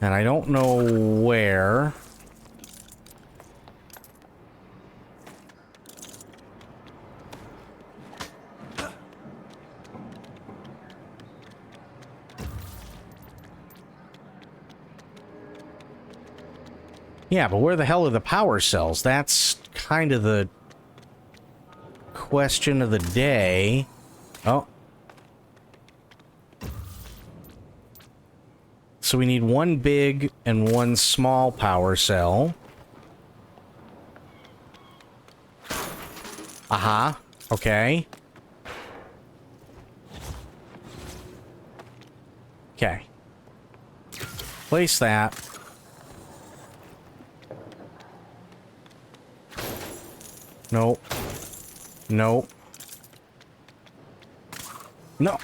And I don't know where. Yeah, but where the hell are the power cells? That's kind of the question of the day. Oh. So we need 1 big and 1 small power cell. Aha. Okay. Okay. Place that. Nope. Nope. No.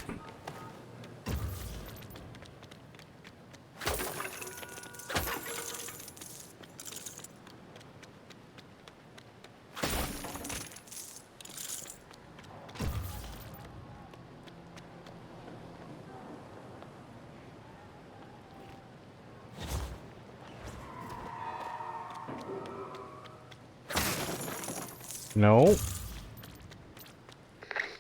No.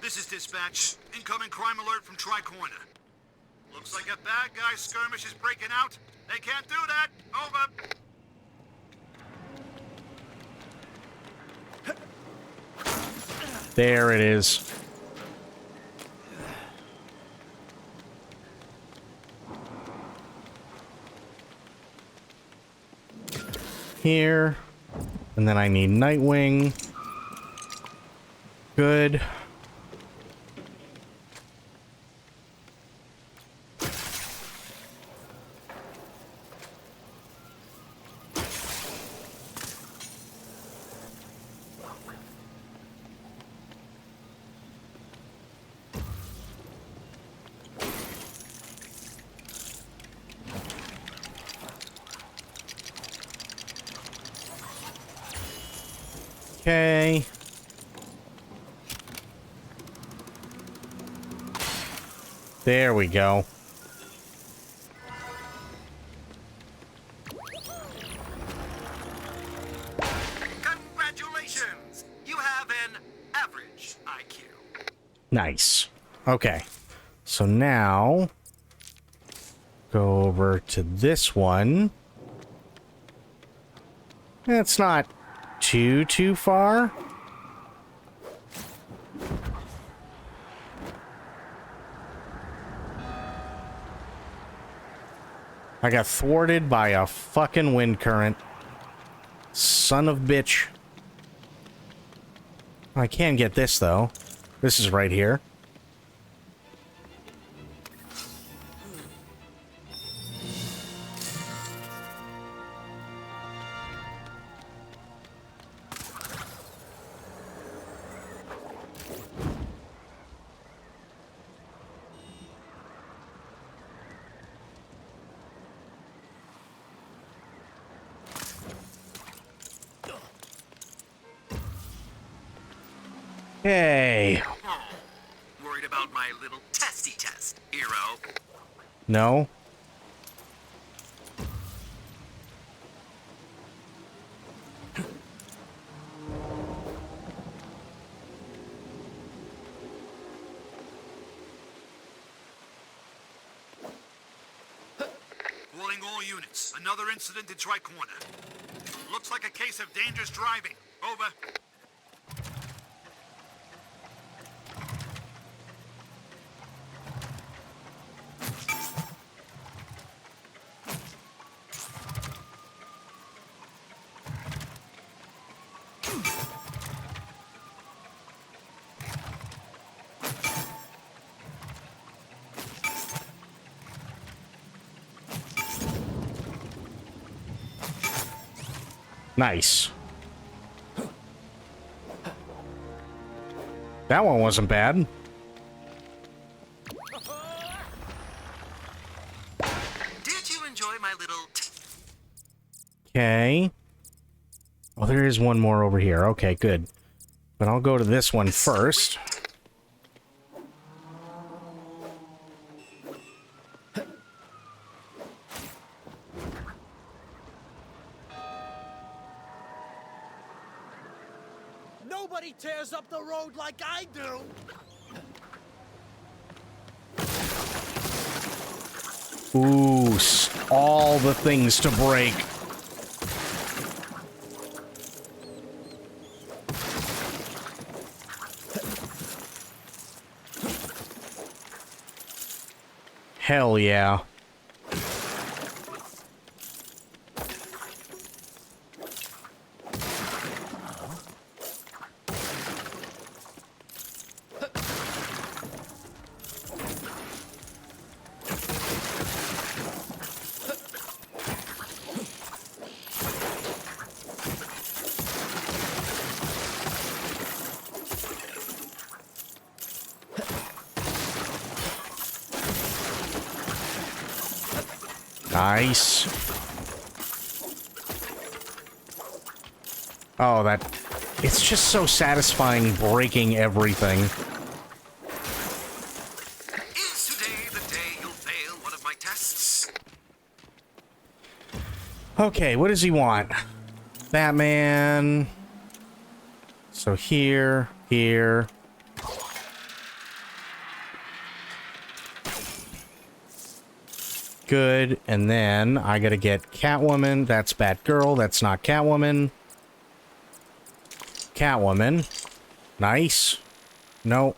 This is dispatch. Incoming crime alert from Tri-Corner. Looks like a bad guy skirmish is breaking out. They can't do that. Over. There it is. Here. And then I need Nightwing. Good. Okay. There we go. Congratulations! You have an average IQ. Nice. Okay. So now go over to this one. That's not too far. I got thwarted by a fucking wind current. Son of bitch. I can get this though. This is right here. Hey. Worried about my little testy test, hero? No. Calling all units. Another incident in Tri-Corner. Looks like a case of dangerous driving. Over. Nice. That one wasn't bad. Did you enjoy my little... Okay. Oh, there is one more over here. Okay, good. But I'll go to this one first. Nobody tears up the road like I do. Ooh, all the things to break. Hell yeah. Nice. Oh, that... It's just so satisfying breaking everything. Is today the day you'll fail one of my tests? Okay, what does he want? Batman... So here, here. Good, and then I gotta get Catwoman. That's Batgirl. That's not Catwoman. Catwoman. Nice. No.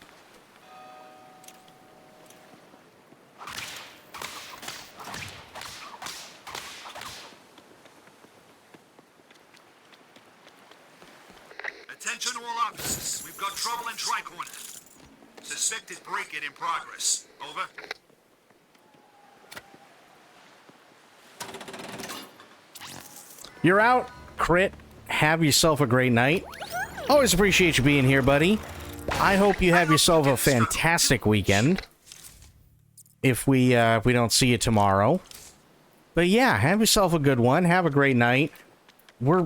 Attention all officers. We've got trouble in Tricorner. Suspected break-in in progress. Over. You're out, Crit. Have yourself a great night. Always appreciate you being here, buddy. I hope you have yourself a fantastic weekend. If we don't see you tomorrow. But yeah, have yourself a good one. Have a great night. We're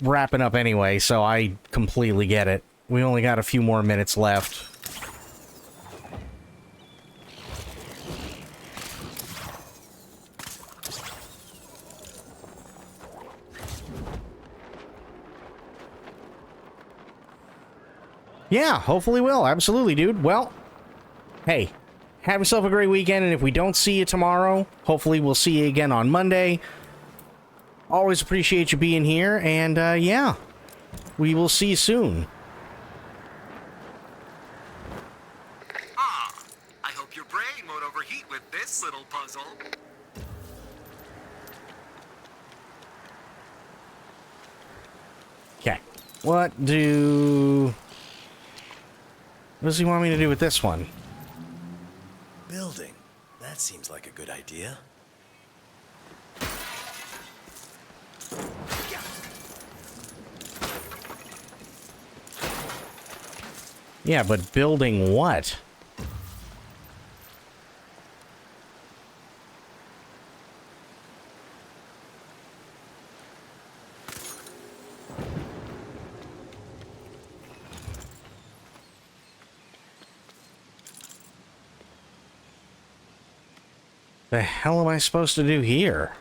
wrapping up anyway, so I completely get it. We only got a few more minutes left. Yeah, hopefully will. Absolutely, dude. Well, hey, have yourself a great weekend, and if we don't see you tomorrow, hopefully we'll see you again on Monday. Always appreciate you being here, and yeah, we will see you soon. I hope your brain won't overheat with this little puzzle. Okay. What does he want me to do with this one? Building. That seems like a good idea. Yeah, but building what? The hell am I supposed to do here?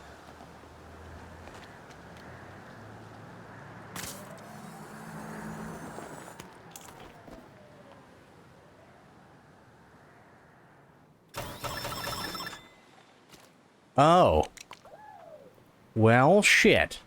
Oh. Well, shit.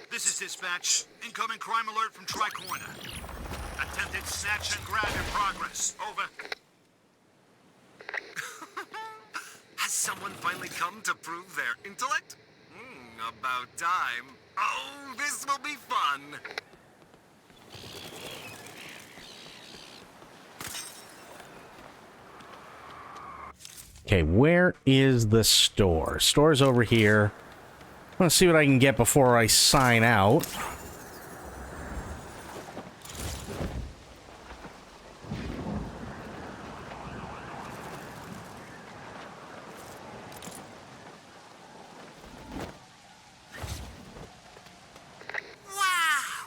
This is dispatch. Incoming crime alert from Tricorner. Attempted snatch and grab in progress. Over. Has someone finally come to prove their intellect? About time. Oh, this will be fun. Okay, where is the store? Store's over here. I'm gonna see what I can get before I sign out.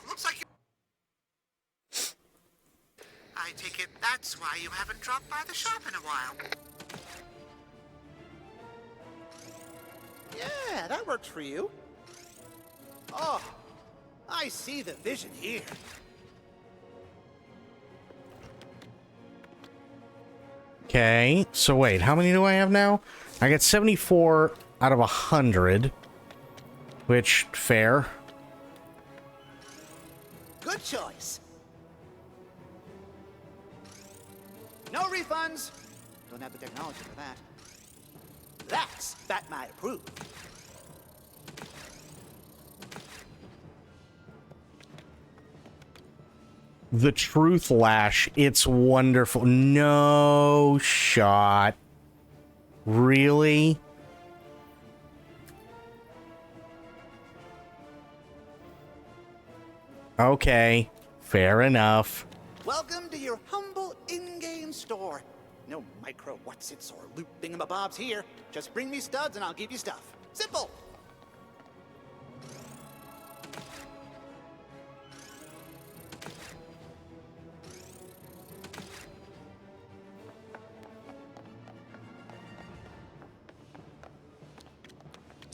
Looks like I take it that's why you haven't dropped by the shop in a while. Yeah, that works for you. Oh, I see the vision here. Okay, so wait, how many do I have now? I got 74 out of 100, which, fair. Good choice. No refunds. Don't have the technology for that. That's Batman approved. The Truth Lash, it's wonderful. No shot. Really? Okay, fair enough. Welcome to your humble in-game store. No micro whatsits or loot thingamabobs here. Just bring me studs and I'll give you stuff. Simple.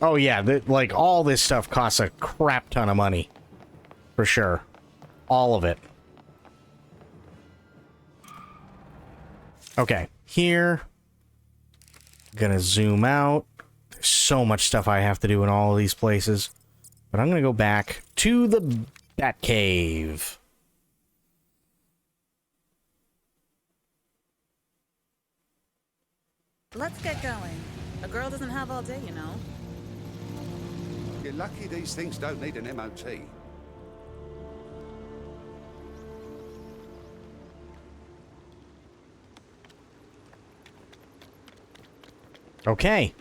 Oh yeah, like all this stuff costs a crap ton of money. For sure. All of it. Okay, here. Gonna zoom out. There's so much stuff I have to do in all of these places. But I'm gonna go back to the Batcave. Let's get going. A girl doesn't have all day, you know. You're lucky these things don't need an MOT. Okay.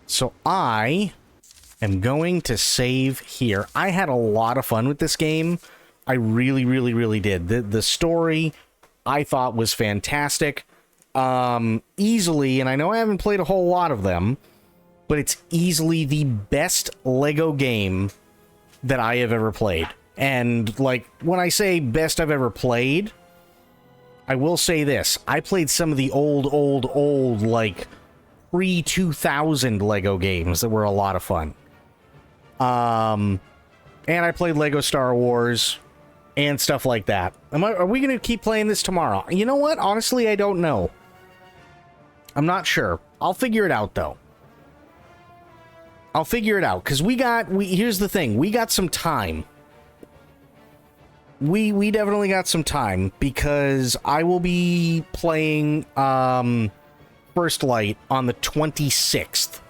So I am going to save here. I had a lot of fun with this game. I really, really, really did. The story I thought was fantastic. Easily, and I know I haven't played a whole lot of them, but it's easily the best Lego game that I have ever played. And, like, when I say best I've ever played, I will say this. I played some of the old, like, pre-2000 Lego games that were a lot of fun. And I played Lego Star Wars and stuff like that. Are we going to keep playing this tomorrow? You know what? Honestly, I don't know. I'm not sure. I'll figure it out, though. I'll figure it out, because here's the thing. We got some time. We definitely got some time, because I will be playing, First Light on the 26th.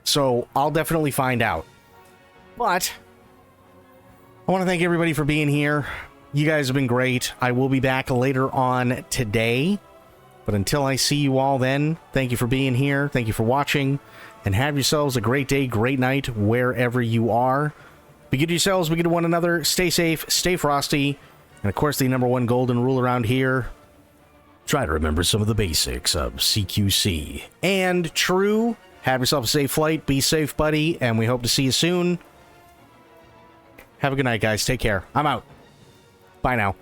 So, I'll definitely find out. But, I want to thank everybody for being here. You guys have been great. I will be back later on today. But until I see you all then, thank you for being here. Thank you for watching. And have yourselves a great day, great night, wherever you are. Be good to yourselves, be good to one another. Stay safe, stay frosty. And of course, the #1 golden rule around here: try to remember some of the basics of CQC. And true, have yourself a safe flight, be safe, buddy, and we hope to see you soon. Have a good night, guys. Take care. I'm out. Bye now.